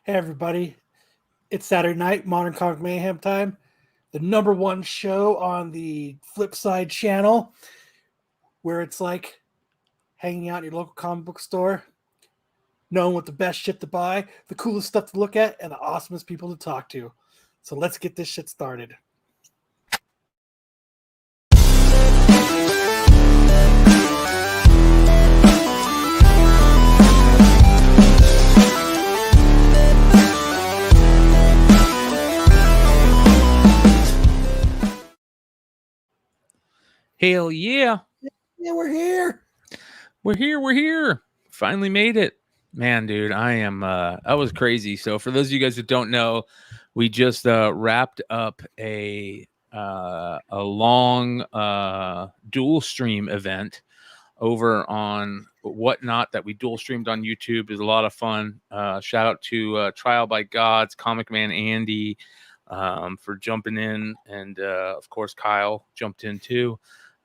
Hey, everybody. It's Saturday night, Modern Comic Mayhem time. The number one show on the Flipside channel, where it's like hanging out in your local comic book store, knowing what the best shit to buy, the coolest stuff to look at, and the awesomest people to talk to. So let's get this shit started. Hell yeah. Yeah, we're here. We're here. Finally made it. Man, dude, that was crazy. So for those of you guys who don't know, we just wrapped up a long dual stream event over on Whatnot that we dual streamed on YouTube. It was a lot of fun. Shout out to Trial by Gods, Comic Man Andy for jumping in, and of course Kyle jumped in too.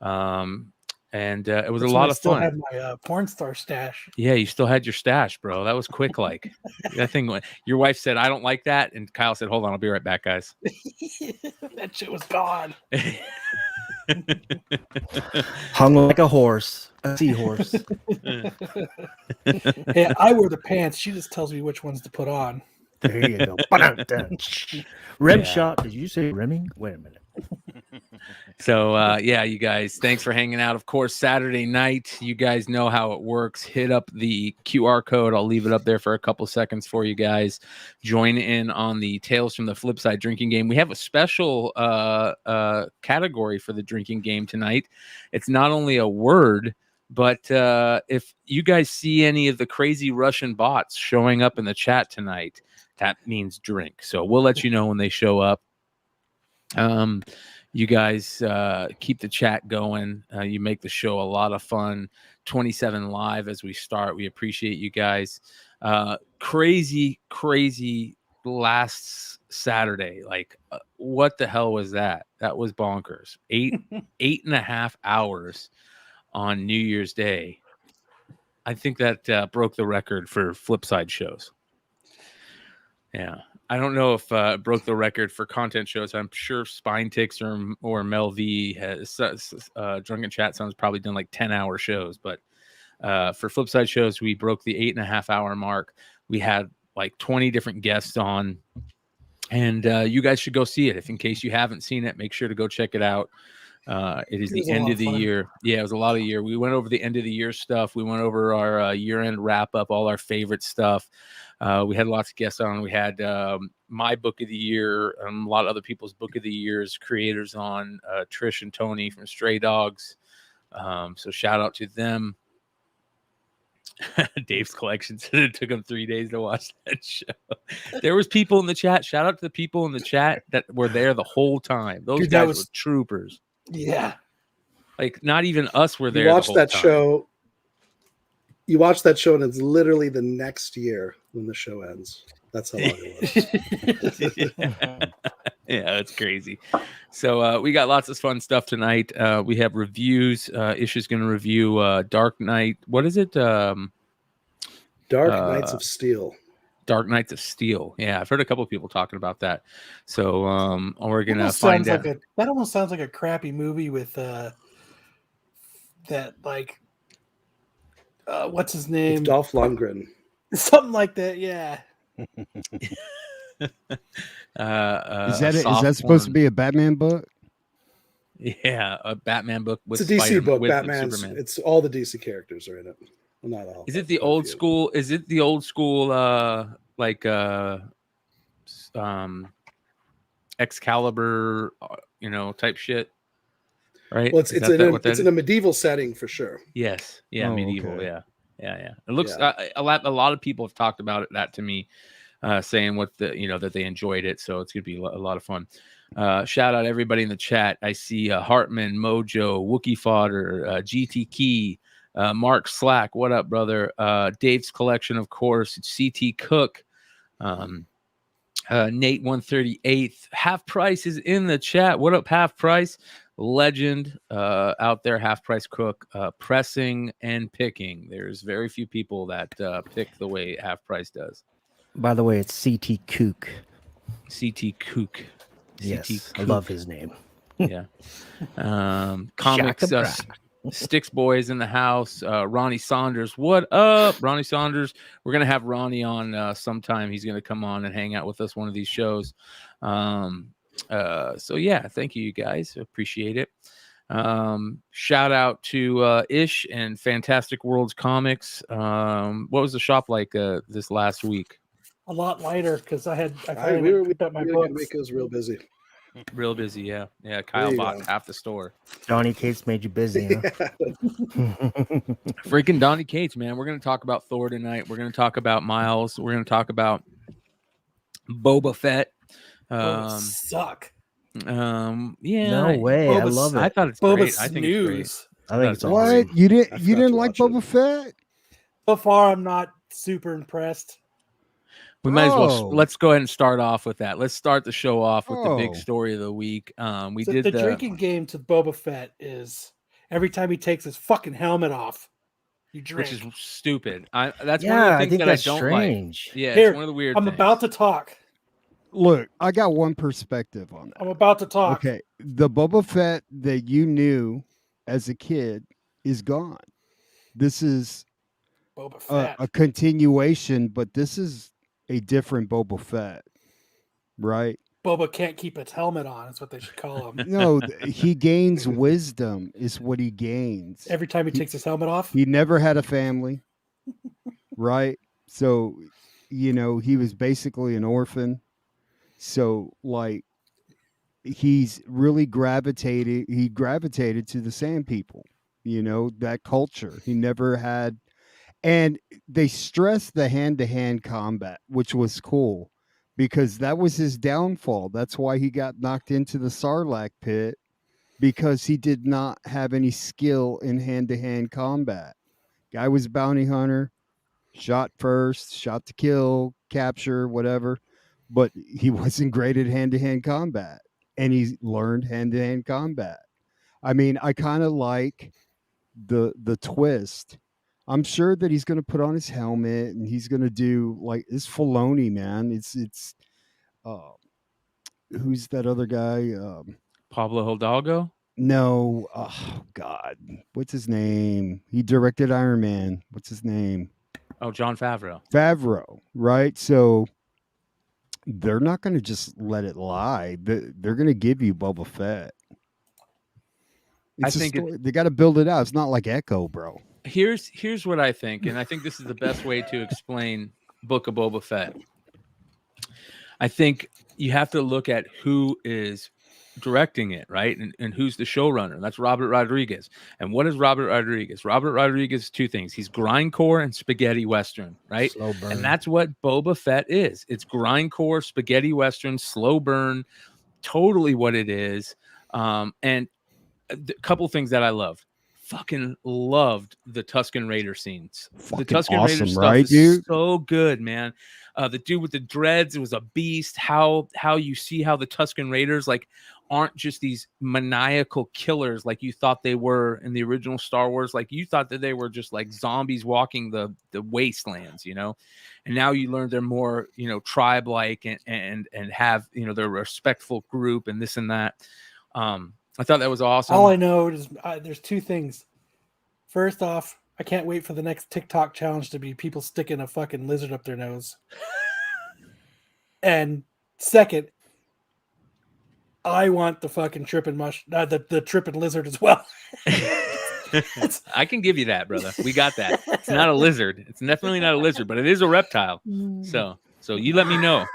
And it was a lot of fun. I still had my porn star stash. Yeah, you still had your stash, bro. That was quick. Like that thing. Your wife said, "I don't like that," and Kyle said, "Hold on, I'll be right back, guys." That shit was gone. Hung like a horse, a seahorse. Hey, I wear the pants. She just tells me which ones to put on. There you go. Rim shot. Did you say rimming? Wait a minute. So, you guys, thanks for hanging out. Of course, Saturday night, you guys know how it works. Hit up the QR code. I'll leave it up there for a couple seconds for you guys. Join in on the Tales from the Flipside drinking game. We have a special category for the drinking game tonight. It's not only a word, but if you guys see any of the crazy Russian bots showing up in the chat tonight, that means drink. So we'll let you know when they show up. You guys keep the chat going. You make the show a lot of fun. 27 live as we start. We appreciate you guys. Crazy last Saturday. Like, what the hell was that? That was bonkers. 8.5 hours on New Year's Day. I think that broke the record for Flipside shows. Yeah. I don't know if it broke the record for content shows. I'm sure Spine Ticks or Mel V has Drunken Chat Sounds probably done like 10-hour shows, but for Flipside shows, we broke the 8.5 hour mark. We had like 20 different guests on, and you guys should go see it. If in case you haven't seen it, make sure to go check it out. It is the end of the year. Yeah, it was a lot of year. We went over the end of the year stuff. We went over our year-end wrap-up, all our favorite stuff. We had lots of guests on. We had my book of the year, a lot of other people's book of the years, creators on, Trish and Tony from Stray Dogs. So shout out to them. Dave's collection said it took him 3 days to watch that show. There was people in the chat. Shout out to the people in the chat that were there the whole time. Those guys were troopers. Yeah. Like, not even us were there. You watch that show. You watch that show, and it's literally the next year when the show ends. That's how long it was. Yeah, that's crazy. So we got lots of fun stuff tonight. We have reviews. Isha's going to review Dark Knight. What is it? Dark Knights of Steel. Dark Knights of Steel. Yeah, I've heard a couple of people talking about that. So we're going to find out. That almost sounds like a crappy movie with that, like, what's his name? It's Dolph Lundgren. Something like that, yeah. Is that supposed to be a Batman book? Yeah, a Batman book. It's a DC book. Batman's. It's all the DC characters are in it. Well, not all. Is it the old school? Is it the old school? Like Excalibur, type shit. Right. Well, it's in a medieval setting for sure. Yes. Yeah. Medieval. Okay. Yeah. It looks a lot of people have talked about that to me, saying that they enjoyed it. So it's gonna be a lot of fun. Shout out everybody in the chat. I see Hartman, Mojo, Wookie Fodder, GT Key, Mark Slack. What up, brother? Dave's collection, of course. CT Cook. Nate 138th. Half Price is in the chat. What up, Half Price? Legend out there. Half Price Cook. Pressing and picking. There's very few people that pick the way Half Price does. By the way, it's CT Kook. CT Kook. Yes, I Kook. love his name. Yeah. Comics. Shaka Sticks Boys in the house. Ronnie Saunders. What up, Ronnie Saunders? We're gonna have Ronnie on sometime. He's gonna come on and hang out with us one of these shows. So yeah, thank you guys. Appreciate it. Shout out to Ish and Fantastic Worlds Comics. What was the shop like this last week? A lot lighter because I we picked up my had a good books. week. It was real busy. Real busy, yeah. There Kyle you bought go. half the store. Donnie Cates made you busy, huh? Freaking Donnie Cates, man. We're gonna talk about Thor tonight. We're gonna talk about Miles. We're gonna talk about Boba Fett. Suck. Yeah. No way. I Boba's- love it. I thought it's Boba great. I think it's great. snooze. I think it's What? awesome. What? You I didn't forgot to like watch it. Boba Fett? So far, I'm not super impressed. We might as well. Bro. Let's go ahead and start off with that. Let's start the show off with the big Oh. story of the week. We So did the drinking game to Boba Fett is every time he takes his fucking helmet off, you drink. which is stupid. That's one Yeah, of the I things think that that's I don't strange. like. Yeah, Here, it's one of the weird. I'm things. about to talk. Look, I got one perspective on that. I'm about to talk. Okay, the Boba Fett that you knew as a kid is gone. This is Boba Fett. a continuation, but this is a different Boba Fett, right? Boba can't keep his helmet on. That's what they should call him. No, he gains wisdom is what he gains. Every time he takes his helmet off. He never had a family, right? So, he was basically an orphan. So, like, he's really gravitated to the Sand People, that culture. He never had, and they stressed the hand-to-hand combat, which was cool because that was his downfall. That's why he got knocked into the Sarlacc pit, because he did not have any skill in hand-to-hand combat. Guy was bounty hunter, shot first, shot to kill, capture, whatever, but he wasn't great at hand-to-hand combat, and he learned hand-to-hand combat. I mean, I kind of like the twist. I'm sure that he's going to put on his helmet and he's going to do like this Filoni, man. It's who's that other guy? Pablo Hidalgo. No, oh God, what's his name? He directed Iron Man. What's his name? Oh, Jon Favreau. Favreau, right? So they're not going to just let it lie. They're going to give you Boba Fett. It's I a think story. They got to build it out. It's not like Echo, bro. Here's what I think, and I think this is the best way to explain Book of Boba Fett. I think you have to look at who is directing it, right? And who's the showrunner. That's Robert Rodriguez. And what is Robert Rodriguez? Robert Rodriguez is two things. He's grindcore and spaghetti western, right? Slow burn. And that's what Boba Fett is. It's grindcore, spaghetti western, slow burn, totally what it is. And a couple things that I loved. Fucking loved the Tusken Raider scenes. Fucking the Tusken Raider awesome, stuff right, is dude? so good, man. The dude with the dreads, it was a beast. How you see how the Tusken Raiders like aren't just these maniacal killers like you thought they were in the original Star Wars. Like you thought that they were just like zombies walking the wastelands, and now you learn they're more, tribe like and have, their respectful group and this and that. I thought that was awesome. All I know is there's two things. First off, I can't wait for the next TikTok challenge to be people sticking a fucking lizard up their nose. And second, I want the fucking tripping the tripping lizard as well. I can give you that, brother. We got that. It's not a lizard. It's definitely not a lizard, but it is a reptile. So you let me know.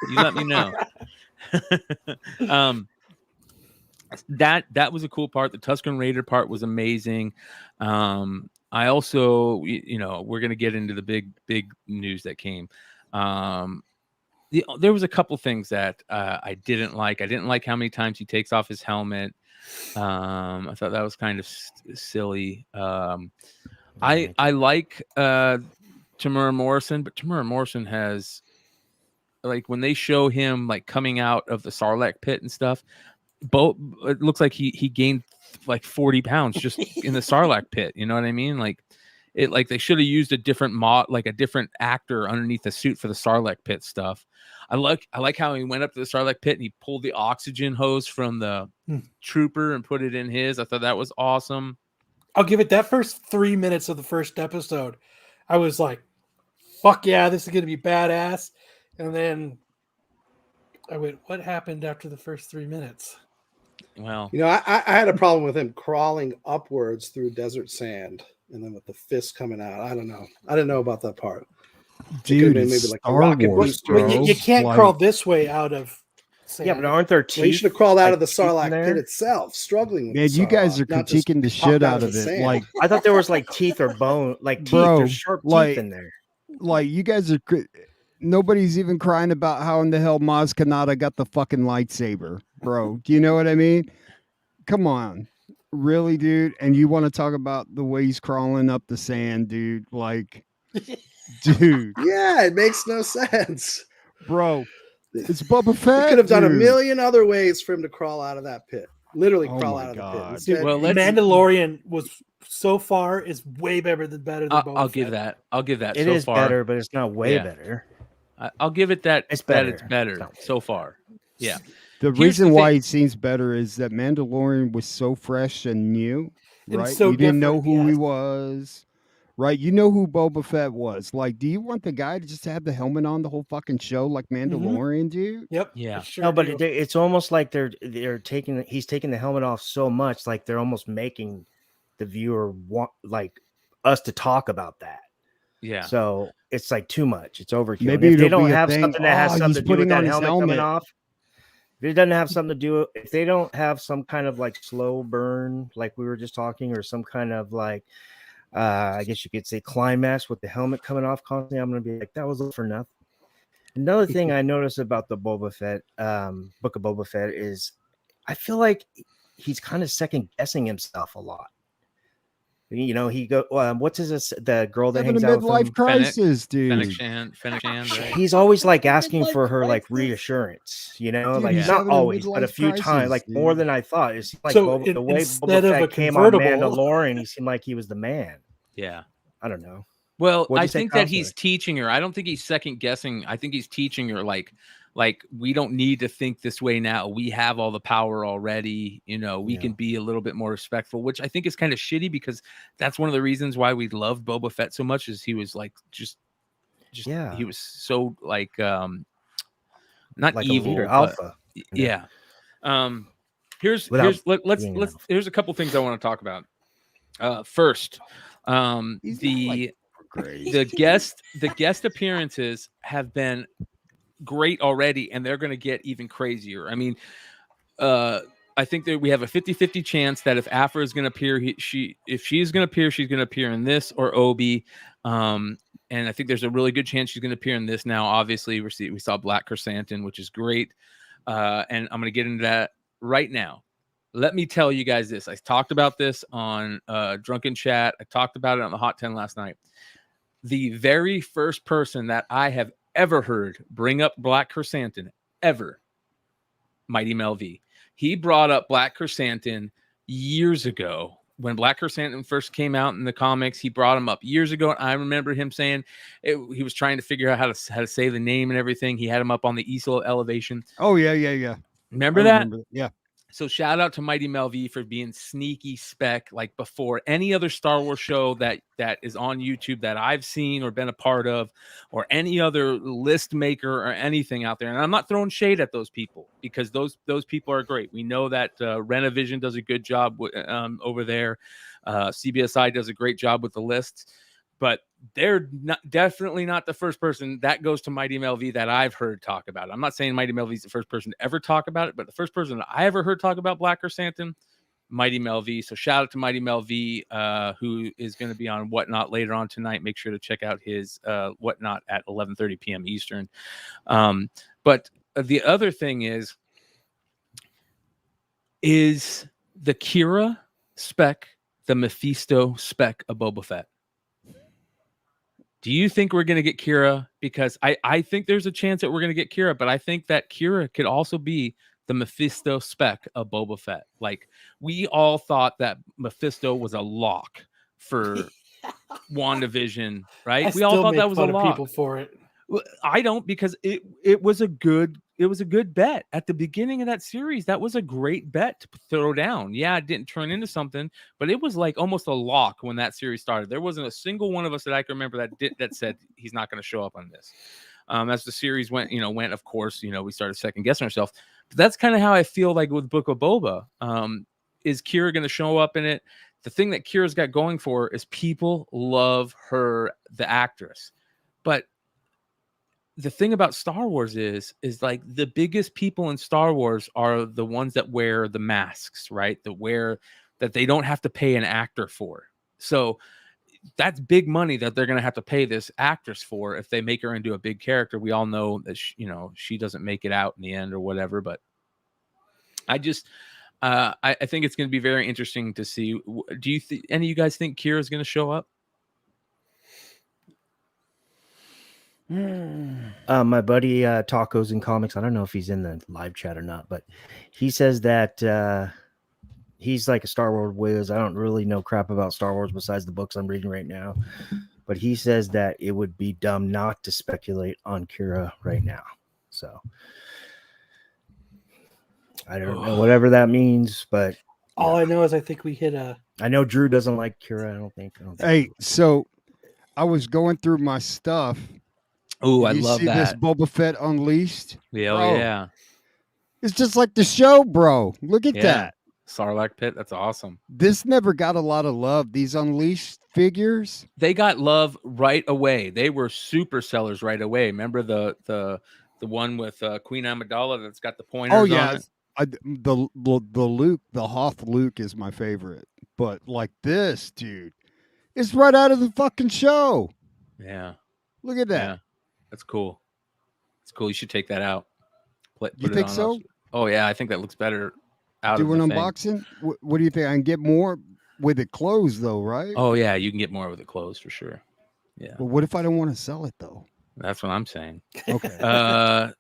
That was a cool part. The Tusken Raider part was amazing. I also, we're gonna get into the big news that came. There was a couple things that I didn't like. I didn't like how many times he takes off his helmet. I thought that was kind of silly. I like Tamura Morrison, but Tamura Morrison has, like, when they show him like coming out of the Sarlacc pit and stuff, it looks like he gained like 40 pounds just in the Sarlacc pit. You know what I mean? Like, it like they should have used a different mod, like a different actor underneath the suit for the Sarlacc pit stuff. I like how he went up to the Sarlacc pit and he pulled the oxygen hose from the trooper and put it in his. I thought that was awesome. I'll give it that first 3 minutes of the first episode. I was like, fuck yeah, this is going to be badass. And then I went, what happened after the first 3 minutes? Well, You know, I had a problem with him crawling upwards through desert sand and then with the fist coming out. I don't know. I didn't know about that part. Dude, been it's maybe like a Star rocket Wars, booster. bro. Well, you can't Like, crawl this way out of sand. Yeah, but aren't there teeth? Well, you should have crawled out like of the teeth in Sarlacc there? pit itself, struggling with Man, the you guys Sarlacc, are not just critiquing the popped shit out the of it. sand. Like, I thought there was like teeth or bone, like teeth Bro, or sharp like- teeth in there. like you guys are. Nobody's even crying about how in the hell Maz Kanata got the fucking lightsaber, bro. Do you know what I mean? Come on, really, dude. And you want to talk about the way he's crawling up the sand, dude? Like, dude, Yeah, it makes no sense. bro, it's Boba They Fett. could have done a dude. million other ways for him to crawl out of that pit. Literally Oh crawl my out of the God. pit. Instead, well, let's- Mandalorian was so far is way better than Boba I'll give Fett. that. I'll give that. It so is far. better, but it's not way Yeah. better. I'll give it that. It's that it's better. better so far. Yeah. The Here's reason the why thing- it seems better is that Mandalorian was so fresh and new, And right? so You didn't know different, who he yes. was, right? You know who Boba Fett was. Like, do you want the guy to just have the helmet on the whole fucking show like Mandalorian, dude? Yep. Yeah. I sure No, but do. it's almost like they're taking he's taking the helmet off so much, like they're almost making the viewer want like us to talk about that. Yeah. So it's like too much. It's overkill. Maybe If they it'll don't be a have thing, something that has "Oh, something he's to do with putting on that his helmet coming helmet." off, if it doesn't have something to do, if they don't have some kind of like slow burn, like we were just talking, or some kind of like, I guess you could say climax with the helmet coming off constantly, I'm gonna be like, that was all for nothing. Another thing I noticed about the Boba Fett, Book of Boba Fett is, I feel like he's kind of second guessing himself a lot. You know, he go, what's his the girl that Having a hangs out with midlife him? crisis, Fennec dude. Shand, right? He's always like asking Midlife for her like crisis. reassurance, you know, Dude, like he's not having a always, but a midlife few times, crisis, like more dude. than I thought. It seemed like So the way instead Boba of a Fett came on convertible- Mandalorian, he seemed like he was the man. Yeah. I don't know. Well, What'd I you say, think that he's Counselor? teaching her. I don't think he's second guessing. I think he's teaching her like we don't need to think this way now. We have all the power already. You know, we Yeah. can be a little bit more respectful, which I think is kind of shitty because that's one of the reasons why we loved Boba Fett so much is he was like just Yeah. he was so like not Like evil, a leader, but- alpha. yeah. Here's Without let's being let's an alpha. here's a couple things I want to talk about. First, He's not, the like, great. the guest appearances have been great already, and they're going to get even crazier. I mean, I think that we have a 50-50 chance that if Afra is going to appear, if she's going to appear, she's going to appear in this or Obi. And I think there's a really good chance she's going to appear in this now. Obviously, we saw Black krrsantan, which is great. And I'm going to get into that right now. Let me tell you guys this. I talked about this on Drunken Chat. I talked about it on the Hot 10 last night. The very first person that I have ever heard bring up Black krrsantan, ever, Mighty Mel V. He brought up Black krrsantan years ago. When Black krrsantan first came out in the comics, he brought him up years ago. And I remember him saying he was trying to figure out how to say the name and everything. He had him up on the easel elevation. Oh yeah. Remember I that? remember. Yeah. So shout out to Mighty Mel V for being sneaky spec like before any other Star Wars show that is on YouTube that I've seen or been a part of, or any other list maker or anything out there. And I'm not throwing shade at those people because those people are great. We know that Renovision does a good job over there. CBSI does a great job with the lists, but they're definitely not the first person. That goes to Mighty Mel V that I've heard talk about it. I'm not saying Mighty Mel V is the first person to ever talk about it, but the first person that I ever heard talk about Black krrsantan, Mighty Mel V. So shout out to Mighty Mel V, who is going to be on Whatnot later on tonight. Make sure to check out his Whatnot at 11:30 p.m. Eastern. But the other thing is the Kira spec, the Mephisto spec of Boba Fett. Do you think we're going to get Kira? Because I think there's a chance that we're going to get Kira, but I think that Kira could also be the Mephisto spec of Boba Fett. Like, we all thought that Mephisto was a lock for WandaVision, right? I We all still thought make that was a fun of lot. people for it. Well, I don't, because it was a good bet at the beginning of that series. That was a great bet to throw down. Yeah, it didn't turn into something, but it was like almost a lock when that series started. There wasn't a single one of us that I can remember that said he's not going to show up on this. As the series went, of course, we started second guessing ourselves. But that's kind of how I feel like with Book of Boba. Is Kira going to show up in it? The thing that Kira's got going for her is people love her, the actress. But the thing about Star Wars is like the biggest people in Star Wars are the ones that wear the masks, right? That they don't have to pay an actor for. So that's big money that they're going to have to pay this actress for if they make her into a big character. We all know that she doesn't make it out in the end or whatever. But I just I think it's going to be very interesting to see. Do you any of you guys think Kira's going to show up? My buddy Tacos and Comics, I don't know if he's in the live chat or not, but he says that he's like a Star Wars whiz. I don't really know crap about Star Wars besides the books I'm reading right now, but he says that it would be dumb not to speculate on Kira right now. So I don't know whatever that means, but All I know is I think we hit a. I know Drew doesn't like Kira. I don't think Hey, so I was going through my stuff. Oh, I You love see this that. Boba Fett Unleashed? Yeah, Bro, yeah. It's just like the show, bro. Look at Yeah. that. Sarlacc pit. That's awesome. This never got a lot of love. These Unleashed figures. They got love right away. They were super sellers right away. Remember the one with Queen Amidala that's got the pointers Oh on yeah, it? the Luke, the Hoth Luke is my favorite. But like this, dude, it's right out of the fucking show. Yeah. Look at that. Yeah. That's cool. It's cool. You should take that out. Put You it think on so? us. Oh yeah, I think that looks better out Do of an the thing. unboxing. What do you think? I can get more with it closed, though, right? Oh yeah, you can get more with it closed for sure. Yeah. But what if I don't want to sell it though? That's what I'm saying. Okay.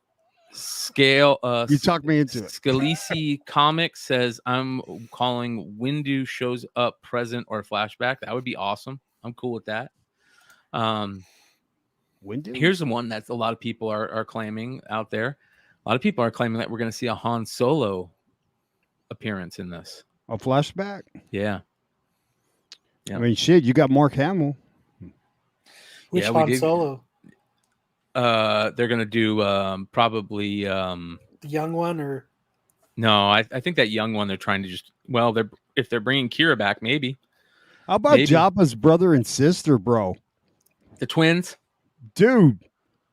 Scale You talked me into it. Scalisi Comics says I'm calling Windu shows up present or flashback. That would be awesome. I'm cool with that. Windu? Here's the one that a lot of people are claiming out there. A lot of people are claiming that we're going to see a Han Solo appearance in this. A flashback? Yeah. I mean, shit, you got Mark Hamill. Which Yeah, we Han did. Solo? They're going to do probably The young one, or no, I think that young one they're trying to just if they're bringing Kira back, maybe. How about Maybe. Jabba's brother and sister, bro? The twins? Dude,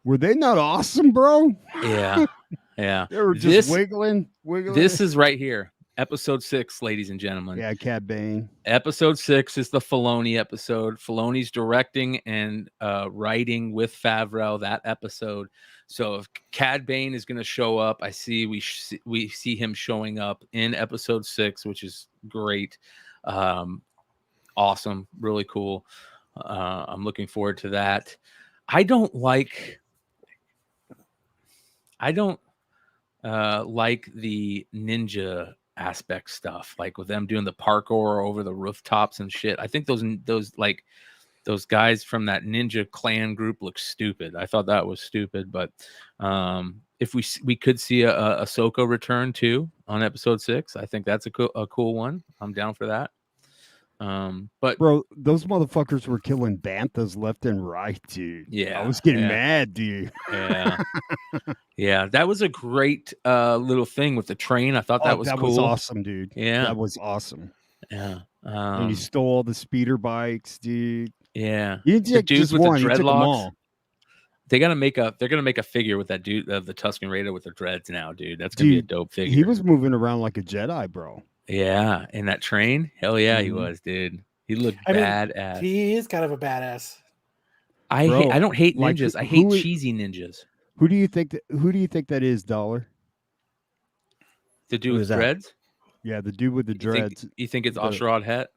were they not awesome, bro? Yeah. Yeah. They were just wiggling. This is right here. Episode 6, ladies and gentlemen. Yeah, Cad Bane. Episode 6 is the Filoni episode. Filoni's directing and writing with Favreau that episode. So if Cad Bane is going to show up, we see him showing up in episode 6, which is great. Awesome, really cool. I'm looking forward to that. I don't like the ninja aspect stuff, like with them doing the parkour over the rooftops and shit. I think those guys from that ninja clan group look stupid. I thought that was stupid, but if we could see a Ahsoka return too on episode 6, I think that's a cool one. I'm down for that. But bro, those motherfuckers were killing banthas left and right, dude. Yeah, I was getting mad, dude. Yeah. Yeah, that was a great little thing with the train. I thought that was cool. Was awesome, dude. Yeah, that was awesome. Yeah, and you stole all the speeder bikes, dude. Yeah, you the dudes with one, the dreadlocks. They're gonna make a figure with that dude of the Tusken Raider with the dreads now, dude. That's gonna be a dope figure. He was moving around like a Jedi, bro. Yeah, in that train, hell yeah, he was, dude. He looked badass. He is kind of a badass. I don't hate ninjas. I hate cheesy ninjas. Who do you think that is, Dollar? The dude with dreads? Yeah, the dude with the dreads. You think it's Ashrod Het?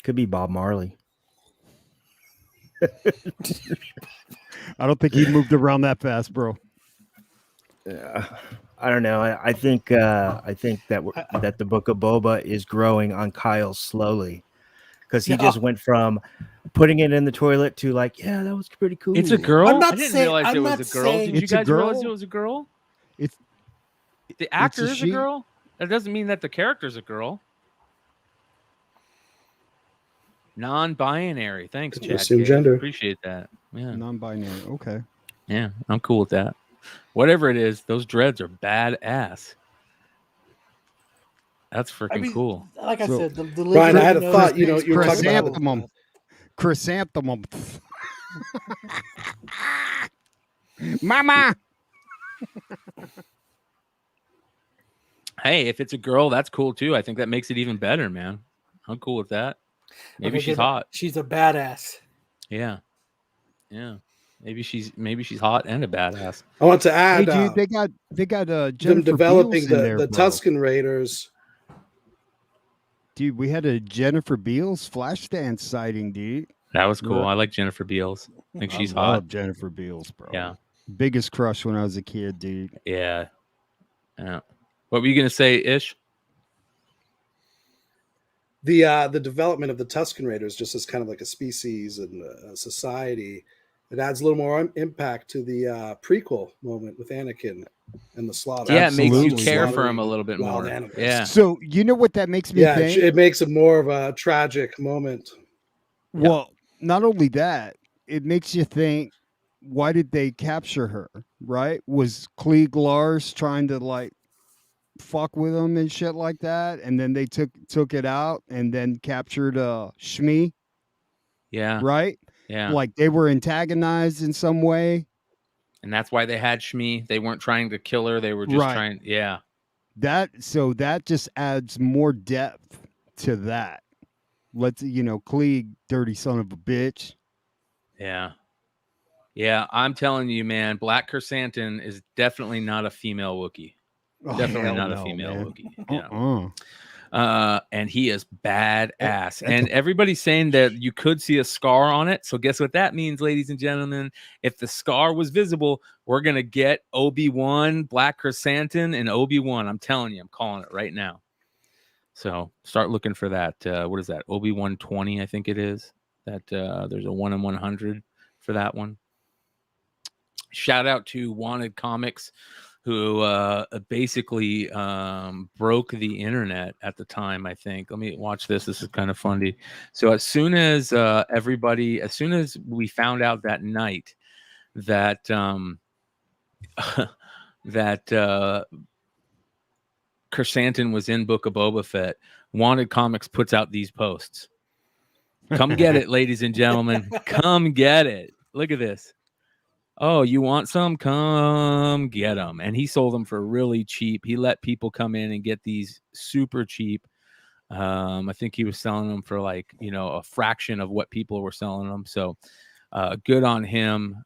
Could be Bob Marley. I don't think he moved around that fast, bro. Yeah. I don't know. I think that the Book of Boba is growing on Kyle slowly, because he No. just went from putting it in the toilet to like, yeah, that was pretty cool. It's a girl. I'm not I didn't saying- realize I'm it was not a girl. saying- Did you It's a guys realize girl. it was a girl? It's The actor is a she. girl. That doesn't mean that the character's a girl. Non-binary. Thanks, Could Chad. assume Cage. gender. Appreciate that. Yeah, non-binary. Okay. yeah, I'm cool with that. Whatever it is, those dreads are badass. That's freaking cool. Like I So- said, the Brian, I had a lizard thought. knows You were things talking about pretty Chrysanthemum. Mama. Hey, if it's a girl, that's cool too. I think that makes it even better, man. I'm cool with that. Maybe Okay, she's good. hot. She's a badass. Yeah, yeah. Maybe she's hot and a badass. I want to Hey, add dude, they got them Jennifer developing Beals in there, the bro. Tusken Raiders. Dude, we had a Jennifer Beals flash dance sighting, dude. That was cool. Yeah. I like Jennifer Beals. I think she's I hot. love Jennifer Beals, bro. Yeah, Biggest crush when I was a kid, dude. yeah, yeah. What were you gonna say, Ish? The development of the Tusken Raiders just as kind of like a species and a society. It adds a little more impact to the prequel moment with Anakin and the slaughter. Yeah, it makes you Absolutely. care for Slaughtering him a little bit wild more. animals. Yeah, So you know what that makes me Yeah, think? it makes it more of a tragic moment. Yeah. Well, not only that, it makes you think, why did they capture her? Right? Was Klieg Lars trying to like fuck with them and shit like that, and then they took it out and then captured Shmi, yeah, right? yeah. Like they were antagonized in some way. And that's why they had Shmi. They weren't trying to kill her. They were just Right. trying. Yeah, That just adds more depth to that. Let's Klieg, dirty son of a bitch. yeah, yeah. I'm telling you, man. Black krrsantan is definitely not a female Wookiee. Oh, Definitely hell not a no, female man. Wookiee. Yeah. And he is badass. And everybody's saying that you could see a scar on it. So guess what that means, ladies and gentlemen? If the scar was visible, we're gonna get Obi-Wan, Black krrsantan, and Obi-Wan. I'm telling you, I'm calling it right now. So start looking for that. What is that? Obi-Wan 20, I think it is. That there's a 1 in 100 for that one. Shout out to Wanted Comics, who basically broke the internet at the time, I think. Let me watch this. This is kind of funny. So as soon as as soon as we found out that night that that krrsantan was in Book of Boba Fett, Wanted Comics puts out these posts. Come get it, ladies and gentlemen. Come get it. Look at this. Oh, you want some? Come get them. And he sold them for really cheap. He let people come in and get these super cheap. I think he was selling them for like, a fraction of what people were selling them. So good on him.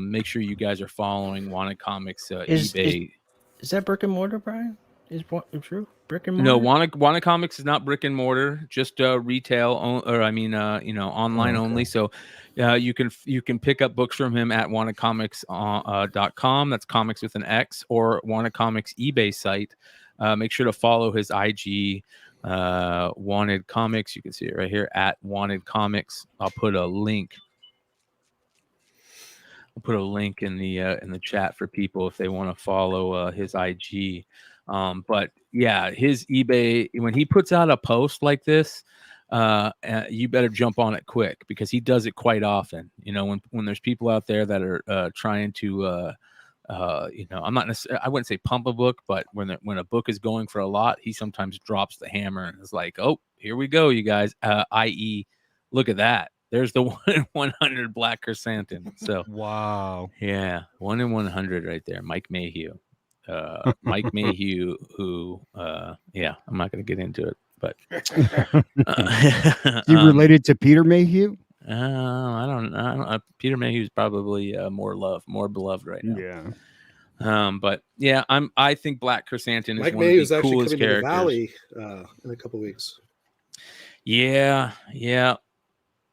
Make sure you guys are following Wanted Comics eBay. Is that brick and mortar, Brian? Is true? Brick and mortar? No, Wanted Comics is not brick and mortar, just retail, online only. So you can pick up books from him at wantedcomics.com. That's comics with an X, or Wanted Comics eBay site. Make sure to follow his IG, Wanted Comics. You can see it right here at Wanted Comics. I'll put a link. I'll put a link in the chat for people if they want to follow his IG. But yeah, his eBay, when he puts out a post like this, you better jump on it quick, because he does it quite often. When there's people out there that are trying to, I'm not necessarily, I wouldn't say pump a book, but when a book is going for a lot, he sometimes drops the hammer and is like, oh, here we go, you guys. I.e., look at that. There's the 1 in 100 Black krrsantan. So Wow. yeah, 1 in 100 right there. Mike Mayhew. Mike Mayhew, who I'm not going to get into it, but You related to Peter Mayhew? I don't. Peter Mayhew's probably more beloved right now. Yeah. But yeah, I think Black krrsantan is Mike one Mayhew of is the actually coolest coming to the characters. Valley in a couple weeks. Yeah.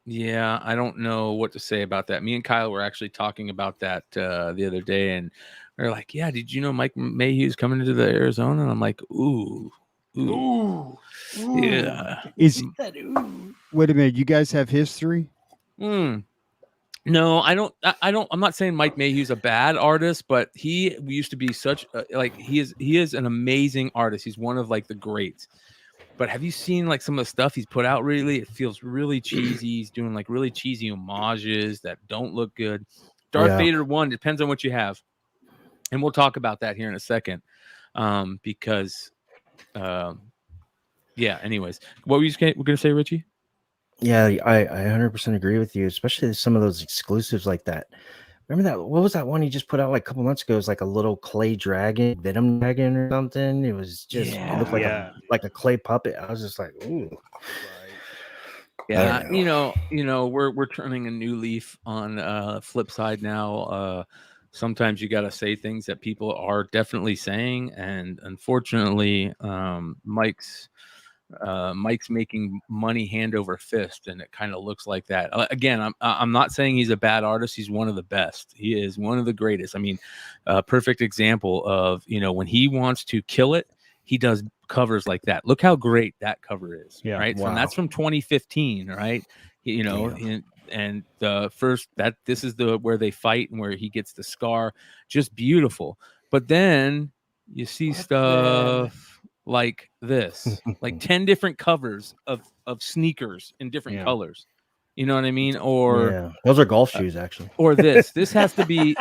I don't know what to say about that. Me and Kyle were actually talking about that the other day, and we are like, yeah, did you know Mike Mayhew's coming into the Arizona? And I'm like, ooh, Ooh. Ooh. Yeah. Is Ooh. wait a minute, you guys have history? No, I don't. I'm not saying Mike Mayhew's a bad artist, but he used to be such like he is an amazing artist. He's one of like the greats. But have you seen like some of the stuff he's put out? Really, it feels really cheesy. He's doing like really cheesy homages that don't look good. Darth Vader 1 depends on what you have, and we'll talk about that here in a second. Because yeah. Anyways, what were you gonna say, Richie? Yeah, I 100% agree with you, especially some of those exclusives like that. Remember that? What was that one he just put out like a couple months ago? It was like a little clay dragon, Venom dragon or something. It was just it looked like a clay puppet. I was just like, ooh. Yeah, you know, we're turning a new leaf on Flipside now. Sometimes you got to say things that people are definitely saying, and unfortunately, Mike's making money hand over fist, and it kind of looks like that. Again, I'm not saying he's a bad artist. He's one of the best. He is one of the greatest. I mean, a perfect example of, you know, when he wants to kill it, he does covers like that. Look how great that cover is. Yeah, right. wow. And that's from 2015. Right. You know, and the first this is the where they fight and where he gets the scar. Just beautiful. But then you see stuff like this, like 10 different covers of sneakers in different colors. You know what I mean? Or those are golf shoes, actually. Or this has to be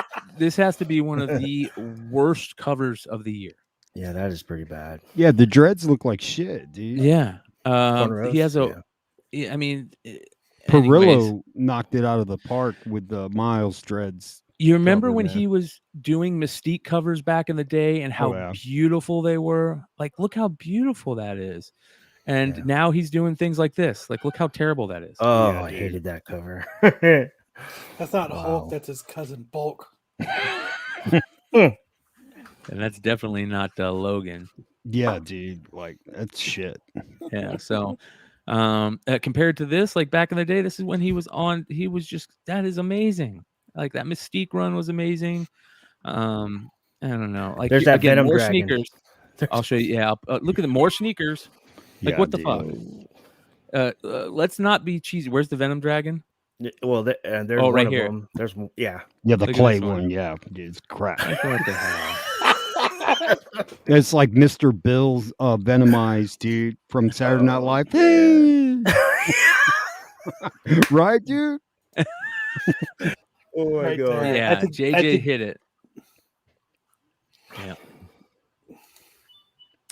one of the worst covers of the year. Yeah, that is pretty bad. Yeah, the dreads look like shit, dude. Yeah. Cornrows? He has Yeah. I mean, Perillo knocked it out of the park with the Miles dreads. you remember cover, when man. he was doing Mystique covers back in the day and how beautiful they were? Like, look how beautiful that is. And now he's doing things like this. Like, look how terrible that is. Oh, Yeah, I dude. hated that cover. That's not Hulk. That's his cousin Bulk. And that's definitely not Logan. Yeah, dude. Like, that's shit. Yeah. So, compared to this, like back in the day, this is when he was just, that is amazing. Like that Mystique run was amazing. I don't know. Like, There's that again, Venom more dragon. sneakers. I'll show you. Yeah. Look at the more sneakers. Like, Yeah, what the dude. fuck? Let's not be cheesy. Where's the Venom dragon? Well, there's right one of here. them. There's the Yeah, the Look at clay this one. one. Yeah, dude, it's crap. Like, what the hell? It's like Mr. Bill's Venomized, dude, from Saturday Night Live. Right, dude? Oh my Right god. there. Yeah, I think- JJ hit it. Yeah.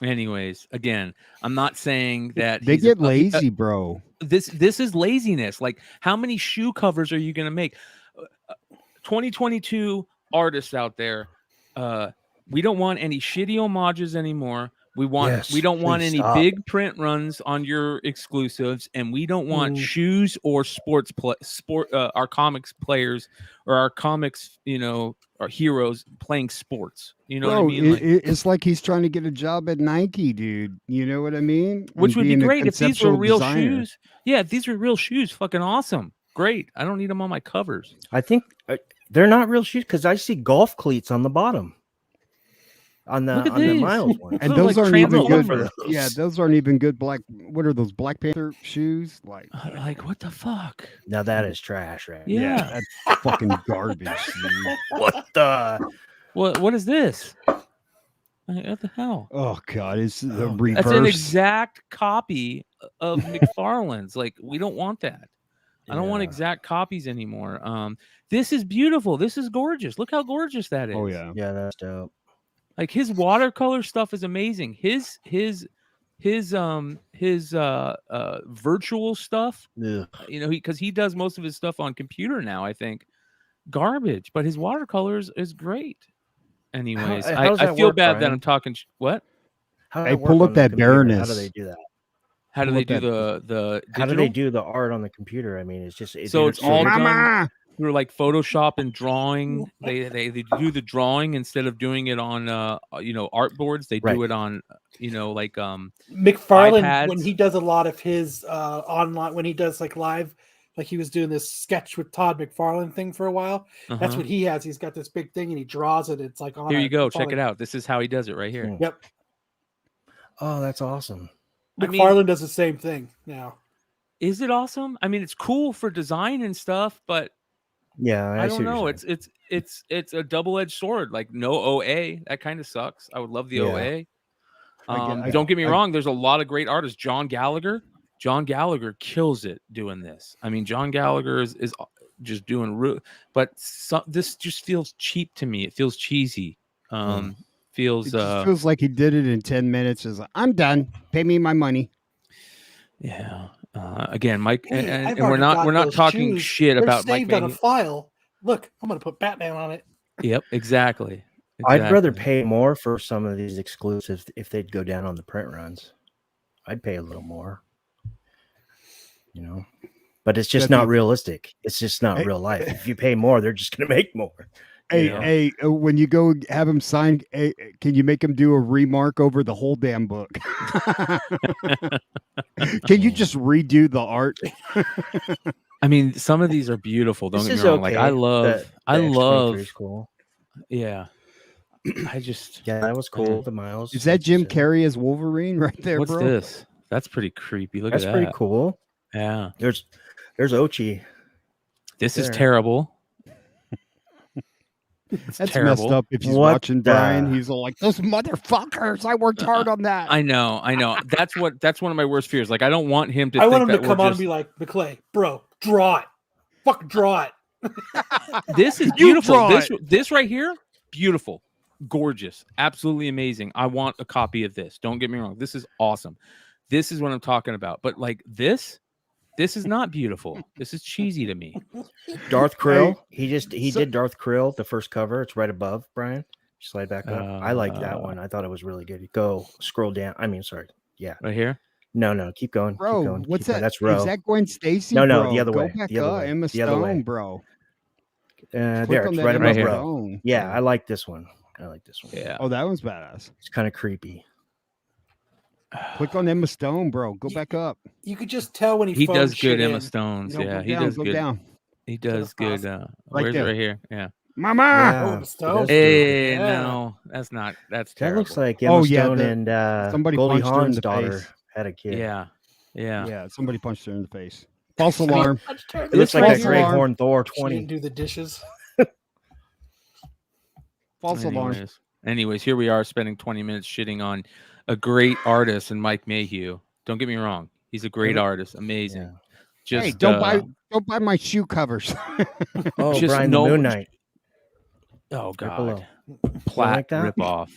Anyways, again, I'm not saying that They he's get lazy, bro. This is laziness. Like, how many shoe covers are you going to make? 2022 artists out there, we don't want any shitty homages anymore. We don't want any big print runs on your exclusives, and we don't want shoes or our comics players or our comics, our heroes playing sports. You know Bro, what I mean? it's like he's trying to get a job at Nike, dude. You know what I mean? Which would be And being a great if these were conceptual real designer. shoes. Yeah, if these were real shoes, fucking awesome. Great. I don't need them on my covers. I think they're not real shoes because I see golf cleats on the bottom. On the Miles one. And Those those are aren't like even good. translucent. Yeah, those aren't even good black. What are those, Black Panther shoes? Like What the fuck? Now that is trash, right? Yeah. that's fucking garbage, dude. What the? What is this? What the hell? Oh god, it's the reverse. That's an exact copy of McFarlane's. Like, we don't want that. I don't want exact copies anymore. This is beautiful. This is gorgeous. Look how gorgeous that is. Oh yeah. Yeah, that's dope. Like, his watercolor stuff is amazing. His virtual stuff, Ugh. because he does most of his stuff on computer now, I think. Garbage, but his watercolors is great. Anyways, how does I that feel work, bad that Brian? I'm talking. What? How Hey, does that pull work up on the that computer? Baroness. How do they do that? How do they do Look the How do digital? they do the art on the computer? I mean, it's just So it's all done Mama! through like Photoshop and drawing. They do the drawing instead of doing it on art boards. They do it on like McFarlane, iPads. when he does a lot of his online, when he does like live, like he was doing this sketch with Todd McFarlane thing for a while. That's what he has. He's got this big thing and he draws it. It's like on. Here you go. Check it out. This is how he does it right here. Yep. Oh, that's awesome. I mean- McFarlane does the same thing now. Is it awesome? I mean, it's cool for design and stuff, but Yeah, I see don't what know. you're saying. It's a double-edged sword. Like no OA, that kind of sucks. I would love the Yeah. OA. I- Don't get me wrong. There's a lot of great artists. John Gallagher kills it doing this. I mean, John Gallagher is just doing but this just feels cheap to me. It feels cheesy. Feels It just feels like he did it in 10 minutes. Is like, I'm done. Pay me my money. yeah. Again, Mike, Hey, I've and we're already not got talking those shoes. shit They're about Mike saved on a Mayhem. file. Look, I'm gonna put Batman on it. Yep, exactly. I'd rather Exactly. pay more for some of these exclusives if they'd go down on the print runs. I'd pay a little more, you know, but it's just That'd not be- realistic. It's just not Hey, real life. If you pay more, they're just going to make more. Hey, know? hey, when you go have him sign, hey, can you make him do a remark over the whole damn book? Can you just redo the art? I mean, some of these are beautiful. Don't This get is me wrong. okay. Like I love, X-23 is cool. yeah. I just, Yeah, that was cool. The Miles. Is that Jim like you said. Carrey as Wolverine right there, what's bro? this? That's pretty creepy. Look That's at that. pretty cool. Yeah, There's Ochi. this is There. terrible. It's That's terrible. messed up. If he's What watching Brian, the- he's all like, "Those motherfuckers! I worked hard on that." I know. That's one of my worst fears. Like I don't want him to. I want think him to that come we're on just, and be like, McClay, bro, draw it. Fucking draw it. This is You beautiful. draw This right here, beautiful, gorgeous, absolutely amazing. I want a copy of this. Don't get me wrong. This is awesome. This is what I'm talking about. But like this is not beautiful. This is cheesy to me. Darth Krill. Hey, He so- did Darth Krill, the first cover. It's right above, Brian. Slide back up. I like that Uh, one. I thought it was really good. Go scroll down. I mean, sorry. Yeah. Right here. No, keep going. Bro, keep going. what's keep going. that? That's Ro. Is that Gwen Stacy? No, bro? the other Go way. back The other up. way. Emma The other way. Stone, bro. There, Click it's on that right Emma above here. Ro. Stone. Yeah, I like this one. Yeah. Oh, that was badass. It's kind of creepy. Click on Emma Stone, bro. Go back up. You could just tell when he He phoned does shit good Emma in. Stones. No, Yeah, go he down, does go good. down. He does good. Right Where's it there. right here? Yeah. Mama. Yeah, Emma Stone? that's Hey, stupid. Yeah. no, that's That terrible. looks like Emma Oh, yeah, Stone the- and somebody Goldie punched her in Hawn's the daughter face. had a kid. Yeah. Yeah, somebody punched her in the face. False I mean, alarm. It looks like false a Great alarm. Horn Thor She didn't 20. do the dishes. False alarm. Anyways, here we are spending 20 minutes shitting on a great artist in Mike Mayhew. Don't get me wrong. He's a great artist. Amazing. Yeah. Just Hey, don't buy my shoe covers. Oh, Just Brian, no- the Moon Knight. Oh Right below. god. Plat like that? rip off.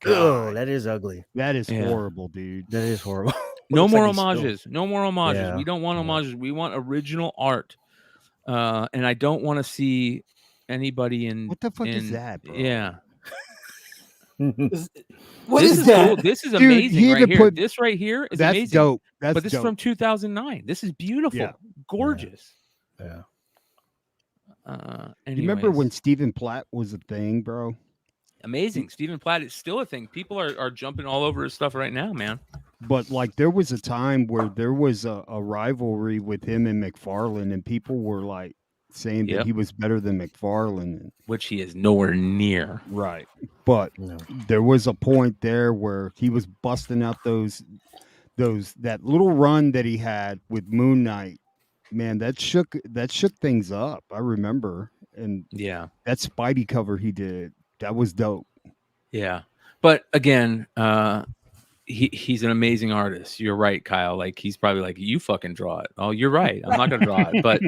Oh, that is ugly. That is Yeah. horrible, dude. That is horrible. No Looks more like he's still- homages. No more homages. Yeah. We don't want Yeah. homages. We want original art. And I don't want to see anybody in What the fuck is in- that, bro? Yeah. What this is is that? cool. This is Dude, amazing he right even here. put- This right here is That's amazing. dope. That's But this dope. is from 2009. This is beautiful. Yeah. Gorgeous. Yeah. You remember when Anyways, Stephen Platt was a thing, bro? amazing. Stephen Platt is still a thing. People are jumping all over his stuff right now, man. But like there was a time where there was a rivalry with him and McFarlane, and people were like saying Yep. that he was better than McFarlane. Which he is nowhere near. Right. But No. there was a point there where he was busting out that little run that he had with Moon Knight. Man, that shook things up. I remember. And Yeah. that Spidey cover he did, that was dope. Yeah. But again, he's an amazing artist. You're right, Kyle. Like he's probably like, you fucking draw it. Oh, you're right. I'm not gonna draw it. But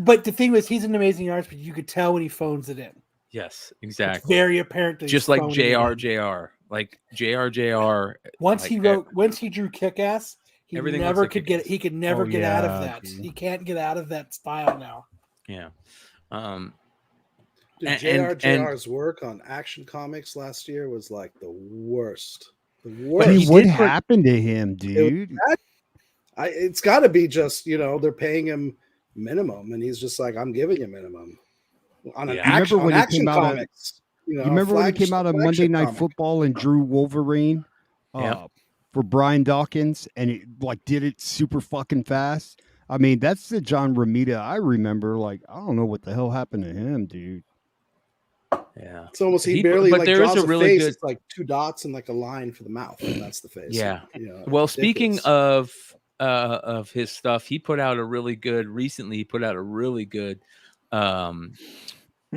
But the thing was, he's an amazing artist, but you could tell when he phones it in. yes, It's exactly. very apparent that Just he's like phoning it in. JR. Like JR. Once like, he wrote, once he drew Kick-Ass, he Everything never looks like could get. Kick-Ass. He could never Oh, get out of yeah, that. dude. He can't get out of that style now. Yeah. Dude, And- JRJR's work on Action Comics last year was like the worst. The But worst. what did put- happened to him, dude? It's got to be just, they're paying him minimum, and he's just like, I'm giving you minimum on an Yeah. action, Remember when on he Action came out on- Comics. You remember when he came out on Monday Night Football and drew Wolverine Yep. for Brian Dawkins, and it like did it super fucking fast? I mean, that's the John Romita I remember. Like, I don't know what the hell happened to him, dude. Yeah. It's almost he He- barely but like there is draws a a really face. good- It's like 2 dots and like a line for the mouth, and that's the face. Yeah. You know, Well, it's speaking ridiculous. of his stuff, he put out a really good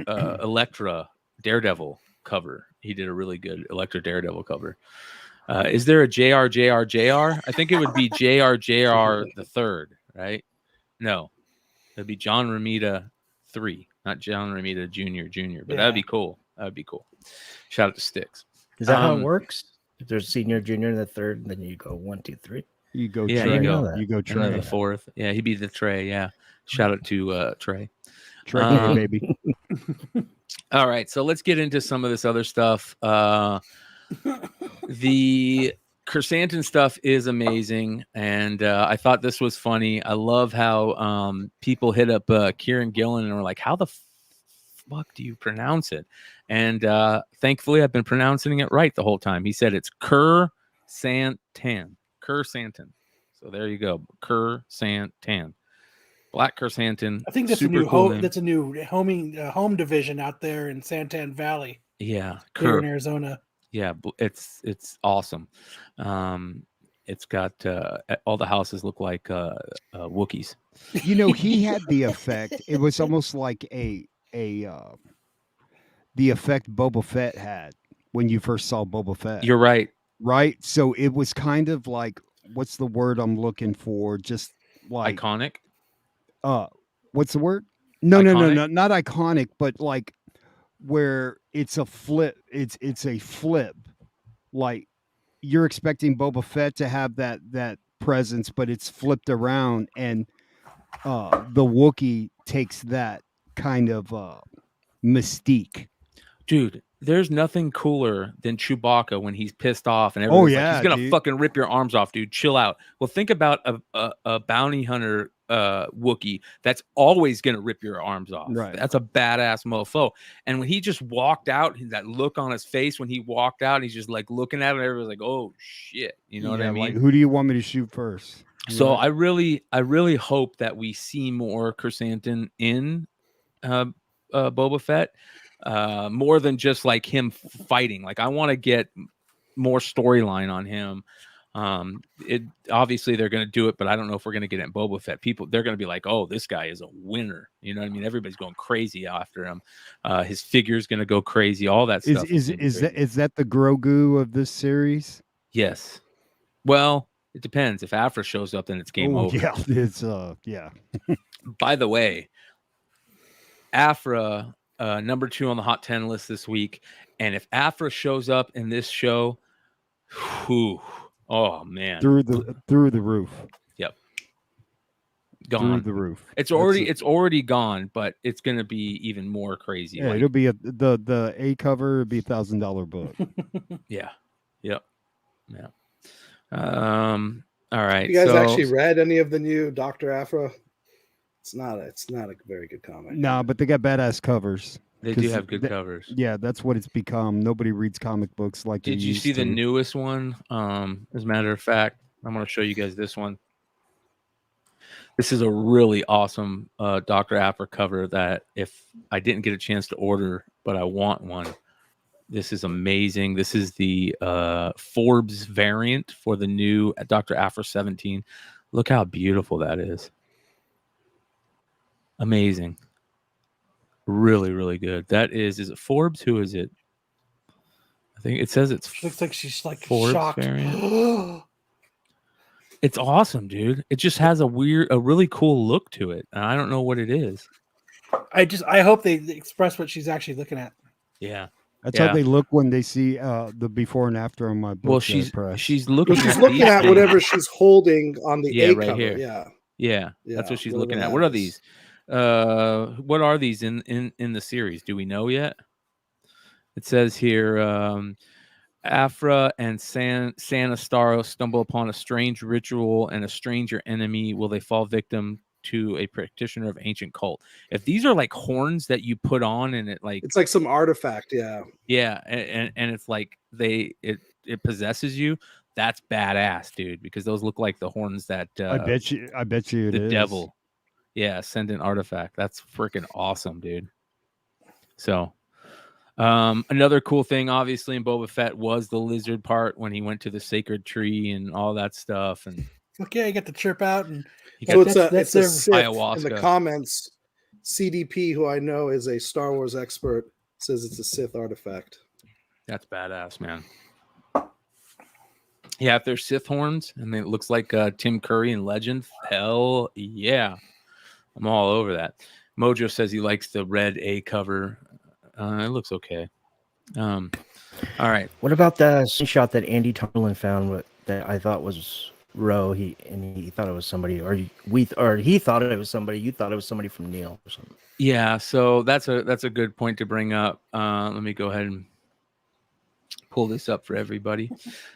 Elektra Daredevil cover. He did a really good Elektra Daredevil cover. Is there a JR? I think it would be JR the third, right? No, it'd be John Romita 3, not John Romita Jr. But that'd be cool. That'd be cool. Shout out to Sticks. Is that how it works? If there's senior, junior, and the third, and then you go 1, 2, 3. You go Yeah, Trey. you go. You go And then Trey. the fourth. Yeah, he'd be the Trey. Yeah. Shout out to Trey. Trey, baby. All right, so let's get into some of this other stuff. The krrsantan stuff is amazing, and I thought this was funny. I love how people hit up Kieran Gillen and were like, "How the fuck do you pronounce it?" And thankfully, I've been pronouncing it right the whole time. He said it's krrsantan. So there you go, krrsantan. Black krrsantan. I think that's super a new cool name. that's a new home division out there in Santan Valley, Yeah, here in Arizona. Yeah, it's awesome. It's got all the houses look like Wookiees. You know, he had the effect. It was almost like the effect Boba Fett had when you first saw Boba Fett. You're right. Right? So it was kind of like, what's the word I'm looking for? Just like Iconic. What's the word? No, Iconic? not iconic, but like where it's a flip. It's a flip. Like you're expecting Boba Fett to have that presence, but it's flipped around, and the Wookiee takes that kind of mystique. Dude, there's nothing cooler than Chewbacca when he's pissed off and everybody's like, he's gonna fucking rip your arms off, dude. Chill out. Well, think about a bounty hunter Wookiee that's always gonna rip your arms off. Right. That's a badass mofo. And when he just walked out, that look on his face when he walked out, he's just like looking at it, and everybody's like, oh shit. You know what I mean? Like, who do you want me to shoot first? So Right. I really hope that we see more krrsantan in Boba Fett, more than just like him fighting. Like I want to get more storyline on him. It obviously they're going to do it, but I don't know if we're going to get it in Boba Fett. They're going to be like, oh, this guy is a winner. You know what I mean? Everybody's going crazy after him. His figure's going to go crazy. All that stuff. Is that the Grogu of this series? Yes. Well, it depends. If Afra shows up, then it's game over. Yeah, it's yeah. By the way, Afra, number 2 on the Hot 10 list this week. And if Afra shows up in this show, whew, oh man, through the roof. Yep, gone. Through the roof. It's already gone, but it's gonna be even more crazy. Yeah, it'll be the A cover would be $1,000 book. Yeah. Yep. Yeah. All right. You guys actually read any of the new Dr. Afra? It's not a very good comic. Nah, but they got badass covers. They do have good covers. Yeah, that's what it's become. Nobody reads comic books like they Did you used see the to. newest one? As a matter of fact, I'm going to show you guys this one. This is a really awesome Dr. Afra cover that if I didn't get a chance to order, but I want one. This is amazing. This is the Forbes variant for the new Dr. Afra 17. Look how beautiful that is. Amazing. Really, really good. That is it Forbes? Who is it? I think it says it's Looks like she's like Forbes shocked. variant. It's awesome, dude. It just has a really cool look to it. And I don't know what it is. I hope they express what she's actually looking at. Yeah. That's how they look when they see the before and after on my book. Well, she's press. looking Well, she's at looking these at things. whatever she's holding on the A right cover. here. Yeah. Yeah, Yeah, that's what she's whatever looking at. that What are is. these? What are these in the series? Do we know yet? It says here, Afra and Sanastaro stumble upon a strange ritual and a stranger enemy. Will they fall victim to a practitioner of ancient cult? If these are like horns that you put on and it like It's like some artifact. Yeah. yeah, and it's like it possesses you. That's badass, dude. Because those look like the horns that I bet you it the is. devil. Yeah, ascendant artifact. That's freaking awesome, dude. So Another cool thing, obviously, in Boba Fett was the lizard part when he went to the sacred tree and all that stuff. And Okay, I get to chirp out, and So that's it's a their- Sith in ayahuasca. the comments. CDP, who I know is a Star Wars expert, says it's a Sith artifact. That's badass, man. Yeah, if there's Sith horns and it looks like Tim Curry in Legend, hell yeah. I'm all over that. Mojo says he likes the red A cover. It looks okay. All right. What about the screenshot that Andy Tomlin found that I thought was Roe? He thought it was somebody, or he thought it was somebody. You thought it was somebody from Neil or something. Yeah, so that's a good point to bring up. Let me go ahead and pull this up for everybody.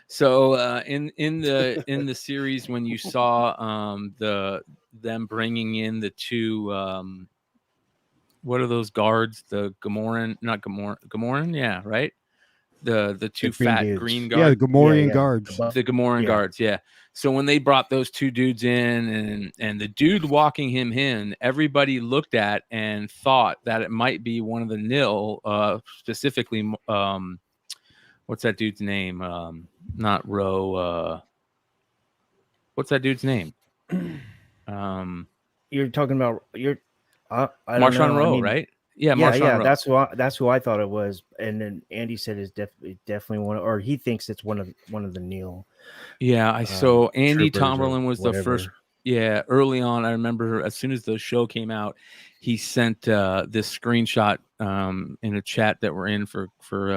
So in the series, when you saw them bringing in the two what are those guards? The Gamoran, yeah, right? The two green fat dudes. green Yeah, the guards. Gamorrean guards. The Gamoran guards, yeah. So when they brought those two dudes in and the dude walking him in, everybody looked at and thought that it might be one of the Nil, specifically what's that dude's name? Not Roe. What's that dude's name? You're talking about I don't Marshawn know. Rowe, I mean, right? Yeah, yeah, Marshawn Rowe. that's who I thought it was. And then Andy said it's definitely one, or he thinks it's one of the Neil. Yeah, so Andy troopers or Tomberlin was the whatever. first. Yeah, early on, I remember as soon as the show came out, he sent this screenshot in a chat that we're in for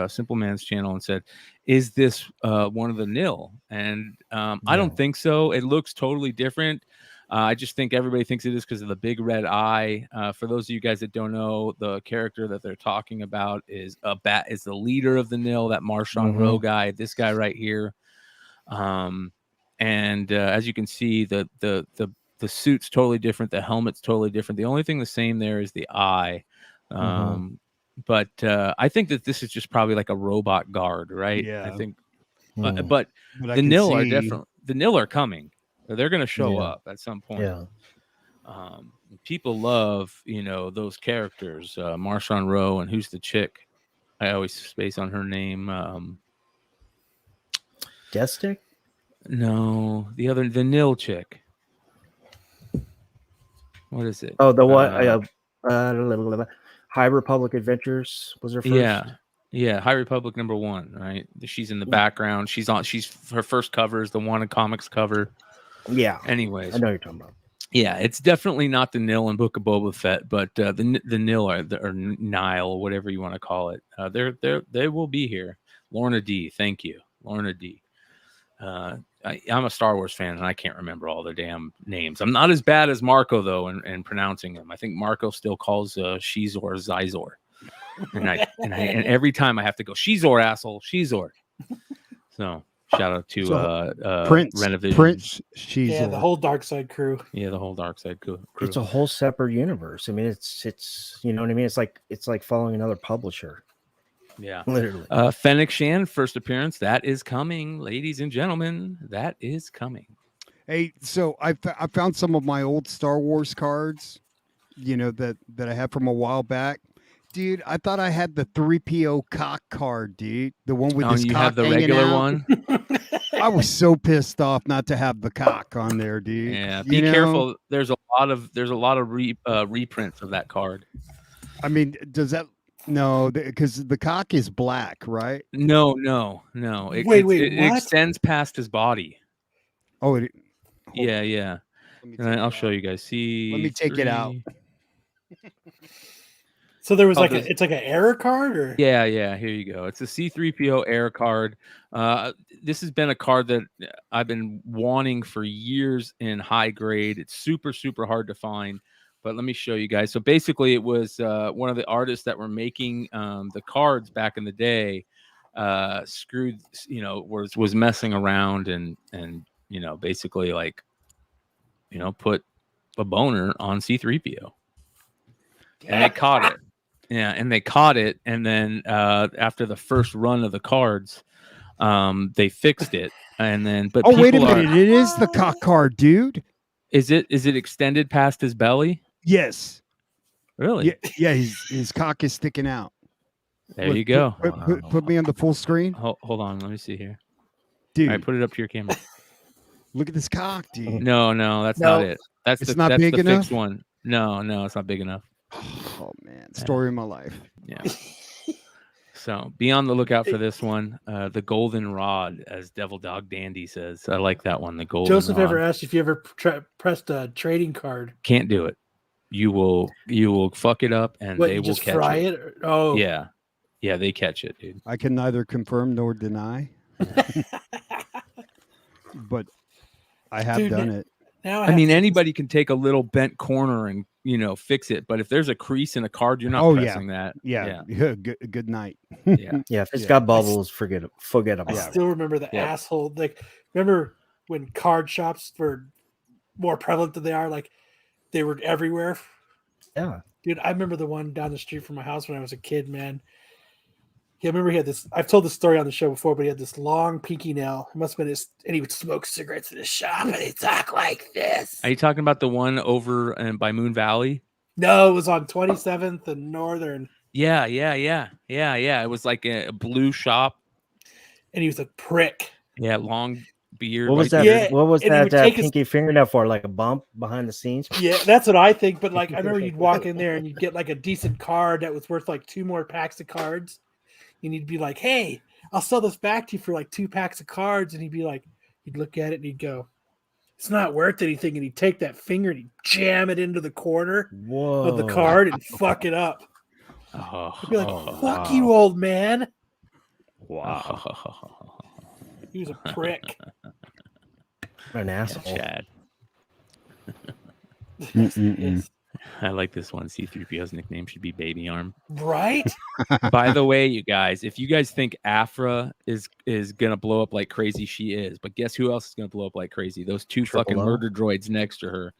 Simple Man's channel and said, "Is this one of the Nil?" And I don't think so. It looks totally different. I just think everybody thinks it is because of the big red eye. For those of you guys that don't know, the character that they're talking about is the leader of the Nil, that Marshawn Rowe guy, this guy right here. And as you can see, the suit's totally different. The helmet's totally different. The only thing the same there is the eye. But I think that this is just probably like a robot guard, right? Yeah. I think, Hmm. but I the can Nil are see- definitely coming. They're going to show up at some point. Yeah. People love, those characters, Marshawn Rowe, and who's the chick? I always space on her name. Deathstick? No, the Nil chick. What is it? Oh, the what? High Republic Adventures was her first. Yeah, High Republic #1, right? She's in the background. She's her first cover is the Wanted Comics cover. Yeah. Anyways, I know what you're talking about. yeah, it's definitely not the Nil in Book of Boba Fett, but the Nil or Nile, whatever you want to call it, they will be here. Lorna D, thank you, Lorna D. I'm a Star Wars fan, and I can't remember all the damn names. I'm not as bad as Marco though, in pronouncing them. I think Marco still calls Shizor Zizor, and every time I have to go Shizor, asshole, Shizor. So shout out to Renovision. Prince Shizor. Yeah, the whole Dark Side crew. Yeah, the whole Dark Side crew. It's a whole separate universe. I mean, it's you know what I mean. It's like following another publisher. Yeah, Literally. Fennec Shan, first appearance. That is coming, ladies and gentlemen. That is coming. Hey, so I found some of my old Star Wars cards, that I had from a while back. Dude, I thought I had the 3PO cock card, dude. The one with his you cock have the hanging regular out. one. I was so pissed off not to have the cock on there, dude. Yeah, be careful. There's a lot of reprints of that card. I mean, does that? No, because the cock is black, right? No. It What? extends past his body. Oh, Yeah. Let me I'll show you guys. See. Let me take it out. So there was it's like an error card, or Yeah. Here you go. It's a C3PO air card. This has been a card that I've been wanting for years in high grade. It's super, super hard to find. But let me show you guys. So basically, it was one of the artists that were making the cards back in the day. Screwed, was messing around and basically put a boner on C3PO, and they caught it. Yeah, and they caught it, and then after the first run of the cards, they fixed it, and then wait a minute! It is the cock card, dude. Is it extended past his belly? Yes. Really? Yeah. His cock is sticking out. There Look, you go. Put me on the full screen, Hold on. Let me see here. dude. All right, put it up to your camera. Look at this cock, dude. No, that's No. not it. That's It's the not that's big the fixed enough? one. No, it's not big enough. Oh man, story of my life. Yeah. So be on the lookout for this one. The golden rod, as Devil Dog Dandy says. I like that one. The golden Joseph rod. ever asked if you ever pressed a trading card? Can't do it. You will fuck it up, and What, they you will just catch fry it. it? Oh, Yeah, they catch it, dude. I can neither confirm nor deny, but I have Dude, done it. Now I mean, anybody can take a little bent corner and fix it, but if there's a crease in a card, you're not Oh, yeah. pressing that. Yeah. Good night. Yeah. Yeah, if it's Yeah. got bubbles, forget I about it. still remember the Yeah. asshole. Like, remember when card shops were more prevalent than they are? Like, they were everywhere. Yeah. Dude, I remember the one down the street from my house when I was a kid, man. I remember he had this. I've told this story on the show before, but he had this long pinky nail. It must have been his, and he would smoke cigarettes in his shop, and he'd talk like this. Are you talking about the one over by Moon Valley? No, it was on 27th and Northern, Yeah. It was like a blue shop. and he was a prick. Yeah, long beard. What was white that? beard. Yeah, What was and he would that take his- pinky fingernail for? Like a bump behind the scenes? Yeah, that's what I think. But like, I remember you'd walk in there and you'd get like a decent card that was worth like 2 more packs of cards. And he'd be like, "Hey, I'll sell this back to you for like 2 packs of cards." And he'd be like, he'd look at it and he'd go, "It's not worth anything." And he'd take that finger and he'd jam it into the corner Whoa. of the card and fuck it up. Oh, I'd be like, "Fuck you, old man." wow. He was a prick. What an asshole. Chad. Mm-mm-mm. I like this one. C3PO's nickname should be Baby Arm. Right? By the way, you guys, if you guys think Afra is gonna blow up like crazy, she is. But guess who else is gonna blow up like crazy? Those 2 Triple fucking O. murder droids next to her.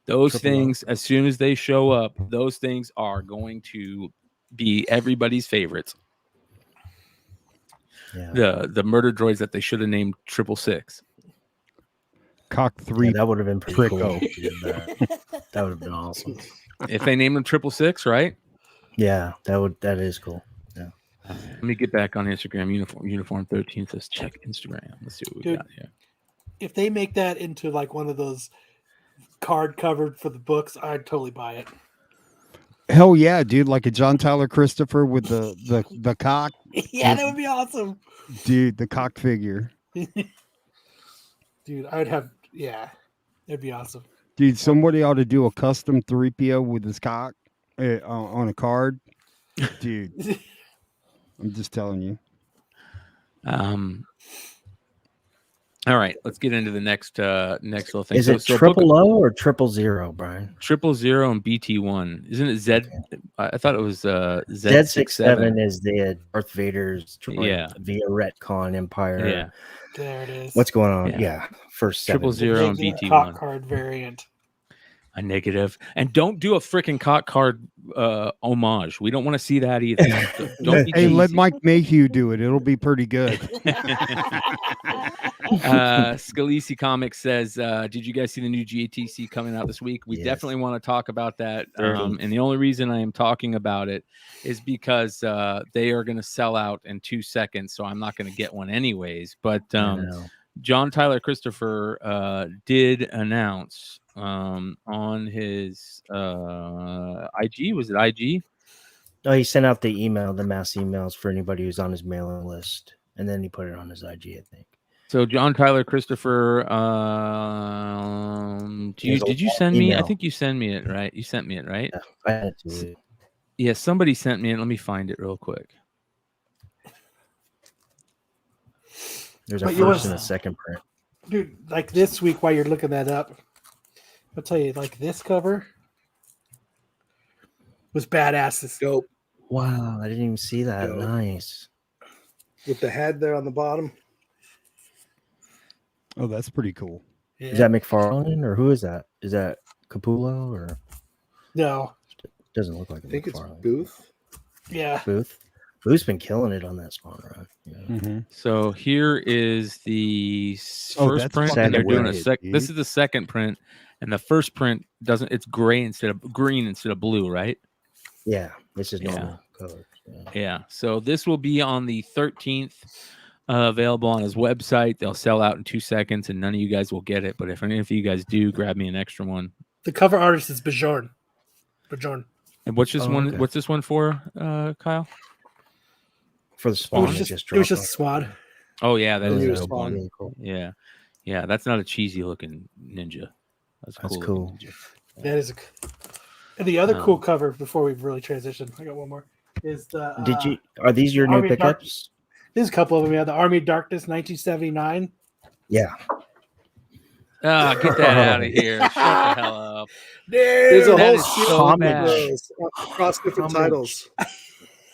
Those Triple O. things, as soon as they show up, those things are going to be everybody's favorites. Yeah. The murder droids that they should have named 666. Cock Yeah, 3. that would have been pretty cool. Pricko. That would have been awesome. If they named them 666, right? Yeah, that is cool. Let me get back on Instagram. Uniform 13 says check Instagram. Let's see what we Dude. got here. If they make that into like one of those card covered for the books, I'd totally buy it. Hell yeah, dude! Like a John Tyler Christopher with the cock, Yeah, that would be awesome. dude. The cock figure, Dude, I'd have, yeah, it'd be awesome. dude. Somebody ought to do a custom 3PO with his cock on a card, dude. I'm just telling you. All right, let's get into the next little thing. Is it triple O or 000, Brian? 000 and BT1? Isn't it Z? Okay. I thought it was Z67 is the Darth Vader's droid Yeah. via retcon Empire. Yeah, There it is. What's going on? Yeah. Yeah. First 7. 000 and Big BT1. cock card variant. A negative, and don't do a freaking cock card homage. We don't want to see that either. Don't be Hey, let cheesy. Mike Mayhew do it. It'll be pretty good. Scalisi Comics says, did you guys see the new GATC coming out this week? We Yes. definitely want to talk about that. Very. And the only reason I am talking about it is because they are going to sell out in 2 seconds. So I'm not going to get one anyways. But I know. John Tyler Christopher did announce on his IG. Was it IG? Oh, he sent out the mass emails for anybody who's on his mailing list, and then he put it on his IG, I think. So John Tyler Christopher, did you send me? I email. think you sent me it, right? You sent me it, right? Yeah, I had to. Yeah, somebody sent me it. Let me find it real quick. There's a But you first was- and a second print. Dude, like this week while you're looking that up, I'll tell you, like this cover was badass. This Dope. Wow, I didn't even see that. Dope. Nice. With the head there on the bottom. Oh, that's pretty cool. yeah. Is that McFarlane or who is that? Is that Capullo or No. doesn't look like I think it's McFarlane? Booth. Yeah. Booth. Booth's been killing it on that Spawn run. Yeah. Mm-hmm. So here is the Oh, first that's print, fucking and they're doing a wicked, sec. This dude. is the second print, and the first print doesn't. It's gray instead of green instead of blue, right? Yeah, this is Yeah. normal color. Yeah. So this will be on the 13th, available on his website. They'll sell out in 2 seconds, and none of you guys will get it. But if any of you guys do, grab me an extra one. The cover artist is Bjorn. Bjorn. And what's this one? Okay. What's this one for, Kyle? For the It spawn, was just, just it was dropped just Swad. Oh yeah, that The is a newest dope one. one. Really cool. Yeah, yeah. That's not a cheesy looking ninja. That's That's cool. cool. looking ninja. That is and the other Um, cool cover before we really transition. I got one more. Is the Did you? Are these your new Army of Dark- pickups? There's a couple of them. Yeah, the Army of Darkness, 1979. Yeah. Ah, get that out of here! Shut the hell up. There's a That whole is series so of bad. those across different Homage. titles.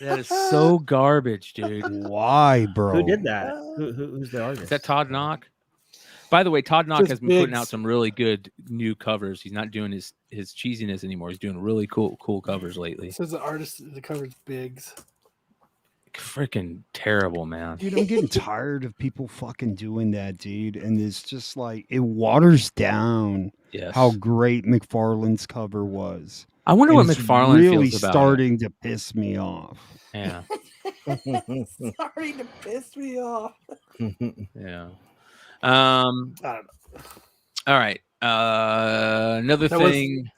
That is so garbage, dude. Why, bro? Who did that? Who's the artist? Is that Todd Knock? By the way, Todd Knock Just has been putting out Biggs. some really good new covers. He's not doing his cheesiness anymore. He's doing really cool covers lately. Says the artist, the cover's Biggs. Freaking terrible, man. Dude, I'm getting tired of people fucking doing that, dude. And it's just like it waters down Yes. how great McFarlane's cover was. I wonder And what it's McFarlane really feels about starting to piss me off. it. Yeah. Sorry to piss me off. Yeah. I don't know. All right. Another That was- thing.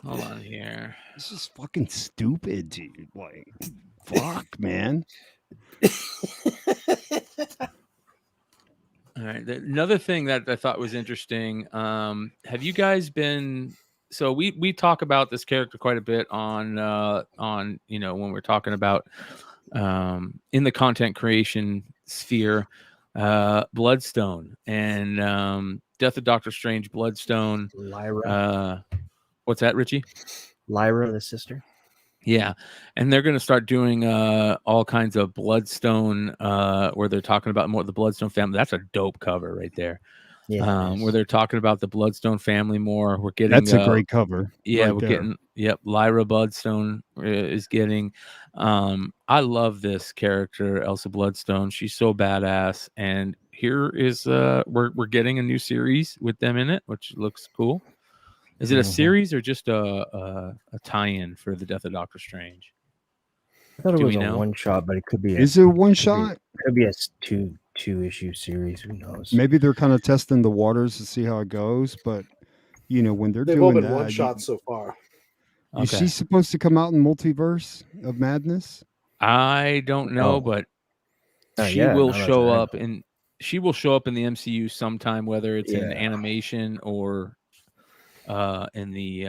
Hold on here. This is fucking stupid, dude. Like, fuck, man. All right. Another thing that I thought was interesting. Have you guys been? So we talk about this character quite a bit on when we're talking about in the content creation sphere, Bloodstone and Death of Doctor Strange, Bloodstone. Lyra. What's that, Richie? Lyra, the sister. Yeah, and they're going to start doing all kinds of Bloodstone, where they're talking about more the Bloodstone family. That's a dope cover right there. Yeah. Where they're talking about the Bloodstone family more. We're getting That's a great cover. yeah, right we're there. getting Lyra Bloodstone is getting. I love this character, Elsa Bloodstone. She's so badass, and here is we're getting a new series with them in it, which looks cool. Is it a Mhm. series or just a tie-in for the Death of Doctor Strange? I thought it Do was we a know? one shot, but it could be. Is it a one shot? Could be a two issue series. Who knows? Maybe they're kind of testing the waters to see how it goes. But when they're They've all doing been that, one shots so far. is she supposed to come out in Multiverse of Madness? I don't know, No. but Not she yet, will not as show I up in the MCU sometime, whether it's in Yeah. animation or in the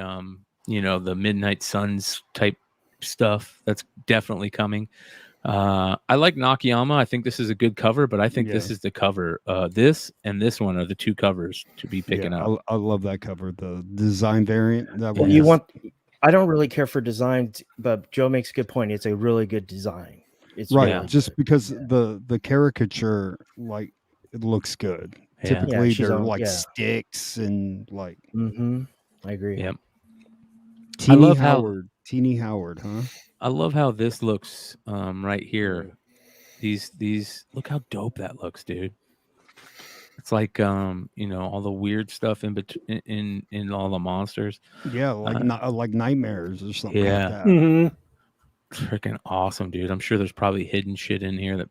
the Midnight Suns type stuff. That's definitely coming. I like Nakayama. I think this is a good cover, but I think this Yeah. is the cover. This and this one are the two covers to be picking Yeah, up. I love that cover. The design variant. That one. You is- want? I don't really care for design, but Joe makes a good point. It's a really good design. It's right? really Just good. because the caricature, like, it looks good. Yeah. Typically, she's they're on- like yeah. sticks and like I agree. Yep. Teeny love how- Howard. Teeny Howard, huh? I love how this looks right here. These look how dope that looks, dude. It's like all the weird stuff in between in all the monsters. Yeah, like like nightmares or something yeah. like that. Mhm. Freaking awesome, dude. I'm sure there's probably hidden shit in here that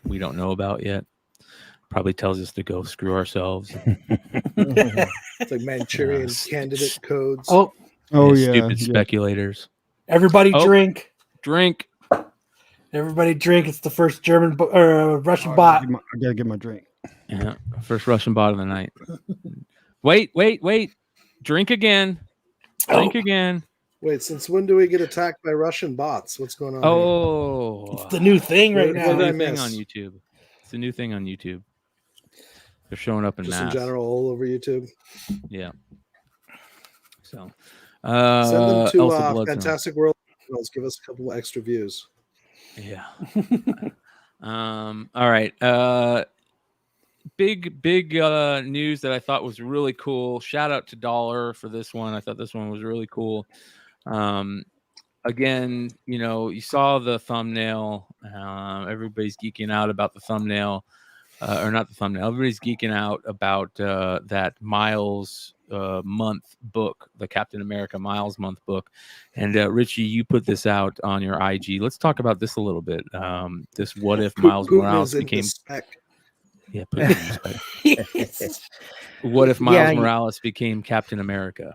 we don't know about yet. Probably tells us to go screw ourselves. It's like Manchurian candidate codes. Oh, Oh These yeah, stupid yeah. speculators. everybody Oh. drink. Drink. Everybody drink. It's the first German or Russian Oh, bot. I gotta get my drink. Yeah. First Russian bot of the night. Wait. Drink again. Drink again. Wait, since when do we get attacked by Russian bots? What's going on? here? Oh. It's the new thing right What It's a did now. I new thing miss? on YouTube. It's a new thing on YouTube. They're showing up in Just mass. in general, all over YouTube. Yeah. So Send them to Elsa Bloodstone. Fantastic World. Let's give us a couple extra views. Yeah. All right. Big news that I thought was really cool. Shout out to Dollar for this one. I thought this one was really cool. Again, you saw the thumbnail. Everybody's geeking out about the thumbnail. or not the thumbnail. Everybody's geeking out about that Miles month book, the Captain America Miles month book. And Richie, you put this out on your IG. Let's talk about this a little bit. This what if Miles Putin Morales is in the became spec. What if Miles Yeah, Morales became Captain America?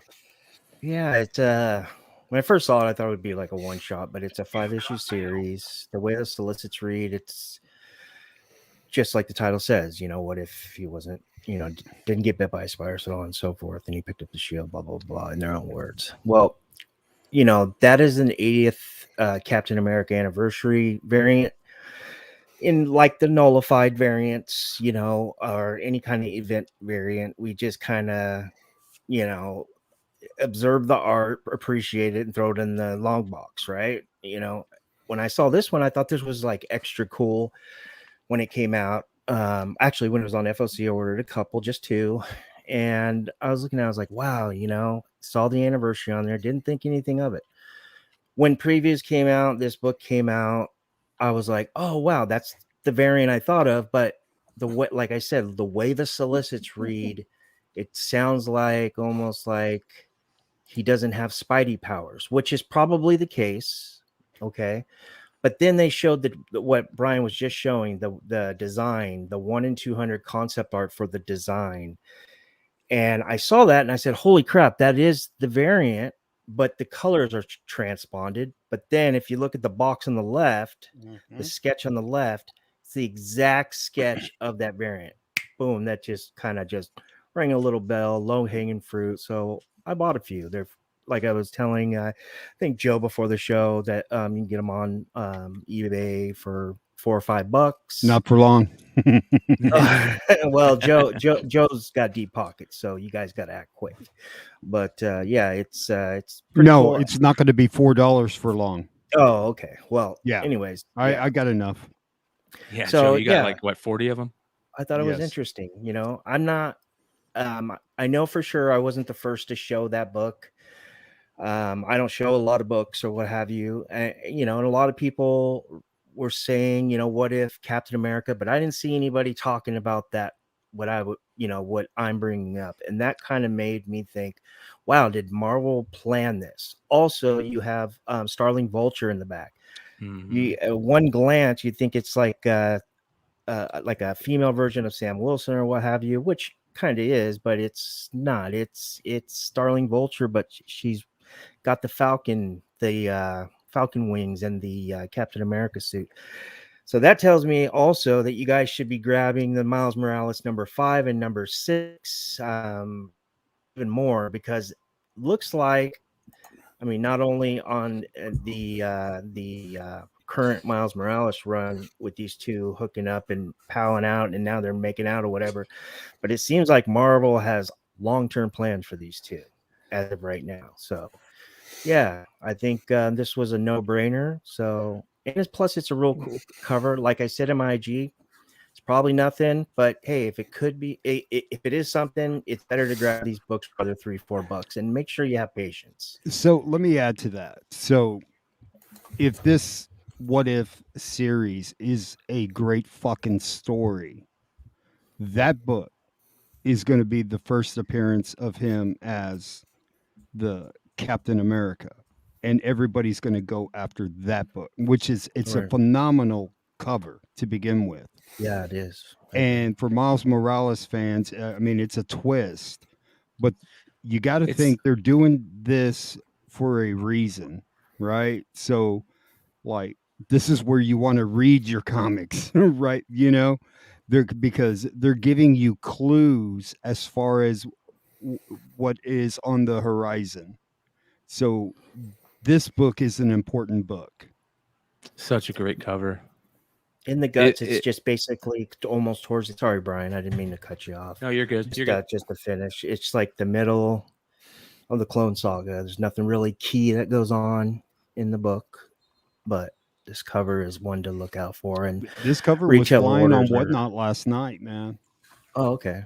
Yeah, it's when I first saw it, I thought it would be like a one shot, but it's a 5-issue series. The way the solicits read, it's just like the title says, what if he wasn't, didn't get bit by a spider, so on and so forth, and he picked up the shield, blah, blah, blah, in their own words. Well, that is an 80th Captain America anniversary variant. In like the nullified variants, or any kind of event variant, we just kind of, observe the art, appreciate it, and throw it in the long box, right? When I saw this one, I thought this was like extra cool when it came out. Actually, when it was on FOC, I ordered a couple, just two. And I was looking at it, I was like, wow, saw the anniversary on there, didn't think anything of it. When previews came out, this book came out, I was like, oh, wow, that's the variant I thought of. But the way, like I said, the way the solicits read, it sounds like almost like he doesn't have Spidey powers, which is probably the case. Okay. But then they showed what Brian was just showing, the design, the 1 in 200 concept art for the design. And I saw that and I said, holy crap, that is the variant, but the colors are transponded. But then if you look at the box on the left, the sketch on the left, it's the exact sketch of that variant. Boom, that just kind of just rang a little bell, low hanging fruit. So I bought a few. They're like I was telling, I think Joe before the show that you can get them on eBay for $4 or $5. Not for long. Well, Joe's got deep pockets, so you guys got to act quick. But yeah, it's pretty cool. It's not going to be $4 for long. Oh, okay. Well, yeah. Anyways, I got enough. Yeah. So you got like what, 40 of them? I thought it was interesting. I'm not. I know for sure I wasn't the first to show that book. I don't show a lot of books or what have you. And a lot of people were saying, what if Captain America? But I didn't see anybody talking about that. What I'm bringing up, and that kind of made me think, wow, did Marvel plan this? Also, you have Starling Vulture in the back. Mm-hmm. One glance, you think it's like a female version of Sam Wilson or what have you, which kind of is, but it's not. It's Starling Vulture, but she's got the Falcon wings and the Captain America suit. So that tells me also that you guys should be grabbing the Miles Morales number 5 and number 6 even more, because looks like, not only on the current Miles Morales run with these two hooking up and powing out, and now they're making out or whatever, but it seems like Marvel has long-term plans for these two as of right now. So yeah, I think this was a no-brainer. So, and plus it's a real cool cover. Like I said in my IG, it's probably nothing, but hey, if it could be, if it is something, it's better to grab these books for the $3-4 and make sure you have patience. So let me add to that. So if this What If series is a great fucking story, that book is going to be the first appearance of him as the Captain America, and everybody's going to go after that book, which is it's a phenomenal cover to begin with. Yeah, it is. And for Miles Morales fans, it's a twist, but you got to think they're doing this for a reason, right? So, like, this is where you want to read your comics, right? Because they're giving you clues as far as what is on the horizon. So this book is an important book. Such a great cover. In the guts, it's just basically almost towards the. Sorry, Brian, I didn't mean to cut you off. No, you're good. You're good. Just to finish, it's like the middle of the Clone Saga. There's nothing really key that goes on in the book, but this cover is one to look out for. And this cover was flying on Whatnot last night, man. Oh, okay.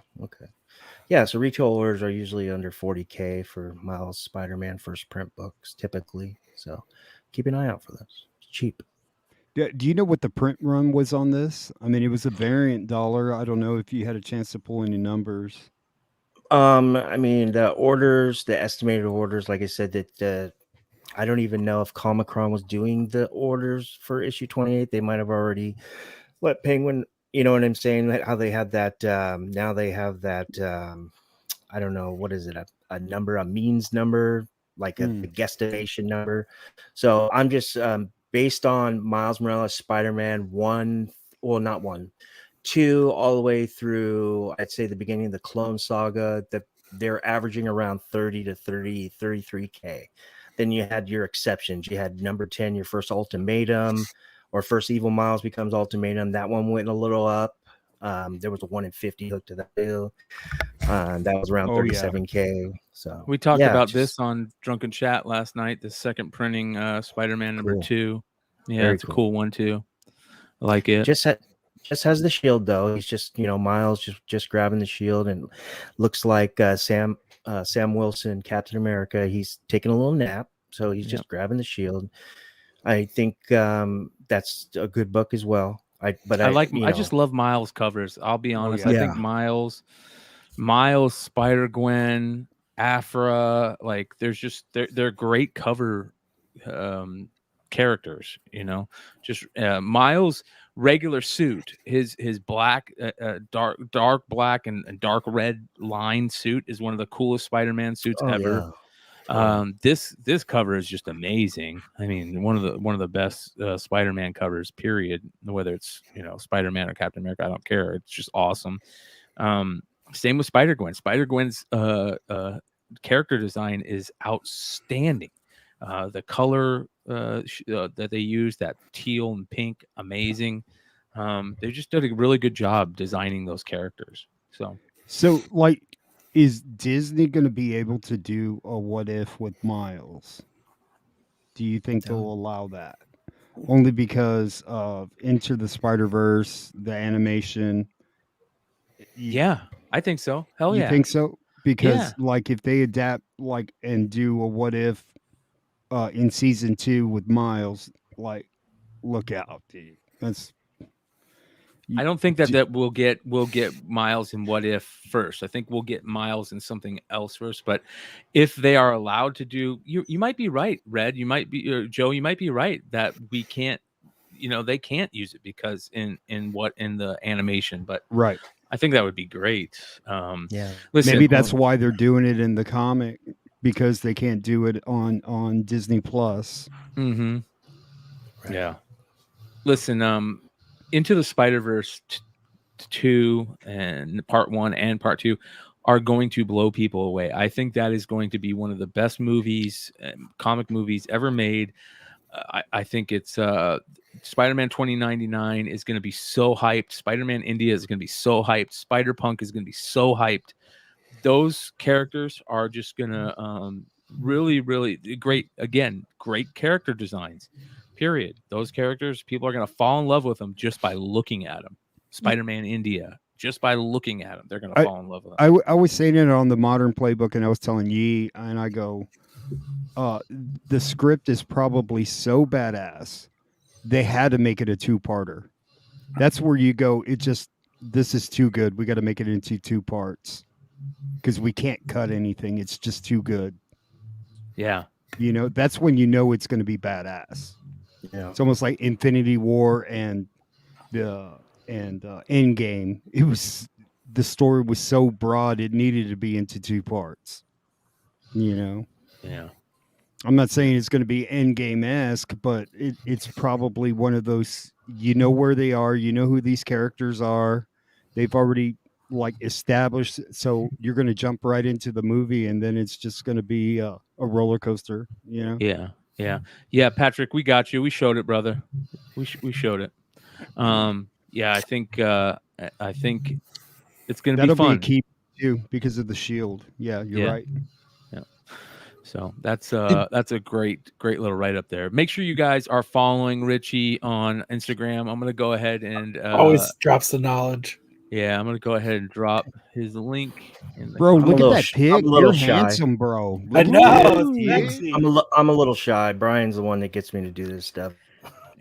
Yeah, so retail orders are usually under $40K for Miles Spider-Man first print books, typically. So keep an eye out for this. It's cheap. Do you know what the print run was on this? I mean, it was a variant dollar. I don't know if you had a chance to pull any numbers. I mean, the estimated orders, like I said, that I don't even know if Comicron was doing the orders for issue 28. They might have already let Penguin, you know what I'm saying? How they had that, now they have that, I don't know, what is it? A number, a means number, like a guesstimation number. So I'm just, based on Miles Morales, Spider-Man 1, well, not 1, 2, all the way through, I'd say the beginning of the Clone Saga, that they're averaging around 30 to 33K. Then you had your exceptions. You had number 10, your first ultimatum, or first Evil Miles becomes ultimatum. That one went a little up. There was a 1 in 50 hook to that deal. That was around 37K. So we talked about this on Drunken Chat last night. The second printing, Spider-Man number 2. Yeah, Very it's a cool one too. I like it. Just has the shield though. He's just, Miles just grabbing the shield, and looks like Sam Wilson, Captain America. He's taking a little nap, so he's just grabbing the shield. I think that's a good book as well. I just love Miles covers. I'll be honest. I think Miles, Spider-Gwen, Aphra, like they're great cover characters, just Miles' regular suit, his black, dark black and dark red line suit is one of the coolest Spider-Man suits ever. This cover is just amazing. I mean, one of the best Spider-Man covers, period. Whether it's Spider-Man or Captain America, I don't care. It's just awesome. Same with Spider-Gwen. Spider-Gwen's character design is outstanding. The color that they use, that teal and pink, amazing. They just did a really good job designing those characters. So like, is Disney going to be able to do a what if with Miles? Do you think they'll allow that? Only because of Into the Spider-Verse, the animation. Yeah, I think so. Hell yeah. You think so? Because like if they adapt and do a what if in season 2 with Miles, like, look out, dude. I don't think that we'll get Miles in What If first. I think we'll get Miles in something else first. But if they are allowed to do, you might be right, Red. You might be Joe. You might be right that we can't. They can't use it because in the animation. But right, I think that would be great. Listen, maybe that's why they're doing it in the comic, because they can't do it on Disney Plus. Mm-hmm. Right. Yeah. Listen, Into the Spider-Verse 2 and Part 1 and Part 2 are going to blow people away. I think that is going to be one of the best movies, comic movies ever made. I think it's Spider-Man 2099 is going to be so hyped. Spider-Man India is going to be so hyped. Spider-Punk is going to be so hyped. Those characters are just going to really, really great. Again, great character designs. Period. Those characters, people are going to fall in love with them just by looking at them. Spider-Man India, just by looking at them, they're going to fall in love with them. I was saying it on the Modern Playbook, and I was telling Yee, and I go, the script is probably so badass, they had to make it a 2-parter. That's where you go, this is too good. We got to make it into 2 parts because we can't cut anything. It's just too good. Yeah. That's when it's going to be badass. Yeah. It's almost like Infinity War and Endgame. The story was so broad it needed to be into 2 parts. Yeah. I'm not saying it's going to be Endgame-esque, but it's probably one of those. Where they are. Who these characters are. They've already established. So you're going to jump right into the movie, and then it's just going to be a roller coaster. Yeah, Patrick, we got you. We showed it, brother. We showed it. I think it's going to be fun. That'll be a key too because of the shield. Yeah, you're right. Yeah. So that's a great little write up there. Make sure you guys are following Richie on Instagram. I'm going to go ahead and always drops the knowledge. Yeah, I'm going to go ahead and drop his link. Bro, look at that pic. You're handsome, bro. I know. I'm a little shy. Brian's the one that gets me to do this stuff.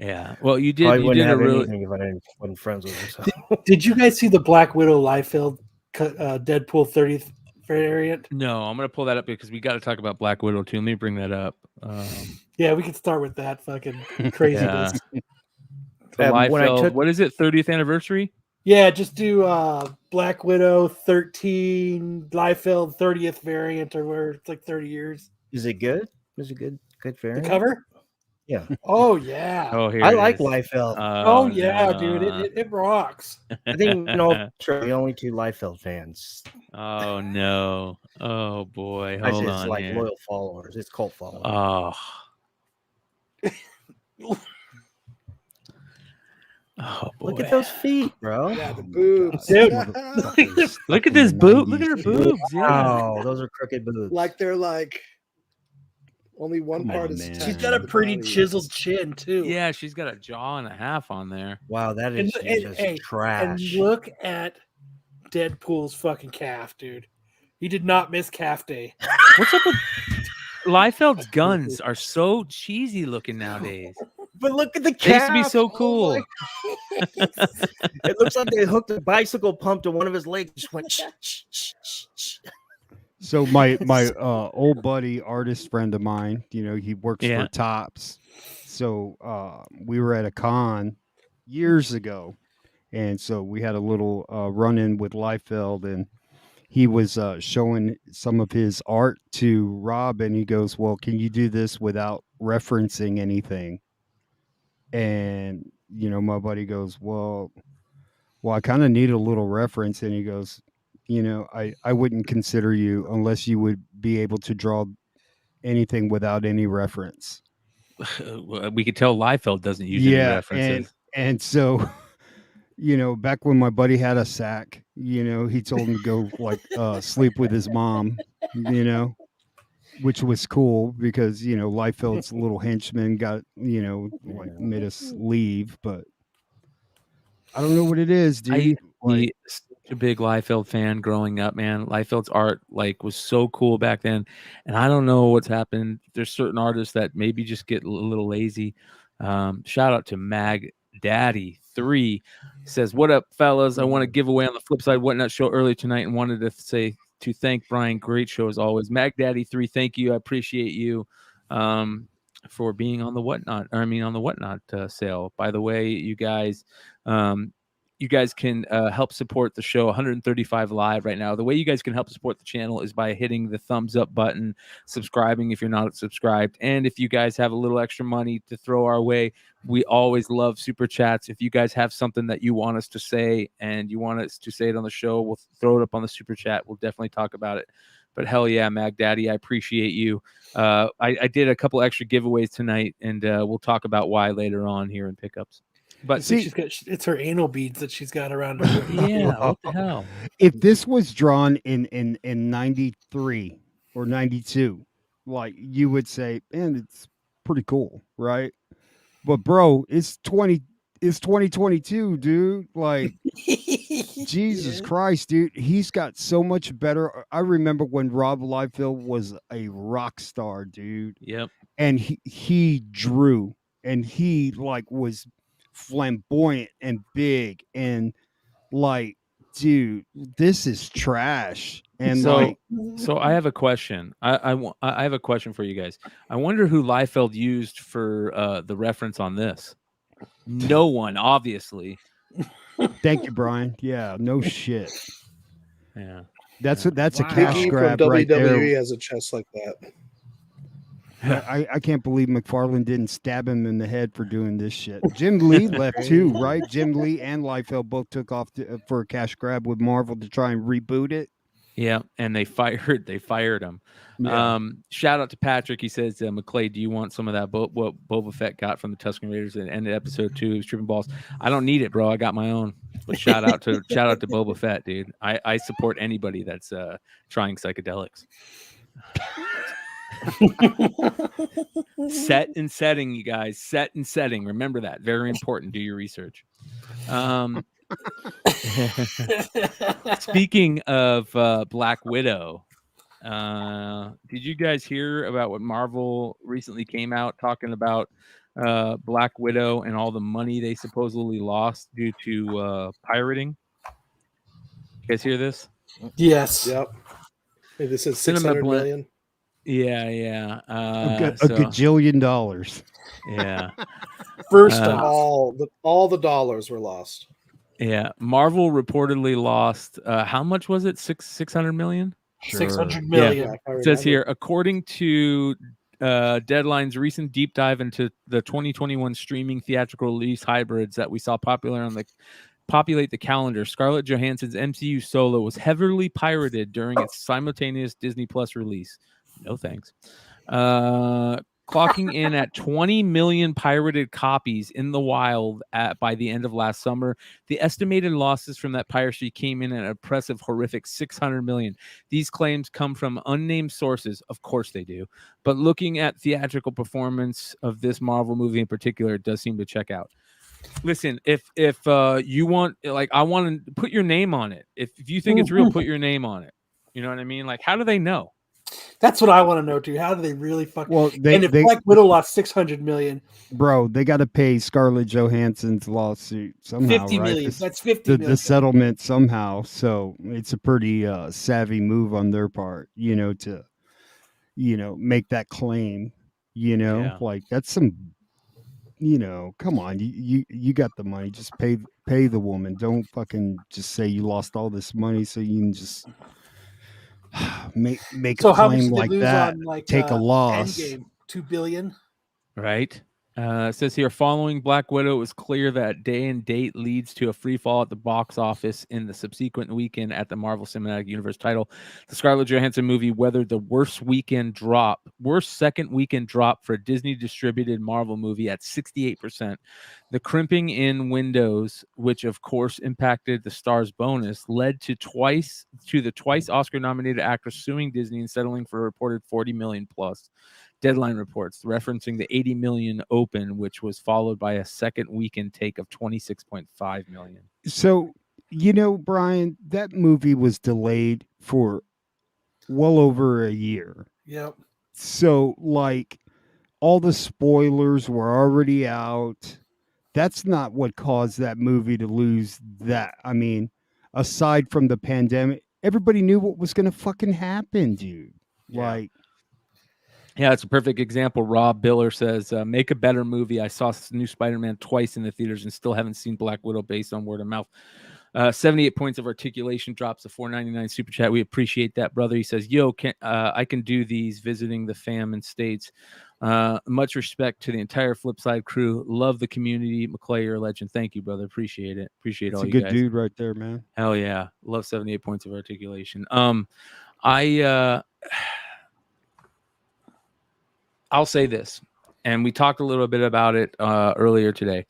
Yeah. Well, you Probably did wouldn't a have really anything if I wasn't friends with him. So. Did you guys see the Black Widow Liefeld Deadpool 30th variant? No, I'm gonna pull that up because we got to talk about Black Widow too. Let me bring that up. Yeah, we can start with that fucking craziness. The When I Liefeld, took- what is it? 30th anniversary? Yeah, just do Black Widow 13 Liefeld 30th variant, or where it's like 30 years. Is it good? Is it good? Good The variant? cover? Yeah. Oh yeah. Oh, here I it like is. Liefeld. Oh yeah, no. dude, it rocks. I think the only two Liefeld fans. Oh no. Oh boy. I Hold say it's on like here. loyal followers. It's cult followers. Oh. Oh boy. Look at those feet, bro. Yeah, the boobs. Dude. Motherfuckers Look at stuck in this the boob. Look at 90s, her dude. boobs. Yeah. Wow, those are crooked boobs. Like they're like only one Come part on, is. man. She's got a the pretty body. chiseled chin too. Yeah, she's got a jaw and a half on there. wow, that is just And trash. look at Deadpool's fucking calf, dude. He did not miss calf day. What's up with Liefeld's guns are so cheesy looking nowadays. But look at the They calf. used to be so cool. my- it looks like they hooked a bicycle pump to one of his legs. Just went. So my old buddy, artist friend of mine, he works Yeah. for Tops. So we were at a con years ago, and so we had a little run-in with Leifeld, and he was showing some of his art to Rob, and he goes, "Well, can you do this without referencing anything?" And my buddy goes, "Well, I kind of need a little reference," and he goes, I wouldn't consider you unless you would be able to draw anything without any reference. We could tell Liefeld doesn't use any references. And so, back when my buddy had a sack, he told him to go sleep with his mom, which was cool because, Liefeld's little henchman got, made us leave, but I don't know what it is, I dude. used to be such a big Liefeld fan growing up, man. Liefeld's art was so cool back then, and I don't know what's happened. There's certain artists that maybe just get a little lazy. Shout out to Mag Daddy 3 says, "What up, fellas? I want to give away on the flip side Whatnot show earlier tonight, and wanted to thank Brian. Great show as always. Mag Daddy 3, thank you. I appreciate you." For being on the Whatnot, on the Whatnot sale. By the way, you guys can help support the show. 135 live right now. The way you guys can help support the channel is by hitting the thumbs up button, subscribing if you're not subscribed, and if you guys have a little extra money to throw our way, we always love super chats. If you guys have something that you want us to say and you want us to say it on the show, we'll throw it up on the super chat. We'll definitely talk about it. But hell yeah, Mag Daddy, I appreciate you. I did a couple extra giveaways tonight, and we'll talk about why later on here in pickups. But See- it's her anal beads that she's got around her. yeah, what the hell? If this was drawn in 93 or 92, you would say, man, it's pretty cool, right? But bro, it's 2022, dude. Jesus Christ, dude. He's got so much better. I remember when Rob Liefeld was a rock star, dude. Yep. And he drew, and he was flamboyant and big, and dude, this is trash. And So I have a question. I have a question for you guys. I wonder who Liefeld used for the reference on this. No one, obviously. thank you, Brian. Yeah, no shit. Yeah. That's a Wow. cash Biggie grab from right WWE there. has a chest like that. I can't believe McFarlane didn't stab him in the head for doing this shit. Jim Lee left too, right? Jim Lee and Liefeld both took off for a cash grab with Marvel to try and reboot it. Yeah, and they fired him. Yeah. Shout out to Patrick. He says, McClay, do you want some of that what Boba Fett got from the Tusken Raiders and ended episode 2 of Tripping Balls? I don't need it, bro. I got my own. But shout out to Boba Fett, dude. I support anybody that's trying psychedelics. Set and setting, you guys. Set and setting. Remember that. Very important. Do your research. Speaking of Black Widow, did you guys hear about what Marvel recently came out talking about Black Widow and all the money they supposedly lost due to pirating. You guys hear this? Yes. Yep. Hey, this is Cinema 600 blend- million. Yeah. A So, gajillion dollars. yeah. First off, All the dollars were lost. Yeah. Marvel reportedly lost how much was it? 600 million? 600 million. Yeah, if I It says remember. here, according to Deadline's recent deep dive into the 2021 streaming theatrical release hybrids that we saw populate the calendar, Scarlett Johansson's MCU Solo was heavily pirated during its simultaneous Disney Plus release. No thanks. Clocking in at 20 million pirated copies in the wild by the end of last summer. The estimated losses from that piracy came in at an impressive, horrific 600 million. These claims come from unnamed sources. Of course they do. But looking at theatrical performance of this Marvel movie in particular, it does seem to check out. Listen, if you want, like, I want to put your name on it. If you think it's real, put your name on it. You know what I mean? Like, how do they know? That's what I want to know too. How do they really fuck? Well, and if Black Widow lost 600 million, bro, they got to pay Scarlett Johansson's lawsuit somehow, 50 right? million. This- That's 50 million. the settlement somehow. So it's a pretty savvy move on their part, to make that claim. Yeah. Like that's some, come on, you got the money, just pay the woman. Don't fucking just say you lost all this money so you can just make So a how much claim did they like lose that. on like Take a loss. Endgame? 2 billion. Right. It says here, following Black Widow, it was clear that day and date leads to a free fall at the box office in the subsequent weekend at the Marvel Cinematic Universe title. The Scarlett Johansson movie weathered the worst second weekend drop for a Disney distributed Marvel movie at 68%. The crimping in windows, which of course impacted the star's bonus, led to the twice Oscar nominated actress suing Disney and settling for a reported 40 million plus. Deadline reports referencing the 80 million open, which was followed by a second weekend take of 26.5 million. So, Brian, that movie was delayed for well over a year. Yep. So, like, all the spoilers were already out. That's not what caused that movie to lose that. I mean, aside from the pandemic, everybody knew what was going to fucking happen, dude. Yeah. Yeah, it's a perfect example. Rob Biller says, make a better movie. I saw new Spider-Man twice in the theaters and still haven't seen Black Widow based on word of mouth. 78 points of articulation, drops a $4.99 super chat. We appreciate that, brother. He says, I can do these visiting the fam in States. Much respect to the entire Flipside crew. Love the community. McClay, you're a legend. Thank you, brother. Appreciate it. Appreciate all you guys. It's a good dude right there, man. Hell yeah. Love 78 points of articulation. I'll say this, and we talked a little bit about it earlier today.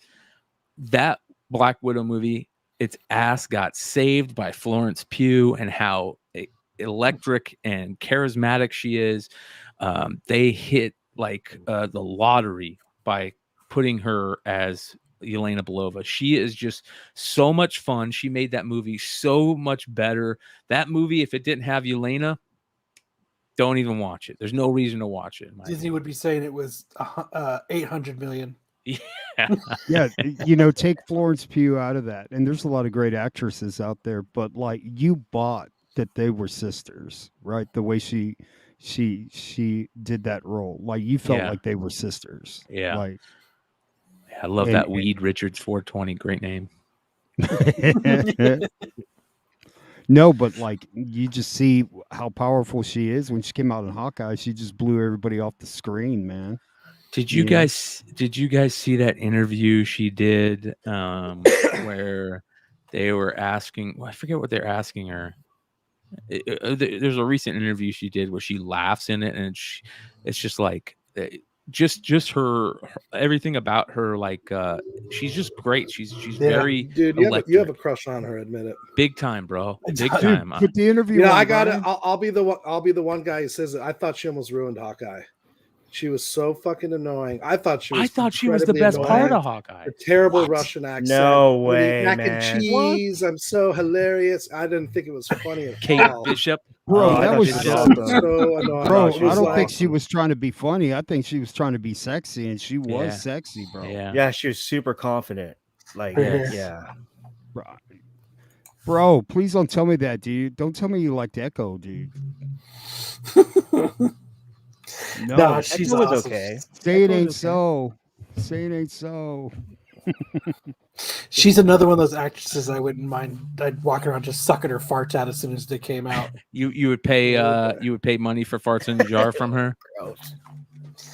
That Black Widow movie, its ass got saved by Florence Pugh and how electric and charismatic she is. They hit like the lottery by putting her as Yelena Belova. She is just so much fun. She made that movie so much better. That movie, if it didn't have Yelena, don't even watch it. There's no reason to watch it. Disney would be saying it was 800 million. Yeah. Yeah, take Florence Pugh out of that. And there's a lot of great actresses out there, but like you bought that they were sisters, right? The way she did that role. Like you felt like they were sisters. Yeah. Like I love that Weed Richards 420. Great name. No, but like you just see how powerful she is. When she came out in Hawkeye, she just blew everybody off the screen, man. Did you guys see that interview she did where they were asking, I forget what they're asking her. There's a recent interview she did where she laughs in it, and it's just like just her everything about her, like she's just great. She's very dude. You have a crush on her. Admit it. Big time, bro. Big Dude, time. put the interview. Yeah, on, I got it. Brian. I'll be the one. I'll be the one guy who says it. I thought she almost ruined Hawkeye. She was so fucking annoying. I thought she was the best annoying. part of Hawkeye. A terrible Russian accent. No way, mac man. and cheese. I'm so hilarious. I didn't think it was funny at Kate all. Bishop. Bro, Oh, I that thought was she was just awesome. so annoying. bro. she It I was don't was think like, she was trying to be funny. I think she was trying to be sexy, and she was Yeah. sexy, bro. Yeah. Yeah, she was super confident. Like, Yes. yeah. Bro, please don't tell me that, dude. Don't tell me you liked Echo, dude. No, Nah, she's Echo was awesome. okay. say it Echo was ain't okay. so. Say it ain't so. She's another one of those actresses I wouldn't mind. I'd walk around just sucking her farts out as soon as they came out. You would pay money for farts in a jar from her. Gross.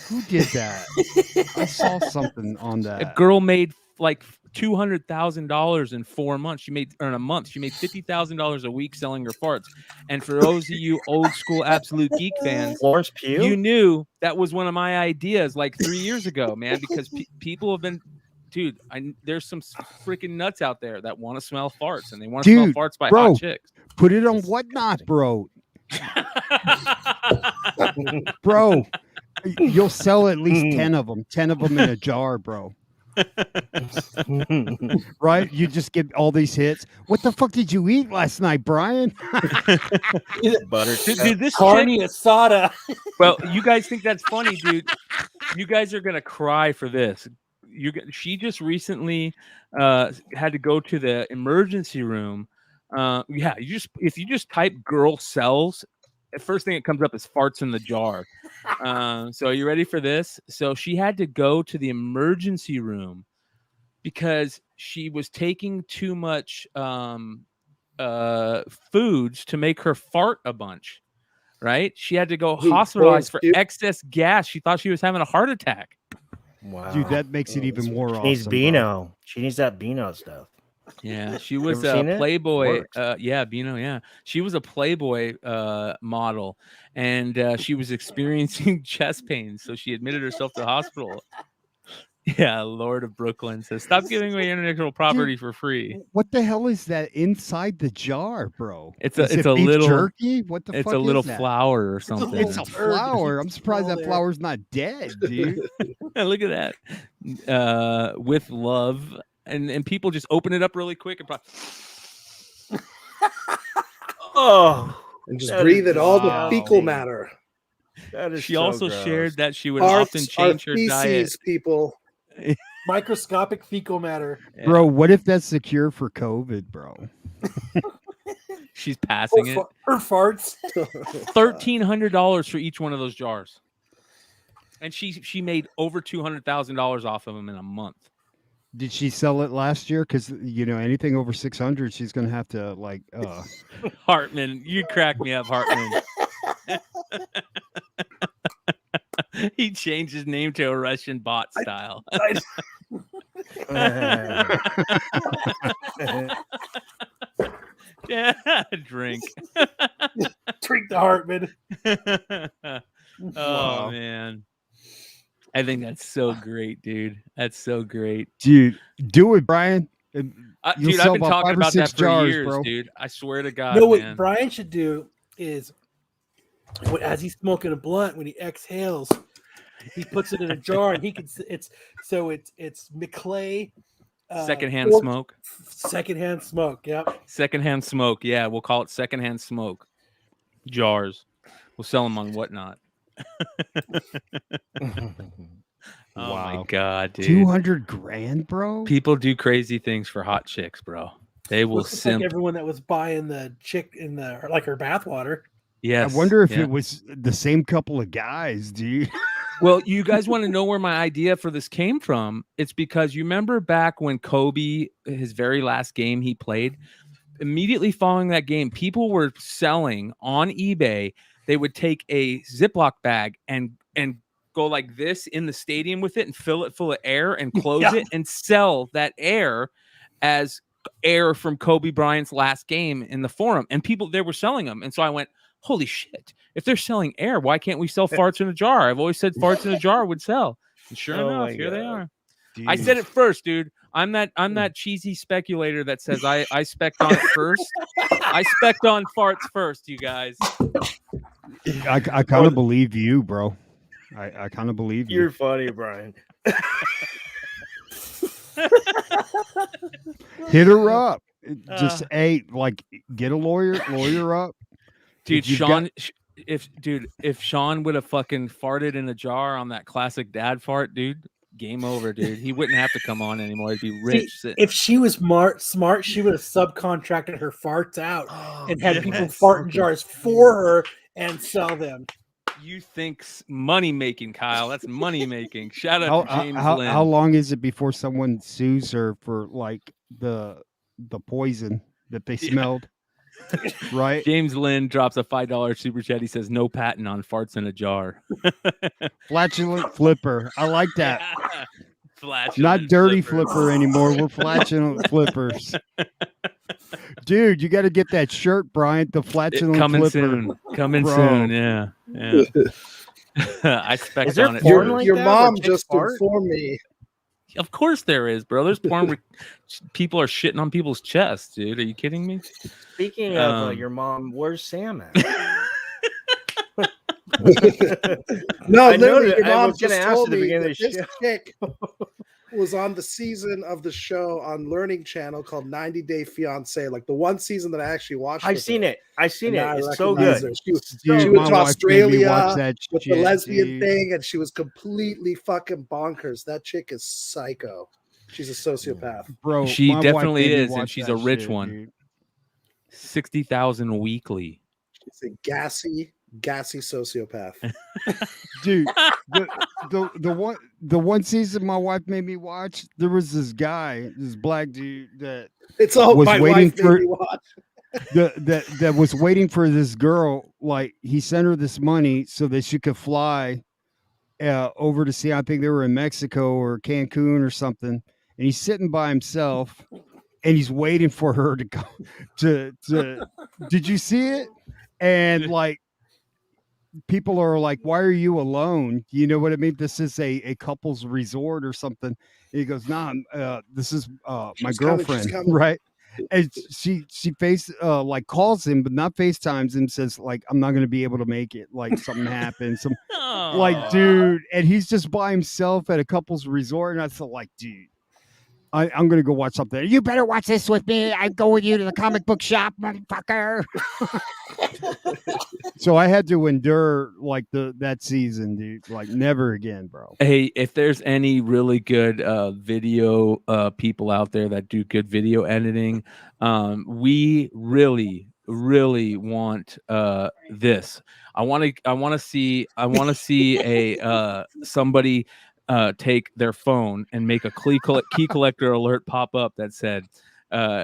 Who did that? I saw something on A that. girl made like $200,000 in 4 months. She made, or in a month, she made $50,000 a week selling her farts. And for those of you old school Absolute Geek fans, Florence Pugh? you knew that was one of my ideas like 3 years ago, man. Because people have been, dude. There's some freaking nuts out there that want to smell farts, and they want to smell Dude, farts by bro. hot chicks. Put it on Whatnot, bro. Bro, you'll sell at least 10 of them. 10 of them in a jar, bro. Right? You just get all these hits. What the fuck did you eat last night, Brian? Butter. Dude, this chick, Carne asada. well, you guys think that's funny, dude. You guys are gonna cry for this. She just recently had to go to the emergency room. Yeah, if you just type "girl cells," the first thing that comes up is farts in the jar. So are you ready for this? So she had to go to the emergency room because she was taking too much foods to make her fart a bunch. Right? She had to go hospitalized for excess gas. She thought she was having a heart attack. Wow. Dude, that makes it even more She needs awesome. Beano. She needs that Beano stuff. Yeah, she was ever a seen it? Playboy. Works. Yeah, Beano. Yeah, she was a Playboy model, and she was experiencing chest pains, so she admitted herself to the hospital. Yeah, Lord of Brooklyn says, "Stop giving away intellectual property for free." What the hell is that inside the jar, bro? It's Is a it beef little jerky. What the It's fuck a little is that? flower or something. It's a little turd. flower. I'm surprised All that there. flower's not dead, dude. Look at that. With love, and people just open it up really quick and Oh, and just That breathe is in all the wow. fecal matter. that is she so also gross. shared that she would often Farts are change her diet. feces, people. Microscopic fecal matter. Yeah. Bro, what if that's the cure for COVID, bro? She's passing it. Her farts. $1,300 for each one of those jars, and she made over $200,000 off of them in a month. Did she sell it last year? Because anything over 600, she's gonna have to like. Hartman, you crack me up, Hartman. He changed his name to a Russian bot style. Yeah, drink. Drink the Hartman. Oh Wow. man, I think that's so great, dude. That's so great, Dude, do it, Brian. You'll dude. I've sell been about talking 5 or about 6 that for jars, years, bro. dude. I swear to God, No, what man. Brian should do is, as he's smoking a blunt, when he exhales, he puts it in a jar, and he can. It's McClay. Secondhand pork- smoke. Secondhand smoke. Yep. Secondhand smoke. Yeah, we'll call it secondhand smoke. Jars. We'll sell them on Whatnot. Oh my Wow. God, dude. 200 grand, bro. People do crazy things for hot chicks, bro. They will Looks like simp. everyone that was buying the chick in her bathwater. Yes. I wonder if yeah. it was the same couple of guys, dude. Well, you guys want to know where my idea for this came from? It's because you remember back when Kobe, his very last game he played, immediately following that game, people were selling on eBay. They would take a Ziploc bag and go like this in the stadium with it and fill it full of air and close Yeah. it and sell that air as air from Kobe Bryant's last game in the forum. And people, they were selling them. And so I went, holy shit, if they're selling air, why can't we sell farts in a jar? I've always said farts in a jar would sell. And sure Oh enough, my here they God. are. I said it first, dude. I'm that cheesy speculator that says I spec'd on it first. I spec'd on farts first, you guys. I kind of believe you, bro. I kind of believe you. You're funny, Brian. Hit her up. Just get a lawyer up. Dude, you've Sean, if Sean would have fucking farted in a jar on that classic dad fart, dude, game over, dude. He wouldn't have to come on anymore. He'd be See, rich. if she was smart, she would have subcontracted her farts out and had people yes. fart in jars for her and sell them. You think money making, Kyle? That's money making. Shout how, out to James how, Lynn. how long is it before someone sues her for like the poison that they Yeah. smelled? Right? James Lynn drops a $5 super chat. He says, "No patent on farts in a jar." Flatulent flipper. I like that. Yeah. Flatulent Not dirty flipper. flipper anymore. We're flatulent flippers. Dude, you got to get that shirt, Bryant. The flatulent Coming flipper. soon. Coming Bro. soon. Yeah. Yeah. I spec Is there on it. porn first. like Your that where mom chicks just fart? informed me. Of course there is, bro. There's porn where people are shitting on people's chests, dude. Are you kidding me? Speaking of Um, your mom, where's Sam at? No, I know literally, that- your I mom was gonna just ask told at the me beginning that of the this show. chick was on the season of the show on Learning Channel called 90 Day Fiance, like the one season that I actually watched. I've with seen her. it. I've seen And it. now I It's so recognize good. her. She, Dude, she my went to wife made me watch Australia that with shit, the lesbian dude. thing, and she was completely fucking bonkers. That chick is psycho. She's a sociopath. Bro, She my wife definitely made me is, and watch she's that a rich shit, one. dude. 60,000 weekly. She's a gassy sociopath. Dude, the one season my wife made me watch, there was this guy, this black dude that It's all Was my waiting wife made for- me watch. that was waiting for this girl. Like he sent her this money so that she could fly over to see. I think they were in Mexico or Cancun or something. And he's sitting by himself, and he's waiting for her to go. To did you see it? And like people are like, "Why are you alone?" You know what I mean? This is a couple's resort or something. And he goes, "Nah, this is my She's coming, she's girlfriend, coming." right?" And she like calls him, but not FaceTimes him. Says like, "I'm not going to be able to make it. Like something happened. Some like, dude." And he's just by himself at a couple's resort, and I felt like, dude. I'm gonna go watch something. You better watch this with me. I go with you to the comic book shop, motherfucker. So I had to endure like that season, dude. Like never again, bro. Hey, if there's any really good video people out there that do good video editing, we really want this. I want to see a somebody take their phone and make a key collector alert pop up that said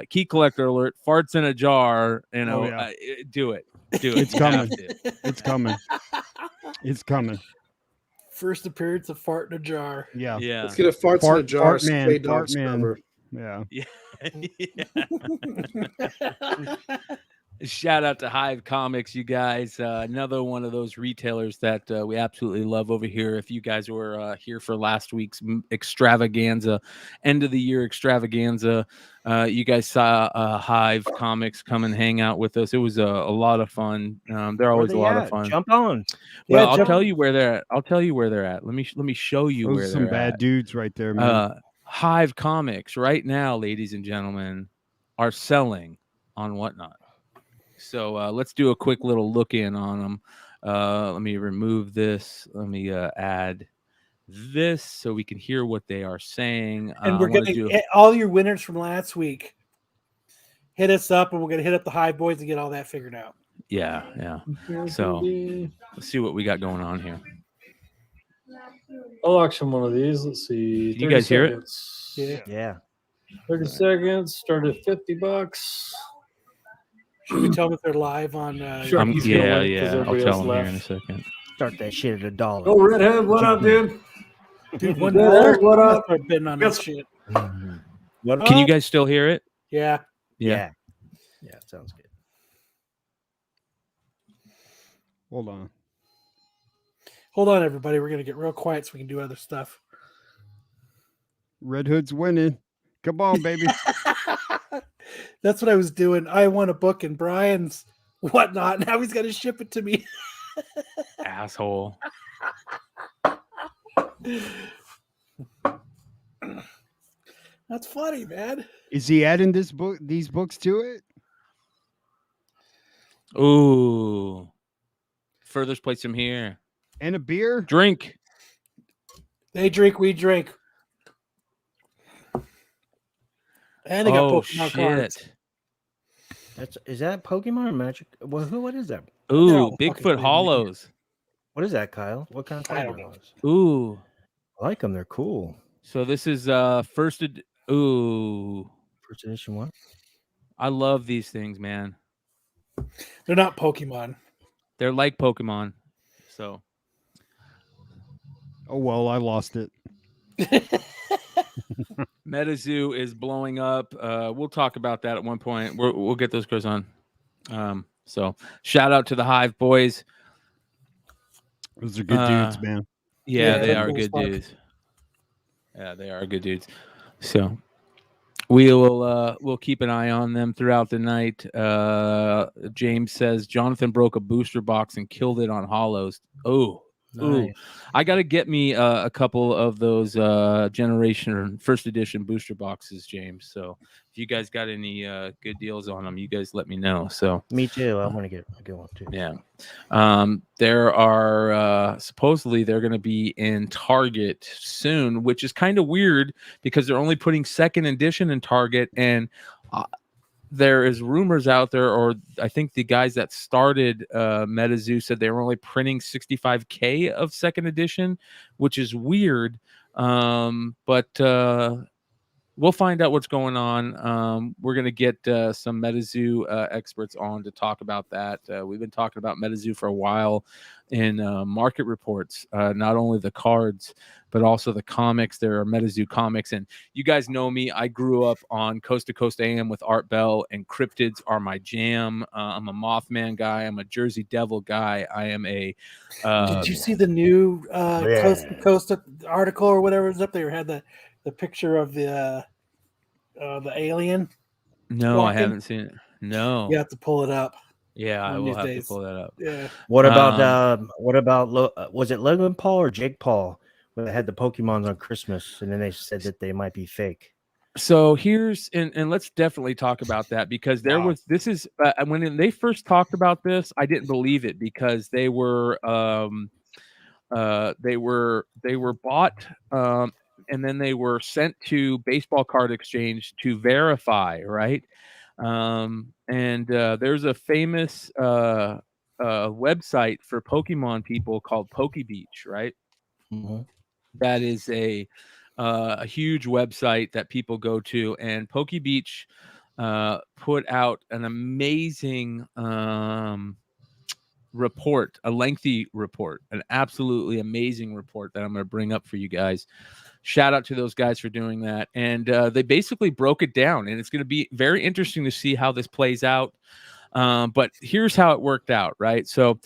key collector alert, farts in a jar, you know. yeah. Do it. It's You coming. have to. It's coming. It's coming. First appearance of fart in a jar. Yeah. Yeah. Let's get a farts in a jar. Fart man, Stray fart dog man. scrubber. Yeah. Shout out to Hive Comics, you guys. Another one of those retailers that we absolutely love over here. If you guys were here for last week's extravaganza, end of the year extravaganza, you guys saw Hive Comics come and hang out with us. It was a lot of fun. They're always a lot of fun. Jump on. Well, Yeah, I'll jump- tell you where they're at. I'll tell you where they're at. Let me show you Those where are some they're bad at. dudes right there, man. Hive Comics right now, ladies and gentlemen, are selling on Whatnot. So let's do a quick little look in on them. Let me remove this. Let me add this so we can hear what they are saying. And we're I wanna going to all your winners from last week. Hit us up, and we're going to hit up the Hive Boys and get all that figured out. yeah. So let's see what we got going on here. I'll auction one of these. Let's see. Can you guys hear it? seconds. Yeah. Yeah. 30 seconds. Start at $50. Should we tell them if they're live on? Sure. He's gonna wait 'cause I'll everybody tell else them here in a left. second. Start that shit at $1. Oh, Redhead, what up, dude? Dude, one Redhead, what up? Start bidding on that shit. What? Can you guys still hear it? Yeah. Yeah. Yeah, sounds good. Hold on. Hold on, everybody. We're going to get real quiet so we can do other stuff. Red Hood's winning. Come on, baby. That's what I was doing. I won a book in Brian's Whatnot. Now he's got to ship it to me. Asshole. That's funny, man. Is he adding these books to it? Ooh. Furthest place from here. And a beer. Drink. They drink, we drink. And they got Oh Pokemon cards. shit. Is that Pokemon or Magic? What is that? They're Ooh, all fucking Bigfoot crazy. hollows. What is that, Kyle? What kind of I card don't are know. those? Ooh. I like them. They're cool. So this is ooh. First edition what? I love these things, man. They're not Pokemon. They're like Pokemon. So Oh well, I lost it. Metazoo is blowing up. We'll talk about that at one point. We'll get those cards on. So shout out to the Hive boys. Those are good dudes, man. Yeah, Yeah, they they're are cool as good fuck. dudes. Yeah, they are good dudes. So we'll keep an eye on them throughout the night. James says Jonathan broke a booster box and killed it on hollows. Ooh. Ooh, Nice. I got to get me a couple of those generation or first edition booster boxes, James. So if you guys got any good deals on them, you guys let me know. So Me too. I want to get one too. yeah, there are supposedly they're going to be in Target soon, which is kind of weird because they're only putting second edition in Target, and there is rumors out there, or I think the guys that started Metazoo said they were only printing 65K of second edition, which is weird. But we'll find out what's going on. We're going to get some Metazoo experts on to talk about that. We've been talking about Metazoo for a while in market reports, not only the cards, but also the comics. There are Metazoo comics. And you guys know me. I grew up on Coast to Coast AM with Art Bell, and cryptids are my jam. I'm a Mothman guy. I'm a Jersey Devil guy. I am a... Did you see the new Yeah. Coast to Coast article or whatever was up there? Had the picture of the alien. No, walking? I haven't seen it. No. You have to pull it up. Yeah, I one of will these have days. to pull that up. Yeah. What about was it Logan Paul or Jake Paul when they had the Pokemons on Christmas and then they said that they might be fake? So here's and let's definitely talk about that because there Wow. was this is when they first talked about this, I didn't believe it because they were bought and then they were sent to Baseball Card Exchange to verify, right? And there's a famous website for Pokemon people called PokeBeach, right? Mm-hmm. That is a huge website that people go to, and PokeBeach put out an amazing report, a lengthy report, an absolutely amazing report that I'm going to bring up for you guys. Shout out to those guys for doing that. And they basically broke it down, and it's going to be very interesting to see how this plays out. But here's how it worked out, right? So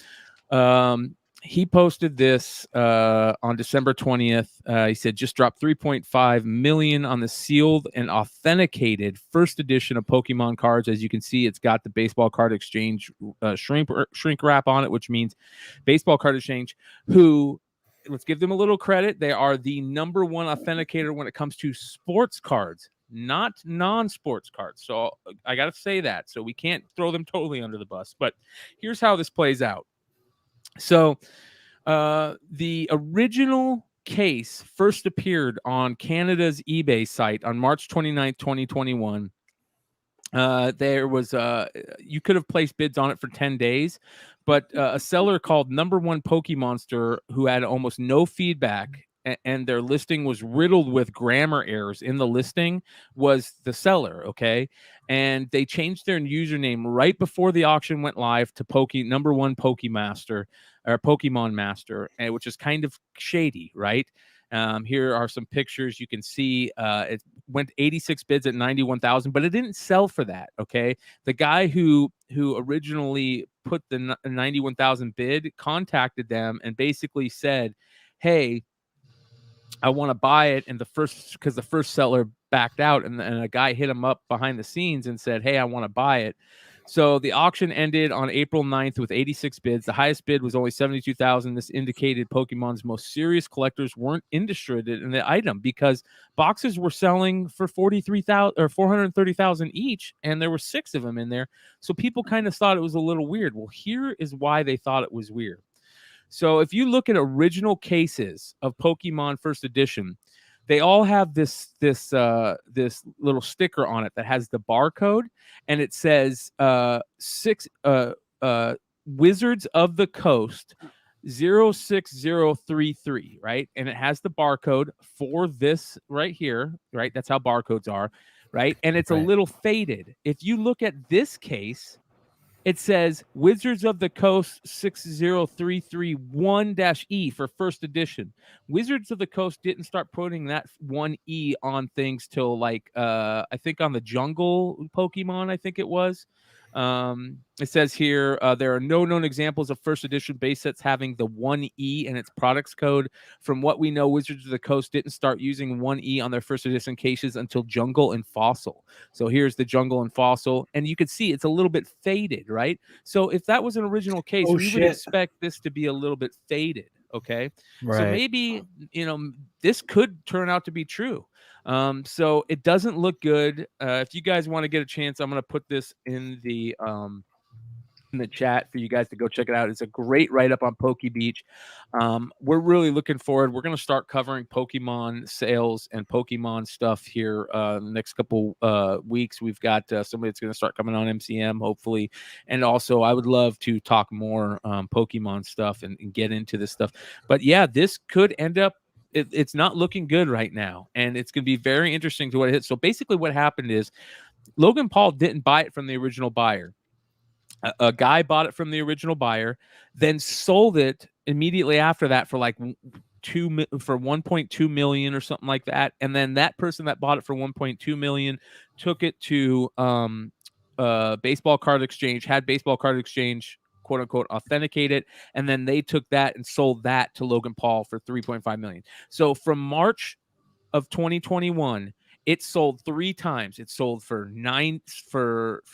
he posted this on December 20th. He said, just dropped 3.5 million on the sealed and authenticated first edition of Pokemon cards. As you can see, it's got the Baseball Card Exchange shrink wrap on it, which means Baseball Card Exchange, who, let's give them a little credit, they are the number one authenticator when it comes to sports cards, not non-sports cards. So I got to say that. So we can't throw them totally under the bus. But here's how this plays out. So the original case first appeared on Canada's eBay site on March 29th, 2021. There was you could have placed bids on it for 10 days, but a seller called Number One Pokemonster, who had almost no feedback, and their listing was riddled with grammar errors in the listing, was the seller. Okay, and they changed their username right before the auction went live to Number One Pokemaster or Pokemon Master, which is kind of shady, right? Here are some pictures. You can see it went 86 bids at 91,000, but it didn't sell for that. Okay, the guy who originally put the 91,000 bid contacted them and basically said, "Hey, I want to buy it." And the first seller backed out, and a guy hit him up behind the scenes and said, "Hey, I want to buy it." So the auction ended on April 9th with 86 bids. The highest bid was only 72,000. This indicated Pokemon's most serious collectors weren't interested in the item because boxes were selling for 43,000 or 430,000 each, and there were 6 of them in there. So people kind of thought it was a little weird. Well, here is why they thought it was weird. So if you look at original cases of Pokemon First Edition, they all have this little sticker on it that has the barcode, and it says Wizards of the Coast 06033, right? And it has the barcode for this right here, right? That's how barcodes are, right? And it's a little faded. If you look at this case, it says Wizards of the Coast 60331-E for first edition. Wizards of the Coast didn't start putting that 1E on things till like I think on the jungle Pokemon, I think it was. It says here there are no known examples of first edition base sets having the 1E in its products code. From what we know, Wizards of the Coast didn't start using 1E on their first edition cases until Jungle and Fossil. So here's the Jungle and Fossil, and you can see it's a little bit faded, right? So if that was an original case, we would expect this to be a little bit faded. Okay, so maybe this could turn out to be true. So it doesn't look good. If you guys want to get a chance, I'm going to put this in the chat for you guys to go check it out. It's a great write-up on Poke Beach. We're really looking forward. We're going to start covering Pokemon sales and Pokemon stuff here the next couple weeks. We've got somebody that's going to start coming on MCM, hopefully. And also, I would love to talk more Pokemon stuff and get into this stuff. But yeah, this could end up, it's not looking good right now. And it's going to be very interesting to what it hits. So basically what happened is Logan Paul didn't buy it from the original buyer. A guy bought it from the original buyer, then sold it immediately after that for like 1.2 million or something like that. And then that person that bought it for 1.2 million took it to Baseball Card Exchange, had Baseball Card Exchange, quote unquote, authenticate it. And then they took that and sold that to Logan Paul for 3.5 million. So from March of 2021, it sold 3 times. It sold for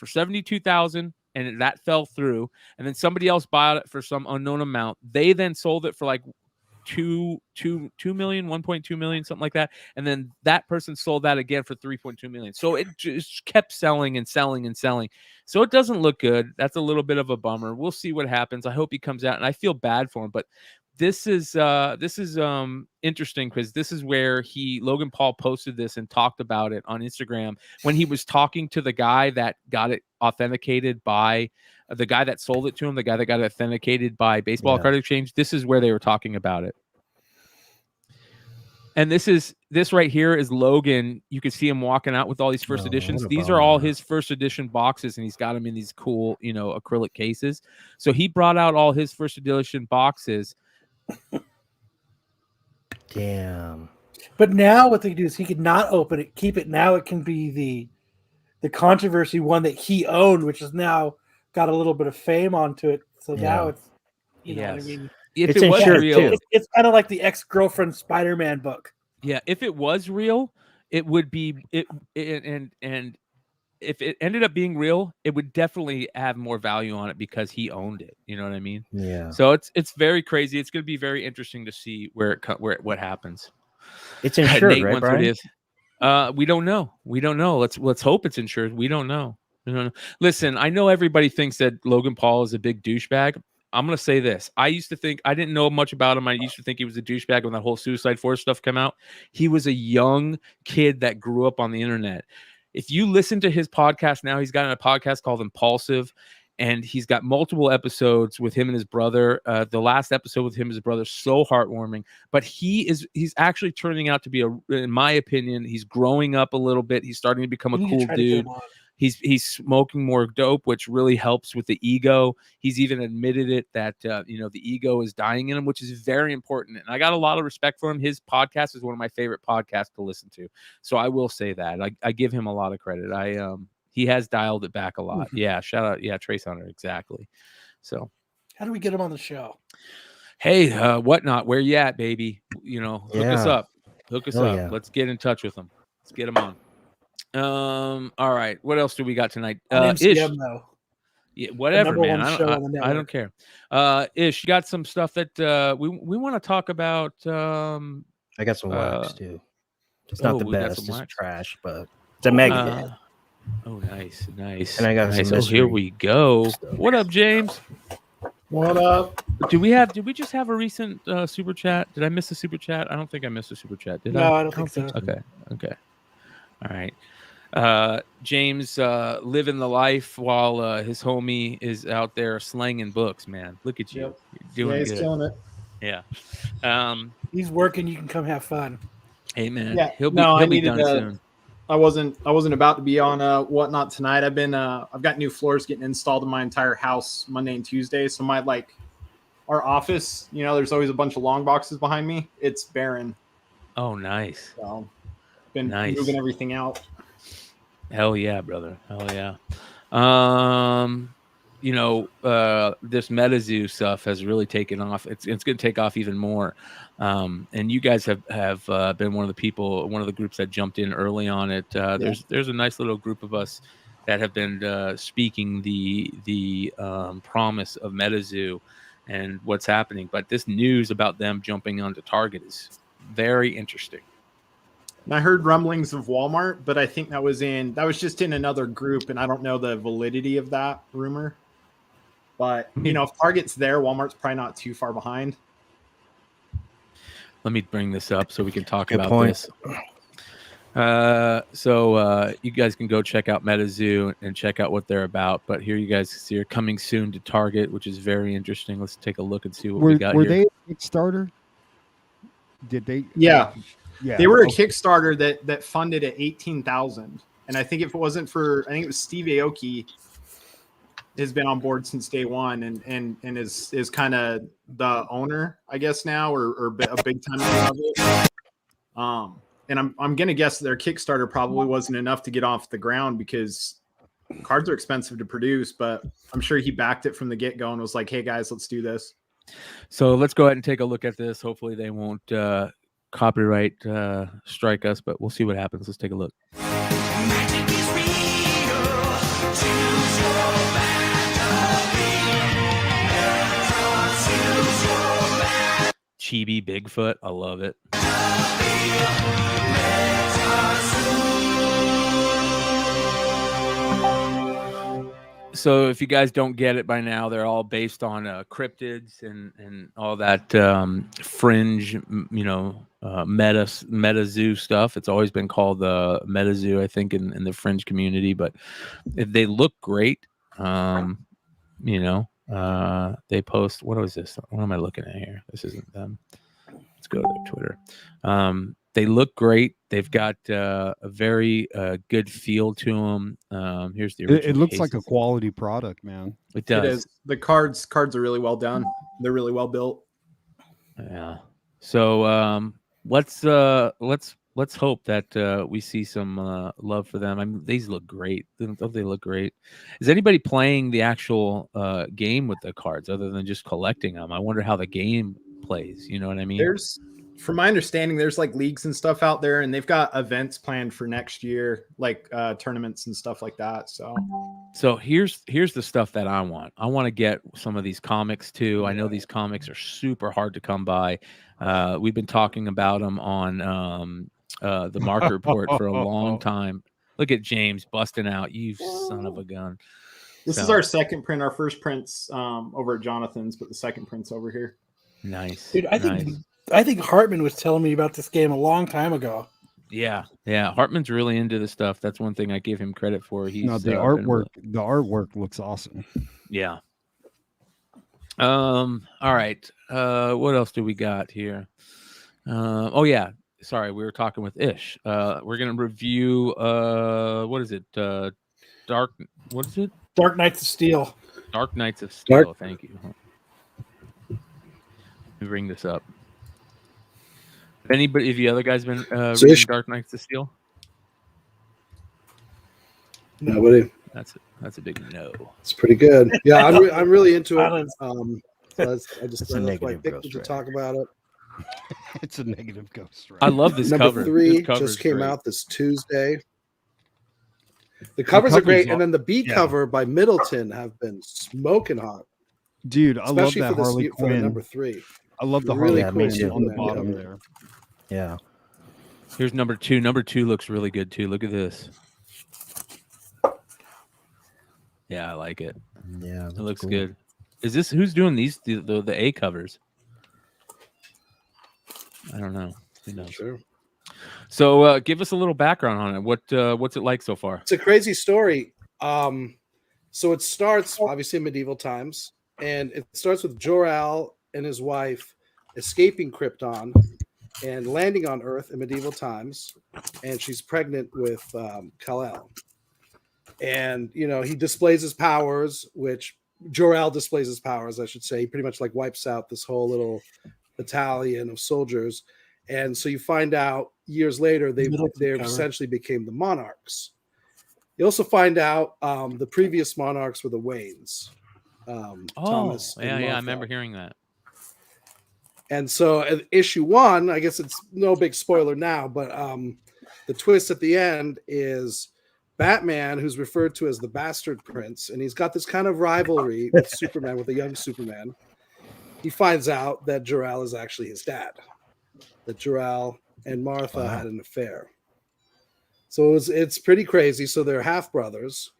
72,000. And that fell through, and then somebody else bought it for some unknown amount. They then sold it for like 2 million, 1.2 million, something like that. And then that person sold that again for 3.2 million. So it just kept selling and selling and selling. So it doesn't look good. That's a little bit of a bummer. We'll see what happens. I hope he comes out, and I feel bad for him, but this is interesting because this is where Logan Paul posted this and talked about it on Instagram when he was talking to the guy that got it authenticated by the guy that sold it to him, the guy that got it authenticated by Baseball Card Exchange. This is where they were talking about it. And this right here is Logan. You can see him walking out with all these first editions. These are all his first edition boxes, and he's got them in these cool, acrylic cases. So he brought out all his first edition boxes. Damn. But now what they do is he could not open it, keep it. Now it can be the controversy one that he owned, which has now got a little bit of fame onto it. So now it's, you know what I mean? If it's it was real, it's kind of like the ex-girlfriend Spider-Man book. Yeah, if it was real, it would be and if it ended up being real, it would definitely have more value on it because he owned it. You know what I mean? Yeah. So it's very crazy. It's going to be very interesting to see what happens. It's insured, Nate, right, Brian? We don't know. Let's hope it's insured. We don't know. Listen, I know everybody thinks that Logan Paul is a big douchebag. I'm going to say this. I used to think, I didn't know much about him. I used to think he was a douchebag when that whole Suicide Force stuff came out. He was a young kid that grew up on the internet. If you listen to his podcast now, he's got a podcast called Impulsive, and he's got multiple episodes with him and his brother. The last episode with him and his brother, so heartwarming. But he's actually turning out to be in my opinion, he's growing up a little bit. He's starting to become a cool dude. He's smoking more dope, which really helps with the ego. He's even admitted it that the ego is dying in him, which is very important. And I got a lot of respect for him. His podcast is one of my favorite podcasts to listen to. So I will say that I give him a lot of credit. He has dialed it back a lot. Yeah, shout out. Yeah, Trace Hunter, exactly. So how do we get him on the show? Hey, whatnot, where you at, baby? Hook us up. Hook us up. Yeah. Let's get in touch with him. Let's get him on. All right. What else do we got tonight? MCM, though. Yeah, whatever, number man. one I show don't, on the I don't care. Ish, you got some stuff that we want to talk about. I got some wax too. It's not the we got best. some It's wax. trash, but it's a mega hit. Oh, nice. And I got some nice. Oh, mystery here we go. stuff. What up, James? What up? Did we just have a recent super chat? Did I miss a super chat? I don't think I missed a super chat. Did No, I? I don't think so. Okay. All right. James living the life while his homie is out there slanging books, man. Look at you. Yep. You're doing He's good. killing it. Yeah. He's working. You can come have fun. Hey, man. Yeah, He'll be done soon. I wasn't about to be on whatnot tonight. I've got new floors getting installed in my entire house Monday and Tuesday. So our office, there's always a bunch of long boxes behind me. It's barren. Oh, nice. So been Nice. moving everything out. Hell yeah, brother. Hell yeah. This Metazoo stuff has really taken off. It's going to take off even more. And you guys have been one of the groups that jumped in early on it. There's a nice little group of us that have been speaking the promise of Metazoo and what's happening. But this news about them jumping onto Target is very interesting. And I heard rumblings of Walmart, but I think that was just in another group, and I don't know the validity of that rumor. But if Target's there, Walmart's probably not too far behind. Let me bring this up so we can talk Good about point. this. So you guys can go check out Metazoo and check out what they're about. But here you guys see are coming soon to Target, which is very interesting. Let's take a look and see what we got Were here. they a Kickstarter? Did they? Yeah. Yeah. They were a okay. Kickstarter that funded at 18,000, and I think if it wasn't for, I think it was Steve Aoki has been on board since day one, and is kind of the owner, I guess now, or a big time owner of it. And I'm gonna guess their Kickstarter probably wasn't enough to get off the ground because cards are expensive to produce, but I'm sure he backed it from the get go and was like, "Hey guys, let's do this." So let's go ahead and take a look at this. Hopefully they won't copyright strike us, but we'll see what happens. Let's take a look. Chibi Bigfoot, I love it. So if you guys don't get it by now, they're all based on cryptids and all that fringe, Metazoo stuff. It's always been called the Metazoo, I think, in the fringe community. But if they look great, they post. What was this? What am I looking at here? This isn't them. Let's go to their Twitter. They look great. They've got a very good feel to them. Here's the original. It looks like a cases. quality product, man. It does. It is. The cards are really well done. They're really well built. Yeah. So let's hope that we see some love for them. I mean, these look great. Don't they look great? Is anybody playing the actual game with the cards other than just collecting them? I wonder how the game plays. You know what I mean? From my understanding, there's like leagues and stuff out there, and they've got events planned for next year, like tournaments and stuff like that. So here's the stuff that I want. I want to get some of these comics too. I know these comics are super hard to come by. We've been talking about them on the Market Report for a long time. Look at James busting out, you son of a gun. This is our second print. Our first print's over at Jonathan's, but the second print's over here. Nice. Dude, I think Hartman was telling me about this game a long time ago. Yeah. Hartman's really into this stuff. That's one thing I give him credit for. He's No, the artwork looks awesome. Yeah. All right. What else do we got here? Oh yeah. Sorry, we were talking with Ish. We're gonna review what is it? Dark Knights of Steel. Dark Knights of Steel. Thank you. Let me bring this up. Have you other guys been reading Dark Knights of Steel? Nobody. That's a big no. It's pretty good. Yeah, I'm really into it. I just picked it to talk about it. It's a negative ghost. Right? I love this Number cover. 3 this just came out this Tuesday. The covers are cover's great, aw- and then the B yeah. cover by Middleton have been smoking hot, Dude, I love especially that for this Harley for the Quinn. number 3. I love the Really Harley cool Quinn on the Superman bottom cover. there. Yeah. Here's number 2. Number 2 looks really good too. Look at this. Yeah, I like it. Yeah. It looks good. Is this who's doing these the A covers? I don't know. Who knows? Sure. So give us a little background on it. What's it like so far? It's a crazy story. So it starts obviously in medieval times, and it starts with Jor-El and his wife escaping Krypton and landing on Earth in medieval times, and she's pregnant with Kal-El. And he displays his powers, which Jor-El displays his powers, I should say. He pretty much like wipes out this whole little battalion of soldiers. And so you find out years later they essentially became the monarchs. You also find out the previous monarchs were the Waynes. Thomas and yeah, I Martha. remember hearing that. And so issue 1, I guess it's no big spoiler now, but the twist at the end is Batman, who's referred to as the Bastard Prince, and he's got this kind of rivalry with Superman, with a young Superman. He finds out that Jor-El is actually his dad, that Jor-El and Martha had an affair. So it's pretty crazy. So they're half brothers.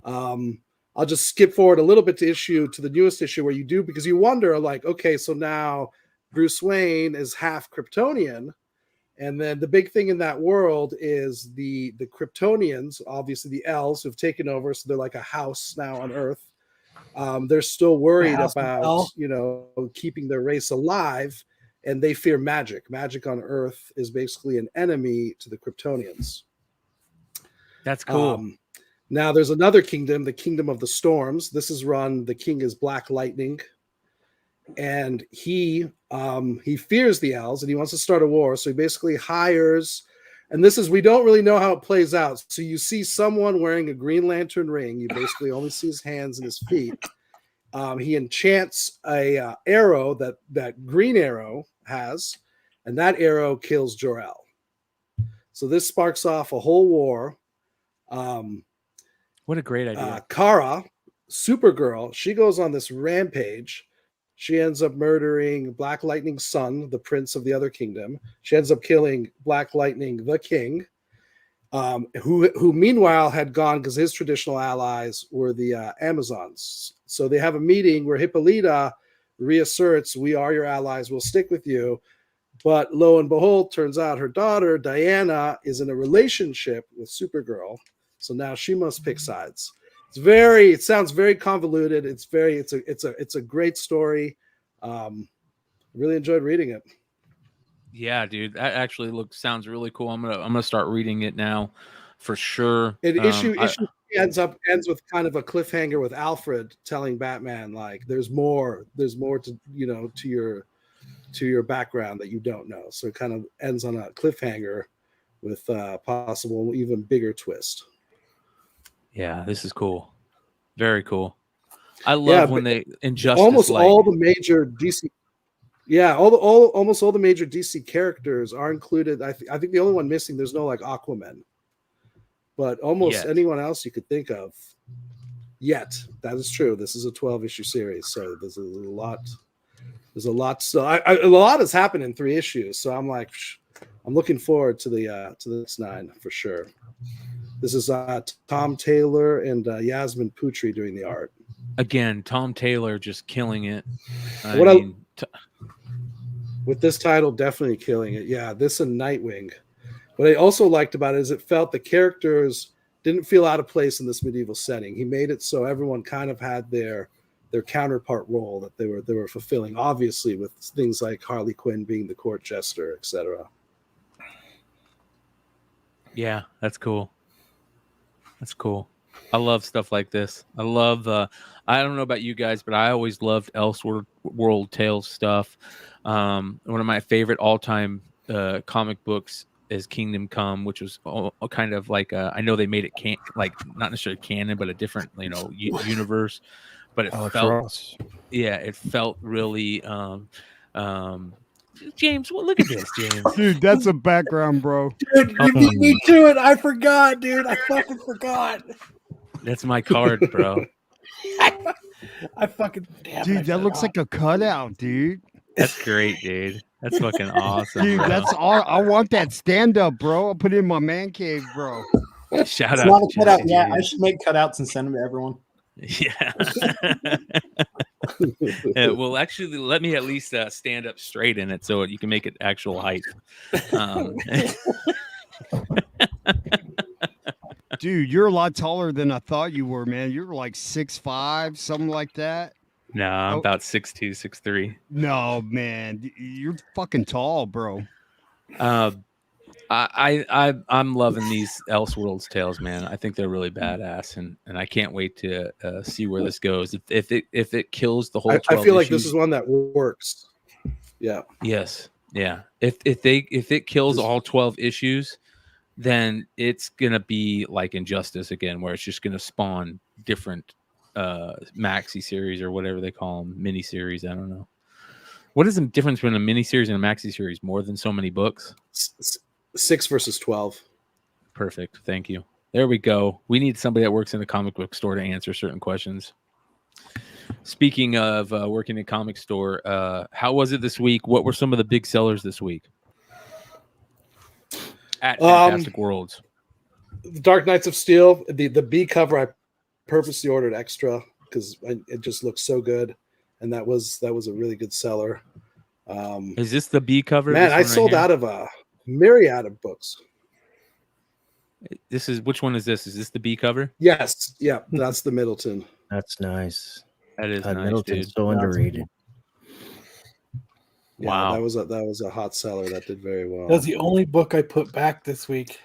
I'll just skip forward a little bit to the newest issue where you do, because you wonder, like, okay, so now Bruce Wayne is half Kryptonian. And then the big thing in that world is the Kryptonians, obviously the elves who've taken over. So they're like a house now on Earth. They're still worried about, keeping their race alive, and they fear magic. Magic on Earth is basically an enemy to the Kryptonians. That's cool. Now there's another kingdom, the Kingdom of the Storms. This is run, the king is Black Lightning, and he fears the elves and he wants to start a war. So he basically hires, and we don't really know how it plays out. So you see someone wearing a Green Lantern ring. You basically only see his hands and his feet. He enchants a arrow that Green Arrow has, and that arrow kills Jor-El. So this sparks off a whole war. What a great idea. Kara, Supergirl, she goes on this rampage. She ends up murdering Black Lightning's son, the prince of the other kingdom. She ends up killing Black Lightning, the king, who meanwhile had gone because his traditional allies were the Amazons. So they have a meeting where Hippolyta reasserts, we are your allies, we'll stick with you. But lo and behold, turns out her daughter, Diana, is in a relationship with Supergirl. So now she must pick sides. It sounds very convoluted. It's a great story. Really enjoyed reading it. Yeah, dude, that actually sounds really cool. I'm gonna start reading it now, for sure. Issue ends with kind of a cliffhanger with Alfred telling Batman, like, there's more to to your background that you don't know. So it kind of ends on a cliffhanger with a possible even bigger twist. Yeah, this is cool. Very cool. I love when they Injustice. Almost all the major DC. Yeah, almost all the major DC characters are included. I think the only one missing, there's no like Aquaman, but almost anyone else you could think of. Yet that is true. This is a 12-issue series, so there's a lot. There's a lot. So a lot has happened in 3 issues. So I'm looking forward to the next 9 for sure. This is Tom Taylor and Yasmin Putri doing the art. Again, Tom Taylor just killing it. With this title, definitely killing it. Yeah, this and Nightwing. What I also liked about it is it felt the characters didn't feel out of place in this medieval setting. He made it so everyone kind of had their counterpart role that they were fulfilling, obviously with things like Harley Quinn being the court jester, etc. Yeah, that's cool. That's cool. I love stuff like this. I love I don't know about you guys, but I always loved Elseworld Tales stuff. One of my favorite all-time comic books is Kingdom Come, which was kind of like I know they made it not necessarily canon, but a different universe. But it felt really James, well, look at this, James. Dude, that's a background, bro. Dude, you beat me to it. I forgot, dude. I fucking forgot. That's my card, bro. I fucking damn. Dude, that looks like a cutout, dude. That's great, dude. That's fucking awesome. Dude, bro. that's all. I want that stand up, bro. I'll put it in my man cave, bro. Shout It's out. not a to cutout Jesse, yet. dude. I should make cutouts and send them to everyone. Yeah. Well, actually, let me at least stand up straight in it so you can make it actual height. Dude, you're a lot taller than I thought you were, man. You're like 6'5", something like that. No, I'm Oh. about 6'2", 6'3". No, man, you're fucking tall, bro. I'm loving these Elseworlds tales, man. I think they're really badass, and I can't wait to see where this goes. If it kills the whole, I 12 feel like issues, this is one that works. Yeah. yes, yeah. If it kills all 12 issues, then it's gonna be like Injustice again, where it's just gonna spawn different maxi series or whatever they call them, mini series. I don't know. What is the difference between a mini series and a maxi series? More than so many books? 6 versus 12. Perfect. Thank you. There we go. We need somebody that works in a comic book store to answer certain questions. Speaking of working in a comic store, how was it this week? What were some of the big sellers this week at Fantastic Worlds? The Dark Knights of Steel, the B cover, I purposely ordered extra because it just looks so good, and that was a really good seller. Is this the B cover? Man, I sold out of a myriad of books. This is which one is this? Is this the B cover? Yes, yeah, that's the Middleton. That's nice. That is nice, Middleton's dude. so underrated. Yeah, Wow. that was a hot seller that did very well. That was the only book I put back this week.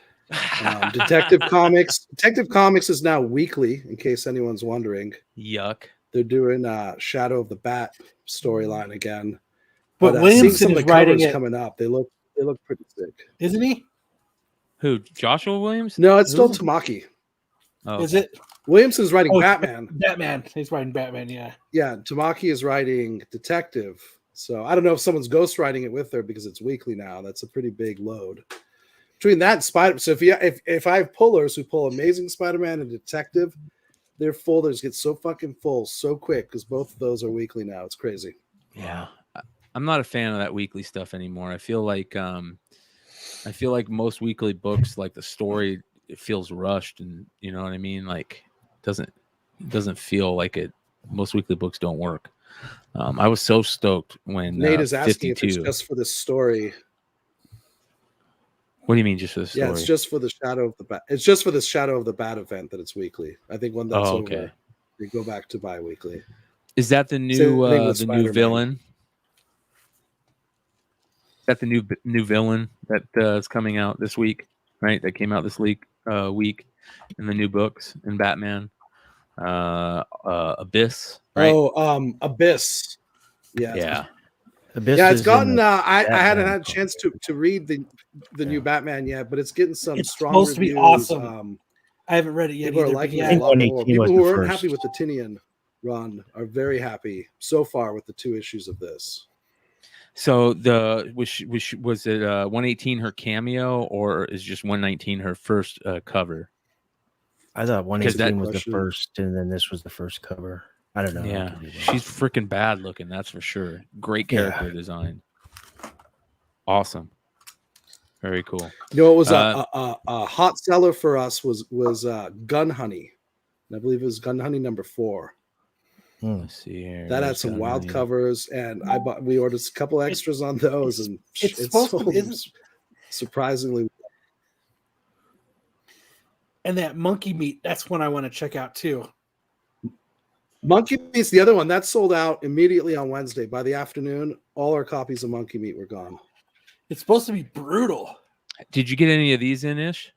Detective Comics. Detective Comics is now weekly, in case anyone's wondering. Yuck. They're doing Shadow of the Bat storyline again. But seeing Williamson some of is the writing covers it, coming up. They look pretty sick. isn't he? Who? Joshua Williams? No, it's still Who's- Tamaki. Oh, Is it? Williamson's writing Oh, Batman. Batman. He's writing Batman. Yeah. Yeah, Tamaki is writing Detective. So I don't know if someone's ghostwriting it with her because it's weekly now. That's a pretty big load. Between that and Spider, so if I have pullers who pull Amazing Spider-Man and Detective, their folders get so fucking full so quick because both of those are weekly now. It's crazy. yeah. I'm not a fan of that weekly stuff anymore. I feel like most weekly books, like the story, it feels rushed, and you know what I mean. Like, it doesn't feel like it. Most weekly books don't work. I was so stoked when Nate is asking 52. if it's just for this story. What do you mean, just for the story? Yeah, it's just for the Shadow of the Bat. It's just for the Shadow of the Bat event that it's weekly. I think when that's Oh, okay. over, we go back to bi-weekly. Is that the Same new thing with the new Spider-Man. villain? Is that the new villain that is coming out this week? Right, that came out this week in the new books in Batman. Abyss. Right? Oh, Abyss. Yeah. Yeah. Abyss Yeah, is it's in gotten. the I hadn't Batman had a chance to read the new Batman yet, but it's getting some It's strong supposed to be reviews. awesome. I haven't read it yet. People are Either, but liking yeah, it a lot 118 more. People was who the weren't first. happy with the Tinian run are very happy so far with the 2 issues of this. So was it 118 her cameo, or is just 119 her first cover? I thought Because that 118 was the question- first, and then this was the first cover. I don't know. Yeah, she's freaking bad looking. That's for sure. Great Yeah. character design. Awesome. Very cool. You know, it was a hot seller for us was Gun Honey. And I believe it was Gun Honey number 4. Let's see here. That had Where's some Gun wild Honey? covers, and we ordered a couple extras on those, and it's it supposed to sold be- isn't- surprisingly. and that monkey meat. That's one I want to check out too. Monkey Meat's the other one that sold out immediately on Wednesday. By the afternoon, all our copies of Monkey Meat were gone. It's supposed to be brutal. Did you get any of these in, Ish?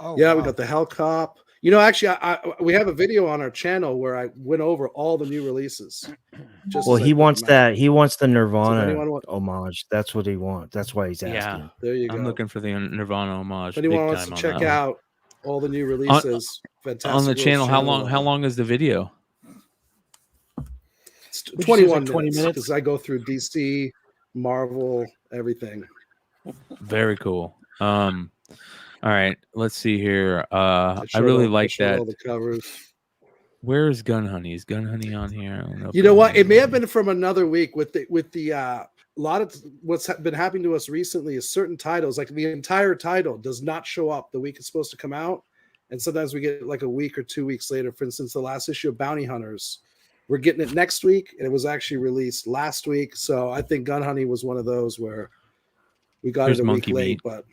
Oh, Yeah, we wow. got the Hell Cop. You know, actually, we have a video on our channel where I went over all the new releases. Just Well, as I he put wants them out. that. He wants the Nirvana anyone want- homage. That's what he wants. That's why he's asking. Yeah. There you go. I'm looking for the Nirvana homage. If Big anyone wants time to on check that one. out all the new releases, fantastic on the World's channel, how long is the video? It's Would you say it's 21 like 20 minutes minutes? because I go through DC, Marvel, everything. Very cool. All right, let's see here. I showed really all- like showed that. all the covers. Where is Gun Honey? Is Gun Honey on here? I don't know. if You know Gun what? It Honey's may on have here. been from another week with the a lot of what's been happening to us recently is certain titles, like the entire title does not show up the week it's supposed to come out. And sometimes we get like a week or 2 weeks later. For instance, the last issue of Bounty Hunters, we're getting it next week, and it was actually released last week. So I think Gun Honey was one of those where we got Here's it a week Monkey late, Meat. but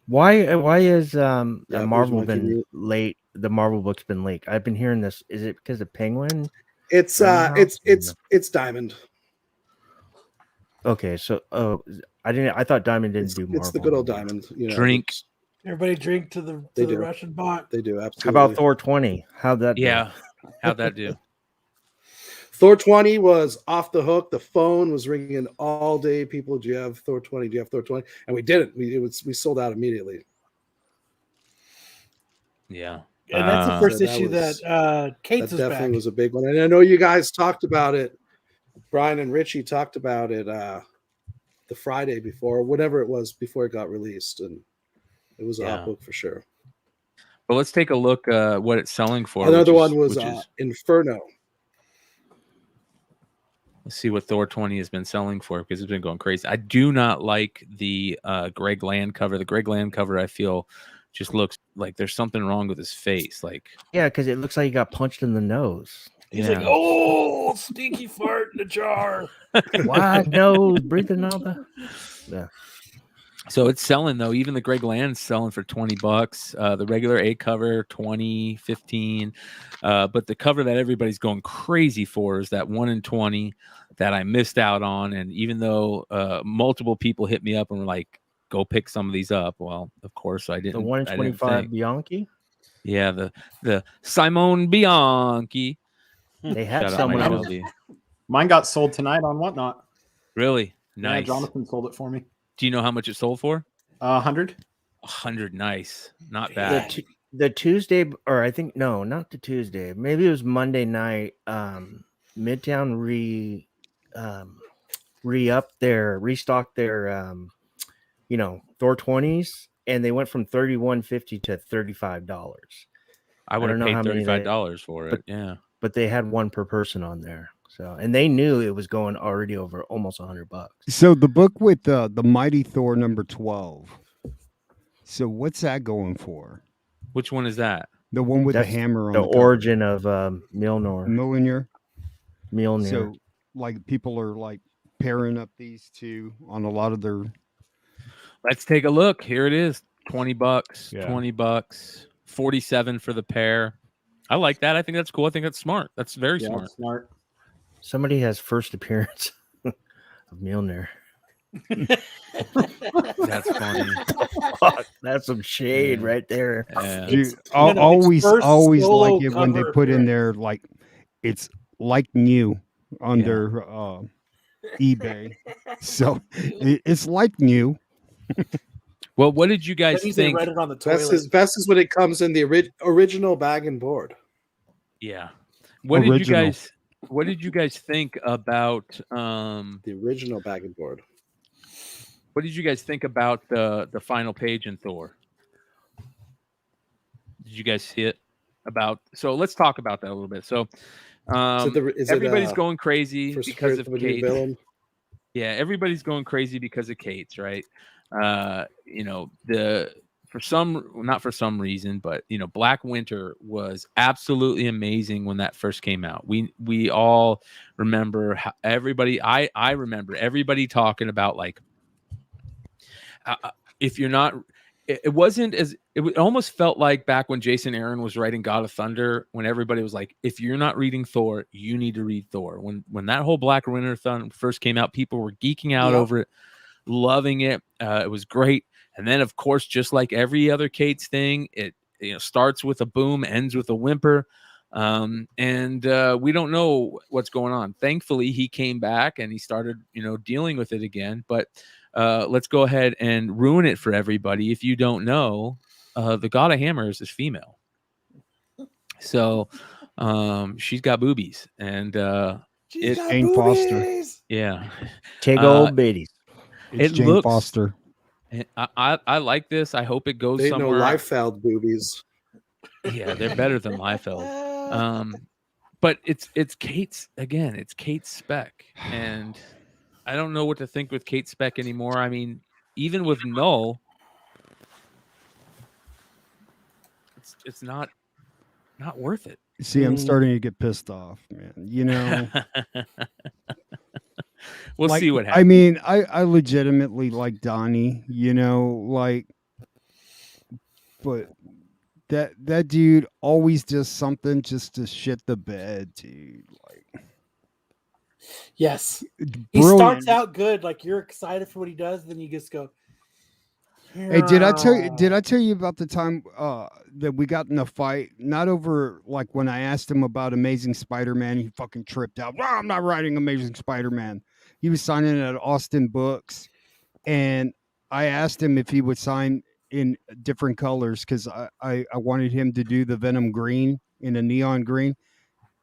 Why is Yeah, Marvel here's Monkey been Meat. late? The Marvel book's been late. I've been hearing this. Is it because of Penguin? it's Random House? it's Diamond. Okay, so I thought Diamond didn't do Marvel. It's the good old anymore. Diamond. You know, Drink. Everybody drink to the They to the do. Russian bot. They do How absolutely. about Thor 20? How'd that do? Yeah. How'd that do? Thor 20 was off the hook. The phone was ringing all day. People, do you have Thor 20? Do you have Thor 20? And we didn't. We sold out immediately. Yeah. And that's the Uh, first So that issue was- that Kate's That is definitely back. was a big one. And I know you guys talked about it. Brian and Richie talked about it the Friday before, whatever it was before it got released. And it was a Yeah. hot book for sure. But let's take a look what it's selling for. Another which one is- was which is- Inferno. let's see what Thor 20 has been selling for because it's been going crazy. I do not like the Greg Land cover. The Greg Land cover, I feel, just looks like there's something wrong with his face. Like, Yeah, because it looks like he got punched in the nose. He's yeah. like, oh, stinky fart in the jar. Wide nose, breathing out the. Yeah. So it's selling though. Even the Greg Land's selling for $20. The regular A cover, 20, 15. But the cover that everybody's going crazy for is that 1 in 20 that I missed out on. And even though multiple people hit me up and were like, go pick some of these up. Well, of course I didn't. The 1 in I didn't 25 think. Bianchi. Yeah, the Simone Bianchi. They had Shout out some when Mike I was. LD. Mine got sold tonight on Whatnot. Really Yeah, nice. Jonathan sold it for me. Do you know how much it sold for? 100. 100. Nice, not The, bad. the Tuesday, or I think no, not the Tuesday. Maybe it was Monday night. Midtown restocked their Thor 20s, and they went from $31.50 to $35. I would have don't know paid how many they- $35 for it. but- Yeah. But they had one per person on there, so and they knew it was going already over almost $100. So the book with the Mighty Thor number 12. So what's that going for? Which one is that? The one with That's the hammer on The cover. origin of Mjolnir. Mjolnir. So like people are like pairing up these two on a lot of their. Let's take a look. Here it is. $20. Yeah. $20. 47 for the pair. I like that. I think that's cool. I think that's smart. That's very Yeah, smart. smart. Somebody has first appearance of Mjolnir. That's funny. Fuck, that's some shade Yeah. right there. Yeah. Dude, It's- no, no, it's always first solo like it when they cover put in appearance. there like it's like new on Yeah. their eBay. So it's like new. Well, what did you That guys means they think? read it on the Best toilet. is when it comes in the original bag and board. Yeah. What did you Original. guys? What did you guys think about? The original bag and board. What did you guys think about the final page in Thor? Did you guys see it? So let's talk about that a little bit. So everybody's going crazy for because Spirit of of a New Kate. Villain? Yeah, everybody's going crazy because of Kate's, right? Not for some reason, but Black Winter was absolutely amazing when that first came out. We all remember how everybody. I remember everybody talking about like, if you're not. It wasn't as it almost felt like back when Jason Aaron was writing God of Thunder, when everybody was like, if you're not reading Thor, you need to read Thor. When that whole Black Winter first came out, people were geeking out over it, loving it. It was great. And then, of course, just like every other Kate's thing, it starts with a boom, ends with a whimper. And we don't know what's going on. Thankfully, he came back and he started, dealing with it again. But let's go ahead and ruin it for everybody. If you don't know, the God of Hammers is female. So she's got boobies. And She's It- got Jane Foster. boobies. Yeah. Take Uh, old biddies. It's It Jane looks- Foster. I like this. I hope it goes They know somewhere. Leifeld boobies. Yeah, they're better than Leifeld. But it's Kate's again. It's Kate's spec, and I don't know what to think with Kate's spec anymore. I mean, even with Null, it's not worth it. See, I'm starting to get pissed off, man. You know, We'll like, see what happens. I mean, I legitimately like Donnie, you know, like, but that dude always does something just to shit the bed, dude. Like, Yes. He brilliant. starts out good, like you're excited for what he does, then you just go. Hey, did I tell you about the time that we got in a fight? Not over like when I asked him about Amazing Spider-Man, he fucking tripped out. I'm not writing Amazing Spider-Man. He was signing at Austin Books, and I asked him if he would sign in different colors because I wanted him to do the Venom green in a neon green.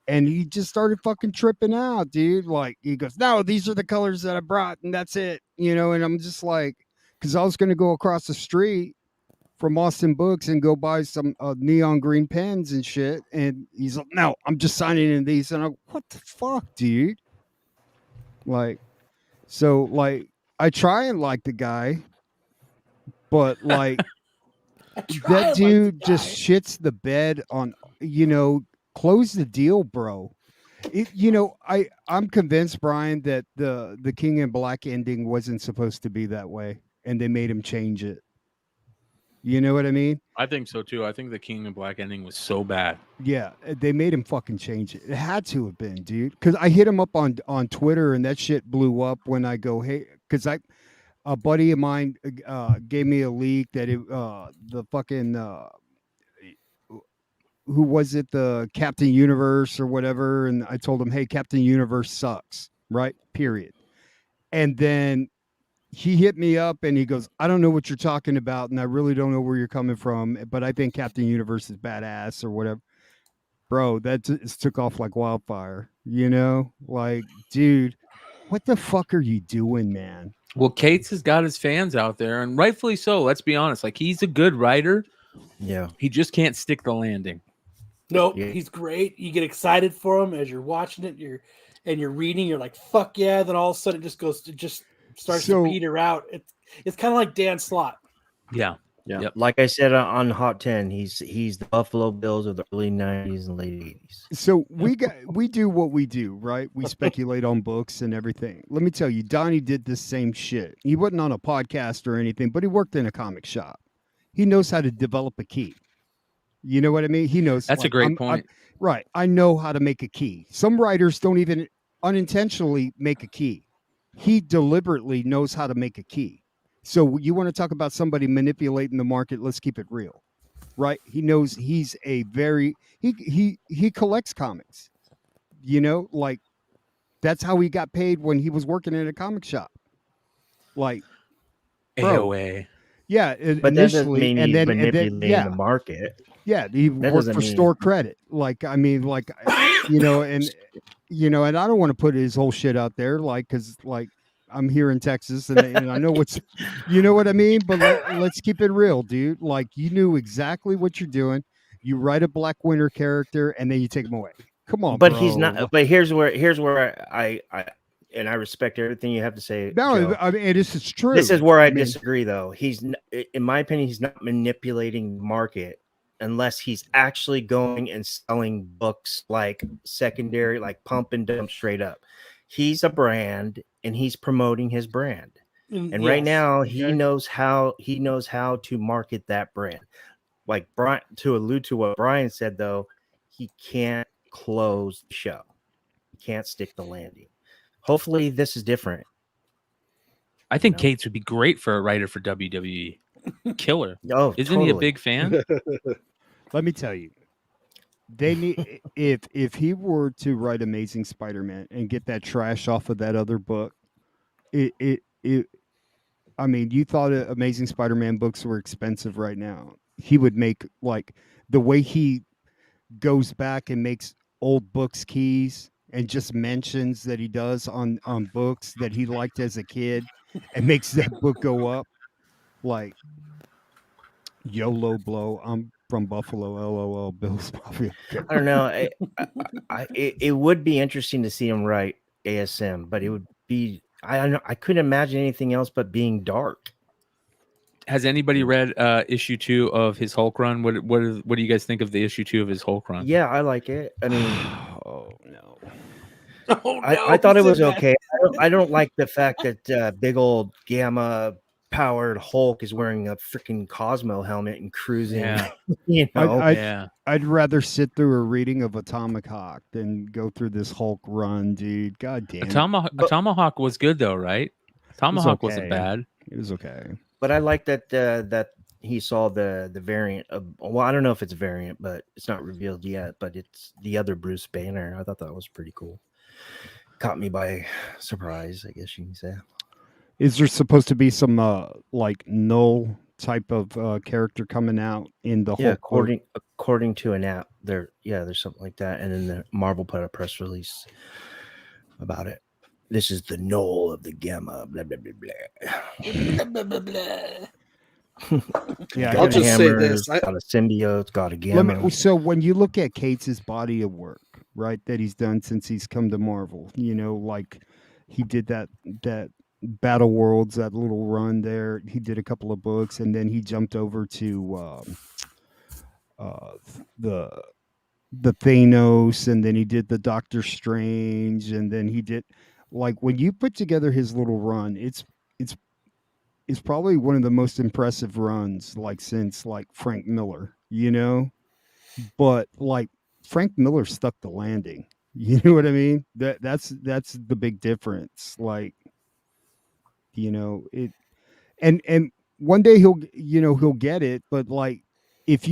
And he just started fucking tripping out, dude. Like, he goes, no, these are the colors that I brought, and that's it, you know. And I'm just like, because I was going to go across the street from Austin Books and go buy some neon green pens and shit. And he's like, no, I'm just signing in these. And I'm, what the fuck, dude? Like, so, like, I try and like the guy, but like, that dude just shits the bed on, you know, close the deal, bro. You know, I'm convinced, Brian, that the King in Black ending wasn't supposed to be that way, and they made him change it. You know what I mean? I think so too. I think the King in Black ending was so bad. Yeah, they made him fucking change it. It had to have been, dude. Because I hit him up on Twitter, and that shit blew up when I go, hey, because a buddy of mine gave me a leak that the fucking who was it, the Captain Universe or whatever, and I told him, hey, Captain Universe sucks, right? Period. And then he hit me up and he goes, I don't know what you're talking about, and I really don't know where you're coming from, but I think Captain Universe is badass or whatever. Bro, that took off like wildfire, you know? Like, dude, what the fuck are you doing, man? Well, Cates has got his fans out there, and rightfully so. Let's be honest. Like, he's a good writer. Yeah. He just can't stick the landing. Nope, Yeah. he's great. You get excited for him as you're watching it. You're reading. You're like, "Fuck yeah!" Then all of a sudden, it just starts So- to peter out. It's kind of like Dan Slott. Yeah. Yeah. Yep. Like I said on Hot 10, he's the Buffalo Bills of the early 90s and late 80s. So we do what we do, right? We speculate on books and everything. Let me tell you, Donnie did this same shit. He wasn't on a podcast or anything, but he worked in a comic shop. He knows how to develop a key. You know what I mean? He knows. That's a great point. Right. I know how to make a key. Some writers don't even unintentionally make a key. He deliberately knows how to make a key. So you want to talk about somebody manipulating the market? Let's keep it real, right? He knows he's a very he collects comics. You know, like that's how he got paid when he was working in a comic shop. Like, bro. AOA. Yeah, But that doesn't initially, mean and he's then manipulating yeah, the market. yeah, he That worked doesn't for mean- store credit. Like, I mean, like, you know, and I don't want to put his whole shit out there, like, because like I'm here in Texas, and I know what's, you know what I mean. But let's keep it real, dude. Like, you knew exactly what you're doing. You write a Black Winter character, and then you take him away. Come on, But bro. he's not. But here's where I and I respect everything you have to say. No, Joe. I mean, this is true. This is where I mean, disagree, though. In my opinion, he's not manipulating the market unless he's actually going and selling books like secondary, like pump and dump straight up. He's a brand and he's promoting his brand. And right now he knows how to market that brand. Like Brian, to allude to what Brian said, though, he can't close the show. He can't stick the landing. Hopefully this is different. I think Cates would be great for a writer for WWE. Killer. Oh, Isn't he a big fan? Let me tell you, they need if he were to write Amazing Spider-Man and get that trash off of that other book, it I mean, you thought Amazing Spider-Man books were expensive right now. He would make, like, the way he goes back and makes old books keys and just mentions that he does on books that he liked as a kid and makes that book go up. Like YOLO blow. I'm from Buffalo. LOL. Bill's Mafia. I don't know. It would be interesting to see him write ASM, but it would be I don't know. I couldn't imagine anything else but being dark. Has anybody read issue 2 of his Hulk run? What do you guys think of the issue 2 of his Hulk run? Yeah, I like it. I mean, Oh no. Oh, I thought it was Zip-Man. okay. I don't like the fact that big old gamma powered Hulk is wearing a freaking Cosmo helmet and cruising. Yeah. You know, Yeah. I'd rather sit through a reading of Atomic Hawk than go through this Hulk run, dude. God damn it. Tomahawk was good though, right? Tomahawk wasn't okay. bad. It was okay. but I like that that he saw the variant of. Well, I don't know if it's a variant, but it's not revealed yet. But it's the other Bruce Banner. I thought that was pretty cool. Caught me by surprise, I guess you can say. Is there supposed to be some like null type of character coming out in the Yeah, Hulk? according to an app, there's something like that, and then the Marvel put a press release about it. This is the null of the gamma. Blah blah blah blah. Blah, blah, blah. Yeah, I'll Got a just say hammer, this. got a symbiote, got a Let gamma. me, so when you look at Cates' body of work, right, that he's done since he's come to Marvel, you know, like he did that Battle Worlds, that little run there. He did a couple of books, and then he jumped over to the Thanos, and then he did the Doctor Strange, and then he did like when you put together his little run, it's probably one of the most impressive runs like since like Frank Miller, you know. But like Frank Miller stuck the landing. You know what I mean? That's the big difference. Like, you know, it and one day he'll get it, but like if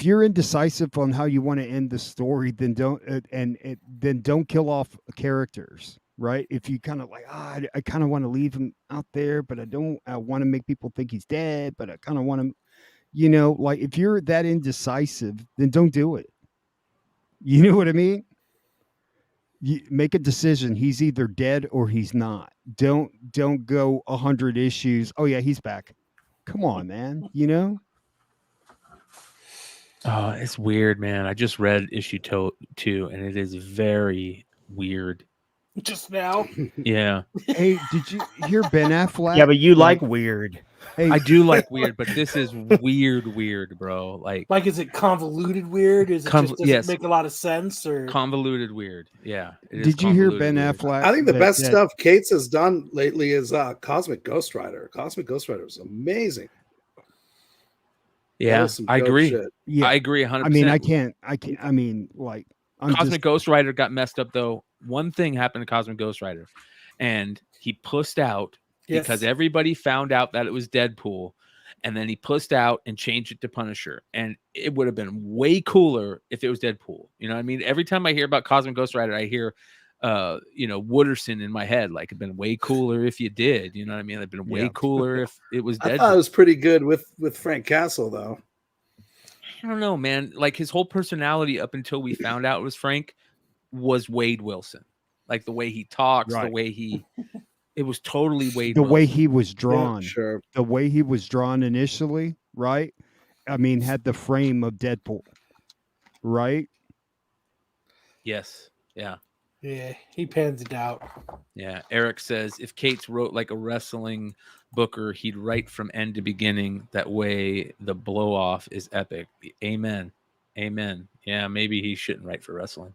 you're indecisive on how you want to end the story, then don't then don't kill off characters, right? If you kind of like, I kind of want to leave him out there, but I want to make people think he's dead, but I kind of want to, you know, like if you're that indecisive, then don't do it. You know what I mean? You make a decision. He's either dead or he's not. Don't go 100 issues. Oh yeah, he's back. Come on, man. You know. Oh, it's weird, man. I just read issue 2, and it is very weird. Just now. Yeah, Hey, did you hear Ben Affleck? Yeah, but you like weird. Hey, I do like weird, but this is weird, bro. Like Is it convoluted weird? Is it just doesn't yes. make a lot of sense? Or convoluted weird. Yeah. it is did you hear convoluted Ben weird. Affleck? I think the that- best that- stuff Cates has done lately is Cosmic Ghost Rider. Cosmic Ghost Rider is amazing. That Yeah, is some I dope agree. shit. Yeah, I agree 100%. I mean, I can't. I mean, like, I'm Cosmic just. Ghost Rider got messed up though. One thing happened to Cosmic Ghost Rider, and he pussed out because everybody found out that it was Deadpool, and then he pussed out and changed it to Punisher. And it would have been way cooler if it was Deadpool. You know what I mean? Every time I hear about Cosmic Ghost Rider, I hear Wooderson in my head. Like, it'd been way cooler if you did. You know what I mean? It'd been way Yeah. cooler if it was I Deadpool. thought it was pretty good with Frank Castle though. I don't know, man. Like, his whole personality up until we found out it was Frank was Wade Wilson. Like, the way he talks, the Right. way it was totally Wade The Wilson. way he was drawn, Sure. the way he was drawn initially, right? I mean, had the frame of Deadpool, right? Yes. Yeah. yeah, he pans it out. Yeah. Eric says if Cates wrote like a wrestling booker, he'd write from end to beginning. That way the blow off is epic. Amen. Amen. Yeah, maybe he shouldn't write for wrestling.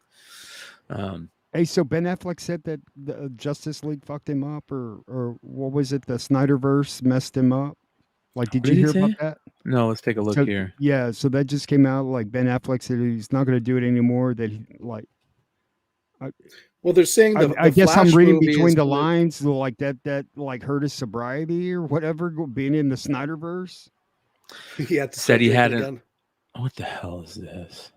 Hey, so Ben Affleck said that the Justice League fucked him up, or what was it? The Snyderverse messed him up. Like, did What you did he hear about say? that? No, let's take a look So- here. Yeah, so that just came out. Like Ben Affleck said he's not going to do it anymore. That he like. Well, they're saying I guess I'm Flash reading movie between is the gonna- lines, like that like hurt his sobriety or whatever, being in the Snyderverse. He had to Said he start hadn't- drinking again. What the hell is this?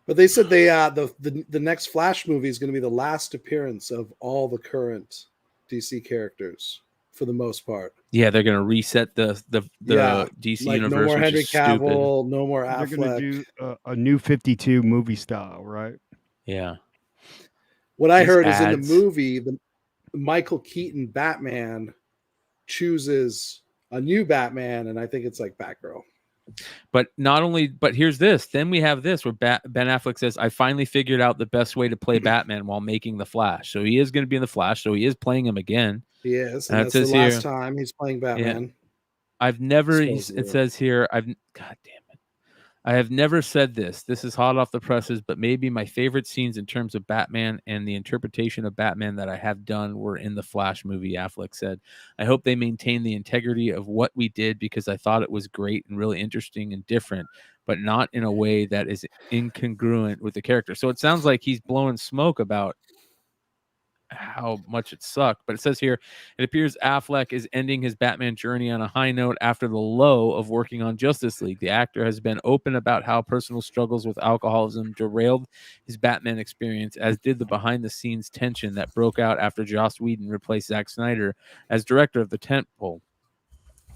But they said the next Flash movie is going to be the last appearance of all the current DC characters for the most part. Yeah, they're gonna reset the Yeah, DC Like universe. no more which Henry is stupid. Cavill, no more They're going Affleck. to do a new 52 movie style, right? Yeah. What I These heard is in the ads. movie, the Michael Keaton Batman chooses a new Batman, and I think it's like Batgirl. But not only, but here's this. Then we have this where Ben Affleck says, I finally figured out the best way to play Batman while making the Flash. So he is going to be in the Flash. So he is playing him again. He is, And and it that's the says last here- time he's playing Batman. I've never, Supposedly. it says here, God damn it. I have never said this. This is hot off the presses, but maybe my favorite scenes in terms of Batman and the interpretation of Batman that I have done were in the Flash movie, Affleck said. I hope they maintain the integrity of what we did because I thought it was great and really interesting and different, but not in a way that is incongruent with the character. So it sounds like he's blowing smoke about how much it sucked. But it says here, it appears Affleck is ending his Batman journey on a high note after the low of working on Justice League. The actor has been open about how personal struggles with alcoholism derailed his Batman experience, as did the behind-the-scenes tension that broke out after Joss Whedon replaced Zack Snyder as director of the tentpole.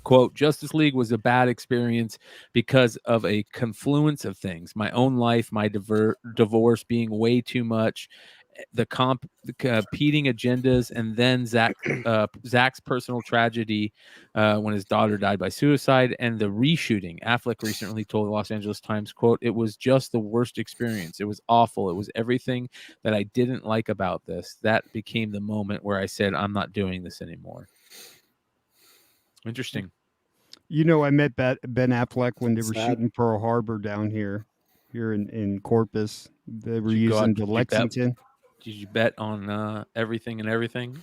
Quote, Justice League was a bad experience because of a confluence of things. My own life, my divorce being way too much, the competing agendas, and then Zach's personal tragedy when his daughter died by suicide, and the reshooting. Affleck recently told the Los Angeles Times, quote, it was just the worst experience. It was awful. It was everything that I didn't like about this. That became the moment where I said, I'm not doing this anymore. Interesting. You know, I met Ben Affleck when they were Sad. shooting Pearl Harbor down here in Corpus. They were Did you go using out- the did you bet? Lexington. Did you bet on everything and everything? Did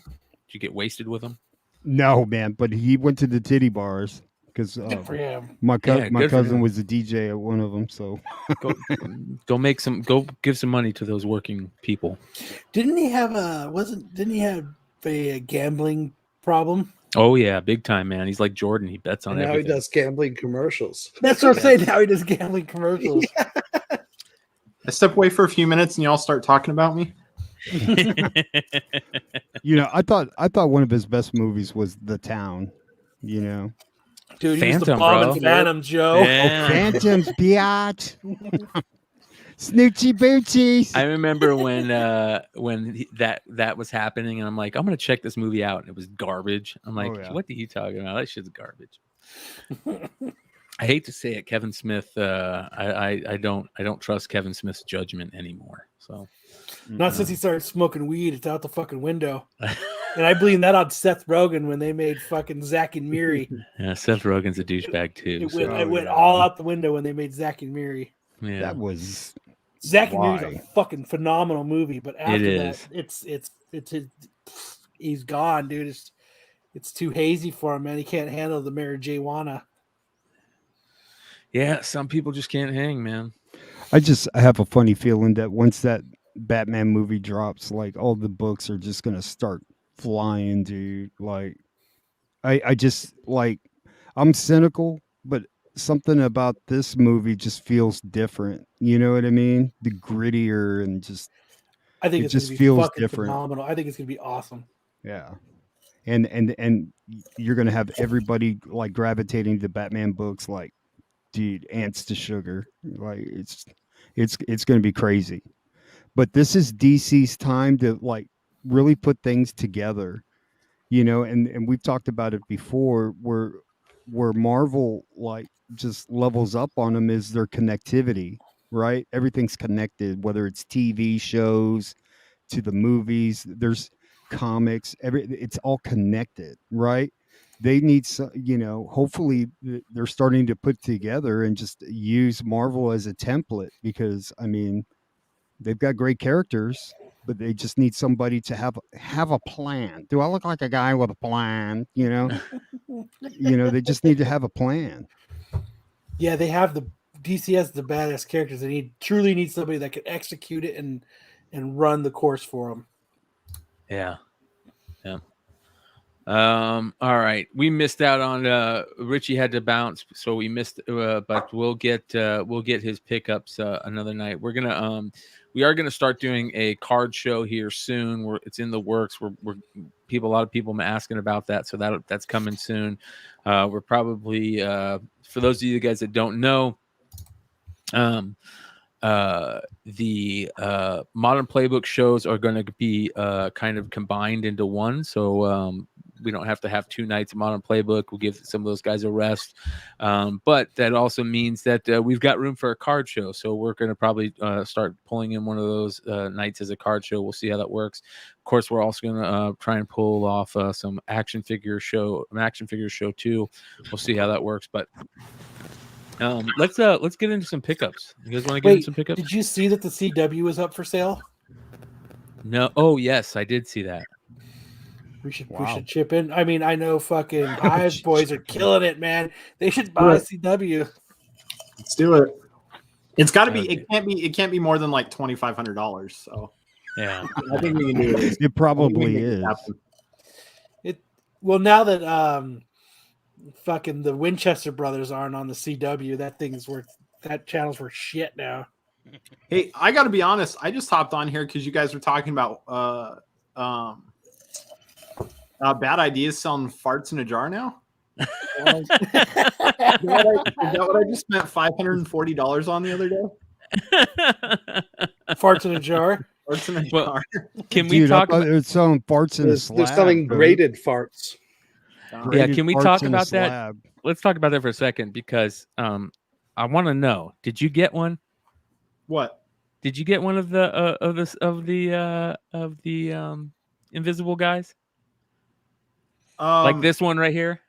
you get wasted with him? No, man, but he went to the titty bars because Good for him. my Yeah, my good for cousin him. was a DJ at one of them. So Go give some money to those working people. Didn't he have a gambling problem? Oh yeah, big time, man. He's like Jordan. He bets on And now everything. he does gambling commercials. That's what I'm saying. Now he does gambling commercials. I step away for a few minutes and y'all start talking about me. you know, I thought one of his best movies was The Town. You know, Dude, he was the Phantom, bomb bro. in Phantom, Joe. Yeah. Phantoms, biatch, snoochie boochies. I remember when that was happening, and I'm like, I'm gonna check this movie out, and it was garbage. I'm like, Oh, yeah. what are you talking about? That shit's garbage. I hate to say it, Kevin Smith. I don't trust Kevin Smith's judgment anymore. So Not since he started smoking weed. It's out the fucking window. And I blame that on Seth Rogen when they made fucking Zack and Miri. yeah, Seth Rogen's a douchebag too. It so, went, Oh, it went yeah. all out the window when they made Zack and Miri. yeah. That was Zack and Miri's Why? a fucking phenomenal movie, but after is. that, he's gone, dude. It's too hazy for him, man. He can't handle the marijuana. Yeah, some people just can't hang, man. I have a funny feeling that once that Batman movie drops, like all the books are just gonna start flying, dude. Like I just like I'm cynical, but something about this movie just feels different. You know what I mean? The grittier and just I think It it's just gonna be feels fucking different. phenomenal. I think it's gonna be awesome. yeah. And you're gonna have everybody like gravitating to Batman books like dude, ants to sugar. Like it's gonna be crazy. But this is DC's time to like really put things together, you know, and we've talked about it before where Marvel like just levels up on them is their connectivity, right? Everything's connected, whether it's TV shows to the movies, there's comics, it's all connected, right? They need some, you know, hopefully they're starting to put together and just use Marvel as a template because I mean they've got great characters, but they just need somebody to have a plan. Do I look like a guy with a plan? You know, they just need to have a plan. Yeah, they have the DC has the badass characters. They truly need somebody that can execute it and run the course for them. Yeah. Yeah. All right. We missed out on Richie had to bounce, so we missed but we'll get his pickups another night. We are gonna start doing a card show here soon. It's in the works. A lot of people asking about that, so that's coming soon. We're probably for those of you guys that don't know, the modern playbook shows are going to be kind of combined into one. So we don't have to have 2 nights of modern playbook. We'll give some of those guys a rest. But that also means that we've got room for a card show. So we're going to probably start pulling in one of those nights as a card show. We'll see how that works. Of course, we're also going to try and pull off some action figure show too. We'll see how that works. But let's get into some pickups. You guys want to get into some pickups? Did you see that the CW is up for sale? No. Oh yes, I did see that. We should chip in. I mean, I know fucking Hive boys are killing it, man. They should buy Right. CW. Let's do it. It's got to be. It can't be more than like $2,500. So Yeah. I think we can do it. It probably is. Well, now that fucking the Winchester brothers aren't on the CW, that channel's worth shit now. Hey, I got to be honest. I just hopped on here because you guys were talking about bad ideas selling farts in a jar now. Is that what I just spent $540 on the other day? Farts in a jar. Farts in a Well, jar. Can we Dude, talk? they're selling farts in a slab. They're selling dude. graded farts. Yeah, Graded can we farts talk in a about that? slab. Let's talk about that for a second because I want to know. Did you get one? What? Did you get one of the invisible guys like this one right here?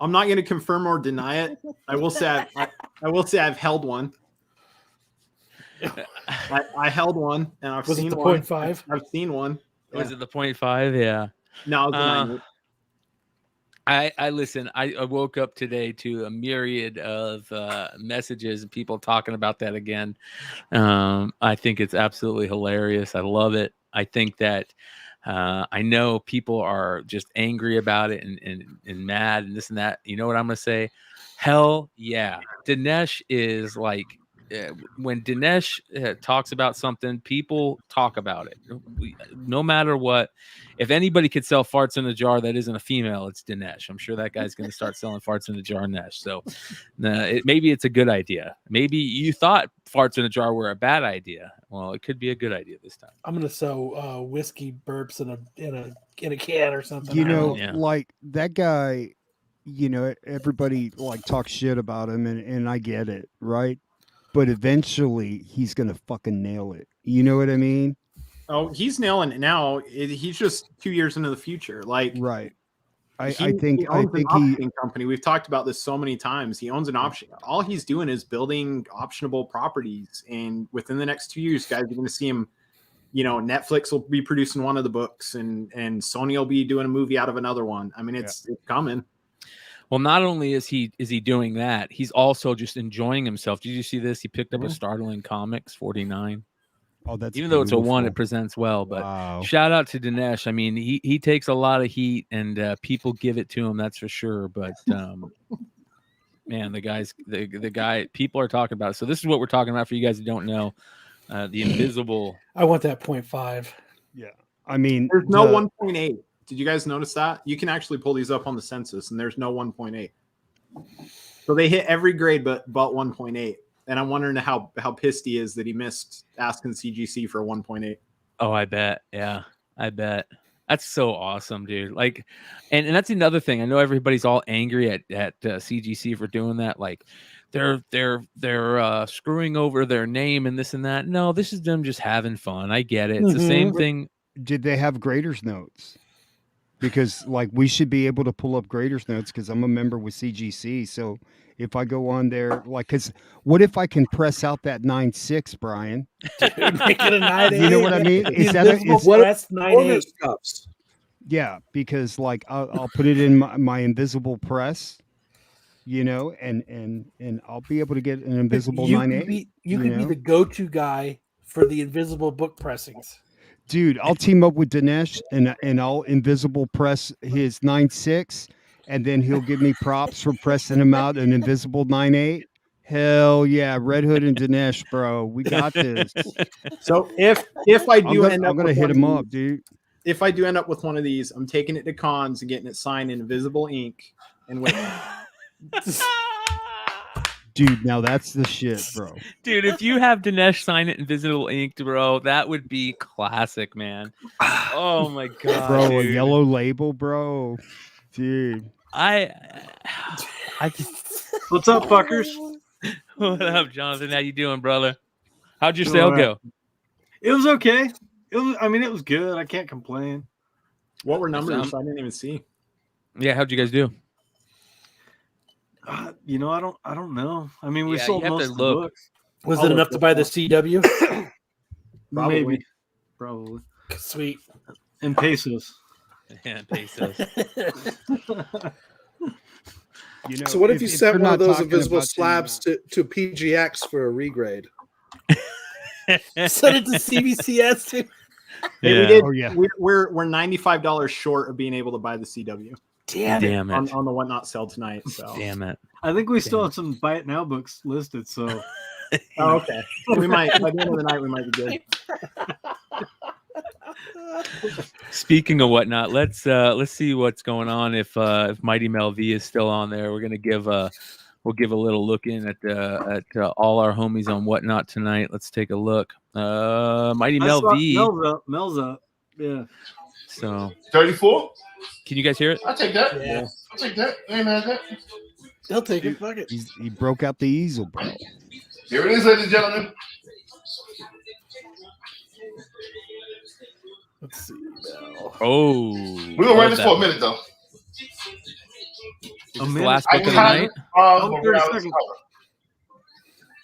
I'm not going to confirm or deny it. I will say I've held one. I held one, and I've Was seen it the one. 0.5? I've seen one. Was it the 0.5? Yeah. No, it was the 9. I listen. I woke up today to a myriad of messages and people talking about that again. I think it's absolutely hilarious. I love it. I think that I know people are just angry about it and mad and this and that. You know what I'm gonna say? Hell yeah! Dinesh is like when Dinesh talks about something, people talk about it. No matter what, if anybody could sell farts in a jar that isn't a female, it's Dinesh. I'm sure that guy's going to start selling farts in a jar next. So maybe it's a good idea. Maybe you thought farts in a jar were a bad idea. Well, it could be a good idea this time. I'm gonna sell whiskey burps in a can or something. You I don't know, Yeah. like that guy, you know, everybody like talks shit about him, and I get it, right? But eventually he's gonna fucking nail it. You know what I mean? Oh, he's nailing it now. He's just 2 years into the future. Like, Right. I he think owns an he optioning company. We've talked about this so many times. He owns an option. All he's doing is building optionable properties, and within the next 2 years, guys, you're going to see him. You know, Netflix will be producing one of the books, and Sony will be doing a movie out of another one. I mean, it's coming. Well, not only is he doing that, he's also just enjoying himself. Did you see this? He picked up a Startling Comics 49. Oh, that's Even though it's a 1, beautiful. it presents well. But Wow. shout out to Dinesh. I mean, he takes a lot of heat, and people give it to him. That's for sure. But man, the guy, people are talking about it. So this is what we're talking about for you guys who don't know. The invisible. I want that 0.5. Yeah. I mean, There's no 1.8. Did you guys notice that? You can actually pull these up on the census, and there's no 1.8. So they hit every grade but 1.8. And I'm wondering how pissed he is that he missed asking CGC for a 1.8. Oh, I bet. Yeah, I bet. That's so awesome, dude. Like, and that's another thing. I know everybody's all angry at CGC for doing that. Like, they're screwing over their name and this and that. No, this is them just having fun. I get it. It's the same thing. did they have graders notes? Because like we should be able to pull up graders notes because I'm a member with CGC. So if I go on there, like, because what if I can press out that 9.6, Brian? Dude, make it a 9.8. You know what I mean? Is that press 9.8? Owner's cups. yeah? Because like I'll put it in my invisible press, you know, and I'll be able to get an invisible 9.8. You could be the go-to guy for the invisible book pressings. Dude, I'll team up with Dinesh and I'll invisible press his 9.6, and then he'll give me props for pressing him out an invisible 9.8. Hell yeah, Red Hood and Dinesh, bro, we got this. So if I do I'm gonna hit him up, dude. If I do end up with one of these, I'm taking it to cons and getting it signed in invisible ink and waiting. Dude, now that's the shit, bro. Dude, if you have Dinesh sign it in Visible Ink, bro, that would be classic, man. Oh my god, Bro, a dude. yellow label, bro. Dude. I What's up, fuckers? What up, Jonathan? How you doing, brother? How'd your Doing sale all right. go? It was okay. It was good. I can't complain. What were numbers? I didn't even see. Yeah, how'd you guys do? I don't know. I mean, we Yeah, sold you have most to of the look. books. Was it enough to buy the CW? Maybe. Probably. Sweet. In pesos. Yeah, pesos. You know, So what if you sent you're one of not those talking invisible about the, slabs to PGX for a regrade? Send it to CBCS too. Hey, we Yeah. did. Oh, yeah. We're $95 short of being able to buy the CW Damn it. on the whatnot sale tonight. So Damn it. I think we still have some Buy It Now books listed, so oh, okay. We might by the end of the night we might be good. Speaking of whatnot, let's see what's going on. If Mighty Mel V is still on there, we're gonna give a little look in at all our homies on whatnot tonight. Let's take a look. Mighty I Mel saw V. Mel's up. Yeah. So 34? can you guys hear it? I'll take that. Yeah. I'll take that. Ain't mad at that. He'll take it. Fuck it. he broke out the easel, bro. Here it is, ladies and gentlemen. Let's see. Mel. Oh, We're gonna run this for a minute though. Is this A the minute? last I book of the kind night? of 30 without seconds.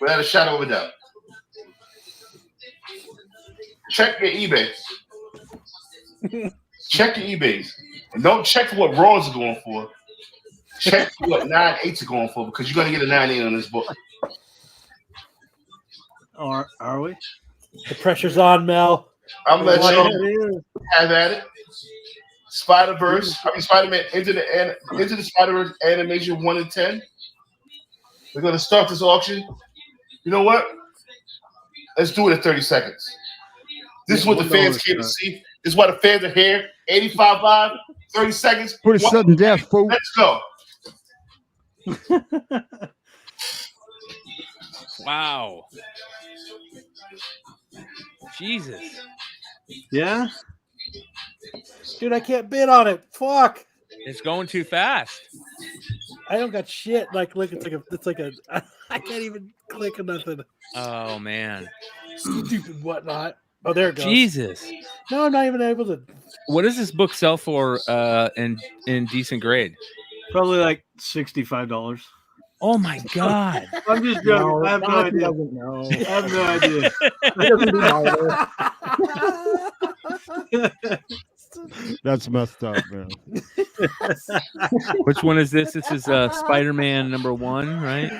a shadow of a doubt. Check your eBay. Check your eBays. And don't check for what Raws are going for. Check for what 9.8s are going for because you're gonna get a 9.8 on this book. Are we? The pressure's on, Mel. I'm gonna let Yeah, you it is. have at it. Spider-Verse, Spider-Man into the Spider-Verse animation 1 and 10. We're gonna start this auction. You know what? Let's do it in 30 seconds. This is what the fans came to see. This is why the fans are here. 85 live, 30 seconds. Put a sudden death, fool. Let's go. Wow. Jesus. Yeah. Dude, I can't bid on it. Fuck. It's going too fast. I don't got shit. Like, look, it's like a. I can't even click on nothing. Oh man. Stupid whatnot. Oh, there it goes. Jesus. No, I'm not even able to. What does this book sell for in decent grade? Probably like $65. Oh my god. I'm just joking. No, I have no Jonathan idea. doesn't know. I have no idea. He doesn't do either. That's messed up, man. Which one is this? This is Spider-Man #1, right?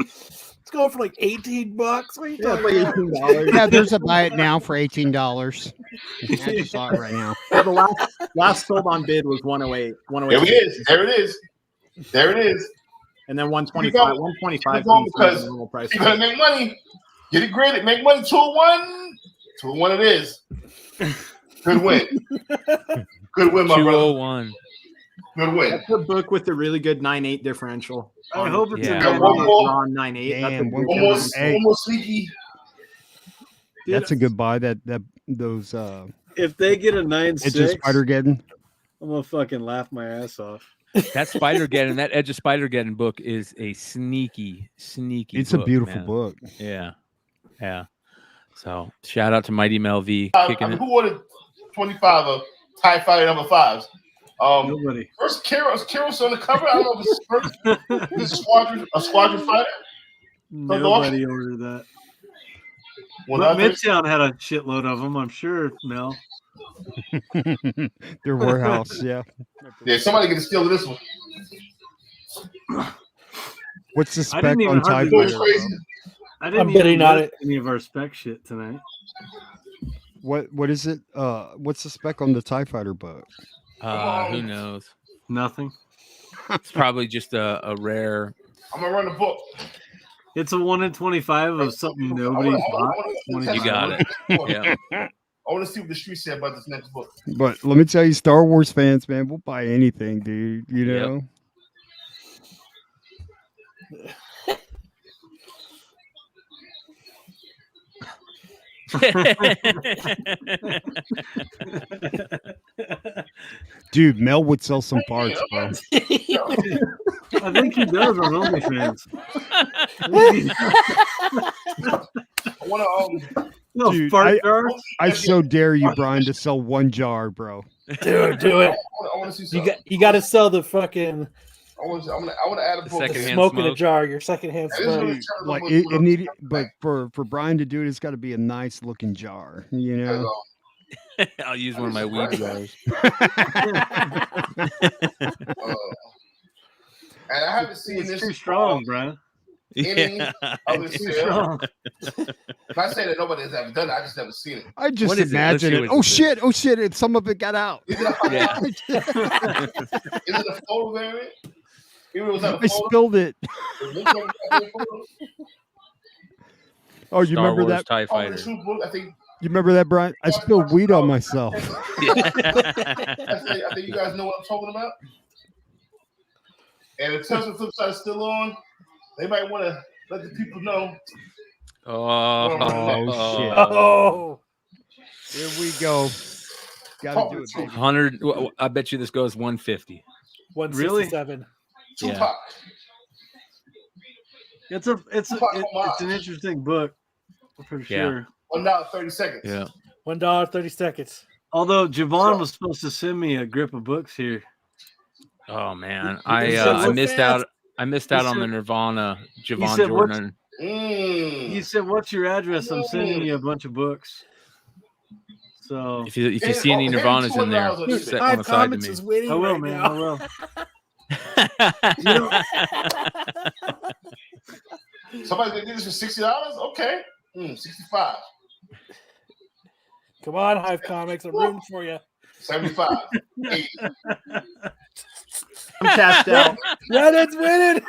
It's going for like $18. What are you Yeah, talking it's about? like $18. Yeah, there's a buy it now for $18. I just saw it right now. Well, the last sold on bid was 108. 108. There it is. There it is. There it is. And then 125. Keep going. 125 Keep going seems because the normal price. You're gonna make money. Get it graded. Make money. 2-1. 2-1 it is. Good win. Good win, my brother. 201. Good win. That's the book with the really good 9.8 differential. I hope it's Yeah. a Got good one one. more. on 9.8. That's a Damn, good one one. Almost sneaky. That's a good buy. Those If they get a Edge of 9.6, Spider-Geddon. I'm gonna fucking laugh my ass off. That Spider-Geddon, that Edge of Spider-Geddon book is a sneaky It's a book, beautiful man. book. Yeah. Yeah. So shout out to Mighty Mel V kicking it. Who ordered 25 of TIE Fighter #5s? Nobody. First Kiros on the cover. I don't know if it's first. Is a squadron fighter. Nobody ordered that. One But other. Midtown had a shitload of them, I'm sure, Mel. Their warehouse, yeah. Yeah, somebody get a steal of this one. What's the I spec didn't even on TIE hardly Boy, look- Fighter? crazy. I didn't I'm bidding even on look it. at any of our spec shit tonight. What is it? What's the spec on the TIE Fighter book? Who knows? Nothing. It's probably just a rare. I'm gonna run the book. It's a 1 in 25 of something nobody bought. You got it. Yeah. I want to see what the street said about this next book. But let me tell you, Star Wars fans, man, we'll buy anything, dude. You Yep. know? Dude, Mel would sell some parts, bro. I think he does on OnlyFans. I want to No, Dude, fart jar. I so dare you, Brian, to sell one jar, bro. Dude, do it. I want to see something. You got to sell the fucking I want to add a book. Secondhand smoke in a smoke. jar. Your secondhand This is smoke. gonna turn the Like book it to need, but for Brian to do it, it's got to be a nice looking jar, you know. I'll use one of my weed jars. And I haven't seen It's this too strong, Brian. any Yeah. other Too sale. strong. Not saying that nobody has ever done it. I just never seen it. I just What is it? Let's imagine see it. what Oh this shit! Oh shit! It, some of it got out. Is it a, Yeah. is it a photo variant? Even if it was not I a photo, spilled it. it looks like a photo. Oh, you Star remember Wars that? TIE Oh, the Fighter. true book. I think You remember that, Brian? I spilled weed on myself. I think you guys know what I'm talking about. And if Tales of the Flipside is still on, they might want to let the people know. Oh, shit. Oh, Here we go. Got to do it, baby. 100. I bet you this goes 150. 167. Tupac. It's an interesting book for sure. $1.30. Yeah. $1.30. Although Javon was supposed to send me a grip of books here. Oh man, He I said, missed "Look out. I missed out on the said- Nirvana Javon said, "What's- Jordan. He said, "What's your address? I'm sending you a bunch of books." So If you see any Nirvanas in there, Dude, set on the Five side to Comics me. is winning I will, right man. now. I will. Somebody's gonna get this for $60? Okay. 65. Come on, Hive Comics. I'm rooting for you. 75. 80. I'm cashed out. Redhead's winning.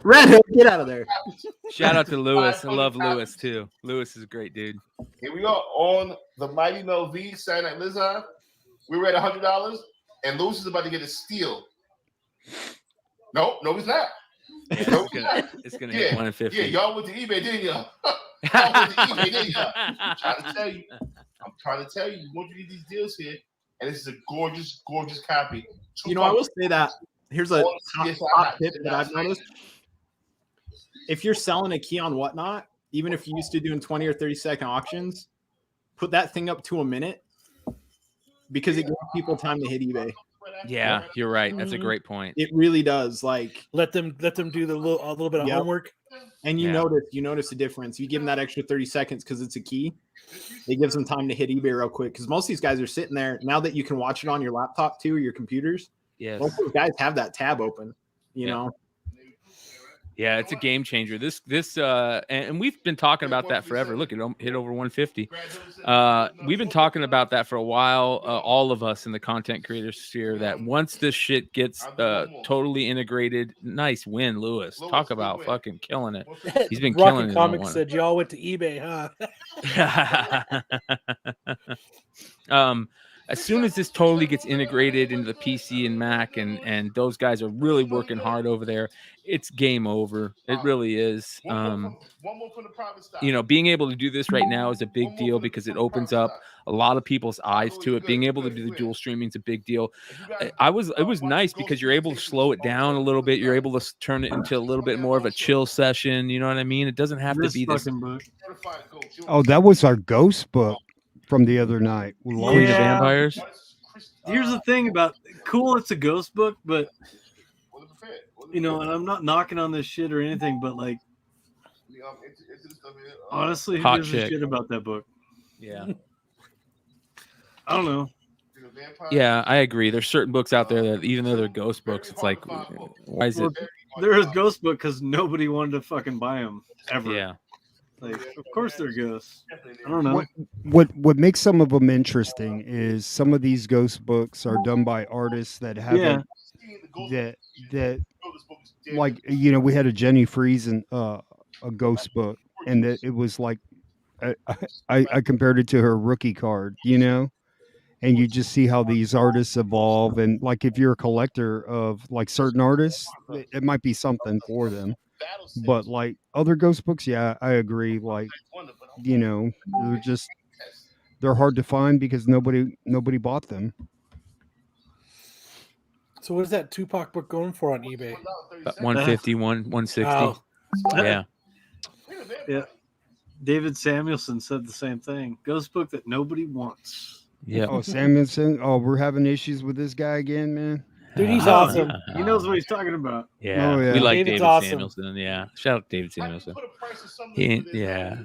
Red Hood, get out of there. Shout out to Lewis. I love Lewis too. Lewis is a great dude. Here we are on the Mighty Mel V Saturday Night Lizard. We were at $100, and Lewis is about to get a steal. No, he's not. No, he's not. It's gonna hit 150. Yeah, y'all went to eBay, didn't y'all? Y'all went to eBay, didn't y'all? I'm trying to tell you. You want to get these deals here, and this is a gorgeous, gorgeous copy. You know, I will say that here's a top tip that I've noticed. If you're selling a key on Whatnot, even if you used to doing 20 or 30-second auctions, put that thing up to a minute because it gives people time to hit eBay. Yeah, you're right. That's a great point. It really does. Like, Let them do a little bit of Yep. homework. and you Yeah. notice the difference. You give them that extra 30 seconds because it's a key. It gives them time to hit eBay real quick because most of these guys are sitting there now that you can watch it on your laptop too or your computers. Yes. Most of those guys have that tab open. You Yeah. know, Yeah, it's a game changer. And we've been talking about that forever. Look, it hit over 150. We've been talking about that for a while. All of us in the content creator sphere. That once this shit gets totally integrated, nice win, Lewis. Talk about fucking killing it. He's been Rocket killing it. Comics said y'all went to eBay, huh? As soon as this totally gets integrated into the PC and Mac, and those guys are really working hard over there, it's game over. It really is. One more from the private stock. Being able to do this right now is a big deal because it opens up a lot of people's eyes to it. Being able to do the dual streaming is a big deal. It was nice because you're able to slow it down a little bit. You're able to turn it into a little bit more of a chill session. You know what I mean? It doesn't have to be this. fucking book. Oh, that was our ghost book from the other night. We loved Queen it. of Yeah. Vampires. Here's the thing about cool. It's a ghost book, but and I'm not knocking on this shit or anything, but like honestly, who Hot gives a chick. shit about that book? Yeah. I don't know. Yeah, I agree. There's certain books out there that even though they're ghost books, it's like, why is it? They're a ghost book because nobody wanted to fucking buy them ever. Yeah. Like, of course they're ghosts. I don't know. What makes some of them interesting is some of these ghost books are done by artists that haven't that like we had a Jenny Friesen a ghost book, and it was like I compared it to her rookie card, and you just see how these artists evolve. And like if you're a collector of like certain artists, it might be something for them. But like other ghost books, yeah, I agree. Like, you know, they're hard to find because nobody bought them. So what is that Tupac book going for on eBay? About 150, 160. Oh. Yeah. Yeah. David Samuelson said the same thing. Ghost book that nobody wants. Yeah. Oh, Samuelson. Oh, we're having issues with this guy again, man. Dude, he's Oh, awesome. He knows what he's talking about. Yeah. Oh, yeah. We like David's David awesome. Samuelson. Yeah. Shout out to David Samuelson. Yeah.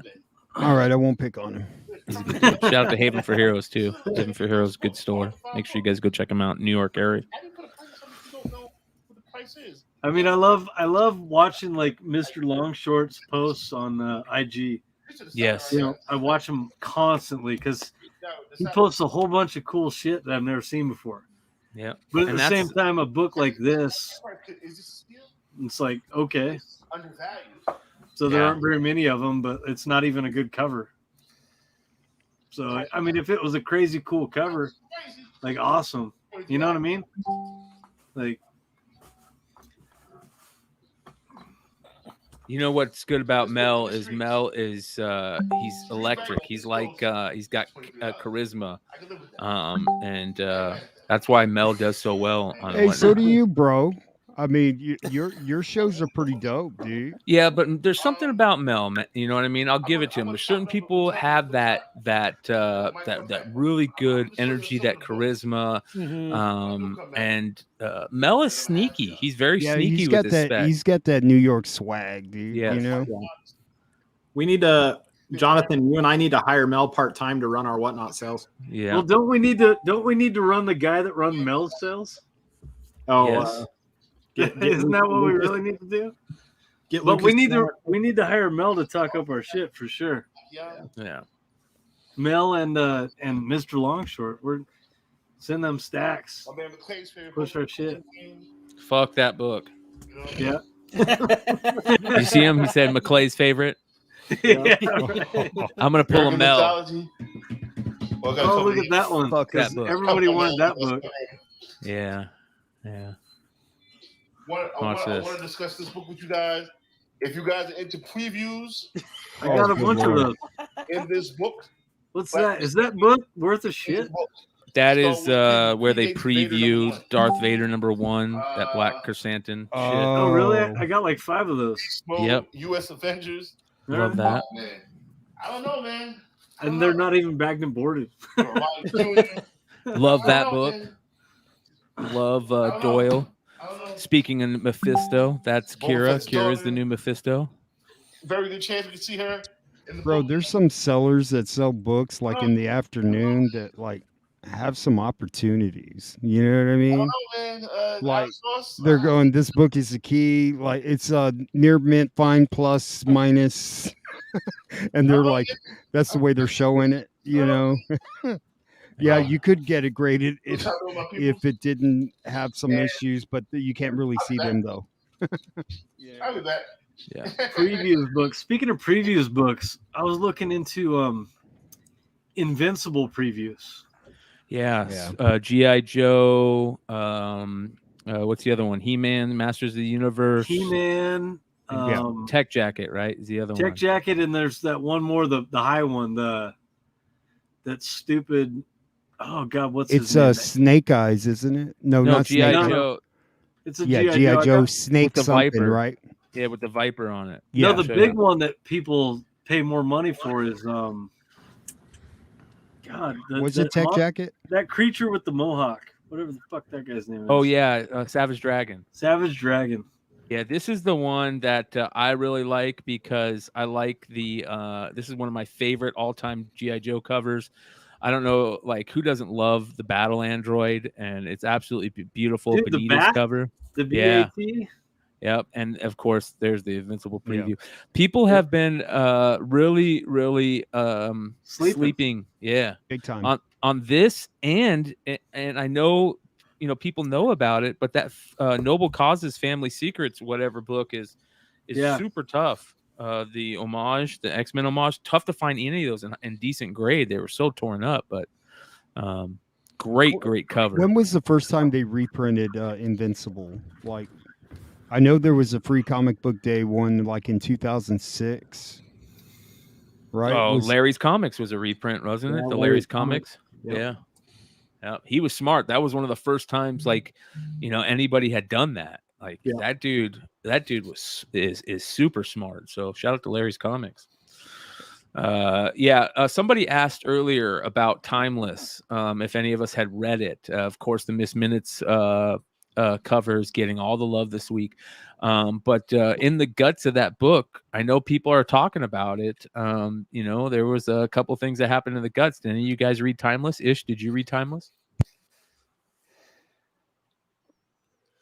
All right, I won't pick on him. He's a good dude. Shout out to Haven for Heroes too. Haven for Heroes, good store. Make sure you guys go check them out in New York area. I mean, I love watching like Mr. Longshort's posts on IG. Yes. You know, I watch him constantly because he posts a whole bunch of cool shit that I've never seen before. Yeah. But at And the that's- same time, a book like this, it's like, okay. So there Yeah. aren't very many of them, but it's not even a good cover. So, I mean, if it was a crazy cool cover, like awesome. You know what I mean? Like, You know what's good about Mel is he's electric. He's like he's got charisma, and that's why Mel does so well on Hey, so Whatnot. do you, bro. I mean, your shows are pretty dope, dude. Yeah, but there's something about Mel, you know what I mean? I'll give it to him. But certain people have that really good energy, that charisma, and Mel is sneaky. He's very sneaky he's with got his that. spec. He's got that New York swag, dude. Yes. You know. We need to, Jonathan. You and I need to hire Mel part time to run our Whatnot sales. Yeah. well, don't we need to run the guy that runs Mel's sales? Oh, Yes. Isn't that what we really need to do? Get But we Lucas need to hire Mel to talk up our shit for sure. Yeah. Mel and Mr. Longshort, we're send them stacks. Push our shit. Fuck that book. Yeah. You see him? He said McClay's favorite. Yeah. I'm gonna pull a Mel. Oh, look at that one. Fuck that 'Cause book. everybody wanted that book. Yeah. Yeah. I Watch want this. to discuss this book with you guys. If you guys are into previews I got a good bunch Lord. of those. in this book, What's that? Is that book worth a shit? That is Star Wars where they Vader preview #1. Darth Vader #1, that black krrsantan shit. Oh, really? I got like 5 of those. Yep. U.S. Avengers. Love that. Oh, man. I don't know, man. And they're not even bagged and boarded. Love that book. Love Doyle. Speaking of Mephisto, that's Boba Kira. Fett's Kira's daughter. the new Mephisto. Very good chance we can see her in the Bro, book. there's some sellers that sell books like in the afternoon that like have some opportunities. You know what I I mean? don't know, man. Like, Outsource, They're going, this book is the key. Like it's near mint, fine, plus, minus. And they're like, that's the way they're showing it, you know. Yeah, you could get it graded if it didn't have some issues, but you can't really see them though. I'll be back. Yeah. Previews books. Speaking of previews books, I was looking into Invincible previews. Yeah. G.I. Joe. What's the other one? He-Man, Masters of the Universe. He-Man, Tech Jacket, right? Is the other Tech one. Jacket, and there's that one more, the high one, that stupid. Oh God, what's It's his name? Snake Eyes, isn't it? No, No, not G.I. Snake Eyes. Joe. It's a Yeah, G.I. G.I. Joe. Joe Snake the something, Viper. right? Yeah, with the Viper on it. Yeah. No, the big one that people pay more money for is God. Was it Tech Jacket? That creature with the mohawk, whatever the fuck that guy's name is. Oh yeah, Savage Dragon. Savage Dragon. Yeah, this is the one that I really like because I like the. This is one of my favorite all-time GI Joe covers. I don't know, like who doesn't love the Battle Android, and it's absolutely beautiful. Dude, the Benita's back? cover. The Yeah. BAT. Yep, and of course, there's the Invincible preview. People have been really sleeping. Yeah, Big time. on this, and I know people know about it, but that Noble Causes Family Secrets whatever book is super tough. The homage, the X-Men homage, tough to find any of those in decent grade. They were so torn up, but Great cover. When was the first time they reprinted Invincible? Like, I know there was a free comic book day one like in 2006. Right? Oh, Was- Larry's Comics was a reprint, wasn't it? Yeah, The Larry's Larry's Comics. Comics. Yep. Yeah. He was smart. That was one of the first times like, anybody had done that. Like Yeah. that dude is super smart. So shout out to Larry's Comics. Somebody asked earlier about Timeless, if any of us had read it. Of course, the Miss Minutes covers getting all the love this week. But in the guts of that book, I know people are talking about it. There was a couple things that happened in the guts. Did any of you guys read Timeless? Ish, did you read Timeless?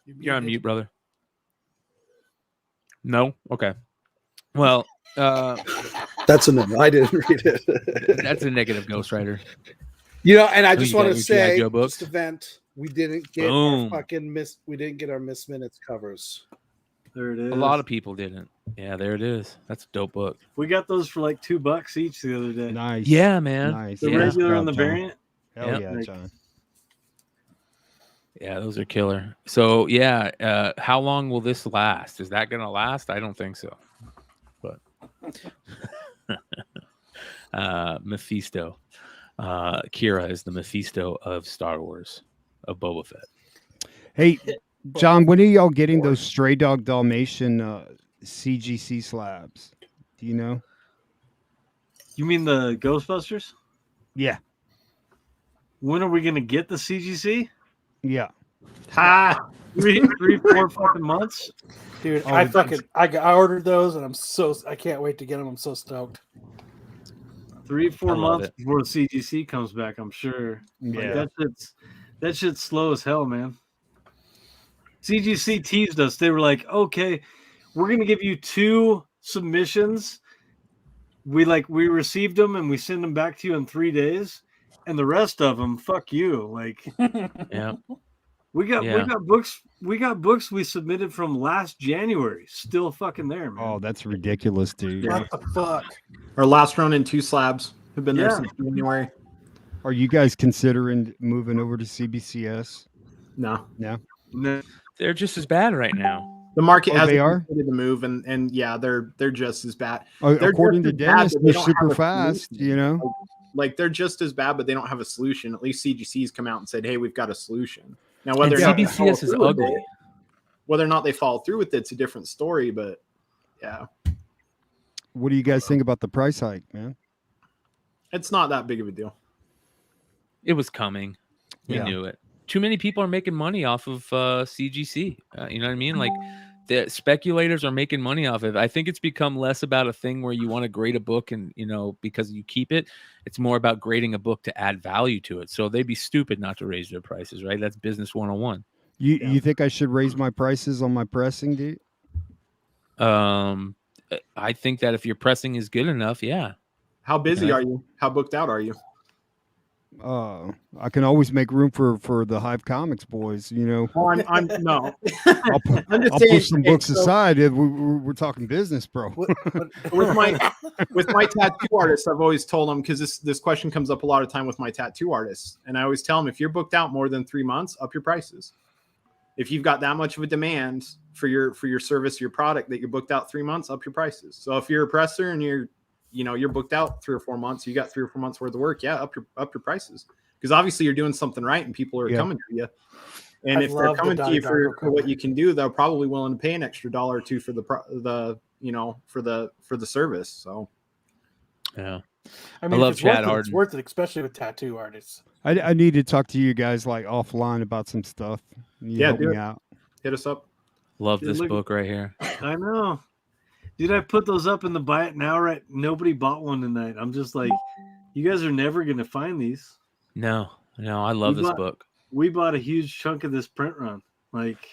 You're on mute, brother. No? Okay. Well, That's a no. I didn't read it. that's a negative ghostwriter. And I Who just you want got, to your G.I. say, Joe books? just a vent. We didn't get Boom. we didn't get our Miss Minutes covers. There it is. A lot of people didn't. Yeah, there it is. That's a dope book. We got those for like $2 each the other day. Nice. Yeah, man. Nice. The Yeah. regular Good and the job, John. variant. Hell Yeah. yeah, John. Yeah, those are killer. So yeah, how long will this last? Is that gonna last? I don't think so. But Mephisto. Kira is the Mephisto of Star Wars, of Boba Fett. Hey, John, when are y'all getting those Stray Dog Dalmatian CGC slabs? Do you know? You mean the Ghostbusters? Yeah. When are we gonna get the CGC? Yeah. Ha! Three, 4 fucking months. Dude, Oh, I ordered those and I can't wait to get them. I'm so stoked. 3, 4 I love months it. before the CGC comes back, I'm sure. Like, Yeah. that shit's slow as hell, man. CGC teased us. They were like, okay, we're gonna give you 2 submissions. We received them and we send them back to you in 3 days, and the rest of them, fuck you. Like, Yeah. we got books we submitted from last January, still fucking there, man. Oh, that's ridiculous, dude. What the fuck? Our last run in 2 slabs have been there Yeah. since January. Are you guys considering moving over to CBCS? No, No. They're just as bad right now. the market Oh, hasn't they are? decided to move, and yeah, they're just as bad. Oh, They're according to just as bad, Dennis, but they they're don't have super a fast, solution. you know? Like they're just as bad, but they don't have a solution. At least CGC's come out and said, "Hey, we've got a solution." Now, And whether or not they follow CBCS is through with ugly. it- whether or not they follow through with it's a different story. But yeah, What do you guys think about the price hike, man? it's not that big of a deal. It was coming. We Yeah. knew it. Too many people are making money off of CGC. You know what I mean? Like the speculators are making money off of it. I think it's become less about a thing where you want to grade a book and, because you keep it. It's more about grading a book to add value to it. So they'd be stupid not to raise their prices, right? That's business 101. You think I should raise my prices on my pressing, dude? I think that if your pressing is good enough, yeah. How busy Yeah. are you? How booked out are you? I can always make room for the Hive Comics boys, you know. Well, I'm no. I'll, I'm just I'll saying, push some okay, books so aside if we're talking business, bro. with my tattoo artists, I've always told them, because this question comes up a lot of time with my tattoo artists, and I always tell them, if you're booked out more than 3 months, up your prices. If you've got that much of a demand for your service, your product, that you're booked out 3 months, up your prices. So if you're a presser and you're booked out 3 or 4 months, you got 3 or 4 months worth of work, yeah, up your prices, because obviously you're doing something right and people are coming to you. And if they're coming to you for what you can do, they're probably willing to pay an extra $1 or $2 for the service. So Yeah. I mean, love if it's worth Chad it, Harden. it's worth it, especially with tattoo artists. I need to talk to you guys like offline about some stuff. You Yeah, help do me it. out. hit us up. Love Dude, this look- book right here. I know. Dude, I put those up in the buy it now, right? Nobody bought one tonight. I'm just like, you guys are never going to find these. No, I love We this bought- book. We bought a huge chunk of this print run. Like,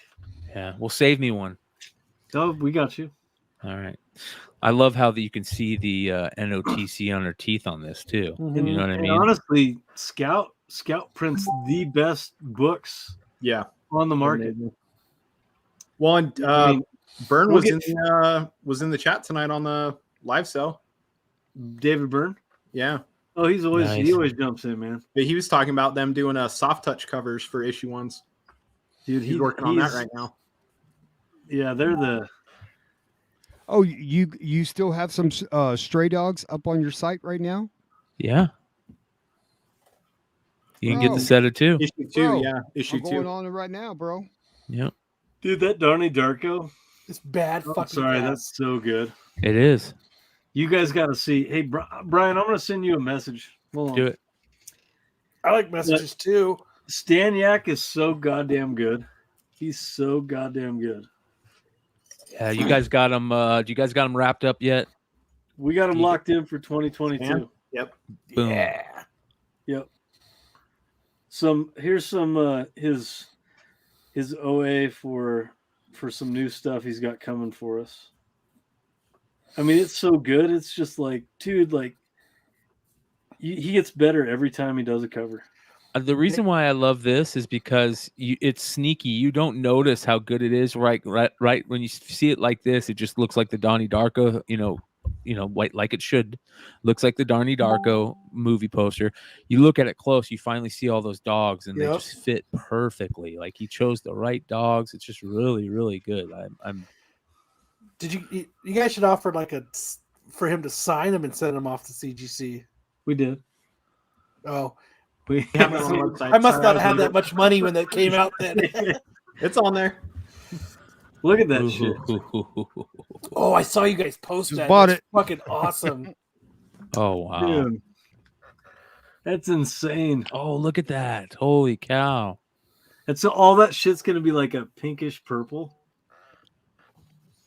Yeah. Well, save me one. oh, we got you. All right. I love how you can see the NOTC on her teeth on this too. Mhm. You know what I And mean? honestly, Scout prints the best books Yeah. on the market. Well, and I mean, Byrne we'll was in the chat tonight on the live cell. David Byrne. Yeah. Oh, he Nice. always jumps in, man. But he was talking about them doing soft touch covers for issue 1s. Dude, He's working on that right now. Yeah, they're the. Oh, you still have some stray dogs up on your site right now? Yeah. You can get Bro. the set of 2. Issue 2, Bro, yeah. Issue I'm 2. going on it right now, bro. Yep. Dude, that Donnie Darko. It's bad Oh, fucking. sorry, ass. that's so good. It is. You guys got to see. Hey, Brian, I'm going to send you a message. Hold on. Do it. I like messages too. Staniak is so goddamn good. He's so goddamn good. Yeah, you guys got them. Do you guys got them wrapped up yet? We got him Yeah. locked in for 2022. Stan? Yep. Boom. Yeah. Yep. Here's some his OA for some new stuff he's got coming for us. I mean, it's so good. It's just like, dude, like he gets better every time he does a cover. The reason why I love this is because it's sneaky. You don't notice how good it is. Right when you see it like this, it just looks like the Donnie Darko. White like it should. Looks like the Donnie Darko movie poster. You look at it close, you finally see all those dogs, and they Yep. just fit perfectly. Like he chose the right dogs. It's just really, really good. I'm Did you guys should offer for him to sign them and send them off to CGC? We did. Oh, We have it on the website. I must Sorry, not I have was that much money when that came out. Then. It's on there. Look at that shit. Oh, I saw you guys post Just that. bought That's it. fucking awesome. Oh wow. Dude. That's insane. Oh, look at that. Holy cow. And so all that shit's gonna be like a pinkish purple.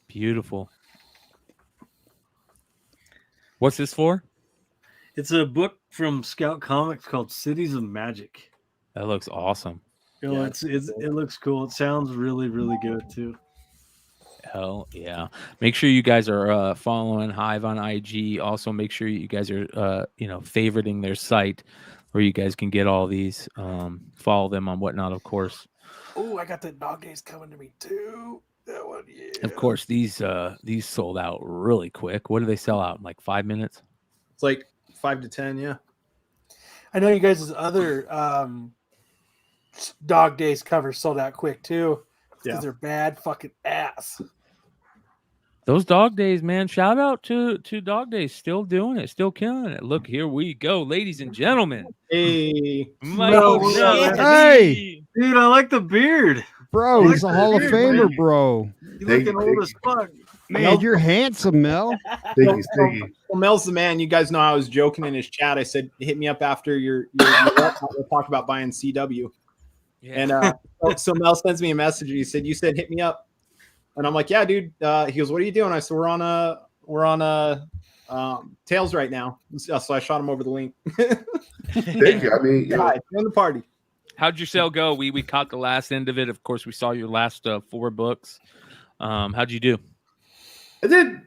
Beautiful. What's this for? It's a book from Scout Comics called Cities of Magic. That looks awesome. You know, Yeah, it looks cool. It sounds really, really good too. Hell yeah. Make sure you guys are following Hive on IG. Also make sure you guys are favoriting their site where you guys can get all these. Follow them on whatnot, of course. Oh, I got the dog days coming to me too. That one, yeah. Of course, these sold out really quick. What do they sell out in like 5 minutes? It's like 5 to 10, yeah. I know you guys' other dog days covers sold out quick too. Because Yeah. they're bad fucking ass. Those dog days, man. Shout out to Dog Days, still doing it, still killing it. Look, here we go, ladies and gentlemen. Hey, No Mikey shit. Hey! Dude, I like the beard. Bro, he's a Hall of Dude, Famer, man. bro. You Thank looking you, old as fuck. Man, you're handsome, Mel. Thank you. well, Mel's the man. You guys know I was joking in his chat. I said, hit me up after your we'll talk about buying CW. Yeah. And so Mel sends me a message. He said, "You said hit me up," and I'm like, "Yeah, dude." He goes, "What are you doing?" I said, "We're on Tails right now." So I shot him over the link. Thank you. I mean, you know, Hi, join the party. How'd your sale go? We caught the last end of it. Of course, we saw your last 4 books. How'd you do? I did.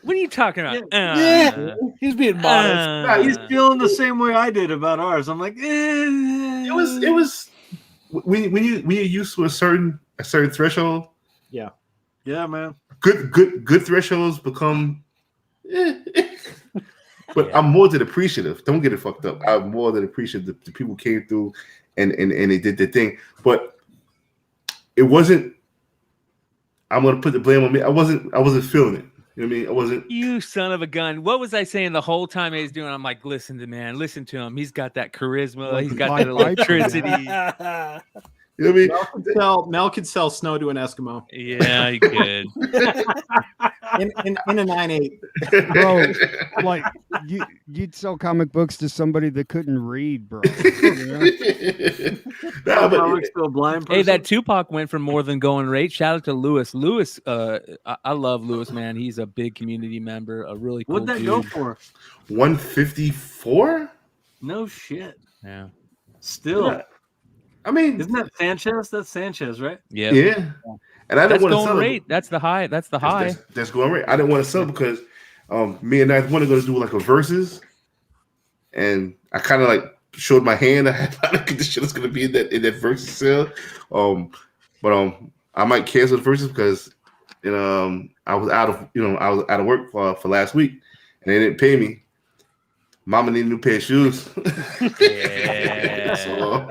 What are you talking about? Yeah. He's being modest. He's feeling the same way I did about ours. I'm like, It was when you used to a certain threshold. yeah, man. Good thresholds become. But I'm more than appreciative. Don't get it fucked up. I'm more than appreciative. The people came through and they did their thing. But it wasn't. I'm gonna put the blame on me. I wasn't feeling it. You know what I mean? I wasn't. You son of a gun. What was I saying the whole time he was doing? I'm like, listen to him. He's got that charisma. He's got that electricity. You know what I mean? Mel could sell snow to an Eskimo Yeah, he could. in a 9.8. Bro, like you'd sell comic books to somebody that couldn't read, bro. You know? Nah, but Comics to a blind person. Hey, that Tupac went for more than going rate. Shout out to Lewis. Lewis, I love Lewis, man. He's a big community member, a really cool What'd that dude. go for? 154. No shit. Yeah. Still, Yeah. I mean, isn't that Sanchez? That's Sanchez, right? Yeah. yeah. And I That's didn't want to going sell rate. it. That's the high. That's the high. That's going rate. I didn't want to sell because me and I wanted to do like a versus, and I kind of like showed my hand. I had the shit that's going to be in that versus sale. But I might cancel the versus because I was out of work for last week, and they didn't pay me. Mama need a new pair of shoes. Yeah. So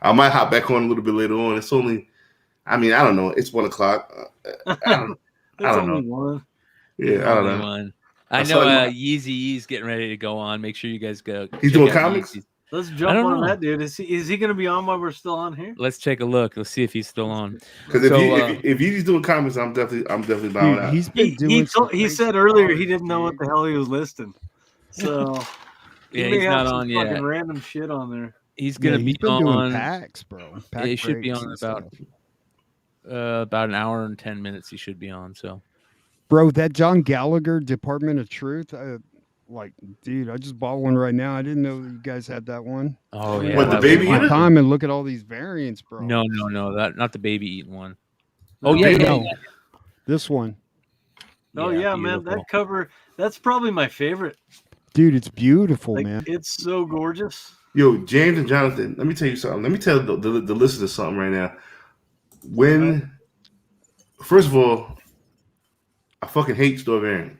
I might hop back on a little bit later on. It's only, I mean, I don't know. It's 1 o'clock. I don't know. One. Yeah, I don't Only know. one. I I know saw him- Yeezy's getting ready to go on. Make sure you guys go. He's check doing out comics? Yeezy's. Let's I jump don't on know. that, dude. Is he going to be on while we're still on here? Let's take a look. Let's see if he's still on. Because if, So, if he's doing comics, I'm definitely bowing Dude, out. he's been doing. some He great said earlier he stories, didn't know what dude. the hell he was listing. So he Yeah, may he's have not some on fucking yet. random shit on there. He's Yeah, gonna he's be been doing on. packs, bro. Yeah, he should be breaks on and about stuff. about an hour and 10 minutes. He should be on. So Bro, that John Gallagher Department of Truth, like, dude, I just bought one right now. I didn't know you guys had that one. oh Yeah. yeah, What, the that baby one. eater? Time and look at all these variants, bro. No, that not the baby eating one. No, Oh yeah, no. yeah. This one, Oh yeah, man, beautiful. that cover, that's probably my favorite. dude, it's beautiful, Like, man. it's so gorgeous. Yo, James and Jonathan, let me tell you something. Let me tell the listeners something right now. When, first of all, I fucking hate store variant.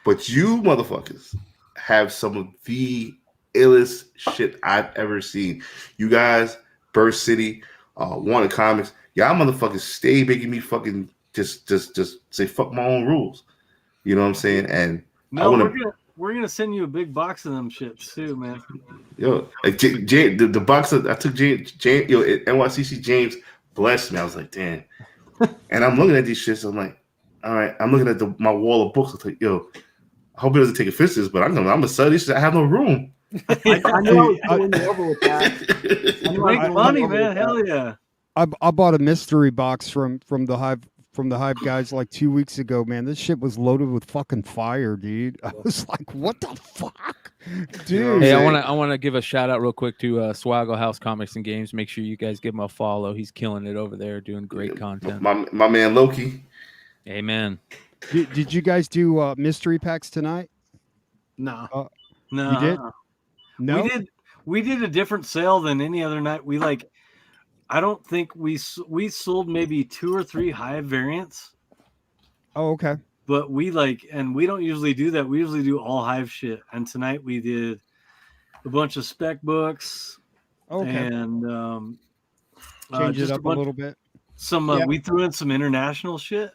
But you motherfuckers have some of the illest shit I've ever seen. You guys, Burst City, Wanted Comics, y'all motherfuckers stay making me fucking just say fuck my own rules. You know what I'm saying? And No, I wanna, we're gonna send you a big box of them shits too, man. yo, the box that I took James, yo, at NYCC, James blessed me. I was like, damn. And I'm looking at these shits. I'm like, all right. I'm looking at my wall of books. I'm like, yo, I hope it doesn't take offense to this, but I'm gonna sell these shit. I have no room. I know I was going over with that. I knew I was Make going money, over man. with Hell that. yeah. I bought a mystery box from the Hive guys like 2 weeks ago, man. This shit was loaded with fucking fire, dude. I was like, what the fuck, dude? Hey, saying? I want to give a shout out real quick to Swaggle House Comics and Games. Make sure you guys give him a follow. He's killing it over there, doing great content. My man Loki. Amen. Did you guys do mystery packs tonight? No. No, You did? No. We did a different sale than any other night. We I don't think we sold maybe 2 or 3 Hive variants, Oh, okay. but and we don't usually do that. We usually do all Hive shit. And tonight we did a bunch of spec books Okay. and Change just it up a little bit. some Yeah. we threw in some international shit.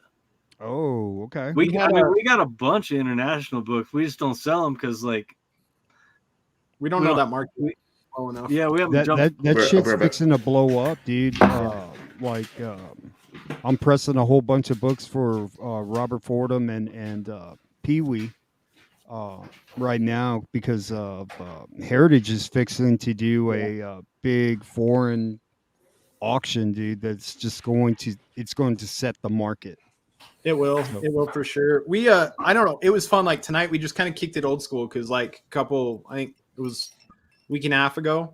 Oh, okay. We had got a bunch of international books. We just don't sell them because We don't No. know that market well enough. we haven't That jumped. I'll be shit's right back. fixing to blow up, dude. I'm pressing a whole bunch of books for Robert Fordham and Pee Wee right now because Heritage is fixing to do a big foreign auction, dude. That's just going to set the market. It will. It will for sure. We I don't know. It was fun. Like tonight we just kind of kicked it old school because like I think it was a week and a half ago,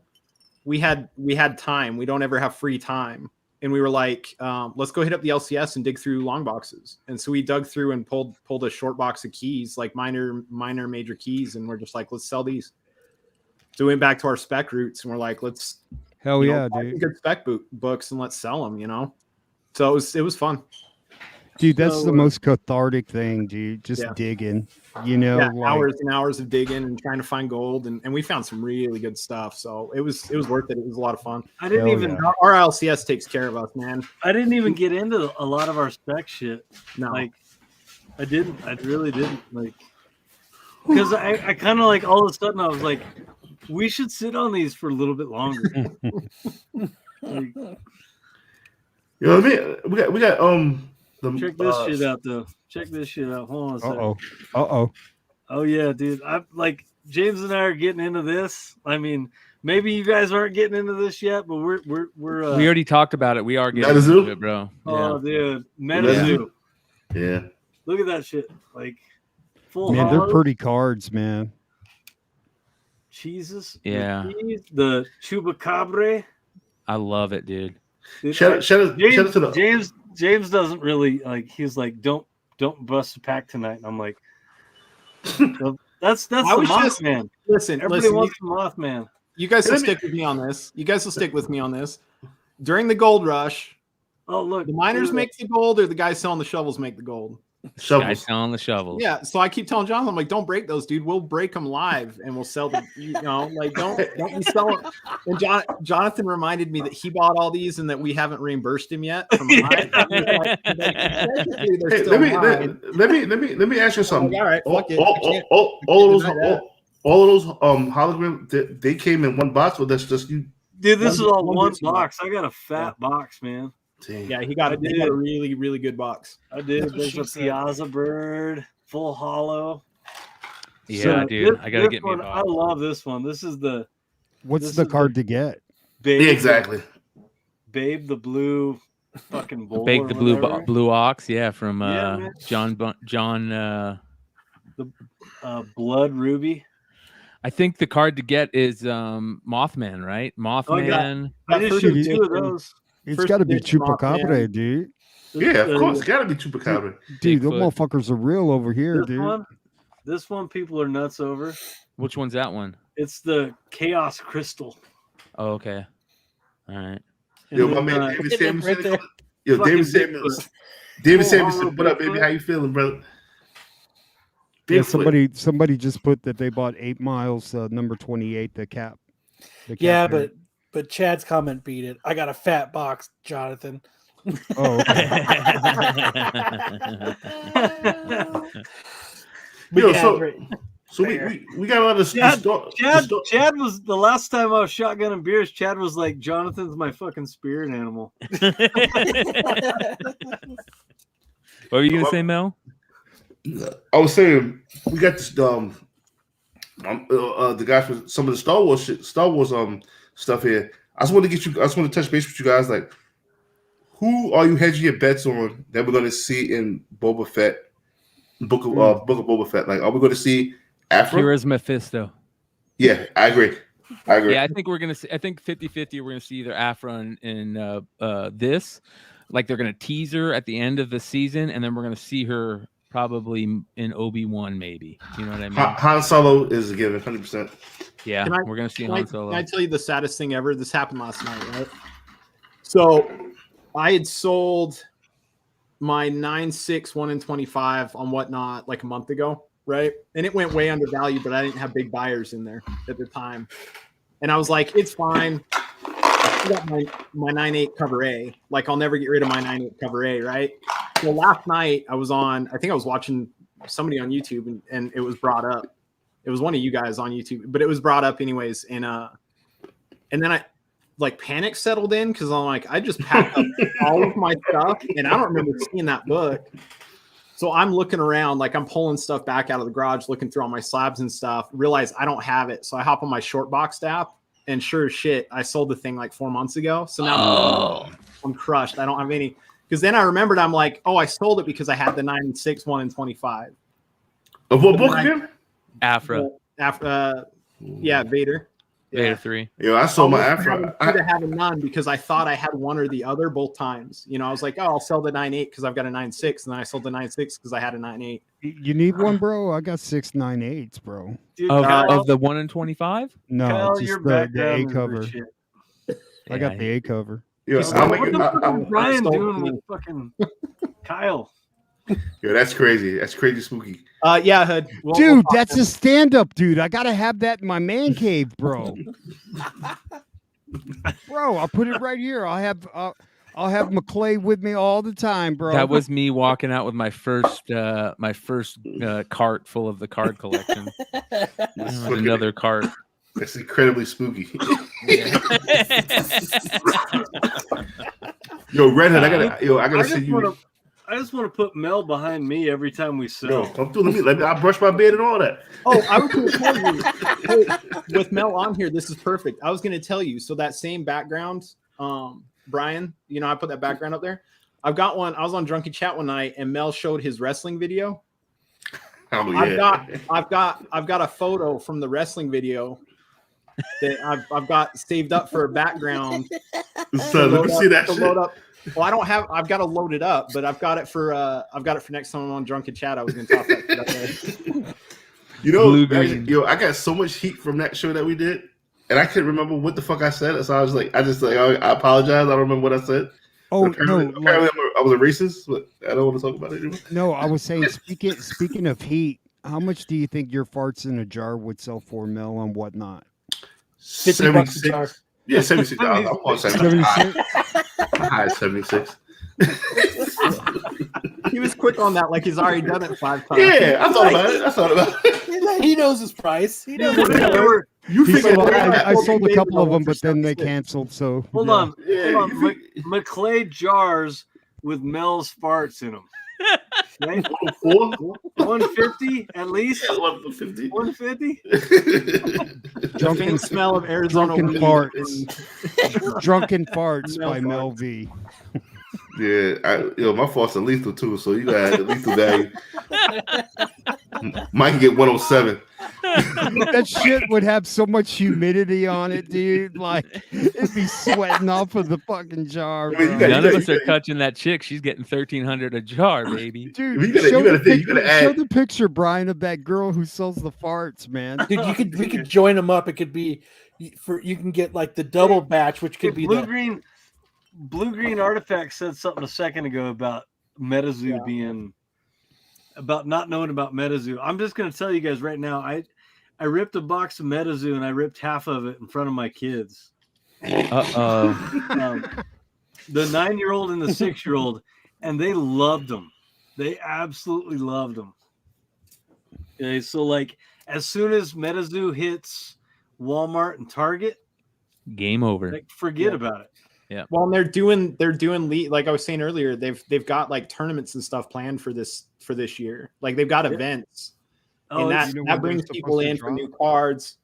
we had time. We don't ever have free time. And we were like, let's go hit up the LCS and dig through long boxes. And so we dug through and pulled a short box of keys, like minor, major keys, and we're just like, let's sell these. So we went back to our spec roots and we're like, let's Hell you yeah, know, buy some dude. good spec books and let's sell them, you know? So it was fun. Dude, that's So, the most cathartic thing, dude. Just Yeah. digging, you know, Yeah, like, hours and hours of digging and trying to find gold, and we found some really good stuff. So it was worth it. It was a lot of fun. I didn't Hell even yeah. Our LCS takes care of us, man. I didn't even get into a lot of our spec shit. No, Like, I didn't. I really didn't. Like, because I kind of like all of a sudden I was like, we should sit on these for a little bit longer. Like, You know what I mean? We got the check this shit out though. Check this shit out. Hold on a second. Uh-oh. Oh yeah, dude. I like James and I are getting into this. I mean, maybe you guys aren't getting into this yet, but we're We already talked about it. We are getting Metazoo? into it, bro. oh Yeah. dude, Metazoo. Yeah. Look at that shit. Like full Man, they're hollow. pretty cards, man. Jesus. Yeah. The Chupacabra. I love it, dude. Dude, Shout out to the James doesn't really like. He's like, don't bust a pack tonight. And I'm like, that's the I was just- Mothman. listen, Everybody wants the Mothman. you guys will Let me- stick with me on this. You guys will stick with me on this. During the gold rush, Oh look, the miners make the gold, or the guys selling the shovels make the gold. Guy's Shovels. selling the shovels. Yeah, so I keep telling Jonathan, I'm like, don't break those, dude. We'll break them live and we'll sell them. You know, like don't be selling. And Jonathan reminded me that he bought all these and that we haven't reimbursed him yet. From Hey, let me ask you something. All right, fuck it. All of those hologram, they came in one box, or that's just you? Dude, this is all one one big box. I got a fat box, man. Damn. Yeah, he got a really, really good box. I did. That's what There's she a said. Piazza bird, full hollow. Yeah, So dude. I gotta this get me a one, I box. love this one. This is the What's This the is card to get? Babe. Yeah, exactly. Babe the blue fucking bull. Bake or the blue whatever. blue ox, yeah, from Yeah, man. John. Blood ruby. I think the card to get is Mothman, right? Mothman. I just first shoot two of edition- those. It's First got to be edition chupacabra, Mothman. dude. Yeah, of Uh, course. It's got to be Chupacabra. Dude, those Bigfoot. motherfuckers are real over here, This dude. this one, people are nuts over. Which one's that one? It's the Chaos Crystal. Oh, okay. All right. Yo, And my then, man uh, David Right Samuelson. there. Yo, fucking David Samuelson. David Samuelson, what up, baby? How you feeling, brother? Yeah, Bigfoot. somebody just put that they bought 8 Miles, number 28, the cap. The cap Yeah, variant. but Chad's comment beat it. I got a fat box, Jonathan. Oh, okay. But Yo, yeah, so- right. So we got a lot of Chad was the last time I was shotgunning beers. Chad was like, "Jonathan's my fucking spirit animal." What were you gonna say, Mel? I was saying we got this the guys for some of the Star Wars stuff here. I just want to touch base with you guys. Like, who are you hedging your bets on that we're going to see in Boba Fett, Book of Boba Fett? Like, are we going to see Afra? Kira's Mephisto. Yeah, I agree. Yeah, I think we're gonna see. I think 50-50 we're gonna see either Afra in this, like they're gonna tease her at the end of the season, and then we're gonna see her probably in Obi-Wan, maybe. You know what I mean? Han Solo is a given, 100%. Yeah, Can I- we're gonna see Can I, Han Solo. can I tell you the saddest thing ever? This happened last night, right? So I had sold my 9.6 1 in 25 on Whatnot like a month ago, right? And it went way undervalued, but I didn't have big buyers in there at the time. And I was like, it's fine. I got my 9.8 cover A. Like, I'll never get rid of my 9.8 cover A, right? So last night I was watching somebody on YouTube and it was brought up. It was one of you guys on YouTube, but it was brought up anyways. And then I like panic settled in because I'm like, I just packed up all of my stuff and I don't remember seeing that book. So I'm looking around, like I'm pulling stuff back out of the garage, looking through all my slabs and stuff, realize I don't have it. So I hop on my short box app and sure as shit, I sold the thing like 4 months ago. So now I'm crushed. I don't have any. Because then I remembered, I'm like, oh, I sold it because I had the 9.6 1 in 25. Of what But book then again? Afra, Yeah, Vader. Vader 3. Yo, I sold my Afra. I could have none because I thought I had one or the other both times. You know, I was like, oh, I'll sell the 9.8 because I've got a 9.6, and then I sold the 9.6 because I had a 9.8. You need one, bro? I got 6 9.8s, bro. Dude, Of, Kyle, of the 1 in 25? No, Kyle, just your the A background is cover. shit. I got the A cover. Yo, So I'm What making, the fuck I- is Brian stole doing me. with fucking Kyle? yo, that's crazy. That's crazy spooky. Yeah, Hood. Dude, that's a stand-up, dude. I gotta have that in my man cave, bro. Bro, I'll put it right here. I'll have McClay with me all the time, bro. That was me walking out with my first cart full of the card collection. Another cart. That's incredibly spooky. Yo, Redhead, I gotta send you. I just want to put Mel behind me every time we sell. Yo, come through. Let me. I brush my beard and all that. Oh, I was going to tell you. Hey, with Mel on here, this is perfect. I was going to tell you. So that same background, Brian, you know, I put that background up there. I've got one. I was on Drunken Chat one night, and Mel showed his wrestling video. Oh yeah. I've got a photo from the wrestling video that I've got saved up for a background. So let me see that to shit. load up. Well, I don't have. I've got to load it up, but I've got it for next time I'm on Drunken Chat. I was going to talk about that. You know, Blue green. yo, I got so much heat from that show that we did, and I couldn't remember what the fuck I said. So I was like, I apologize. I don't remember what I said. Oh But apparently, no, like, I was a racist, but I don't want to talk about it anymore. No, I was saying speaking of heat, how much do you think your farts in a jar would sell for mil and whatnot? $50 a jar. Yeah, $76. I'm on 76. 76? High 76. He was quick on that, like he's already done it 5 times. Yeah, I thought about it. He knows his price. He knows his They price. were- You He figured sold, that I out. sold a couple of them, but then they 76. canceled. So Hold yeah. on. Yeah, Hold you on. McClay jars with Mel's farts in them. Right? 4? 150 at least. 50. 150. The faint smell of Arizona Drunken weed farts. Drunken farts Mel by farts. Mel V. Yeah, my faults are lethal too, so you gotta have the lethal value. Mine can get 107. That shit would have so much humidity on it, dude. Like it'd be sweating off of the fucking jar. I mean, you bro. gotta- None of us are touching that chick. She's getting 1,300 a jar, baby. Dude, You gotta- show you gotta the think, you picture- gotta show add- the picture, Brian, of that girl who sells the farts, man. Dude, we could join them up. It could be you can get like the double batch, which could be Blue the Green Artifact said something a second ago about Metazoo being about not knowing about Metazoo. I'm just gonna tell you guys right now. I ripped a box of Metazoo and I ripped half of it in front of my kids. Uh-oh. The 9-year-old and the 6-year-old, and they loved them. They absolutely loved them. Okay, so like as soon as Metazoo hits Walmart and Target, Game over. like forget about it. Well, and they're doing like I was saying earlier, they've got like tournaments and stuff planned for this year. Like they've got events, and it's- that, You know that when brings they're people supposed to in for drop? new cards,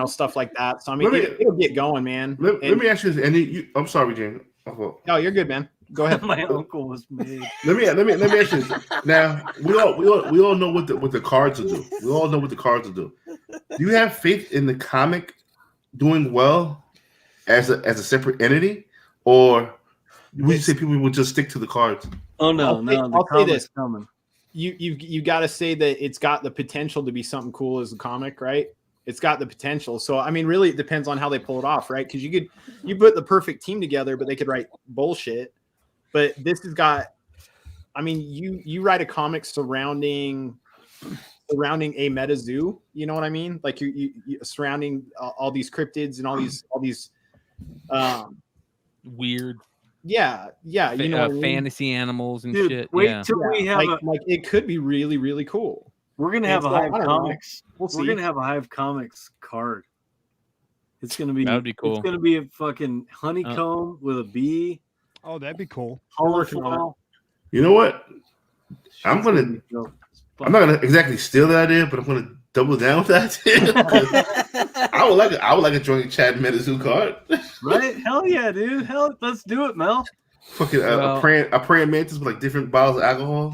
stuff like that. So I mean, Let me- it'll get going, man. Let And- me ask you this, and I'm sorry, Jane. My fault. No, you're good, man. Go ahead. My uncle was made. Let me ask you this. Now we all know what the cards will do. We all know what the cards will do. Do you have faith in the comic doing well as a separate entity, or would you say people would just stick to the cards? Oh no, I'll say the comic's this. coming. You got to say that it's got the potential to be something cool as a comic, right? It's got the potential. So I mean, really, it depends on how they pull it off, right? Because you put the perfect team together, but they could write bullshit. But this has got, I mean, you write a comic surrounding a Metazoo, you know what I mean? Like you surrounding all these cryptids and all these Weird yeah, you know what I mean? fantasy animals and Dude, shit. wait Yeah. till we have like it could be really, really cool. we're gonna have a So, Hive I don't know. Comics. We'll We're see. gonna have a Hive Comics card. It's gonna be That would be cool. It's gonna be a fucking honeycomb with a bee. Oh, that'd be cool. working on it. Holofall. You know what? I'm Shit's gonna- be dope. I'm not gonna exactly steal that idea, but I'm gonna double down with that idea. I would like a joint Chad Metazoo card. Right? Hell yeah, dude. Hell, let's do it, Mel. Fucking Well- a praying mantis with like different bottles of alcohol,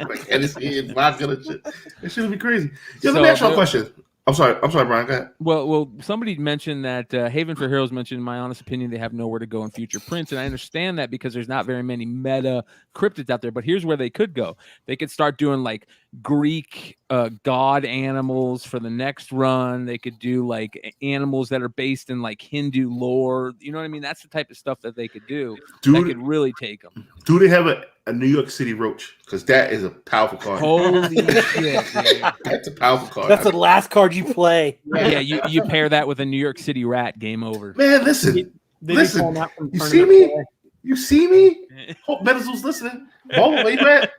like Hennessy and vodka and shit. It should be crazy. Yeah, let me So, ask you a question. I'm sorry, Brian. Go ahead. Well, somebody mentioned that Haven for Heroes mentioned, in my honest opinion, they have nowhere to go in future prints, and I understand that because there's not very many meta cryptids out there. But here's where they could go: they could start doing like Greek god animals for the next run. They could do like animals that are based in like Hindu lore. You know what I mean? That's the type of stuff that they could do. That could really take them. Do they have a New York City roach? Because that is a powerful card. Holy shit! Dude. That's a powerful card. That's the last card you play. Yeah, you pair that with a New York City rat, game over. Man, listen. They be Listen, pulling that from You turning see up me? play. You see me? Hope Metazoo's listening. Boba, where you at?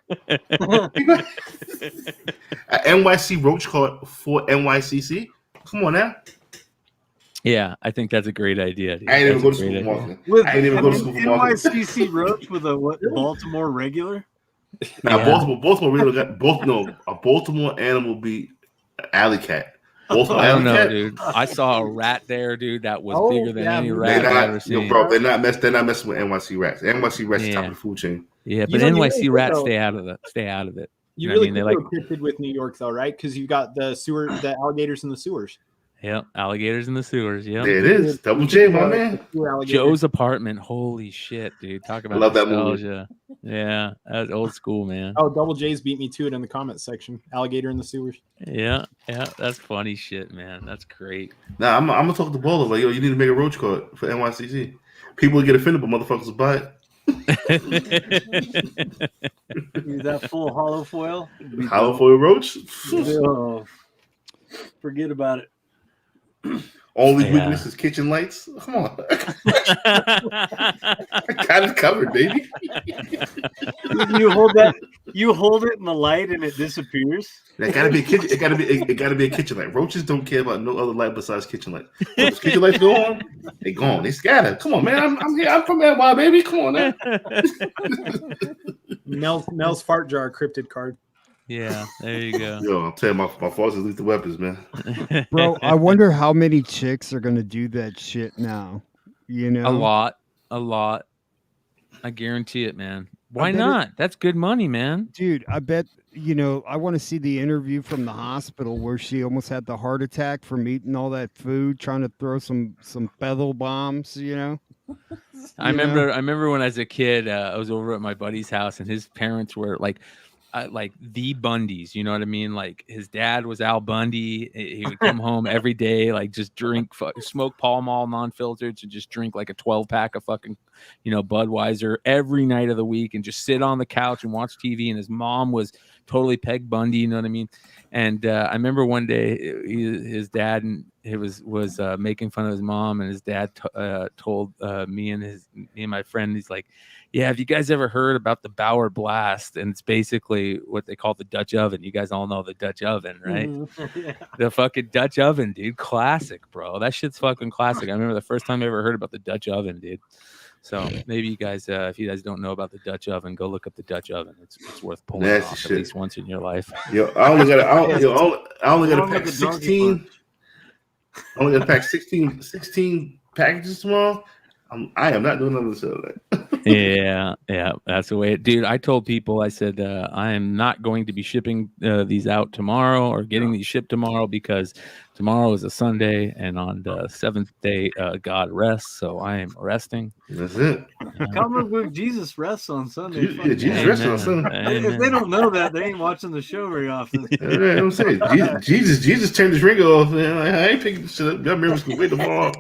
Where you at? An NYC roach card for NYCC? Come on now. Yeah, I think that's a great idea. Dude. I ain't even That's go a to great school idea. marketing. With I ain't even go to school for marketing. NYCC Roach with a what? Baltimore regular. Now, Yeah. Baltimore really got a Baltimore animal beat alley cat. Baltimore I don't alley know, cat. dude. I saw a rat there, dude. That was Oh, bigger than yeah, any they're rat I've ever Yo, seen. bro, they're not messing with NYC rats. NYC rats is top Yeah. of the food chain. Yeah, You but know, you NYC really rats though- stay out of it. You know what I really mean? They could like- go cryptid with New York though, right? Because you got the alligators in the sewers. Yep, alligators in the sewers. Yep. There it is. Double J, my man. Sewer alligators. Joe's apartment. Holy shit, dude! Talk about love that movie. nostalgia. Yeah, that's old school, man. Oh, Double J's beat me to it in the comments section. Alligator in the sewers. Yeah, that's funny shit, man. That's great. Nah, I'm gonna talk to Bolo. Like, yo, you need to make a roach card for NYCC. People get offended, but motherfuckers will buy it. That full hollow foil. Hollow foil roach. Oh, forget about it. Only Yeah. weakness is kitchen lights. Come on, I got it covered, baby. You hold it in the light, and it disappears. That gotta be a kitchen. It gotta be a kitchen light. Roaches don't care about no other light besides kitchen lights. Those kitchen lights go on, they gone. They scatter. Come on, man. I'm here. I'm from NY, baby. Come on, man. Mel's fart jar cryptid card. Yeah, there you go. Yo, I'm telling you, my fault is lethal weapons, man. Bro, I wonder how many chicks are gonna do that shit now. You know, A lot. I guarantee it, man. Why bet not? That's good money, man. dude. I bet I want to see the interview from the hospital where she almost had the heart attack from eating all that food, trying to throw some feather bombs. I remember when I was a kid, I was over at my buddy's house, and his parents were like the Bundys, you know what I mean? Like his dad was Al Bundy. He would come home every day, like just smoke Pall Mall non-filtered, and just drink like a 12-pack of fucking, Budweiser every night of the week, and just sit on the couch and watch TV. And his mom was totally Peg Bundy, you know what I mean? And I remember one day his dad was making fun of his mom, and his dad told me and my friend, he's like, yeah, have you guys ever heard about the Bauer Blast? And it's basically what they call the Dutch oven. You guys all know the Dutch oven, right? Yeah. The fucking Dutch oven, dude. Classic, bro. That shit's fucking classic. I remember the first time I ever heard about the Dutch oven, dude. So maybe you guys, if you guys don't know about the Dutch oven, go look up the Dutch oven. It's worth pulling Nasty off shit. at least once in your life. Yo, I only got to pack 16. I only got to pack 16 packages tomorrow. I am not doing none of this. Yeah, that's the way dude. I told people, I said, I am not going to be shipping these out tomorrow or getting these shipped tomorrow, because tomorrow is a Sunday, and on the seventh day, God rests. So I am resting. That's it. Comic book Jesus rests on Sunday. Yeah, Jesus rests on Sunday. If they don't know that, they ain't watching the show very often. Yeah, I'm saying Jesus turned his ring off, man. I ain't picking this shit up. Y'all members can wait tomorrow.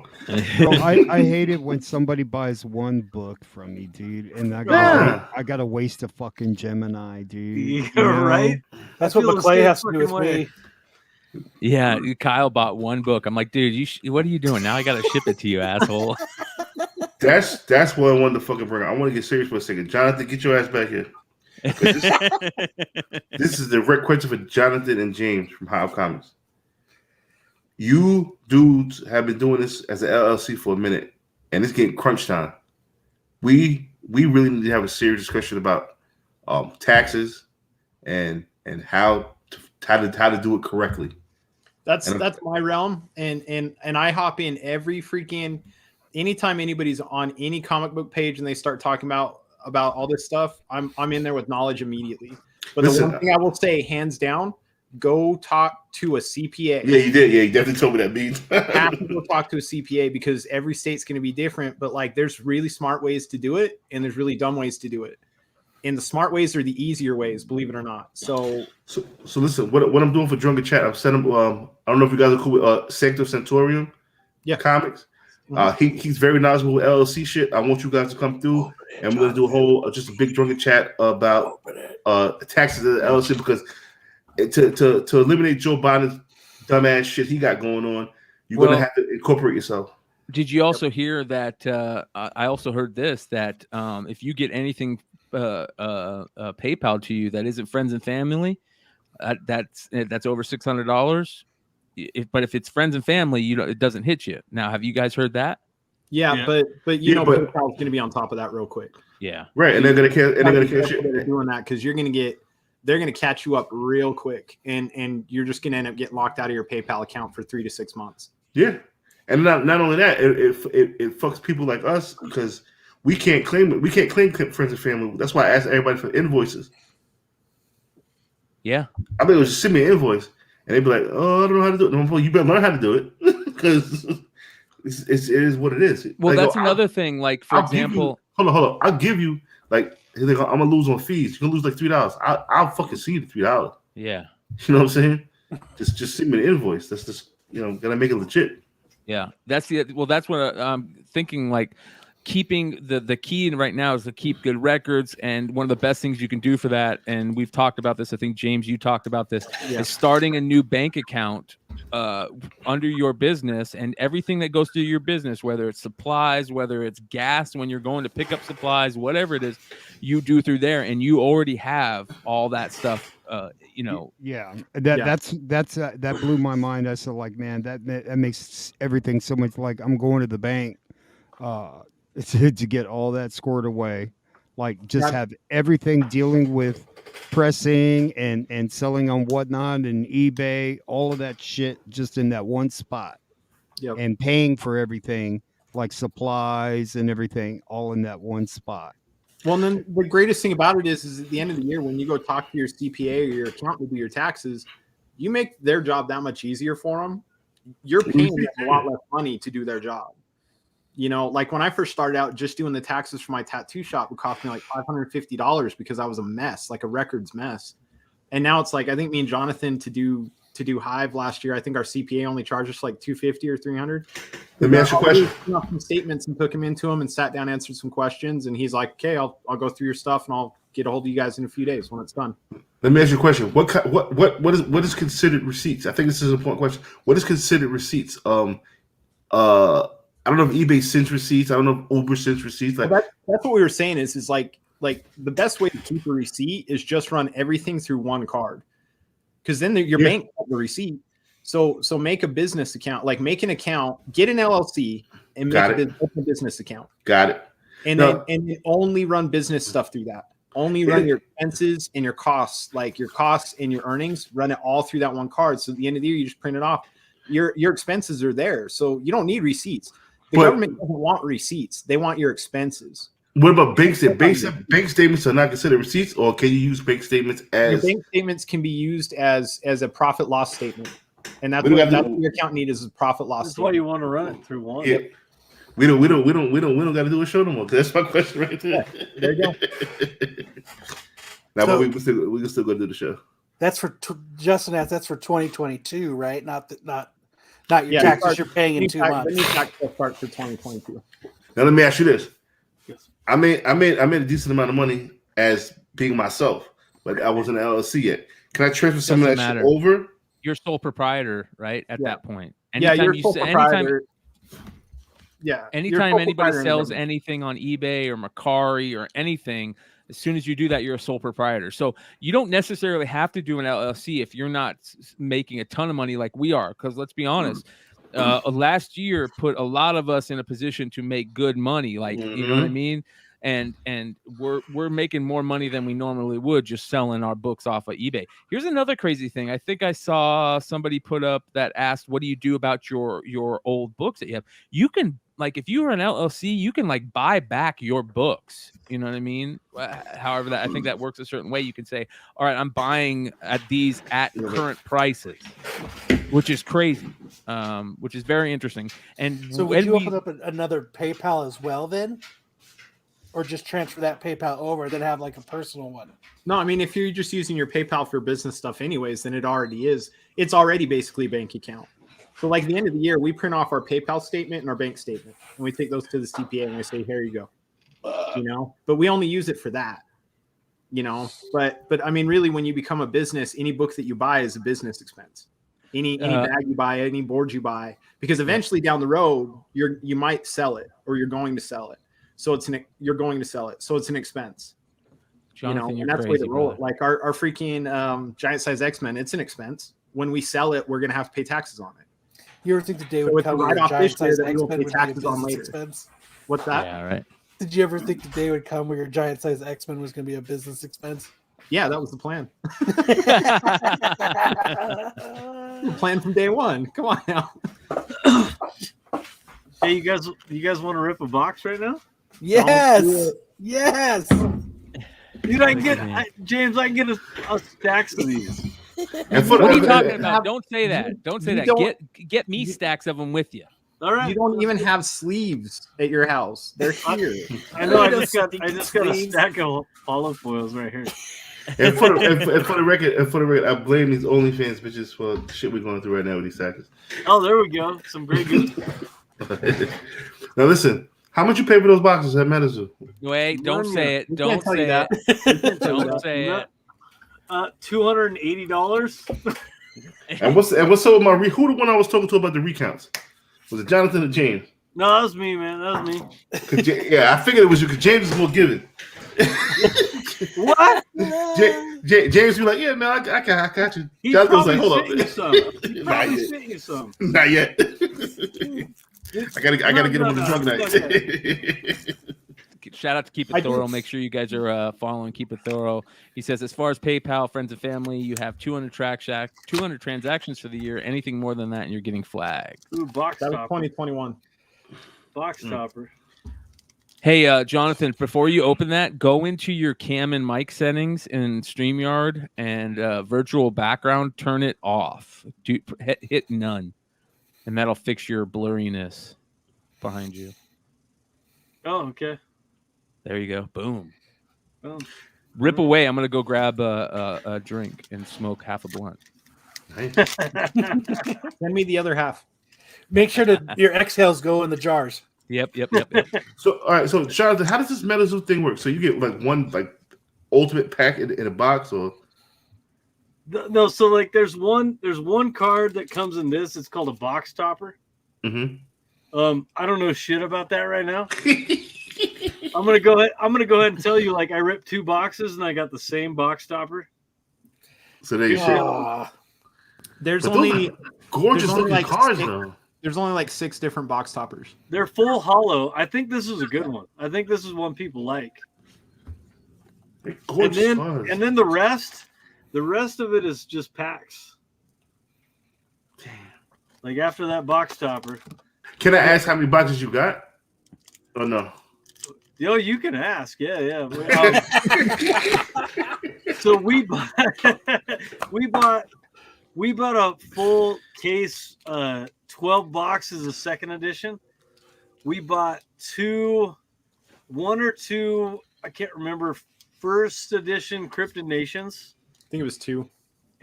Bro, I hate it when somebody buys one book from me, dude, and I gotta waste a fucking Gemini, dude. You're right. That's I what feel the McClay same has to do with fucking way. me. Yeah, Kyle bought one book. I'm like, dude, what are you doing now? I gotta ship it to you, asshole. That's what I wanted to fucking bring. I want to get serious for a second. Jonathan, get your ass back here. This is the direct question for Jonathan and James from Hive Comics. You dudes have been doing this as an LLC for a minute, and it's getting crunch time. We really need to have a serious discussion about taxes and how to do it correctly. That's my realm, and I hop in every freaking anytime anybody's on any comic book page and they start talking about all this stuff. I'm in there with knowledge immediately. But the one thing I will say, hands down, go talk to a CPA. Yeah, you did. Yeah, you definitely told me that, Beans. Have to go talk to a CPA, because every state's going to be different. But like, there's really smart ways to do it, and there's really dumb ways to do it. And the smart ways are the easier ways, believe it or not. So listen, what I'm doing for Drunken Chat, I'm sending. I don't know if you guys are cool with Sanctum Centurion, Comics. He's very knowledgeable with LLC shit. I want you guys to come through, and we're gonna do a whole just a big Drunken Chat about taxes of the LLC, because to eliminate Joe Biden's dumbass shit he got going on, you're gonna have to incorporate yourself. Did you also hear that? I also heard this, that if you get anything PayPal to you that isn't friends and family, that's over $600. But if it's friends and family, it doesn't hit you. Now, have you guys heard that? Yeah. But PayPal's going to be on top of that real quick. Yeah, right. And they're going to catch you doing that, because they're going to catch you up real quick, and you're just going to end up getting locked out of your PayPal account for 3 to 6 months. Yeah, and not only that, it fucks people like us, because we can't claim it. We can't claim friends and family. That's why I asked everybody for invoices. Yeah, I mean, it was just send me an invoice, and they'd be like, "Oh, I don't know how to do it." No, you better learn how to do it, because it is what it is. Well, that's another thing. Like, for example, hold on. I'll give you I'm gonna lose on fees. You're gonna lose like $3. I'll fucking see you $3. Yeah, you know what I'm saying? Just send me an invoice. That's just gotta make it legit. Yeah, that's what I'm thinking. Like, keeping the key right now is to keep good records, and one of the best things you can do for that, and we've talked about this, I think James, you talked about this, is starting a new bank account under your business, and everything that goes through your business, whether it's supplies, whether it's gas when you're going to pick up supplies, whatever it is, you do through there, and you already have all that stuff. That blew my mind. I said, like, man, that makes everything so much like I'm going to the bank to get all that scored away, like just have everything dealing with pressing and selling on whatnot and eBay, all of that shit just in that one spot, and paying for everything like supplies and everything all in that one spot. Well, and then the greatest thing about it is at the end of the year, when you go talk to your CPA or your accountant to do your taxes, you make their job that much easier for them. You're paying them a lot less money to do their job. You know, like when I first started out, just doing the taxes for my tattoo shop would cost me like $550 because I was a mess, like a records mess. And now it's like, I think me and Jonathan to do Hive last year, I think our CPA only charged us like $250 or $300. Let me ask you a question. Some statements and took him into him and sat down, answered some questions, and he's like, "Okay, I'll go through your stuff and I'll get a hold of you guys in a few days when it's done." Let me ask you a question. What is considered receipts? I think this is an important question. What is considered receipts? I don't know if eBay sends receipts. I don't know if Uber sends receipts. Like that's what we were saying is like the best way to keep a receipt is just run everything through one card, because then your bank has the receipt. So make a business account, like make an account, get an LLC, and open a business account. Got it. And then only run business stuff through that. Only run your expenses and your costs, like your costs and your earnings. Run it all through that one card. So at the end of the year, you just print it off. Your expenses are there, so you don't need receipts. The government doesn't want receipts; they want your expenses. What about bank statements? Bank statements are not considered receipts, or can you use bank statements as? Your bank statements can be used as a profit loss statement, and that's what your account need is a profit loss. That's statement. why you want to run it through one. Yeah. We don't got to do a show no more. That's my question right there. Yeah, there you go. Now, we can still go do the show. That's for Justin asked. That's for 2022, right? Not your taxes you're paying in 2 months. The new tax will start for 2022. Now let me ask you this: I made a decent amount of money as being myself, but I wasn't an LLC yet. Can I transfer some of that shit over? You're sole proprietor, right? At that point, you're sole proprietor. Anytime anybody sells anything on eBay or Mercari or anything, as soon as you do that, you're a sole proprietor. So you don't necessarily have to do an LLC if you're not making a ton of money like we are. Because let's be honest, last year put a lot of us in a position to make good money. Like, you know what I mean? And we're making more money than we normally would just selling our books off of eBay. Here's another crazy thing. I think I saw somebody put up that asked, what do you do about your old books that you have? You can, like, if you are an LLC, you can like buy back your books. You know what I mean? However, I think that works a certain way. You can say, all right, I'm buying these at current prices, which is crazy, which is very interesting. And so would you open up another PayPal as well then? Or just transfer that PayPal over, then have like a personal one? No, I mean, if you're just using your PayPal for business stuff anyways, then it already is. It's already basically a bank account. So like the end of the year, we print off our PayPal statement and our bank statement, and we take those to the CPA and we say, here you go. You know, but we only use it for that. You know, but I mean, really, when you become a business, any book that you buy is a business expense. Any bag you buy, any board you buy, because eventually down the road, you might sell it or you're going to sell it. So you're going to sell it. So it's an expense. Jonathan, and that's the way to roll it. Like our freaking giant size X-Men, it's an expense. When we sell it, we're going to have to pay taxes on it. You ever think the day would come where giant size X-Men would be a business expense? What's that? Yeah, right. Did you ever think the day would come where your giant size X-Men was going to be a business expense? Yeah, that was the plan. Plan from day one. Come on now. Hey, you guys want to rip a box right now? Yes. Yes. Dude, I can get James. I can get a stacks of these. What are you talking about? Don't say that. Don't say that. Get me stacks of them with you. All right. You don't even have sleeves at your house. They're here. I know. I just got a stack of olive oils right here. And for the record, I blame these OnlyFans bitches for the shit we're going through right now with these stackers. Oh, there we go. Some great good. Now listen, How much you pay for those boxes at Metazoo? Wait, don't say it. We Don't can't tell you say that. it. Don't say it. $280. And what's up with my who the one I was talking to about the recounts? Was it Jonathan or James? No, that was me, man. That was me. 'Cause yeah, I figured it was you because James is more giving. What? James be like, yeah, man, I got you. He Jonathan was probably like, hold sent you up. some. He probably sent you some. Not yet. I gotta get him on the drunk night. Shout out to Keep It Thorough. Make sure you guys are following Keep It Thorough. He says, as far as PayPal, friends and family, you have 200 transactions for the year. Anything more than that, and you're getting flagged. Ooh, box That was topper. 2021. Box topper. Hey, Jonathan, before you open that, go into your cam and mic settings in StreamYard and virtual background, turn it off. Hit none, and that'll fix your blurriness behind you. Oh, okay. There you go. Boom. Oh. Rip away. I'm going to go grab a drink and smoke half a blunt. Send me the other half. Make sure that your exhales go in the jars. Yep. So, all right. So, Jonathan, how does this Metazoo thing work? So, you get like one ultimate pack in a box, or No, so like there's one card that comes in this. It's called a box topper. mm-hmm. I don't know shit about that right now. I'm gonna go ahead and tell you, like, I ripped 2 boxes and I got the same box topper. So there you shit. There's But only those are gorgeous there's only looking like cards, 6 though. there's only like 6 different box toppers. They're full hollow. I think this is a good one. I think this is one people like. They're And gorgeous cards. then the rest of it is just packs. Damn. Like after that box topper. Can I ask how many boxes you got? Or no? Yo, you can ask. Yeah. So we bought a full case, 12 boxes of second edition. We bought 1 or 2, I can't remember, first edition Cryptid Nations. I think it was 2.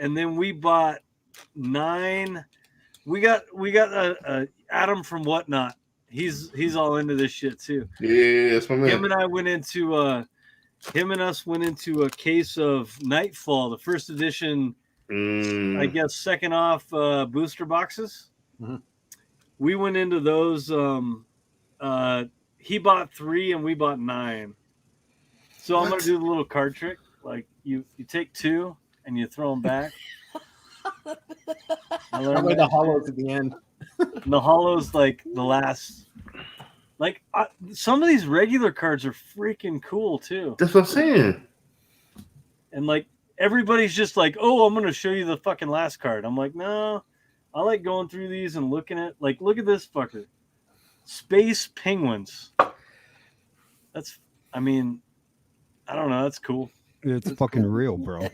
And then we bought 9. We got a Adam from Whatnot. He's all into this shit too. Yeah, that's my man. Him and us went into a case of Nightfall, the first edition, I guess second off booster boxes. Mm-hmm. We went into those. He bought 3 and we bought 9. So I'm gonna do the little card trick. Like you take 2 and you throw them back. That way the hollows at the end. And the hollows, like the last, like some of these regular cards are freaking cool too. That's what I'm saying. And like everybody's just like, oh, I'm gonna show you the fucking last card. I'm like, no, I like going through these and looking at, like, look at this fucker, Space Penguins. That's, I mean, I don't know, that's cool. It's fucking real, bro.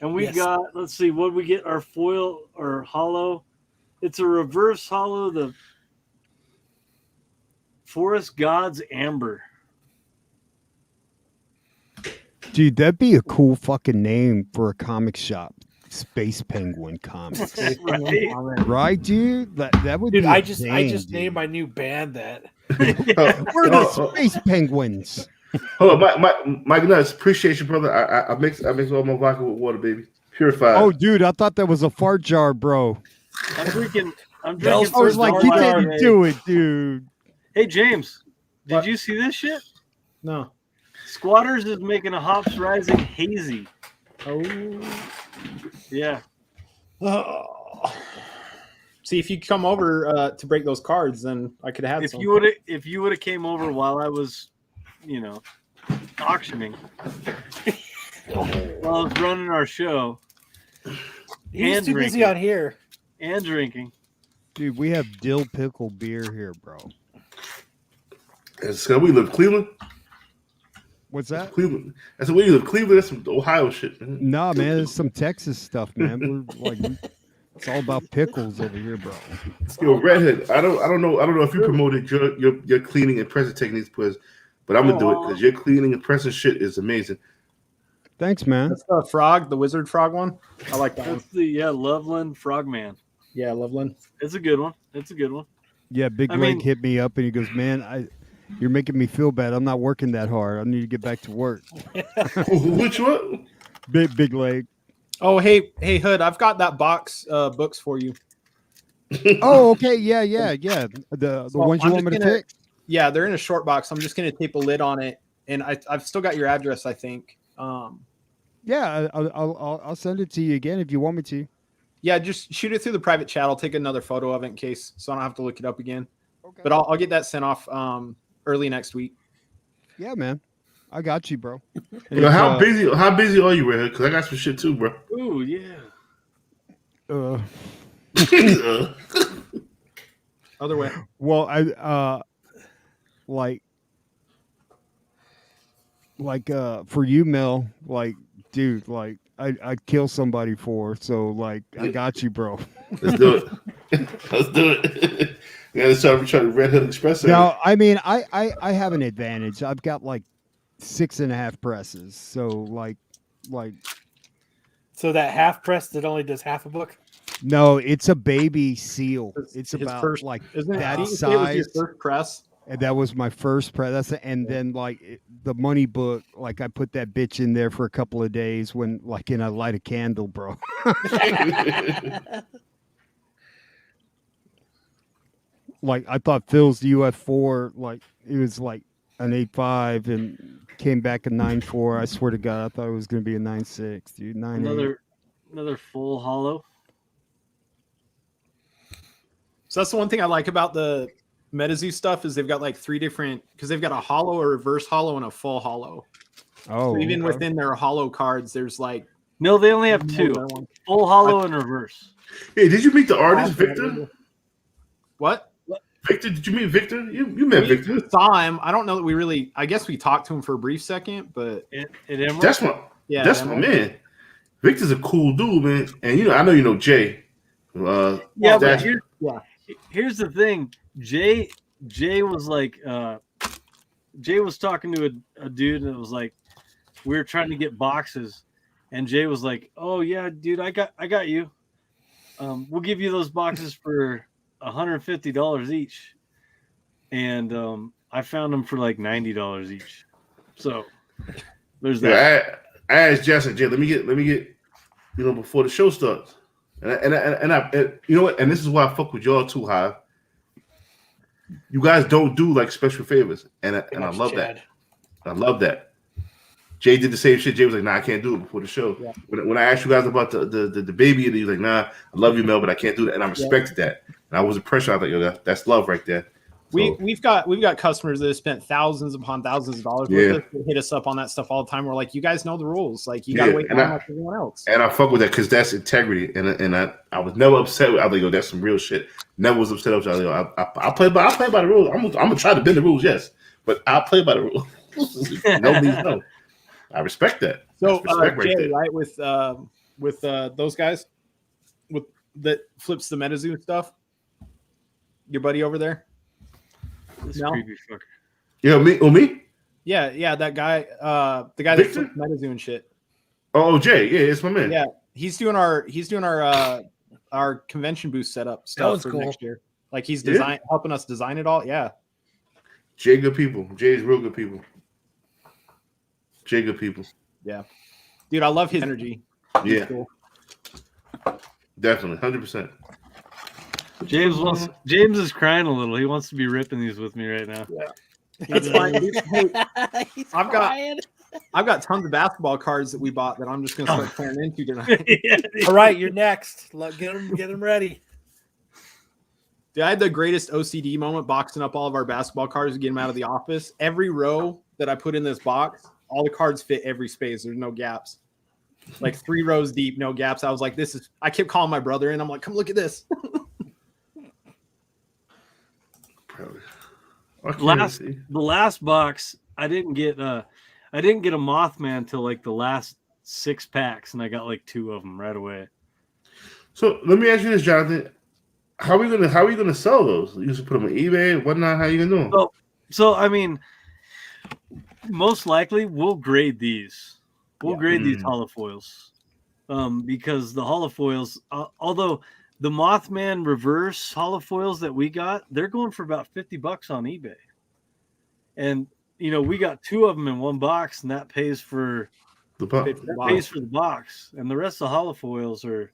And we Yes. got, let's see, what we get, our foil or hollow. It's a reverse hollow, the Forest Gods Amber. Dude, that'd be a cool fucking name for a comic shop. Space Penguin Comics. Right? Right, dude? That would Dude, be I just dude. named my new band that. We're the Space Penguins. Hold on, Mike Nuts, appreciate you, brother. I mix all my vodka with water, baby. Purified. Oh, dude, I thought that was a fart jar, bro. I'm drinking I was First like, All you Out didn't today. do it, dude. Hey, James, did What? you see this shit? No. Squatters is making a Hops Rising hazy. Oh. Yeah. See, if you come over to break those cards, then I could have had If some. you would have came over while I was, auctioning, while I was running our show He's And too busy drinking. on here. and drinking. Dude, we have dill pickle beer here, bro. So we live Cleveland. What's that? Cleveland. I said, where you live? Cleveland. That's some Ohio shit, man. Nah, man, it's some Texas stuff, man. We're like, it's all about pickles over here, bro. Yo, Redhead. I don't know if you promoted your cleaning and pressing techniques, but I'm gonna do it because your cleaning and pressing shit is amazing. Thanks, man. That's the frog, the wizard frog one. I like that one. That's the Loveland Frogman. Yeah, Loveland. It's a good one. Yeah, Big I Leg mean- hit me up and he goes, "Man, you're making me feel bad. I'm not working that hard. I need to get back to work." Which one? Big Leg. Oh, hey, Hood, I've got that box books for you. Oh, okay. Yeah. The So ones you I'm want me just to gonna- pick? Yeah, they're in a short box. I'm just gonna tape a lid on it, and I've still got your address, I think. Yeah, I'll send it to you again if you want me to. Yeah, just shoot it through the private chat. I'll take another photo of it in case, so I don't have to look it up again. Okay. But I'll get that sent off early next week. Yeah, man. I got you, bro. And Yo, if, how busy are you, Red? Because I got some shit too, bro. Ooh, yeah. Other way. Well, I for you, Mel, like, dude, like I'd kill somebody for, so like I got you, bro. Let's do it. Let's do it. Yeah, let's try to Red Hood Express. Now, I mean, I have an advantage. I've got like 6.5 presses, so like So that half press that only does half a book. no, it's a baby seal. It's His about first- like Isn't it? that didn't you say it was your size. first press. And that was my first press. And then like the money book, like I put that bitch in there for a couple of days when like I light a candle, bro. Like I thought Phil's UF4, like it was like an 8.5 and came back a 9.4. I swear to God, I thought it was gonna be a 9.6, dude. 9.8. Another full hollow. So that's the one thing I like about the Metazoo stuff is they've got like 3 different, because they've got a hollow, a reverse hollow, and a full hollow. Oh, So even okay. within their hollow cards, there's like No, they only have two: full hollow and reverse. Hey, did you meet the artist, Victor? What? Victor, did you meet Victor? You met Victor. We saw him. I don't know that we really. I guess we talked to him for a brief second, but That's my that's my man. Victor's a cool dude, man. And I know you know Jay. Yeah, but yeah. Here's the thing. Jay was like, Jay was talking to a dude, and it was like, we were trying to get boxes, and Jay was like, "Oh yeah, dude, I got you. We'll give you those boxes for $150 each," and I found them for like $90 each. So there's that. I asked Justin, Jay, let me get before the show starts. And I you know what? And this is why I fuck with y'all too, Hive. You guys don't do like special favors, and I love that. I love that. Jay did the same shit. Jay was like, "Nah, I can't do it before the show." Yeah. When I asked you guys about the baby, he was like, "Nah, I love you, Mel, but I can't do that," and I respected that. And I wasn't pressured. I was like, "Yo, that's love right there." So, We've got customers that have spent thousands upon thousands of dollars with us. They hit us up on that stuff all the time. We're like, you guys know the rules. Like you gotta wait like everyone else. And I fuck with that because that's integrity. And I was never upset. I was like, yo, that's some real shit. Never was upset. I was like, I play by the rules. I'm gonna try to bend the rules, yes, but I'll play by the rules. No means no. I respect that. So respect Jay, there. right, with those guys with that flips the Metazoo stuff. Your buddy over there. This No. creepy fucker. Yeah, me? Yeah, that guy, the guy Victor? that flips Metazoo and shit. Oh, Jay, yeah, it's my man. Yeah, he's doing our convention booth setup stuff for next year. Like he's helping us design it all. Yeah. Jay, good people. Jay's real good people. Jay, good people. Yeah, dude, I love his energy. Yeah, cool. Definitely, 100%. James is crying a little. He wants to be ripping these with me right now. Yeah, that's fine. Hey, I've got tons of basketball cards that we bought that I'm just gonna start playing into tonight. All right, you're next. Get them ready. Dude, I had the greatest OCD moment boxing up all of our basketball cards to get them out of the office. Every row that I put in this box, all the cards fit every space. There's no gaps. Like 3 rows deep, no gaps. I was like, I kept calling my brother in. I'm like, come look at this. The last box, I didn't get a Mothman until like the last 6 packs, and I got like 2 of them right away. So let me ask you this, Jonathan. How are we gonna sell those? You just put them on eBay and whatnot. How are you gonna do them? So I mean, most likely we'll grade these. We'll grade these holofoils, because the holofoils, although the Mothman reverse holofoils that we got, they're going for about $50 on eBay. And we got 2 of them in one box, and that pays for The box. the box. And the rest of the holofoils are,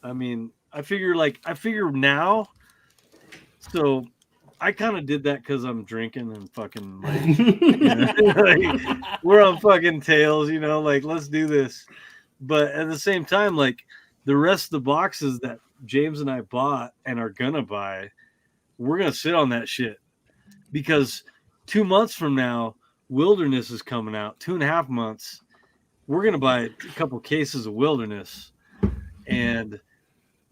I mean, I figure now. So I kind of did that because I'm drinking and fucking like, we're on fucking tails, like let's do this. But at the same time, like the rest of the boxes that James and I bought and are gonna buy, we're gonna sit on that shit because 2 months from now, Wilderness is coming out. 2.5 months, we're gonna buy a couple cases of Wilderness and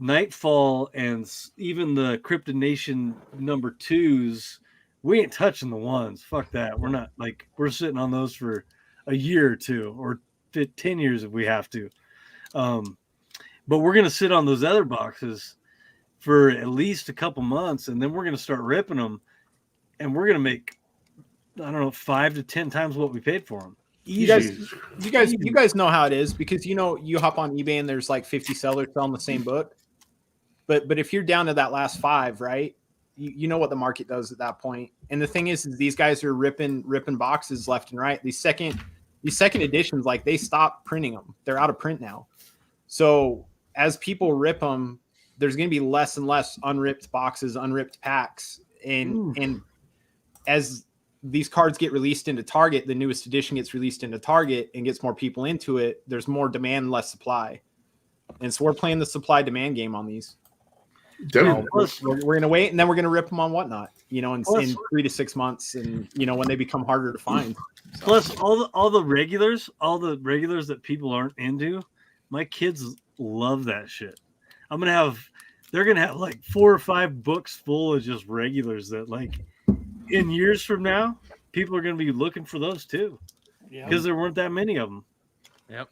Nightfall and even the Cryptid Nation number 2s. We ain't touching the 1s. Fuck that. We're not we're sitting on those for a year or 2 or 10 years if we have to. But we're going to sit on those other boxes for at least a couple months, and then we're going to start ripping them, and we're going to make, I don't know, 5 to 10 times what we paid for them. Easy. You guys know how it is because you hop on eBay and there's like 50 sellers selling the same book. But if you're down to that last 5, right? You know what the market does at that point. And the thing is these guys are ripping boxes left and right. These second editions, like they stopped printing them. They're out of print now. So as people rip them, there's going to be less and less unripped boxes, unripped packs. And as these cards get released into Target, the newest edition gets released into Target and gets more people into it. There's more demand, less supply. And so we're playing the supply demand game on these. Definitely. We're going to wait and then we're going to rip them on Whatnot, in 3 to 6 months. And, when they become harder to find. So. Plus all the regulars that people aren't into, my kids love that shit. They're going to have like 4 or 5 books full of just regulars that like in years from now, people are going to be looking for those too. Yeah. Because there weren't that many of them. Yep.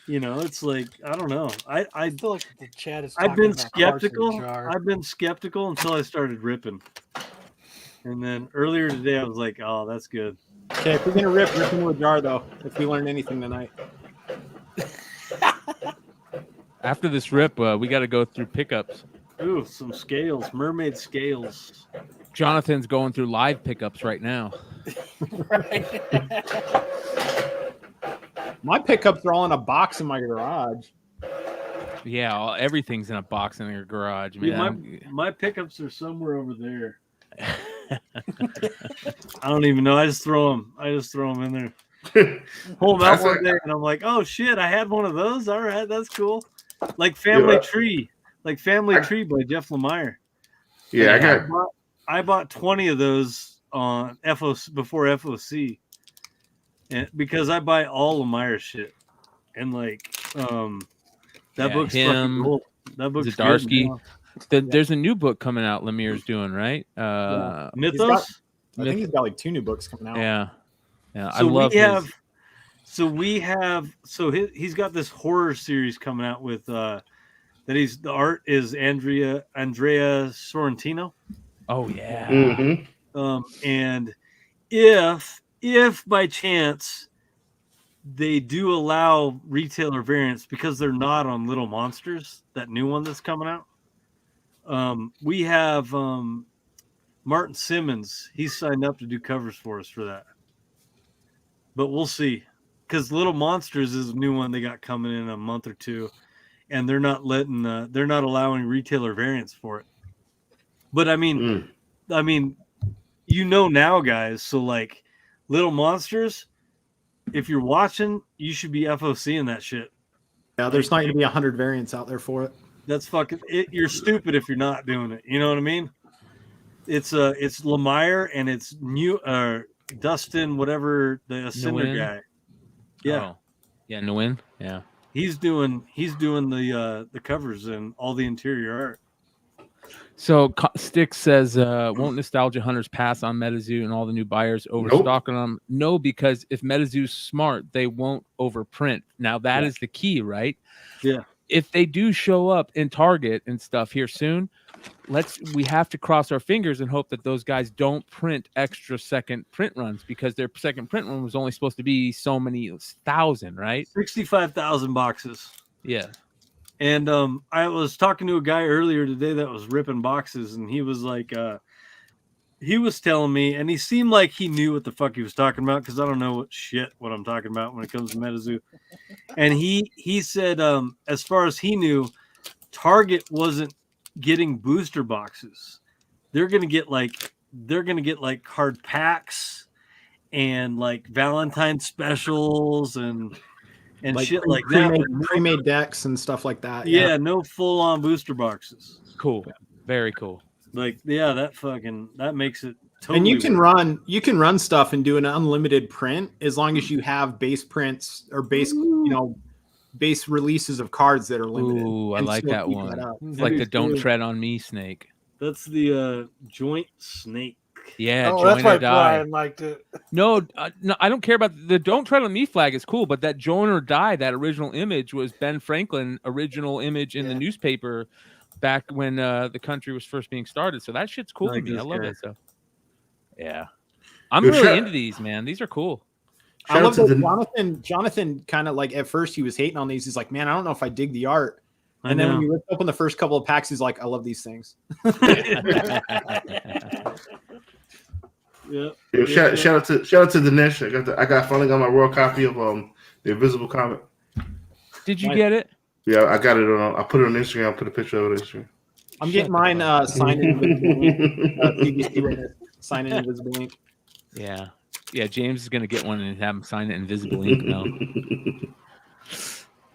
It's like, I don't know. I feel like the chat is. I've been skeptical. I've been skeptical until I started ripping. And then earlier today, I was like, oh, that's good. Okay, if we're going to rip into a jar, though, if we learned anything tonight. After this rip, we got to go through pickups. Ooh, some scales, mermaid scales. Jonathan's going through live pickups right now. My pickups are all in a box in my garage. Yeah, everything's in a box in your garage, man. Yeah, my pickups are somewhere over there. I don't even know. I just throw them in there. Pull them out one day, and I'm like, oh shit, I had one of those. All right, that's cool. Like Family Tree by Jeff Lemire. Yeah, I bought 20 of those on before FOC, and because I buy all Lemire shit, and that book's fucking cool. That book's Zdarsky. There's a new book coming out. Lemire's doing right. Mythos. I think he's got like 2 new books coming out. Yeah. So I love his. So he's got this horror series coming out with the art is Andrea Sorrentino. Oh yeah. Mm-hmm. And if by chance they do allow retailer variants because they're not on Little Monsters, that new one that's coming out. We have Martin Simmons. He's signed up to do covers for us for that. But we'll see. Because Little Monsters is a new one they got coming in a month or 2. And they're not allowing retailer variants for it. But I mean, now, guys. So like Little Monsters, if you're watching, you should be FOCing that shit. Yeah, there's not going to be 100 variants out there for it. That's fucking it. You're stupid if you're not doing it. You know what I mean? It's Lemire and it's new Dustin, whatever the Cinder guy. Yeah. Oh. Yeah, Nguyen. Yeah. He's doing the covers and all the interior art. So Stick says, won't Nostalgia Hunters pass on Metazoo and all the new buyers overstocking them? No, because if Metazoo's smart, they won't overprint. Now that is the key, right? Yeah. If they do show up in Target and stuff here soon, we have to cross our fingers and hope that those guys don't print extra second print runs, because their second print run was only supposed to be so many thousand, right? 65,000 boxes. Yeah. And I was talking to a guy earlier today that was ripping boxes, and he was like, he was telling me, and he seemed like he knew what the fuck he was talking about, because I don't know what I'm talking about when it comes to Metazoo. And he said, as far as he knew, Target wasn't getting booster boxes. They're gonna get like card packs and like Valentine specials and Like shit like that. pre-made decks and stuff like that. Yeah, no full on booster boxes. Cool. Very cool. Like, yeah, that makes it totally. And you can run stuff and do an unlimited print as long as you have base prints or base releases of cards that are limited. Ooh, I and like still that keep one. up. It's like the "Don't Tread on Me" snake. That's the joint snake. Yeah, Oh, join that's why or die. Brian liked it. No, I don't care about the "Don't Tread on Me" flag. Is cool, but that "Join or Die," that original image was Ben Franklin original image in the newspaper back when the country was first being started. So that shit's cool to me. I love it. So yeah, I'm really into these, man. These are cool. I love that Jonathan kind of like at first he was hating on these. He's like, man, I don't know if I dig the art. And then when you look up in the first couple of packs, he's like, I love these things. Yeah. Shout out to Dinesh. I finally got my raw copy of the Invisible comic. Did you get it? Yeah, I got it on. I put it on Instagram. I put a picture of it on Instagram. I'm getting mine signed in Invisible Ink. Sign in Invisible Ink. Yeah. Yeah, James is gonna get one and have him sign it Invisible Ink now.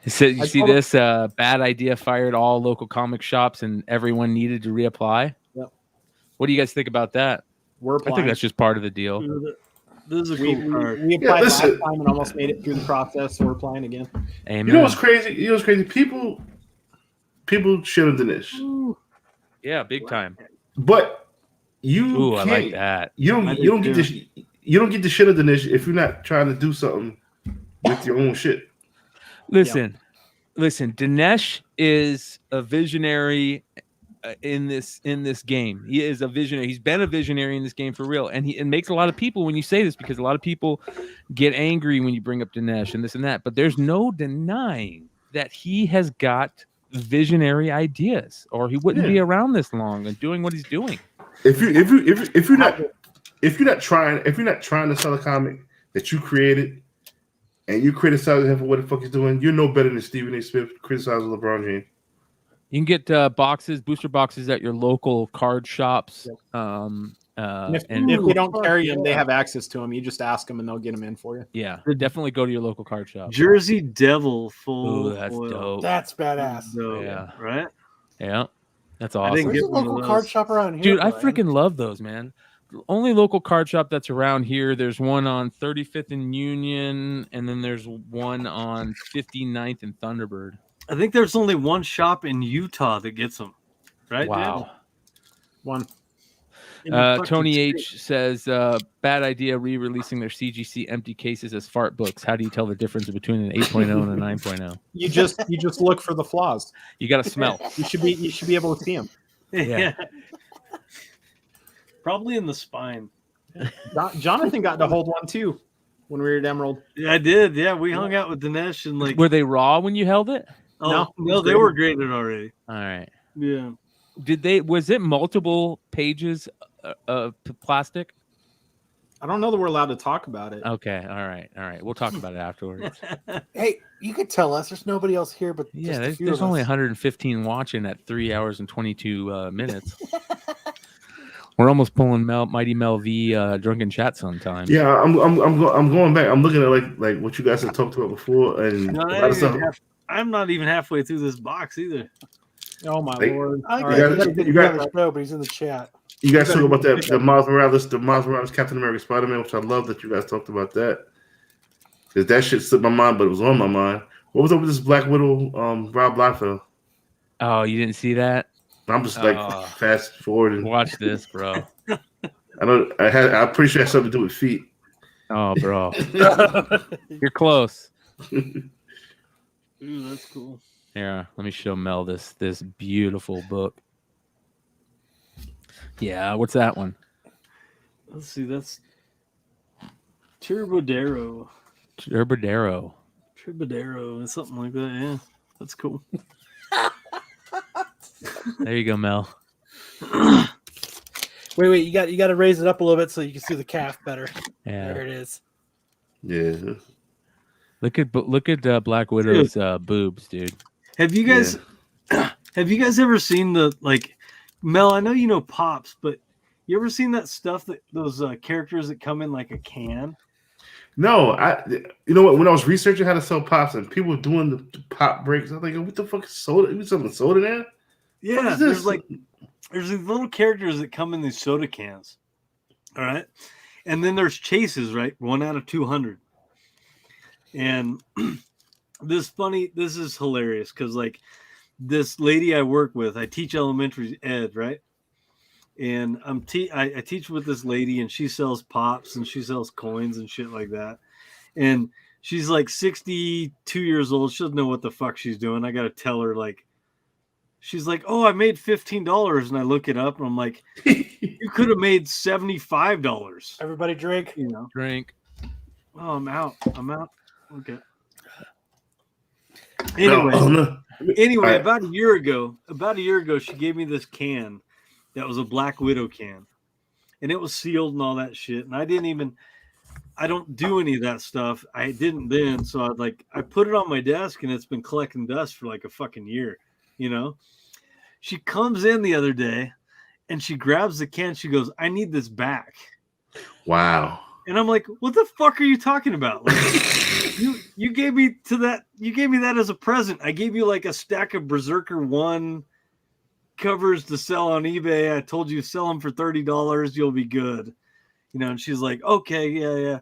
He said, "You see this? Bad idea fired all local comic shops, and everyone needed to reapply." Yep. What do you guys think about that? I think that's just part of the deal. This is a cool card. We applied last time and almost made it through the process, so we're applying again. Amen. You know what's crazy? People shit on Dinesh. Yeah, big time. But you I like that. You don't get this. You don't get the shit on Dinesh if you're not trying to do something with your own shit. Listen. Dinesh is a visionary in this game. He is a visionary. He's been a visionary in this game for real, and it makes a lot of people when you say this, because a lot of people get angry when you bring up Dinesh and this and that. But there's no denying that he has got visionary ideas, or he wouldn't be around this long and doing what he's doing. If you're not trying to sell a comic that you created, and you criticize him for what the fuck he's doing, you're no better than Stephen A. Smith criticizing LeBron James. You can get booster boxes at your local card shops. And if they don't carry them, they have access to them. You just ask them, and they'll get them in for you. Yeah, definitely go to your local card shop. Jersey Devil full. Ooh, that's dope. That's badass. Dope. Yeah. Right? Yeah. That's awesome. There's a local card shop around here. Dude, I freaking love those, man. The only local card shop that's around here, there's one on 35th and Union, and then there's one on 59th and Thunderbird. I think there's only one shop in Utah that gets them. Right? Wow. Dan? One. Tony H says, bad idea re-releasing their CGC empty cases as fart books. How do you tell the difference between an 8.0 and a 9.0? You just look for the flaws. You got to smell. You should be able to see them. Yeah. Probably in the spine. Jonathan got to hold one too when we were at Emerald. Yeah, I did. Yeah, we hung out with Dinesh and like. Were they raw when you held it? Oh, no, they were graded already. All right. Yeah. Was it multiple pages of plastic? I don't know that we're allowed to talk about it. Okay. All right. We'll talk about it afterwards. Hey, you could tell us. There's nobody else here, but Yeah, just there's only 115 watching at 3 hours and 22 minutes. We're almost pulling Mighty Mel V drunken chat sometime. Yeah, I'm going back. I'm looking at like what you guys have talked about before, and I'm not even halfway through this box either. Oh my lord! I think you guys know, but he's in the chat. You guys talk about the Miles Morales Captain America Spider-Man, which I love that you guys talked about that, because that shit slipped my mind, but it was on my mind. What was up with this Black Widow, Rob Liefeld? Oh, you didn't see that? I'm just like fast forwarding. Watch this, bro. I'm pretty sure it had something to do with feet. Oh, bro, you're close. Ooh, that's cool. Here, let me show Mel this beautiful book. Yeah, what's that one? Let's see. That's Turbodero. Turbodero. Turbodero, something like that. Yeah. That's cool. There you go, Mel. Wait, you got to raise it up a little bit so you can see the calf better. Yeah. There it is. Yeah. Look at Black Widow's boobs, dude. Have you guys ever seen the like Mel? I know you know Pops, but you ever seen that stuff that those characters that come in like a can? No, you know what? When I was researching how to sell pops and people were doing the pop breaks, I was like, what the fuck is soda? You selling soda there? Yeah, there's these little characters that come in these soda cans. All right. And then there's chases, right? 1 out of 200. And this is hilarious because like this lady I work with, I teach elementary ed, right? And I teach with this lady and she sells pops and she sells coins and shit like that. And she's like 62 years old. She doesn't know what the fuck she's doing. I got to tell her like, she's like, oh, I made $15. And I look it up and I'm like, you could have made $75. Everybody drink. You know, Drink. oh, I'm out. Okay. Anyway, about a year ago, she gave me this can that was a Black Widow can, and it was sealed and all that shit. And I don't do any of that stuff. I didn't then, so I put it on my desk, and it's been collecting dust for like a fucking year. You know, she comes in the other day, and she grabs the can. She goes, "I need this back." Wow. And I'm like, "What the fuck are you talking about?" Like, you gave me that as a present. I gave you like a stack of Berserker 1 covers to sell on eBay. I told you sell them for $30, you'll be good. You know, and she's like, okay, yeah.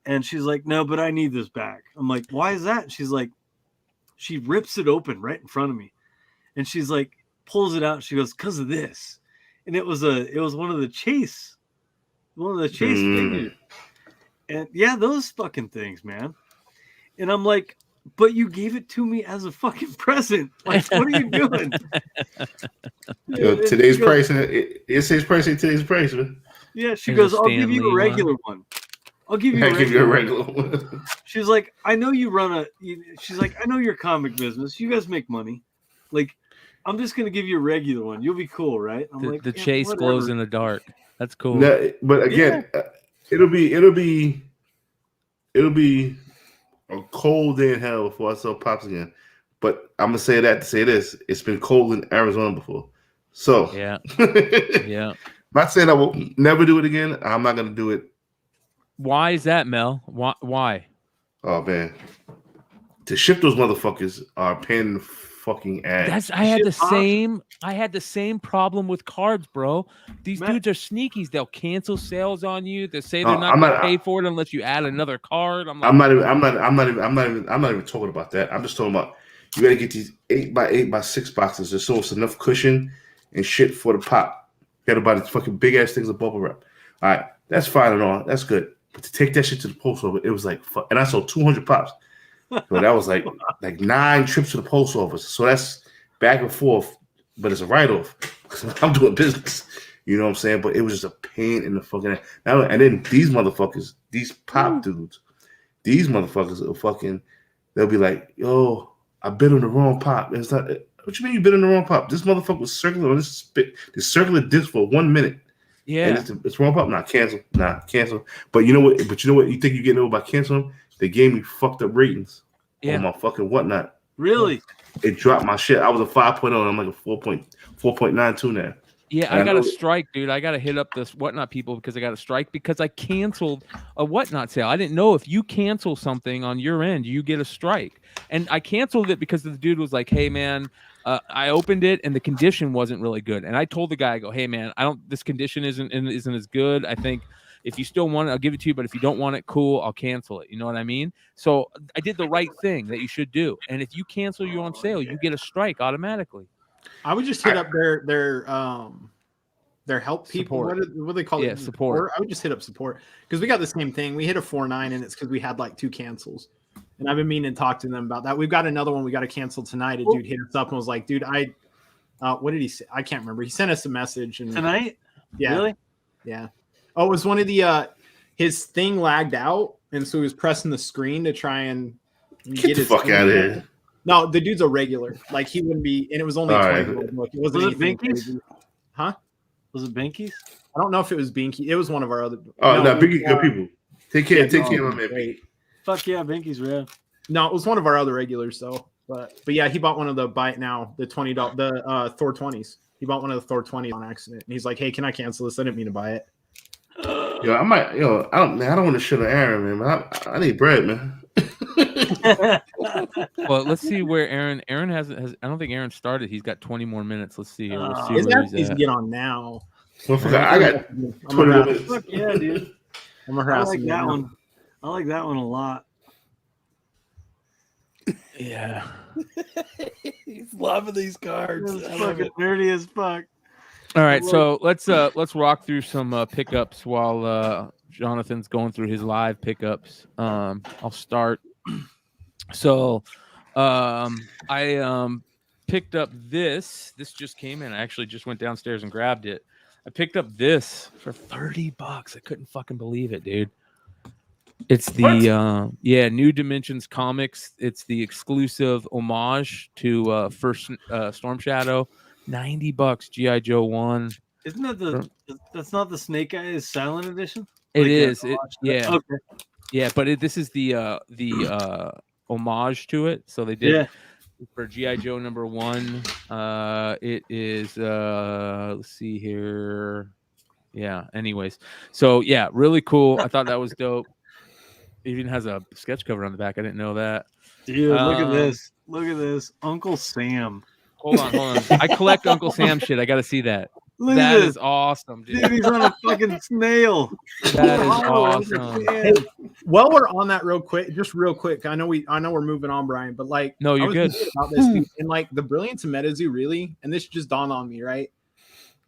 And she's like, no, but I need this back. I'm like, why is that? She's like, she rips it open right in front of me. And she's like, pulls it out. She goes, because of this. And it was one of the chase figures. And yeah, those fucking things, man. And I'm like, but you gave it to me as a fucking present. Like, what are you doing? Yo, today's price, it says price ain't today's price, man. Yeah, she goes, I'll give you a regular one. I'll give you a regular one. She's like, I know you she's like, I know your comic business. You guys make money. Like, I'm just going to give you a regular one. You'll be cool, right? I'm like, the chase whatever. glows in the dark. That's cool. No, but again, it'll be a cold day in hell before I sell pops again. But I'm gonna say that to say this: it's been cold in Arizona before, so yeah. Not saying I will never do it again. I'm not gonna do it. Why is that, Mel? Why? Oh man, to ship those motherfuckers are a pain in the fucking ass. I had the same problem with cards, bro. These dudes are sneakies. They'll cancel sales on you. They say they're not going to pay for it unless you add another card. I'm not even talking about that. I'm just talking about you got to get these 8x8x6 boxes. There's so it's enough cushion and shit for the pop. You got to buy these fucking big ass things of bubble wrap. All right, that's fine and all. That's good. But to take that shit to the post office, it was like, and I sold 200 pops. So that was like 9 trips to the post office. So that's back and forth, but it's a write-off because I'm doing business. You know what I'm saying? But it was just a pain in the fucking ass. And then these motherfuckers, these pop dudes, these motherfuckers are fucking, they'll be like, yo, I bid on the wrong pop. And it's not, what you mean you bid on the wrong pop? This motherfucker was circling on this circular disc for 1 minute. Yeah. And it's wrong pop. Cancel. But you know what? You think you get over by canceling? They gave me fucked up ratings on my fucking whatnot. Really? It dropped my shit. I was a 5.0 and I'm like a 4.92 now. Yeah, I got to strike, dude. I got to hit up this whatnot people because I got to strike because I canceled a whatnot sale. I didn't know if you cancel something on your end, you get a strike. And I canceled it because the dude was like, hey, man, I opened it and the condition wasn't really good. And I told the guy, I go, hey, man, this condition isn't as good. I think if you still want it, I'll give it to you. But if you don't want it, cool, I'll cancel it. You know what I mean? So I did the right thing that you should do. And if you cancel your on sale, you get a strike automatically. I would just hit up their help people. Support. What do they call it? Yeah, support. I would just hit up support because we got the same thing. We hit a 4.9 and it's because we had like 2 cancels. And I've been meaning to talk to them about that. We've got another one we got to cancel tonight. A dude hit us up and was like, dude, what did he say? I can't remember. He sent us a message. And tonight? Yeah. Really? Yeah. Oh, it was one of the his thing lagged out, and so he was pressing the screen to try and Get the fuck out of here. No, the dude's a regular. Like he wouldn't be, and it was only All $20 right. book. It wasn't Was it anything Binkies? crazy. Huh? Was it Binkies? I don't know if it was Binky. It was one of our other. Oh, no, it was, Biggie, good people. Take care, yeah, take no, care of my man. great. Fuck yeah, Binkies, rad. No, it was one of our other regulars though. But yeah, he bought one of the buy it now, the $20, the Thor 20s. He bought one of the Thor 20s on accident, and he's like, "Hey, can I cancel this? I didn't mean to buy it." Yo, I might, yo, I don't want to shit on Aaron, man. But I need bread, man. Well, let's see where Aaron has. I don't think Aaron started. He's got 20 more minutes. Let's see here. Let's see His where ass needs he's to at. get on now. Motherfucker, I got I'm 20 more gonna minutes. Fuck yeah, dude. I'm I harassing like that him. one. I like that one a lot. Yeah. He's loving these cards. It's I love fucking it. nerdy as fuck. All right, so let's rock through some pickups while Jonathan's going through his live pickups. I'll start. So I picked up this. This just came in. I actually just went downstairs and grabbed it. I picked up this for $30. I couldn't fucking believe it, dude. It's the New Dimensions Comics. It's the exclusive homage to first Storm Shadow. $90 GI Joe 1. Isn't that that's not the Snake Eyes Silent Edition? It Like is. a- Yeah. Okay. Yeah, but this is the homage to it. So they did Yeah. for GI Joe number 1. It is let's see here. Yeah, anyways. So yeah, really cool. I thought that was dope. It even has a sketch cover on the back. I didn't know that. Dude, look at Um, this. Look at this. Uncle Sam. Hold on. I collect Uncle Sam shit. I gotta see that. Look That at this. is awesome, dude. Dude, he's on a fucking snail. That is Oh, awesome. Hey, while we're on that real quick, I know we're moving on, Brian, but like No, I you're was good. thinking about this, dude, and like the brilliance of Metazoo really, and this just dawned on me, right?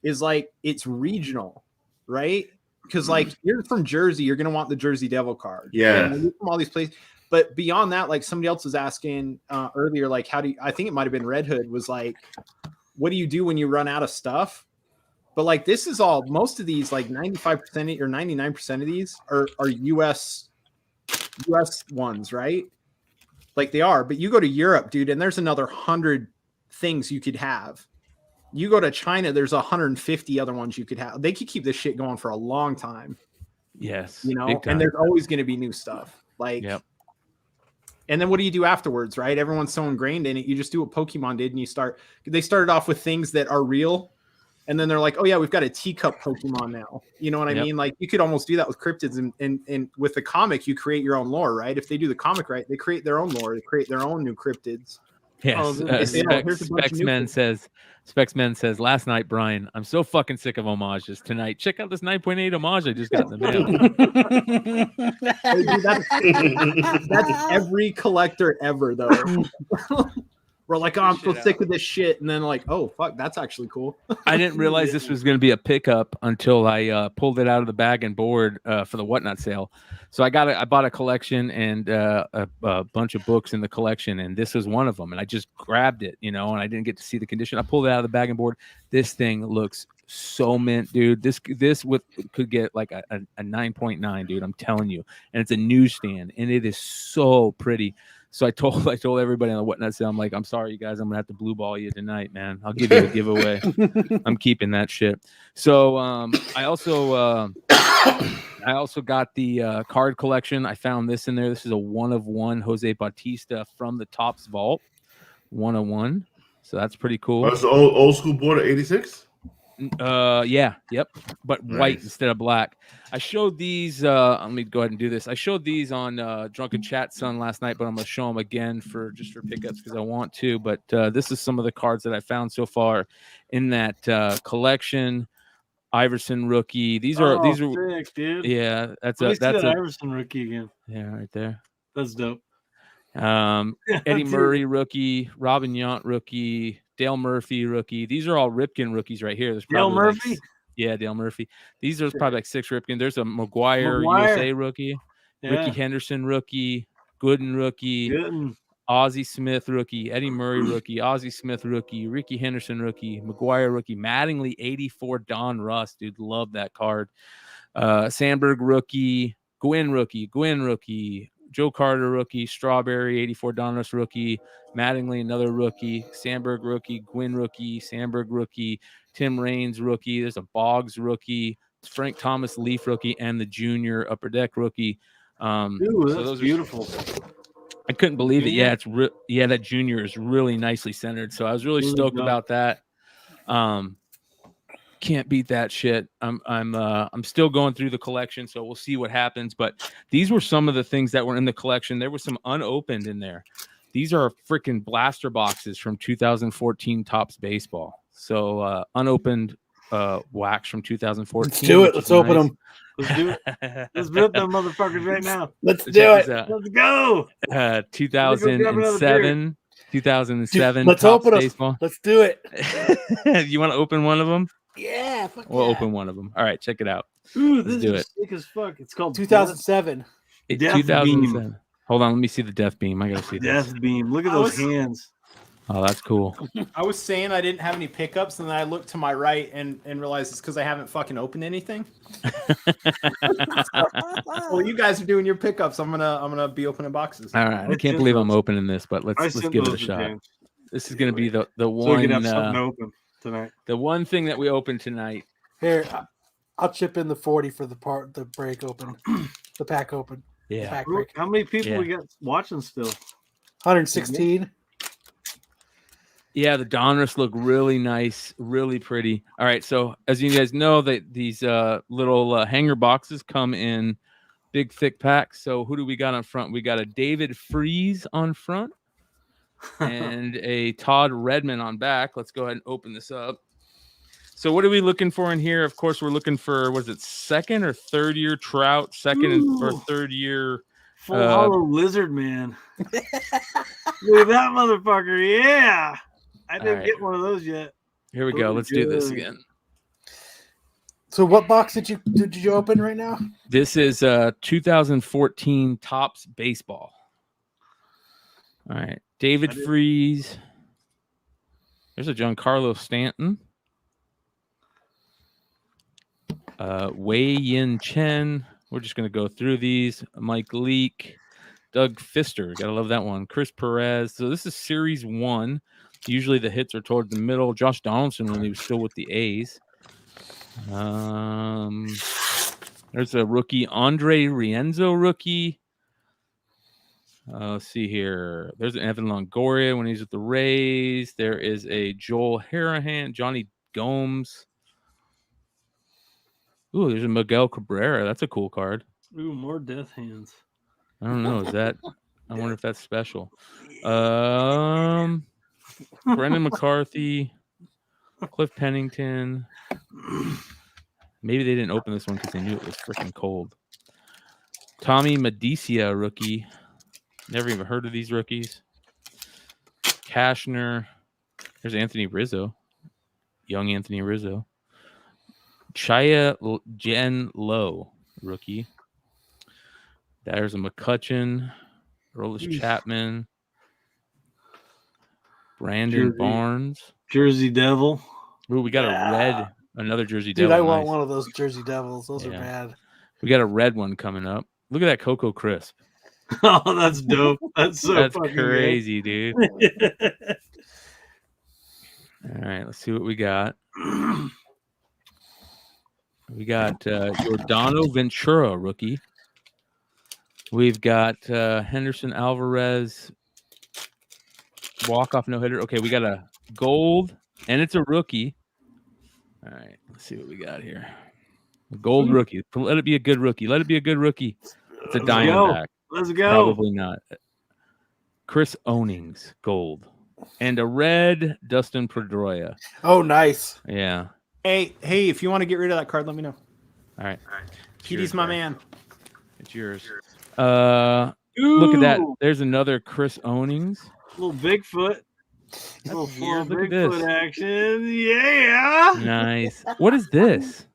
Is like it's regional, right? Because like you're from Jersey, you're gonna want the Jersey Devil card. Yeah. And you're from all these places. But beyond that, like somebody else was asking earlier, like I think it might have been Red Hood was like, what do you do when you run out of stuff? But like this is all most of these, like 95% or 99% of these are US ones, right? Like they are, but you go to Europe, dude, and there's another 100 things you could have. You go to China, there's 150 other ones you could have. They could keep this shit going for a long time, Yes. you know, big time. and there's always going to be new stuff. Like, Yep. And then what do you do afterwards, right? Everyone's so ingrained in it. You just do what Pokemon did, and they started off with things that are real. And then they're like, oh yeah, we've got a teacup Pokemon now. You know what I Yep. mean? Like you could almost do that with cryptids and with the comic, you create your own lore, right? If they do the comic right, they create their own lore, they create their own new cryptids. Yes. Oh, they say, oh, here's a bunch of new Specsman says, last night, Brian, I'm so fucking sick of homages. Tonight, check out this 9.8 homage I just got in the mail. Hey, dude, that's every collector ever, though. We're like, oh, I'm so sick of this shit. And then like, oh, fuck, that's actually cool. I didn't realize this was going to be a pickup until I pulled it out of the bag and board for the Whatnot sale. So I bought a collection and a bunch of books in the collection, and this was one of them. And I just grabbed it, and I didn't get to see the condition. I pulled it out of the bag and board. This thing looks so mint, dude. This could get like a 9.9, dude. I'm telling you. And it's a newsstand, and it is so pretty. So I told everybody on the Whatnot sale, I'm like, I'm sorry, you guys, I'm gonna have to blue ball you tonight, man. I'll give you a giveaway. I'm keeping that shit. So I also got the card collection. I found this in there. This is a 1-of-1 Jose Bautista from the Topps Vault, 1-of-1. So that's pretty cool. That's the old school border 86. Yeah, yep, but Nice. white instead of black. I showed these. Let me go ahead and do this. I showed these on Drunken Chat Son last night, but I'm gonna show them again for pickups because I want to. But this is some of the cards that I found so far in that collection. Iverson rookie. These are sick, dude. yeah. That's Let me see that's that a Iverson rookie again. yeah right there. That's dope. Eddie Dude. Murray rookie, Robin Yount rookie, Dale Murphy rookie. These are all Ripken rookies right here. There's Dale probably Murphy? yeah, Dale Murphy. These are probably like 6 Ripken. There's a McGuire USA rookie, Ricky Henderson rookie, Gooden rookie, Good. Ozzie Smith rookie, Eddie Murray rookie, Ozzie Smith rookie, Ricky Henderson rookie, McGuire rookie, Mattingly 84 Don Russ, dude, love that card. Sandberg rookie, Gwynn rookie, Joe Carter rookie, Strawberry 84 Donruss rookie, Mattingly another rookie, Sandberg rookie, Gwynn rookie, Sandberg rookie, Tim Raines rookie. There's a Boggs rookie, Frank Thomas Leaf rookie, and the junior Upper Deck rookie. Ooh, so that's those beautiful. I couldn't believe it. Junior? Yeah, that junior is really nicely centered. So I was really stoked about that. Can't beat that shit. I'm still going through the collection, so we'll see what happens. But these were some of the things that were in the collection. There was some unopened in there. These are freaking blaster boxes from 2014 Topps Baseball. So unopened wax from 2014. Let's do it. Let's open them. Let's do it. Let's rip them motherfuckers right now. Let's do it. Let's go. 2007. 2007. Let's Topps open Baseball. them. Let's do it. You want to open one of them? Yeah. Fuck We'll yeah. open one of them. All right, check it out. Ooh, Let's this do is it. sick as fuck. It's called 2007. Death 2007. Beam. Hold on, let me see the Death Beam. I gotta see this. Death Beam. Look at I those was- hands. Oh, that's cool. I was saying I didn't have any pickups, and then I looked to my right and realized it's because I haven't fucking opened anything. Well, you guys are doing your pickups. I'm gonna be opening boxes. All right, I I can't sent believe I'm those. opening this, but let's sent give it a those to shot. James. This is gonna be the So we one can have something open tonight. the one thing that we open tonight. Here, I'll chip in the 40 for the break open, the pack open. The Yeah. pack break. How many people Yeah. we got watching still? 116. Yeah, the Donruss look really nice, really pretty. All right, so as you guys know, that these little hanger boxes come in big, thick packs. So who do we got on front? We got a David Freeze on front and a Todd Redman on back. Let's go ahead and open this up. So what are we looking for in here? Of course, we're looking for, was it second or third year Trout, second or Ooh. third year? Full hollow lizard man. Look at that motherfucker. Yeah. I didn't right. get one of those yet. Here we Those go. are Let's do this good. again. So what box did you open right now? This is 2014 Topps Baseball. All right. David Freeze. There's a Giancarlo Stanton. Wei Yin Chen. We're just going to go through these. Mike Leake. Doug Fister. Got to love that one. Chris Perez. So this is Series 1. Usually the hits are toward the middle. Josh Donaldson when he was still with the A's. There's a rookie, Andre Rienzo rookie. Let's see here. There's an Evan Longoria when he's with the Rays. There is a Joel Harahan, Johnny Gomes. Ooh, there's a Miguel Cabrera. That's a cool card. Ooh, more death hands. I don't know. Is that? I wonder if that's special. Brendan McCarthy, Cliff Pennington. Maybe they didn't open this one because they knew it was freaking cold. Tommy Medicia, rookie. Never even heard of these rookies. Cashner. There's Anthony Rizzo. Young Anthony Rizzo. Chaya Jen Lowe, rookie. There's a McCutcheon. Rolis Chapman. Brandon Jersey. Barnes. Jersey Devil. Ooh, we got a red. Another Jersey Dude, Devil. I want Nice. one of those Jersey Devils. Those are Yeah. bad. We got a red one coming up. Look at that Coco Crisp. Oh, that's dope. That's so That's fucking crazy, dude. good. All right, let's see what we got. We got Giordano Ventura, rookie. We've got Henderson Alvarez, walk-off no-hitter. Okay, we got a gold, and it's a rookie. All right, let's see what we got here. A gold rookie. Let it be a good rookie. Let it be a good rookie. It's a Let's go. Diamondback. Let's go. Probably not. Chris Onings, gold. And a red Dustin Pedroia. Oh, nice. Yeah. Hey, if you want to get rid of that card, let me know. All right. Petey's my man. It's yours. Look at that. There's another Chris Onings. Little Bigfoot. Little That's full weird. Look at this. Bigfoot action. Yeah. Nice. What is this?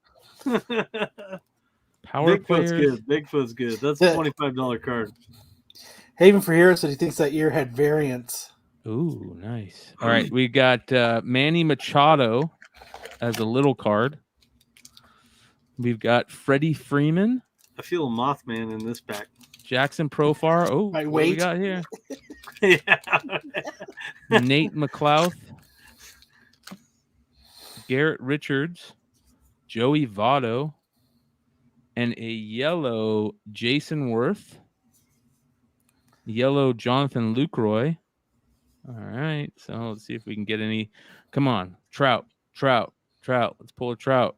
Power Bigfoot's players. good. Bigfoot's good. That's a $25 card. Haven for Hero said he thinks that year had variants. Ooh, nice. All right, we got Manny Machado as a little card. We've got Freddie Freeman. I feel a Mothman in this pack. Jackson Profar. Oh, Right, what do we wait. got here? Yeah. Nate McLeod, Garrett Richards, Joey Votto, and a yellow Jason Worth, yellow Jonathan Lucroy. All right, so let's see if we can get any. Come on, Trout. Let's pull a Trout.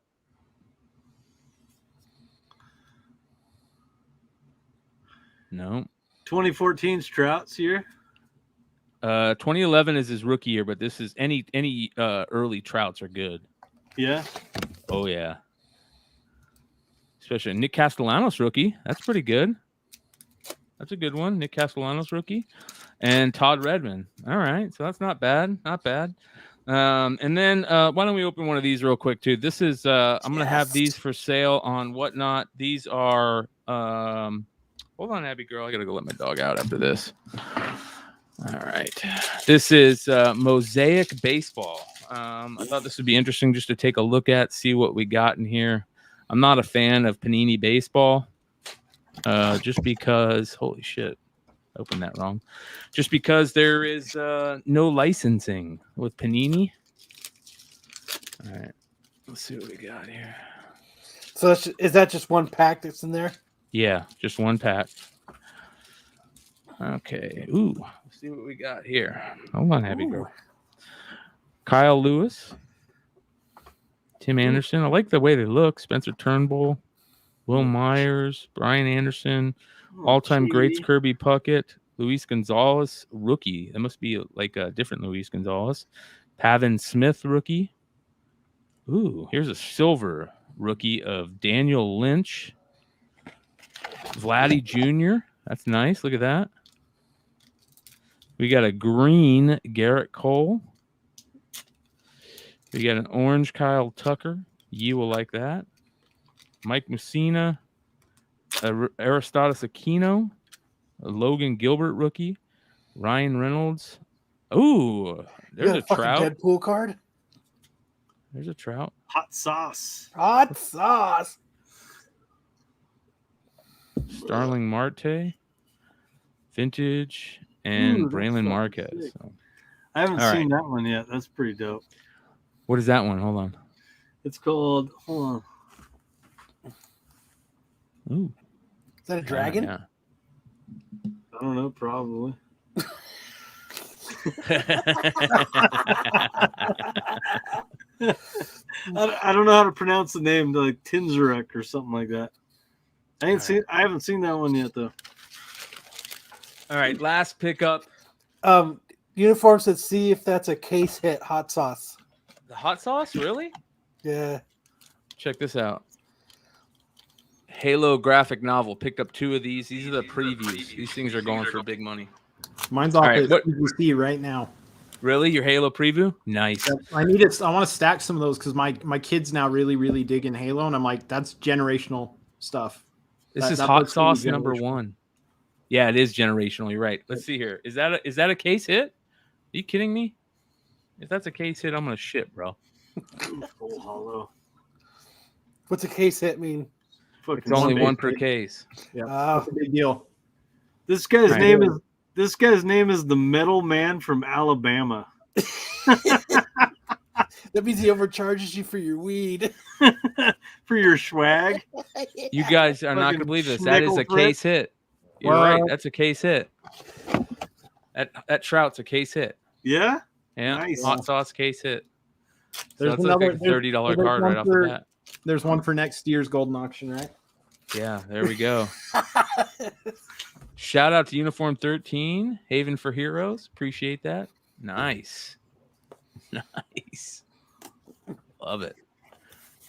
No. 2014's Trout's year. 2011 is his rookie year, but this is any early Trouts are good. Yeah. Oh yeah. Especially Nick Castellanos rookie. That's pretty good. That's a good one. Nick Castellanos rookie. And Todd Redmond. All right. So that's not bad. Not bad. And then why don't we open one of these real quick too? This is I'm gonna have these for sale on Whatnot. These are hold on, Abby girl. I gotta go let my dog out after this. All right. This is Mosaic Baseball. I thought this would be interesting just to take a look at, see what we got in here. I'm not a fan of Panini Baseball just because, holy shit, opened that wrong. Just because there is no licensing with Panini. All right. Let's see what we got here. So is that just one pack that's in there? Yeah, just one pack. Okay. Ooh, let's see what we got here. Hold on, Abby girl. Kyle Lewis, Tim Anderson. I like the way they look. Spencer Turnbull, Will Myers, Brian Anderson, all-time greats Kirby Puckett, Luis Gonzalez, rookie. That must be like a different Luis Gonzalez. Pavin Smith, rookie. Ooh, here's a silver rookie of Daniel Lynch. Vladdy Jr. That's nice. Look at that. We got a green Garrett Cole. We got an orange Kyle Tucker. You will like that. Mike Messina, Aristides Aquino, a Logan Gilbert rookie, Ryan Reynolds. Ooh, there's a fucking Trout. Deadpool card. There's a Trout. Hot sauce. Hot sauce. Starling Marte, vintage, and Braylon Marquez. So, I haven't All seen that one yet. That's pretty dope. what is that one? Hold on. It's called. Hold on. Ooh, Is that a dragon? Yeah. I don't know. Probably. I don't know how to pronounce the name, like Tinzarek or something like that. I haven't seen that one yet though. All right, last pickup. Uniform said, see if that's a case hit hot sauce. The hot sauce, really? Yeah. Check this out. Halo graphic novel. Picked up 2 of these. These are the previews. These things are going for big money. Mine's off right, at what- CGC right now. Really? Your Halo preview? Nice. I need it. I want to stack some of those because my kids now really dig in Halo, and I'm like, that's generational stuff. This That- is that hot looks really sauce number generational. 1. Yeah, it is generational. You're right. Let's see here. Is that a case hit? Are you kidding me? If that's a case hit, I'm gonna shit, bro. Full hollow. What's a case hit mean? It's only one per case. Yeah, Oh. that's a big deal. This guy's Right. name is the Metal Man from Alabama. That means he overcharges you for your weed. For your swag. You guys are not gonna believe this. That is a Schnickel Fritz. case hit. You're Well- right. That's a case hit. That Trout's a case hit. Yeah. Yeah, Nice. hot sauce case hit. So There's that's another- like a $30 there's card one right off for- the bat. There's one for next year's golden auction, right? Yeah, there we go. Shout out to Uniform 13, Haven for Heroes. Appreciate that. Nice. Nice. Love it.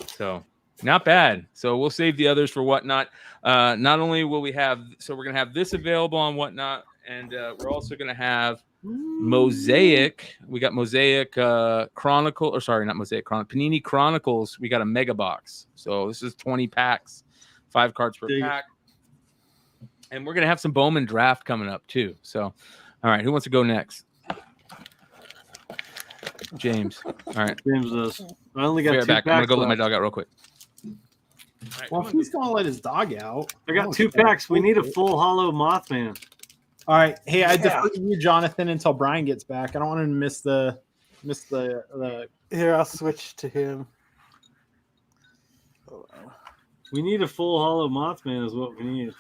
So, not bad. So, we'll save the others for Whatnot. Not only will we have, so we're going to have this available on Whatnot, and we're also going to have Mosaic. We got Mosaic Chronicle, or sorry, not Mosaic Chronicle, Panini Chronicles. We got a mega box. So, this is 20 packs, 5 cards per Dig it. pack. And we're going to have some Bowman draft coming up too. So, all right, who wants to go next? James. All right. James does. I only Be got right 2 back. I'm going to packs go let my left. dog out real quick. right, Well, come if on, he's gonna let his dog out, I got don't 2 get that. packs. We need a full hollow Mothman. All right. Hey, I Yeah. defer to you, Jonathan, until Brian gets back. I don't want him to miss the Here, I'll switch to him. Hold on. We need a full hollow Mothman is what we need.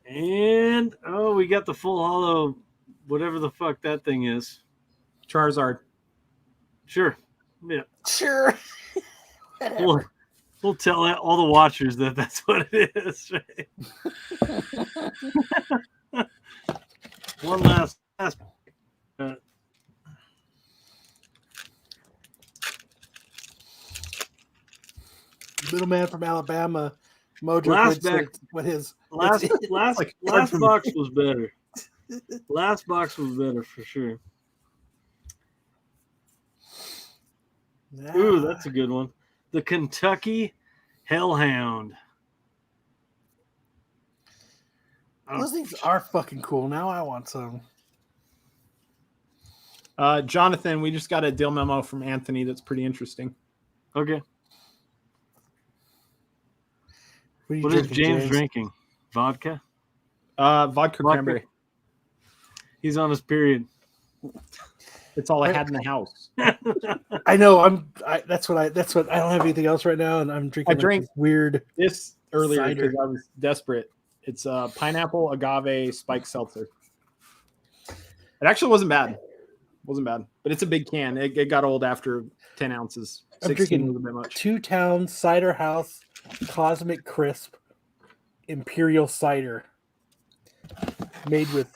And we got the full hollow, whatever the fuck that thing is. Charizard. Sure. Yeah. Sure. We'll tell all the watchers that that's what it is. Right? One last Middleman from Alabama, Mojo Last Hood said back- what his last like last box was better. Last box was better for sure. Ooh, that's a good one. The Kentucky Hellhound. Those things are fucking cool. Now I want some. Jonathan, we just got a deal memo from Anthony that's pretty interesting. Okay. What are you What is drinking, James drinking? Vodka? Vodka Vodka. cranberry. He's on his period. It's all I had in the house. I know. That's what I don't have anything else right now, and I'm drinking. I drank- this weird. This earlier Cider. because I was desperate. It's pineapple agave spiked seltzer. It actually wasn't bad. Wasn't bad, but it's a big can. It got old after 10 ounces. I'm 16 drinking was a bit much. Two Town Cider House Cosmic Crisp Imperial Cider, made with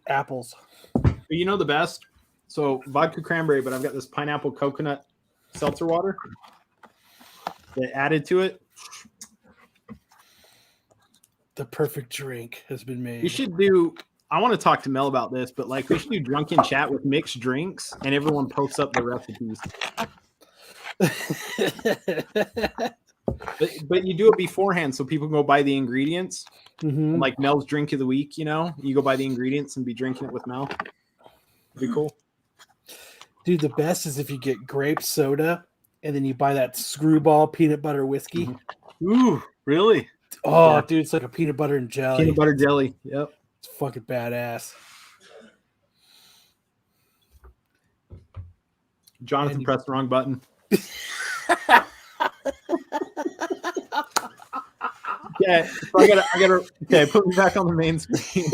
apples. But you know the best? So vodka cranberry, but I've got this pineapple coconut seltzer water that added to it. The perfect drink has been made. You should do. I want to talk to Mel about this, but like we should do drunken chat with mixed drinks, and everyone posts up the recipes. But you do it beforehand, so people go buy the ingredients. Mhm. Like Mel's drink of the week, you know, you go buy the ingredients and be drinking it with Mel. It'd be cool. Dude, the best is if you get grape soda and then you buy that Screwball peanut butter whiskey. Mhm. Ooh, really? Oh, Yeah. dude, it's like a peanut butter and jelly. Peanut butter jelly. Yep. It's fucking badass. Jonathan And- pressed the wrong button. Yeah, so I gotta. Okay, put me back on the main screen.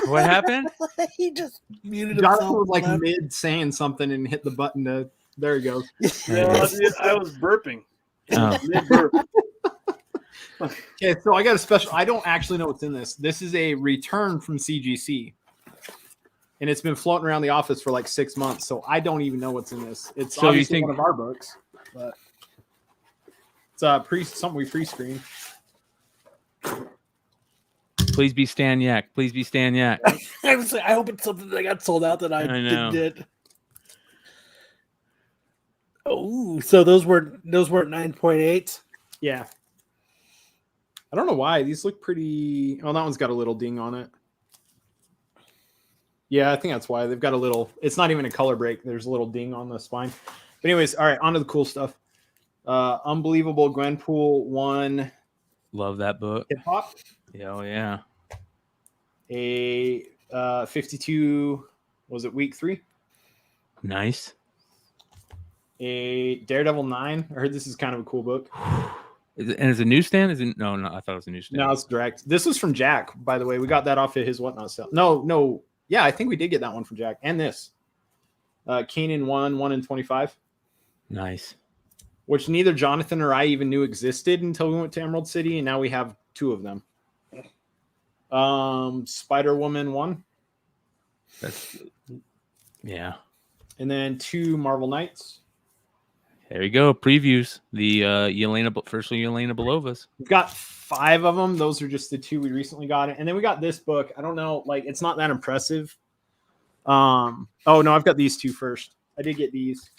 What happened? He just muted Jonathan himself. was like left. mid saying something and hit the button to. There he goes. Yeah, I was burping. Oh. Mid-burp. Okay, so I got a special. I don't actually know what's in this. This is a return from CGC, and it's been floating around the office for like 6 months. So I don't even know what's in this. It's So you obviously think- one of our books, but it's something we pre-screened. Please be Stan Yak. Please be Stan Yak. I hope it's something that got sold out that I know. did. Oh, so those weren't 9.8. Yeah. I don't know why these look pretty. Oh, that one's got a little ding on it. Yeah, I think that's why they've got a little. It's not even a color break. There's a little ding on the spine. But anyways, all right, on to the cool stuff. Unbelievable Gwenpool 1 Love that book. hip hop. Oh yeah. A 52. Was it week 3? Nice. A Daredevil 9. I heard this is kind of a cool book. And is it a newsstand? Is it? No, I thought it was a newsstand. No, it's direct. This was from Jack, by the way. We got that off of his whatnot sale. No. Yeah, I think we did get that one from Jack. And this. Kanan 1 in 25. Nice. Which neither Jonathan or I even knew existed until we went to Emerald City, and now we have 2 of them. Spider-Woman 1, That's yeah. and then 2 Marvel Knights. There you go. Previews. The first Yelena Belovas. We've got 5 of them. Those are just the 2 we recently got. And then we got this book. I don't know, like it's not that impressive. Oh no, I've got these 2 first. I did get these.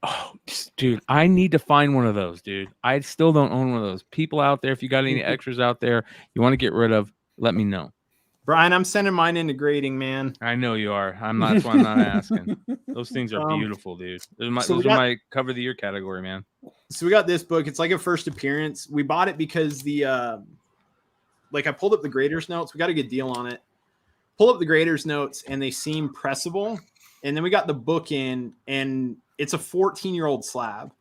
Oh, dude, I need to find one of those, dude. I still don't own one of those. People out there, if you got any extras out there you want to get rid of, let me know. Brian, I'm sending mine into grading, man. I know you are. That's why I'm not asking. Those things are Um, beautiful, dude. so we Those are got- my cover of the year category, man. So we got this book. It's like a first appearance. We bought it because I pulled up the grader's notes. We got a good deal on it. Pull up the grader's notes and they seem pressable. And then we got the book in, and it's a 14-year-old slab.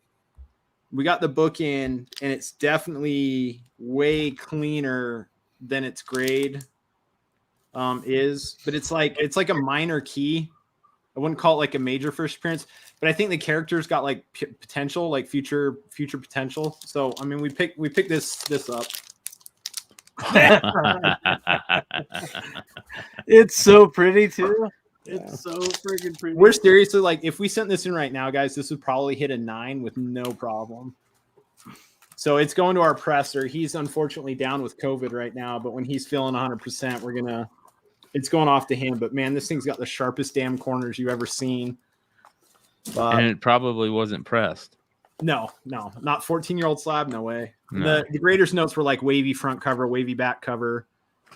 We got the book in, and it's definitely way cleaner than its grade is. But it's like a minor key. I wouldn't call it like a major first appearance, but I think the character's got like potential, like future potential. So I mean, we picked this up. It's so pretty too. It's so freaking pretty. We're seriously like, if we sent this in right now, guys, this would probably hit a 9 with no problem. So it's going to our presser. He's unfortunately down with COVID right now, but when he's feeling 100%, it's going off to him. But man, this thing's got the sharpest damn corners you've ever seen. And it probably wasn't pressed. No, not 14-year-old slab. No way. No. The grader's notes were like wavy front cover, wavy back cover.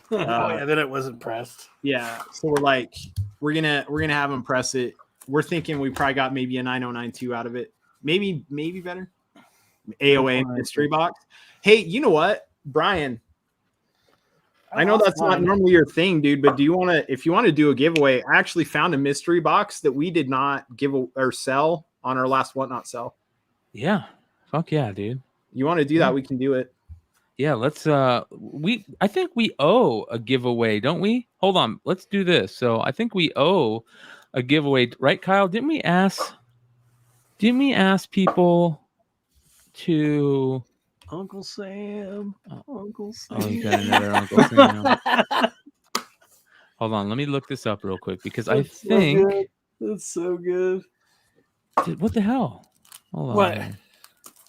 Then it wasn't pressed. Yeah. So we're like, we're gonna have him press it. We're thinking we probably got maybe a 9092 out of it. Maybe better. AOA mystery box. Hey, you know what, Brian? I know that's not normally your thing, dude, but if you want to do a giveaway, I actually found a mystery box that we did not give or sell on our last Whatnot sell. Yeah. Fuck yeah, dude. You want to do that? We can do it. Yeah, let's I think we owe a giveaway, don't we? Hold on, let's do this. So I think we owe a giveaway, right, Kyle? Didn't we ask people to Uncle Sam? Uncle Sam. Oh, you got another Uncle Sam. Hold on, let me look this up real quick because I think that's so good. What the hell? Hold on. What?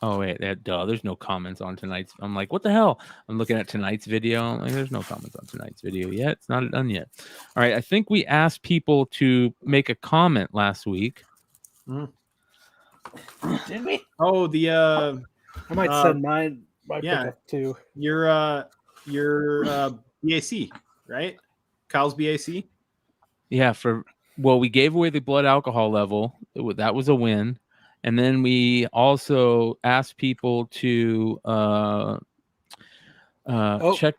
Oh wait, there's no comments on tonight's. I'm like, what the hell? I'm looking at tonight's video. I'm like, there's no comments on tonight's video yet. It's not done yet. All right, I think we asked people to make a comment last week. Did we? Oh, I might send mine. Yeah, too. Your BAC, right? Kyle's BAC. Yeah, we gave away the blood alcohol level. That was a win. And then we also asked people to check,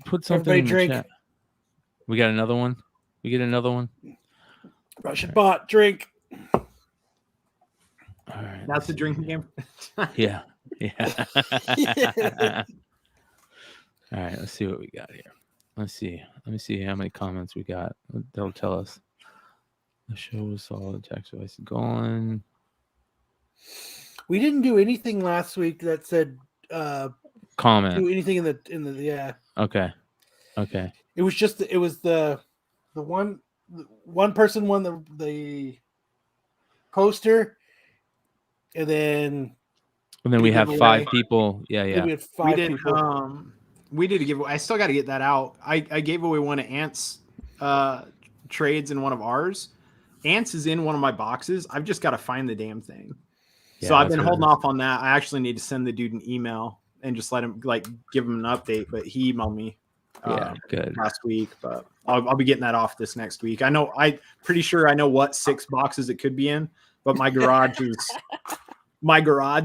put something Everybody in the drink. chat. We got another one. We get another one. Russian bot drink. All right. That's the drinking game. Yeah. Yeah. All right. Let's see what we got here. Let's see. Let me see how many comments we got. They'll tell us. The show was solid. Text voice gone. We didn't do anything last week that said Comment. do anything in the yeah. Okay. It was just the one person won the poster, and then we have 5 people. Yeah. we had 5 people. We did a giveaway. I still got to get that out. I gave away one of Ant's trades in one of ours. Ant's is in one of my boxes. I've just got to find the damn thing. Yeah, so I've been holding off on that. I actually need to send the dude an email and just let him give him an update. But he emailed me good last week. But I'll be getting that off this next week. I'm pretty sure I know what 6 boxes it could be in. But my garage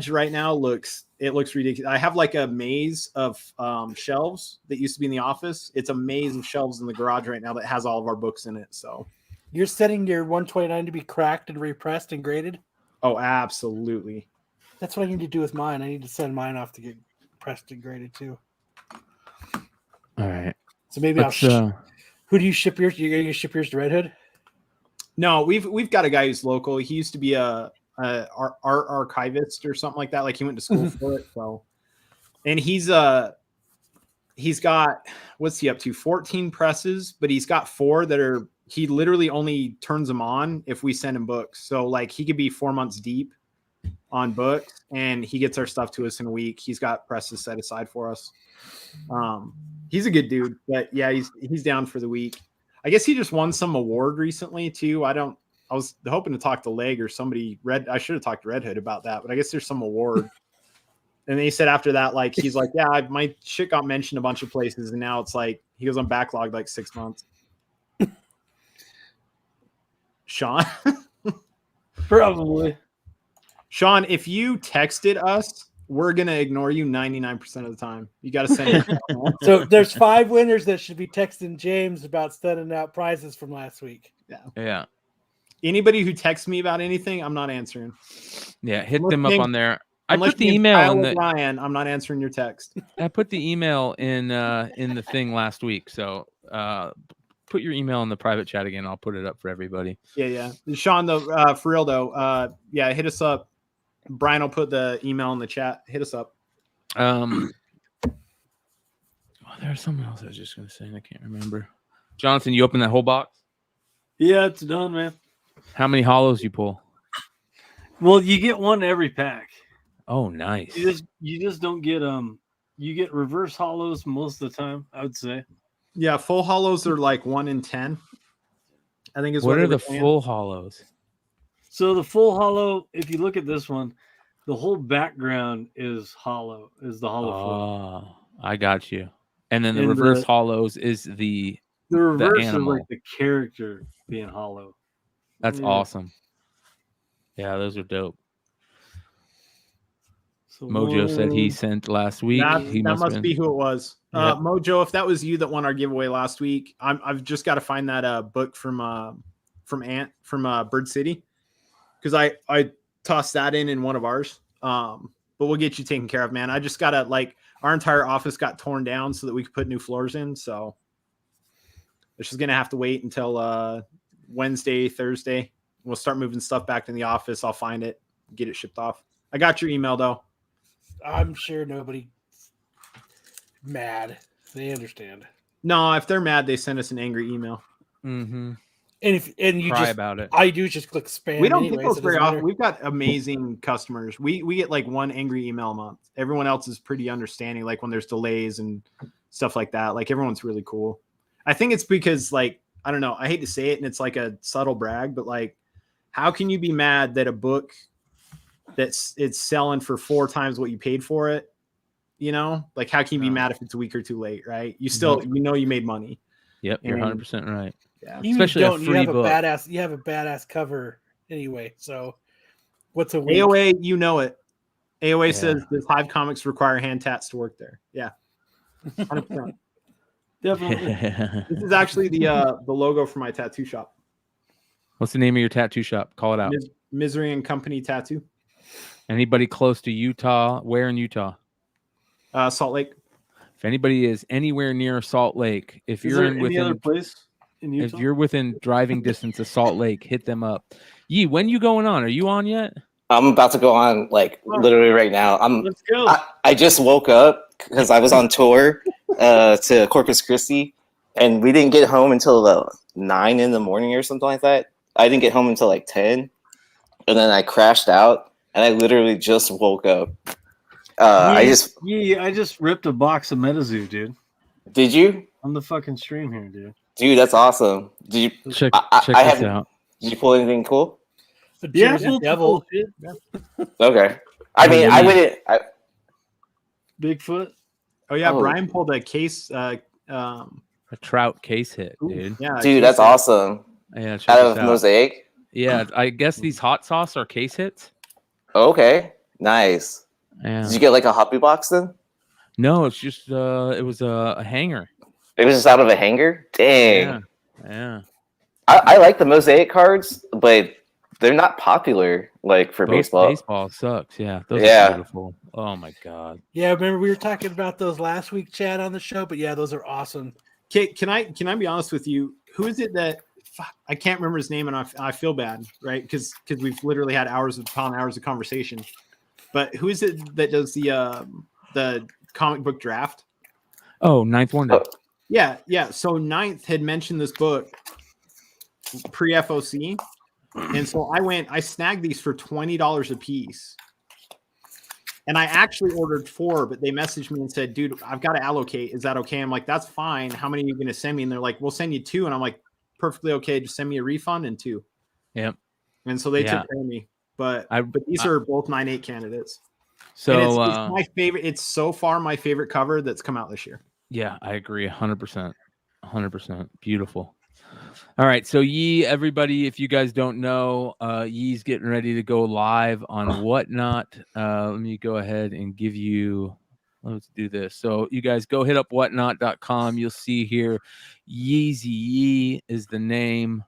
right now looks ridiculous. I have like a maze of shelves that used to be in the office. It's a maze of shelves in the garage right now that has all of our books in it. So you're setting your 129 to be cracked and repressed and graded? Oh, absolutely. That's what I need to do with mine. I need to send mine off to get pressed and graded too. All right. So maybe who do you ship yours? You're gonna ship yours to Red Hood? No, we've got a guy who's local. He used to be a art archivist or something like that. Like he went to school for it. So, and he's got, what's he up to? 14 presses, but he's got 4 that he literally only turns them on if we send him books. So like he could be 4 months deep on books and he gets our stuff to us in a week. He's got presses set aside for us. He's a good dude, but yeah, he's down for the week. I guess he just won some award recently too. I was hoping to talk to Leg or somebody. I should have talked to Red Hood about that, but I guess there's some award. And then he said after that, like, he's like, yeah, my shit got mentioned a bunch of places. And now it's like, he goes on backlog like 6 months. Sean? Probably. Sean, if you texted us, we're gonna ignore you 99% of the time. You got to send it. So there's 5 winners that should be texting James about sending out prizes from last week. Yeah. Anybody who texts me about anything, I'm not answering. Yeah. Hit Unless them up name's- on there. I Unless put the your name's email Kyle in the O'Brien, I'm not answering your text. I put the email in the thing last week. So put your email in the private chat again. I'll put it up for everybody. Yeah. Sean, though, for real though, hit us up. Brian will put the email in the chat. Hit us up. There's something else I was just gonna say and I can't remember. Jonathan, you open that whole box? Yeah, it's done, man. How many hollows you pull? Well, you get one every pack. Oh, nice. You just don't get you get reverse hollows most of the time, I would say. Yeah, full hollows are like 1 in 10. I think is What they are were the saying. full hollows? So the full hollow, if you look at this one, the whole background is hollow, is the hollow foil. Oh, I got you. And then the And reverse the- hollows is the The reverse is animal. like the character being hollow. that's Yeah. awesome. Yeah, those are dope. So Mojo said he one- sent last week. That, He that must been- be who it was. Yep. Mojo, if that was you that won our giveaway last week, I've just got to find that book from Bird City, because I tossed that in one of ours. But we'll get you taken care of, man. I just gotta our entire office got torn down so that we could put new floors in. So it's just gonna have to wait until Wednesday, Thursday. We'll start moving stuff back in the office. I'll find it, get it shipped off. I got your email though. I'm sure nobody mad. They understand. No, if they're mad, they send us an angry email. Mhm. And you Cry just about it. all you do is just click spam. We don't anyways, get those it very doesn't often. matter. We've got amazing customers. We get like one angry email a month. Everyone else is pretty understanding, like when there's delays and stuff like that. Like everyone's really cool. I think it's because I don't know, I hate to say it and it's like a subtle brag, but how can you be mad that a book it's selling for 4 times what you paid for it? How can you be No. mad if it's a week or too late, right? You still you made money. Yep, you're And- 100% right. Yeah. Even Especially if a you don't, free book. you have a badass cover anyway. So what's a week? AOA, you know it. AOA Yeah. says does Hive Comics require hand tats to work there? Yeah. 100%. Definitely. This is actually the logo for my tattoo shop. What's the name of your tattoo shop? Call it out. Misery and Company Tattoo. Anybody close to Utah? Where in Utah? Salt Lake. If anybody is anywhere near Salt Lake, if Is you're there in any other within place in Utah? if you're within driving distance of Salt Lake, hit them up. Yee, when you going on? Are you on yet? I'm about to go on literally right now. Let's go. I just woke up because I was on tour to Corpus Christi, and we didn't get home until 9 in the morning or something like that. I didn't get home until 10, and then I crashed out, and I literally just woke up. I just ripped a box of Metazoo, dude, Did you, on the fucking stream here, dude. dude? That's awesome. Did you? Check I this haven't- out. Did you pull anything cool? The Yeah, Jersey Devil. Okay. I mean, I wouldn't. Bigfoot. Oh yeah, Oh. Brian pulled a case. A trout case hit, dude. Yeah, Dude, that's awesome. Yeah, check Out this of out. Mosaic. Yeah, I guess these hot sauce are case hits. Okay, nice. Yeah. Did you get a hobby box then? No, it's just it was a hanger. It was just out of a hanger. Dang. Yeah. Yeah. I like the Mosaic cards, but they're not popular for baseball. Baseball sucks. Yeah. Those Yeah. are beautiful. Oh my god. Yeah, remember we were talking about those last week, Chad, on the show. But yeah, those are awesome. Can I be honest with you? Who is it that I can't remember his name, and I feel bad, right? Because we've literally had hours upon hours of conversation. But who is it that does the comic book draft? Oh, Ninth Wonder. Yeah. So Ninth had mentioned this book pre-FOC, and so I snagged these for $20 a piece. And I actually ordered 4, but they messaged me and said, dude, I've got to allocate. Is that okay? I'm like, that's fine. How many are you going to send me? And they're like, we'll send you 2. And I'm like, perfectly okay. Just send me a refund and 2. Yep. And so they Yeah. took care of me. But I- these are both 9/8 candidates. So And it's my favorite. It's so far my favorite cover that's come out this year. yeah, I agree 100%. 100%. Beautiful. All right, so Yee, everybody, if you guys don't know, Yee's getting ready to go live on Whatnot. Let me go ahead and give you. Let's do this. So you guys go hit up whatnot.com. You'll see here, Yeezy Yee is the name.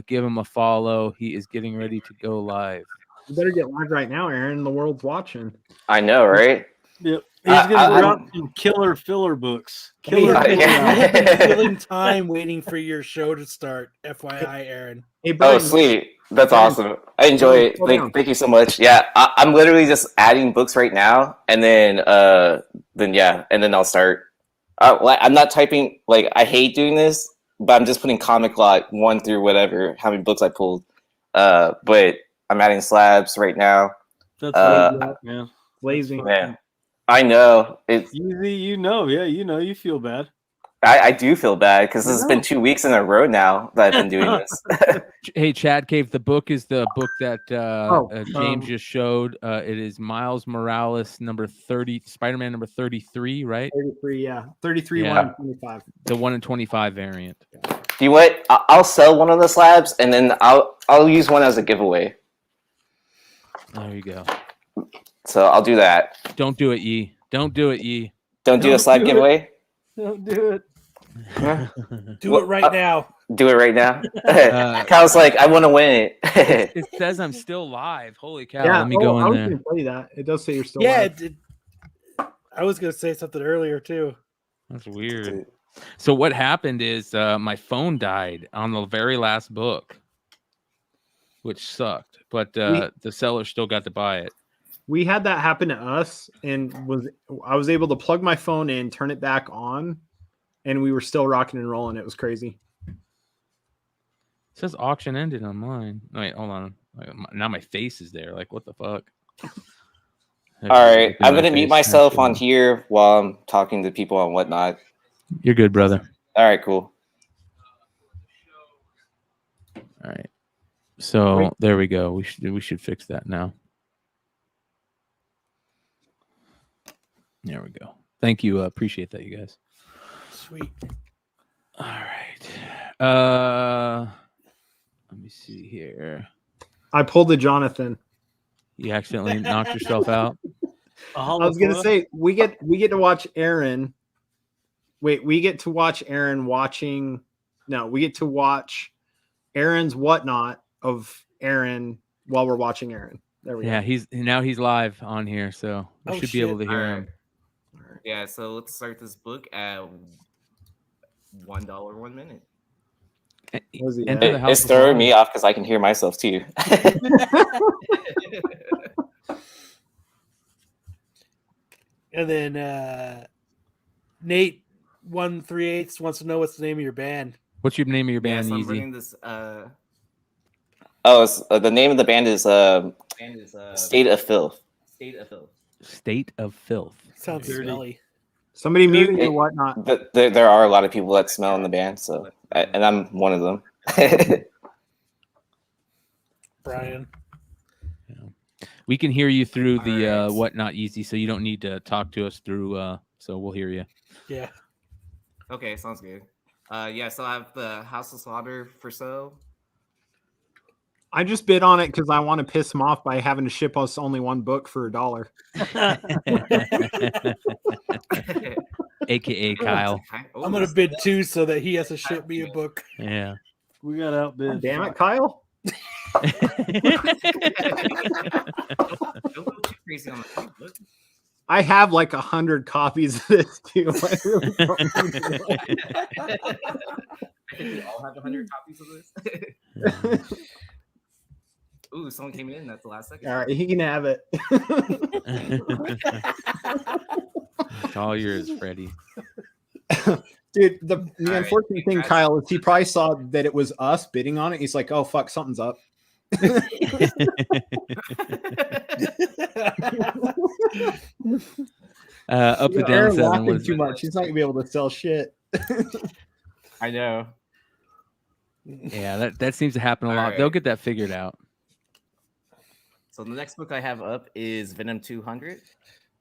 Give him a follow. He is getting ready to go live. You better get live right now, Aaron. The world's watching. I know, right? Yep. He's gonna drop some killer filler books. Killer Hey, filler. I've been killing time waiting for your show to start. FYI, Aaron. Hey, Oh, Brian, sweet. That's awesome. I enjoy it. Thank you so much. Yeah, I'm literally just adding books right now, and then I'll start. I'm not typing. Like, I hate doing this, but I'm just putting comic lot 1 through whatever, how many books I pulled. But I'm adding slabs right now. That's man. lazy. Man, I know it's. Easy, you feel bad. I do feel bad because this has been 2 weeks in a row now that I've been doing this. Hey, Chad Cave, the book is the book that James just showed. It is Miles Morales number 30, Spider-Man number 33, right? 33, yeah. 33, Yeah. 1 and 25. The 1 in 25 variant. Do you what? I'll sell one of the slabs, and then I'll use one as a giveaway. There you go. So I'll do that. Don't do it, Yee. Don't do it, Yee. Don't do a slab giveaway. Don't do it. Do it right now. Do it right now. Kyle's like, I want to win it. It says I'm still live. Holy cow. Yeah, Let me go I in was there. going to play that. It does say you're still Yeah, live. I was going to say something earlier, too. That's weird. So what happened is my phone died on the very last book, which sucked. But the seller still got to buy it. We had that happen to us, and I was able to plug my phone in, turn it back on, and we were still rocking and rolling. It was crazy. It says auction ended on mine. Wait, hold on. Now my face is there. Like, what the fuck? All right, I'm gonna mute myself on here while I'm talking to people on Whatnot. You're good, brother. All right, cool. All right. So there we go. We should fix that now. There we go. Thank you. Appreciate that, you guys. Sweet. All right. Let me see here. I pulled a Jonathan. You accidentally knocked yourself out. I was gonna say we get to watch Aaron. Wait, we get to watch Aaron watching. No, we get to watch Aaron's Whatnot of Aaron while we're watching Aaron. There we go. Yeah, he's live on here, so we should be able to hear him. Yeah, so let's start this book at $1 1 minute. It's throwing me off because I can hear myself too. And then Nate 138 wants to know what's the name of your band. What's your name of your band? So I'm Easy. bringing this. The name of the band is State of Filth. State of Filth. State of Filth. Sounds smelly. Somebody muted or Whatnot. There are a lot of people that smell in the band, so and I'm one of them. Brian. We can hear you through the Whatnot Easy, so you don't need to talk to us through. So we'll hear you. Yeah. Okay, sounds good. Yeah, so I have the House of Slaughter for sale. I just bid on it because I want to piss him off by having to ship us only one book for $1. AKA Kyle. I'm gonna bid 2 so that he has to ship me a book. Yeah. We got outbid. Oh, damn it, Kyle. Don't go too crazy on the book. I have like 100 copies of this too. I really don't need to I think we all have 100 copies of this. Ooh, someone came in. That's the last second. All right, he can have it. It's all yours, Freddie. Dude, the unfortunate thing, Kyle, is he probably saw that it was us bidding on it. He's like, "Oh fuck, something's up." Up the down Aaron 7 laughing was too much. He's not gonna be able to sell shit. I know. Yeah, that seems to happen a lot. right. They'll get that figured out. So the next book I have up is Venom 200.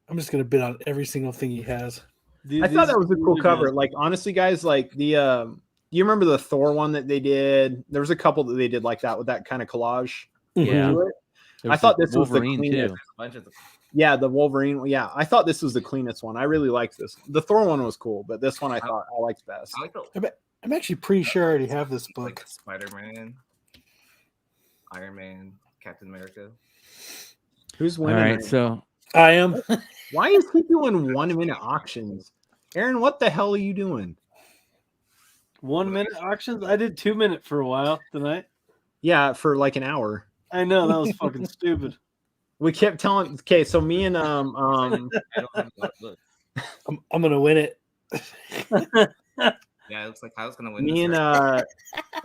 I'm just gonna bid on every single thing he has. I thought that was a cool cover. Like honestly, guys, like the you remember the Thor one that they did? There was a couple that they did like that with that kind of collage. Yeah. to it. There I was thought the this was the Wolverine, cleanest. too. Bunch of Yeah, the Wolverine. Yeah, I thought this was the cleanest one. I really liked this. The Thor one was cool, but this one I thought I liked best. I like the I'm actually pretty sure I already have this like book. Spider-Man, Iron Man, Captain America. Who's All winning? right, so I am. Why is he doing 1 minute auctions? Aaron, what the hell are you doing? 1 minute auctions? I did 2 minute for a while tonight. Yeah, for like an hour. I know that was fucking stupid. We kept telling. Okay, so me and I don't have a look. I'm gonna win it. Yeah, it looks like I was gonna win. me this and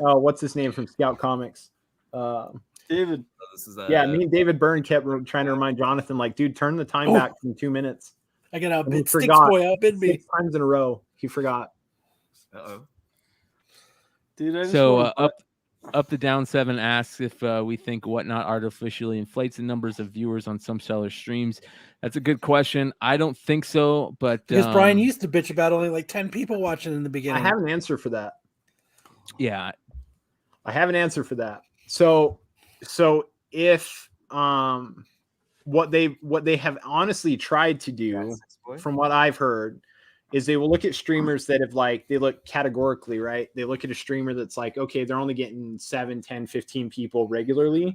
right? what's his name from Scout Comics? David. So this is Yeah, me and David Byrne kept trying to remind Jonathan, like, dude, turn the time back from 2 minutes. I got And he outbid. Sticks forgot. boy outbid me. 6 times in a row. He forgot. Uh-oh. Dude, I just so wanna- up the down 7 asks if we think Whatnot artificially inflates the numbers of viewers on some seller streams. That's a good question. I don't think so, but Because Brian used to bitch about only like 10 people watching in the I beginning. have an answer for that. yeah, I have an answer for that. So if what they have honestly tried to do, from what I've heard, is they will look at streamers that have like, they look categorically, right? They look at a streamer that's like, okay, they're only getting 7, 10, 15 people regularly.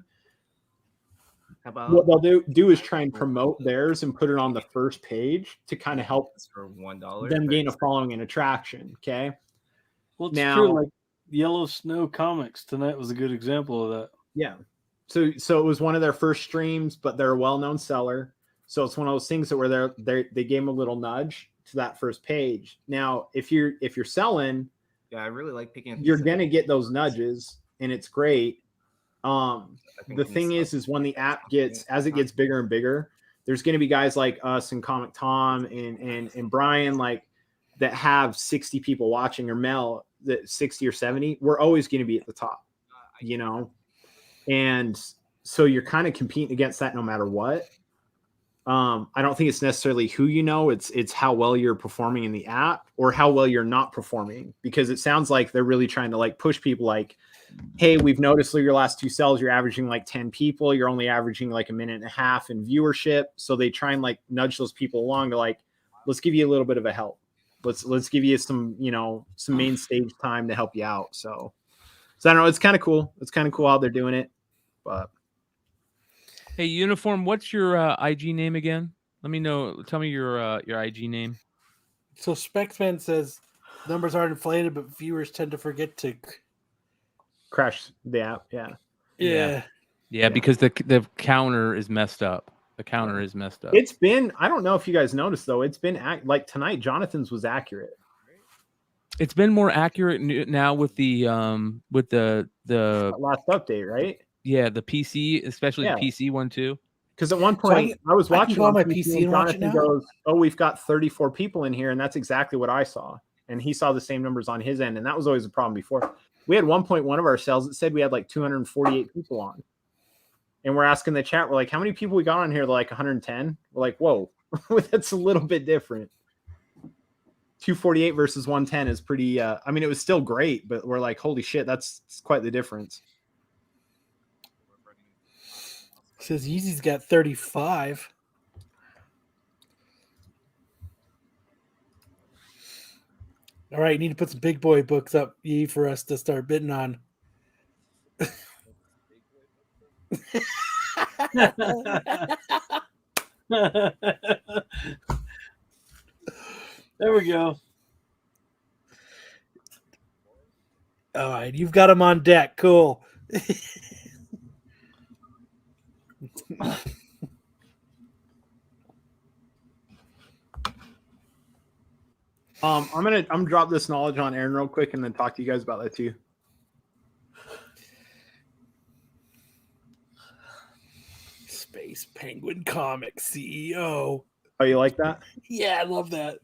How about What they'll do is try and promote theirs and put it on the first page to kind of help this for $1? them gain a following and attraction. Okay. well, it's now- true. Like Yellow Snow Comics tonight was a good example of that. Yeah. So it was one of their first streams, but they're a well-known seller. So it's one of those things that where they gave them a little nudge to that first page. Now, if you're selling, Yeah, I really like picking. you're gonna get those nudges, and it's great. I think The we thing need is when the app gets as it gets bigger and bigger, there's gonna be guys like us and Comic Tom and Brian like that have 60 people watching, or Mel that 60 or 70. We're always gonna be at the top, you know. And so you're kind of competing against that no matter what. I don't think it's necessarily who you know, it's how well you're performing in the app or how well you're not performing, because it sounds like they're really trying to like push people like, hey, we've noticed your last 2 cells, you're averaging like 10 people, you're only averaging like 1.5 minutes in viewership. So they try and like nudge those people along to like, let's give you a little bit of a help. Let's give you some, you know, some main stage time to help you out. So I don't know, it's kind of cool. It's kind of cool how they're doing it. But hey, Uniform, what's your IG name again? Let me know. Tell me your IG name. So Spexman says numbers aren't inflated, but viewers tend to forget to. crash the app. Yeah. Yeah, because the counter is messed up. The counter is messed up. It's been, I don't know if you guys noticed though, it's been like tonight, Jonathan's was accurate. It's been more accurate now with the Last update, right? yeah, the PC, especially Yeah. the PC one too. Because at one point I was I can watching go on my and PC and watch it Jonathan now? goes, "Oh, we've got 34 people in here," and that's exactly what I saw. And he saw the same numbers on his end, and that was always a problem before. We had one point one of our cells that said we had like 248 people on, and we're asking the chat, we're like, "How many people we got on here?" They're like 110. We're like, "Whoa, that's a little bit different." 248 versus 110 is pretty. I mean, it was still great, but we're like, "Holy shit, that's quite the difference." Says Yeezy's got 35. All right, you need to put some big boy books up, Yee, for us to start bidding on. There we go. All right, you've got them on deck. Cool. I'm drop this knowledge on Aaron real quick and then talk to you guys about that too. Space Penguin Comics CEO. Oh, you like that? Yeah, I love that.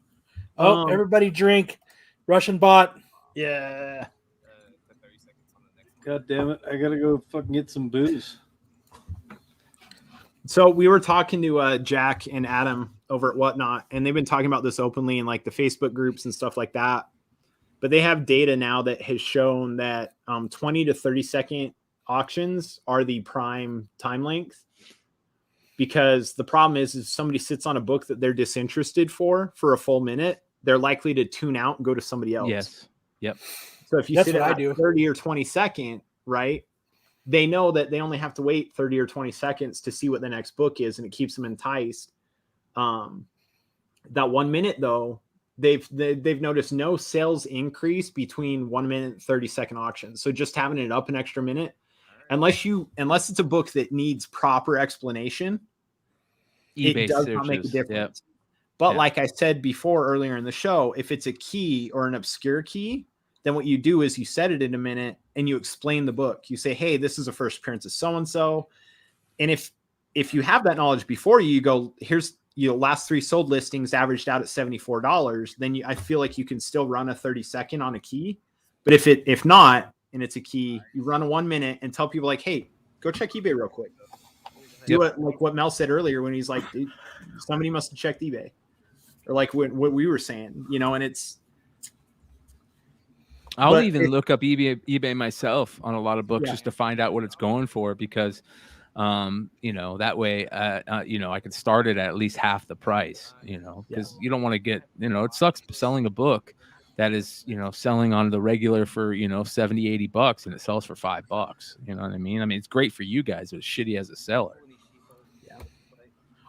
Oh, Um, everybody drink. Russian bot. Yeah. God damn it. I gotta go fucking get some booze. So we were talking to Jack and Adam over at Whatnot, and they've been talking about this openly in like the Facebook groups and stuff like that. but they have data now that has shown that 20 to 30 second auctions are the prime time length, because the problem is if somebody sits on a book that they're disinterested for a full minute, they're likely to tune out and go to somebody else. Yes. Yep. So if you That's sit what I at do. 30 or 20 second, right, they know that they only have to wait 30 or 20 seconds to see what the next book is, and it keeps them enticed. That 1 minute though, they've noticed no sales increase between 1 minute and 30-second auctions. So just having it up an extra minute, unless it's a book that needs proper explanation, eBay it does not make a searches. difference. Yep. But Yeah. like I said before earlier in the show, if it's a key or an obscure key, then what you do is you set it in a minute and you explain the book. You say, hey, this is a first appearance of so-and-so. And if you have that knowledge before you go, here's last 3 sold listings averaged out at $74, then I feel like you can still run a 30-second on a key. But if not, and it's a key, you run a 1 minute and tell people like, hey, go check eBay real quick. Do it like what Mel said earlier when he's like, dude, somebody must have checked eBay. Or like what we were saying, and it's. I'll even look up eBay myself on a lot of books just to find out what it's going for, because that way I could start it at least half the price, because you don't want to get, it sucks selling a book that is, selling on the regular for, $70, $80 and it sells for $5. You know what I mean? I mean, it's great for you guys, but it's shitty as a seller. Yeah.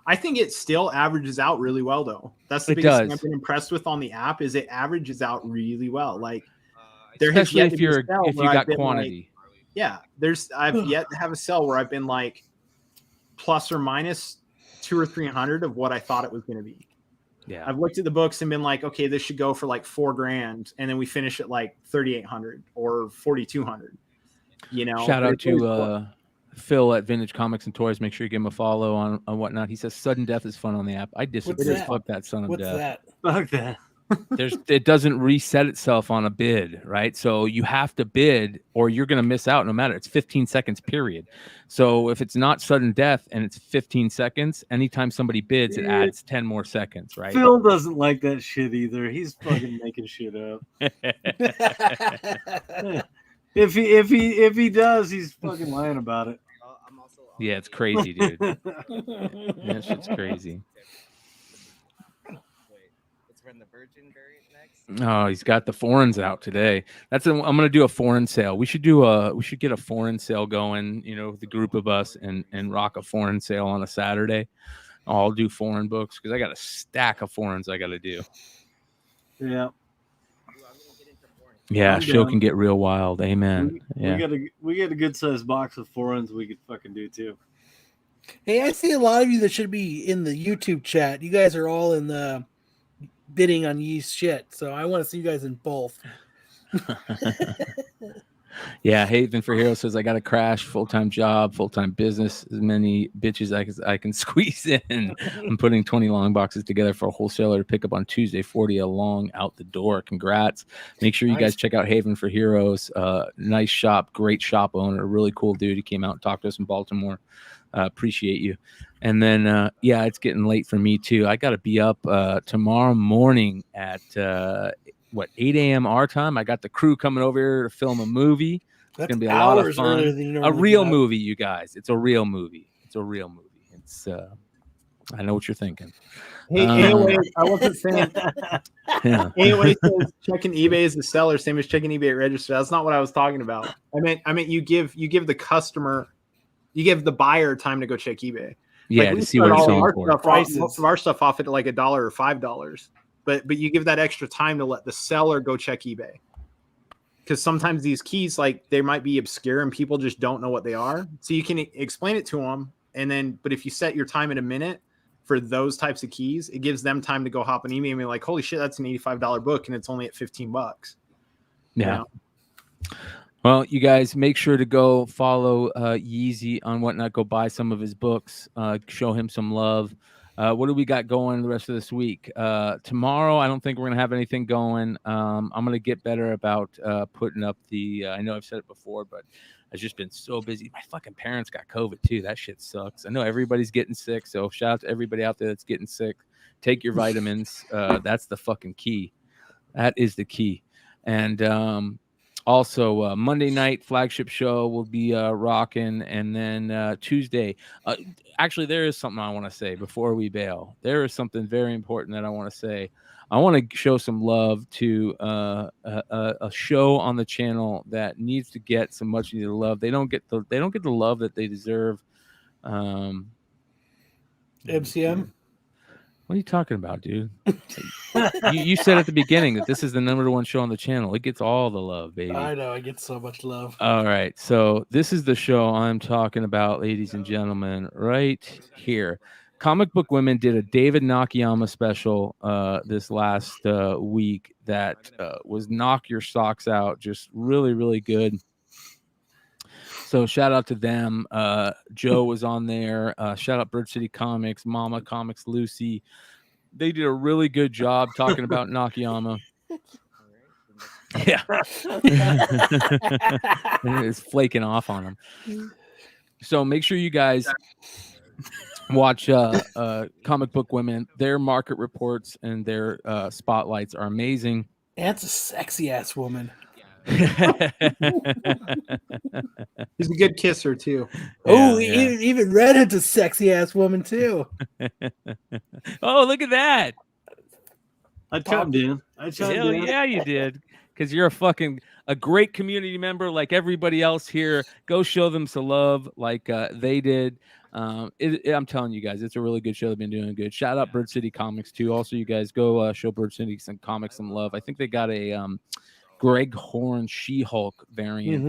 I think it still averages out really well though. That's the It biggest thing does. I've been impressed with on the app is it averages out really well. Like Especially if you got quantity. I've yet to have a sell where I've been like plus or minus 200 or 300 of what I thought it was going to be. Yeah. I've looked at the books and been like, okay, this should go for like $4,000. And then we finish at like 3,800 or 4,200, Shout out to Phil at Vintage Comics and Toys. Make sure you give him a follow on whatnot. He says sudden death is fun on the app. I disagree. Fuck that son of What's death. that? Fuck that. It doesn't reset itself on a bid, right? So you have to bid or you're going to miss out no matter. It's 15 seconds period. So if it's not sudden death and it's 15 seconds, anytime somebody bids, it adds 10 more seconds, right? Phil doesn't like that shit either. He's fucking making shit up. If he does, he's fucking lying about it. Yeah, it's crazy, dude. That shit's crazy. Oh, he's got the foreigns out today. I'm gonna do a foreign sale. We should get a foreign sale going, the group of us and rock a foreign sale on a Saturday. I'll do foreign books because I got a stack of foreigns I gotta do. Yeah. Yeah, I'm show down. can get real wild. Amen. We got a good sized box of foreigns we could fucking do too. Hey, I see a lot of you that should be in the YouTube chat. You guys are all in the bidding on Yee's shit, so I want to see you guys in both. Yeah, Haven for Hero says I got a crash, full-time job, full-time business, as many bitches I can squeeze in. I'm putting 20 long boxes together for a wholesaler to pick up on Tuesday, 40 a long out the door. Congrats. Make sure you guys check out Haven for Heroes. Nice shop, great shop owner, really cool dude. He came out and talked to us in Baltimore. Appreciate you. And then it's getting late for me too. I got to be up tomorrow morning at 8 a.m. our time. I got the crew coming over here to film a movie. It's gonna be a lot of fun. A real movie, you guys. It's a real movie. It's I know what you're thinking. Hey, anyway, I wasn't saying. Anyway, says checking eBay as the seller, same as checking eBay at register. That's not what I was talking about. I meant you give the customer, you give the buyer time to go check eBay. Yeah, like, to see what it's selling for. Most of our stuff off at like $1 or $5, but you give that extra time to let the seller go check eBay. Because sometimes these keys, like they might be obscure and people just don't know what they are. So you can explain it to them, but if you set your time in a minute for those types of keys, it gives them time to go hop on eBay and be like, "Holy shit, that's an $85 book, and it's only at $15." Yeah. Well, you guys make sure to go follow Yeezy on whatnot. Go buy some of his books. Show him some love. What do we got going the rest of this week? Tomorrow, I don't think we're going to have anything going. I'm going to get better about putting up I know I've said it before, but I've just been so busy. My fucking parents got COVID too. That shit sucks. I know everybody's getting sick. So shout out to everybody out there that's getting sick. Take your vitamins. That's the fucking key. That is the key. And also Monday night flagship show will be rocking, and then Tuesday. Actually, there is something I want to say before we bail. There is something very important that I want to say. I want to show some love to a show on the channel that needs to get some much needed love. They don't get the love that they deserve. MCM. What are you talking about, dude? you said at the beginning that this is the #1 show on the channel. It gets all the love, baby. I know. I get so much love. All right. So this is the show I'm talking about, ladies and gentlemen, right here. Comic Book Women did a David Nakayama special this last week that was knock your socks out. Just really, really good. So shout out to them. Joe was on there. Shout out Bird City Comics, Mama Comics, Lucy. They did a really good job talking about Nakayama. Yeah. It's flaking off on them. So make sure you guys watch Comic Book Women. Their market reports and their spotlights are amazing. Aunt's a sexy ass woman. He's a good kisser too. Oh, even Redhead's a sexy ass woman too. Oh, look at that. I chimed in. Hell yeah, you did. Because you're a great community member like everybody else here. Go show them some love like they did. I'm telling you guys, it's a really good show. They've been doing good. Shout out Bird City Comics too. Also, you guys go show Bird City some comics some love. I think they got a Greg Horn She-Hulk variant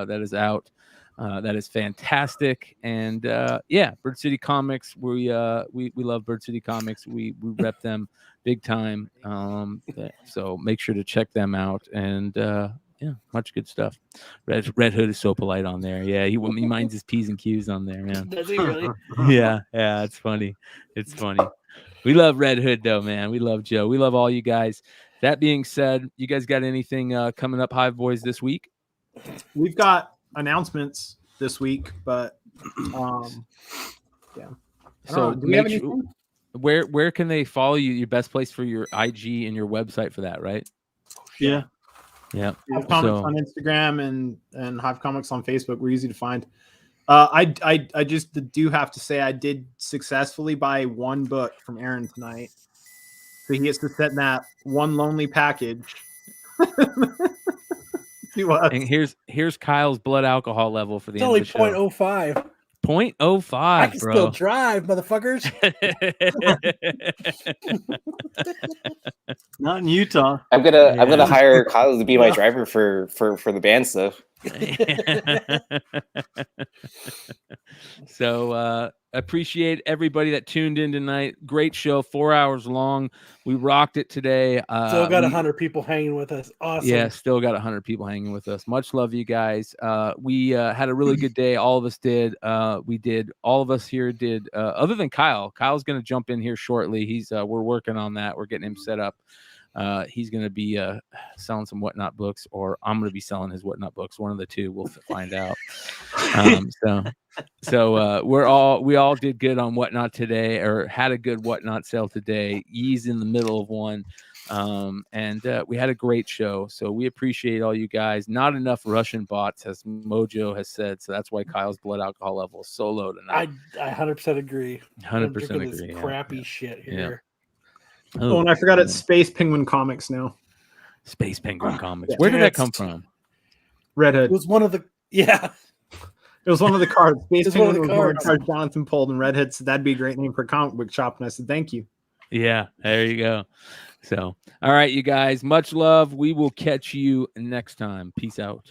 that is out. That is fantastic. And yeah, Bird City Comics. We love Bird City Comics. We rep them big time. So make sure to check them out. And yeah, much good stuff. Red Hood is so polite on there. Yeah, he minds his P's and Q's on there, man. Does he really? Yeah, it's funny. It's funny. We love Red Hood though, man. We love Joe. We love all you guys. That being said, you guys got anything coming up, Hive Boys, this week? We've got announcements this week, but yeah. So do we have anything? Where can they follow you? Your best place for your IG and your website for that, right? Yeah. Yeah. Hive Comics on Instagram and Hive Comics on Facebook. We're easy to find. I just do have to say I did successfully buy one book from Aaron tonight. So he gets to set in that one lonely package. And here's Kyle's blood alcohol level for the It's end only of the show. 0.05. 0.05, I can bro. still drive, motherfuckers. Not in Utah. I'm gonna hire Kyle to be my driver for the band stuff. So appreciate everybody that tuned in tonight. Great show, 4 hours long. We rocked it today. Still got 100 people hanging with us. Awesome. Yeah, still got 100 people hanging with us. Much love, you guys. We had a really good day. All of us did. All of us here did. Other than Kyle. Kyle's going to jump in here shortly. We're working on that. We're getting him set up. He's going to be selling some Whatnot books, or I'm going to be selling his Whatnot books. One of the two. We'll find out. So we all did good on Whatnot today, or had a good Whatnot sale today. He's in the middle of one. And we had a great show. So we appreciate all you guys. Not enough Russian bots, as Mojo has said. So that's why Kyle's blood alcohol level is so low tonight. I 100% agree. 100% agree. This crappy shit here. Oh, and I forgot it's Space Penguin Comics now. Space Penguin Comics. Where did that come from? Red Hood. It was one of the It was one of the cards. Space It's one of Penguin the was one cards. card Jonathan pulled, and Red Hood said that'd be a great name for a comic book shop, and I said thank you. Yeah, there you go. So, all right, you guys, much love. We will catch you next time. Peace out.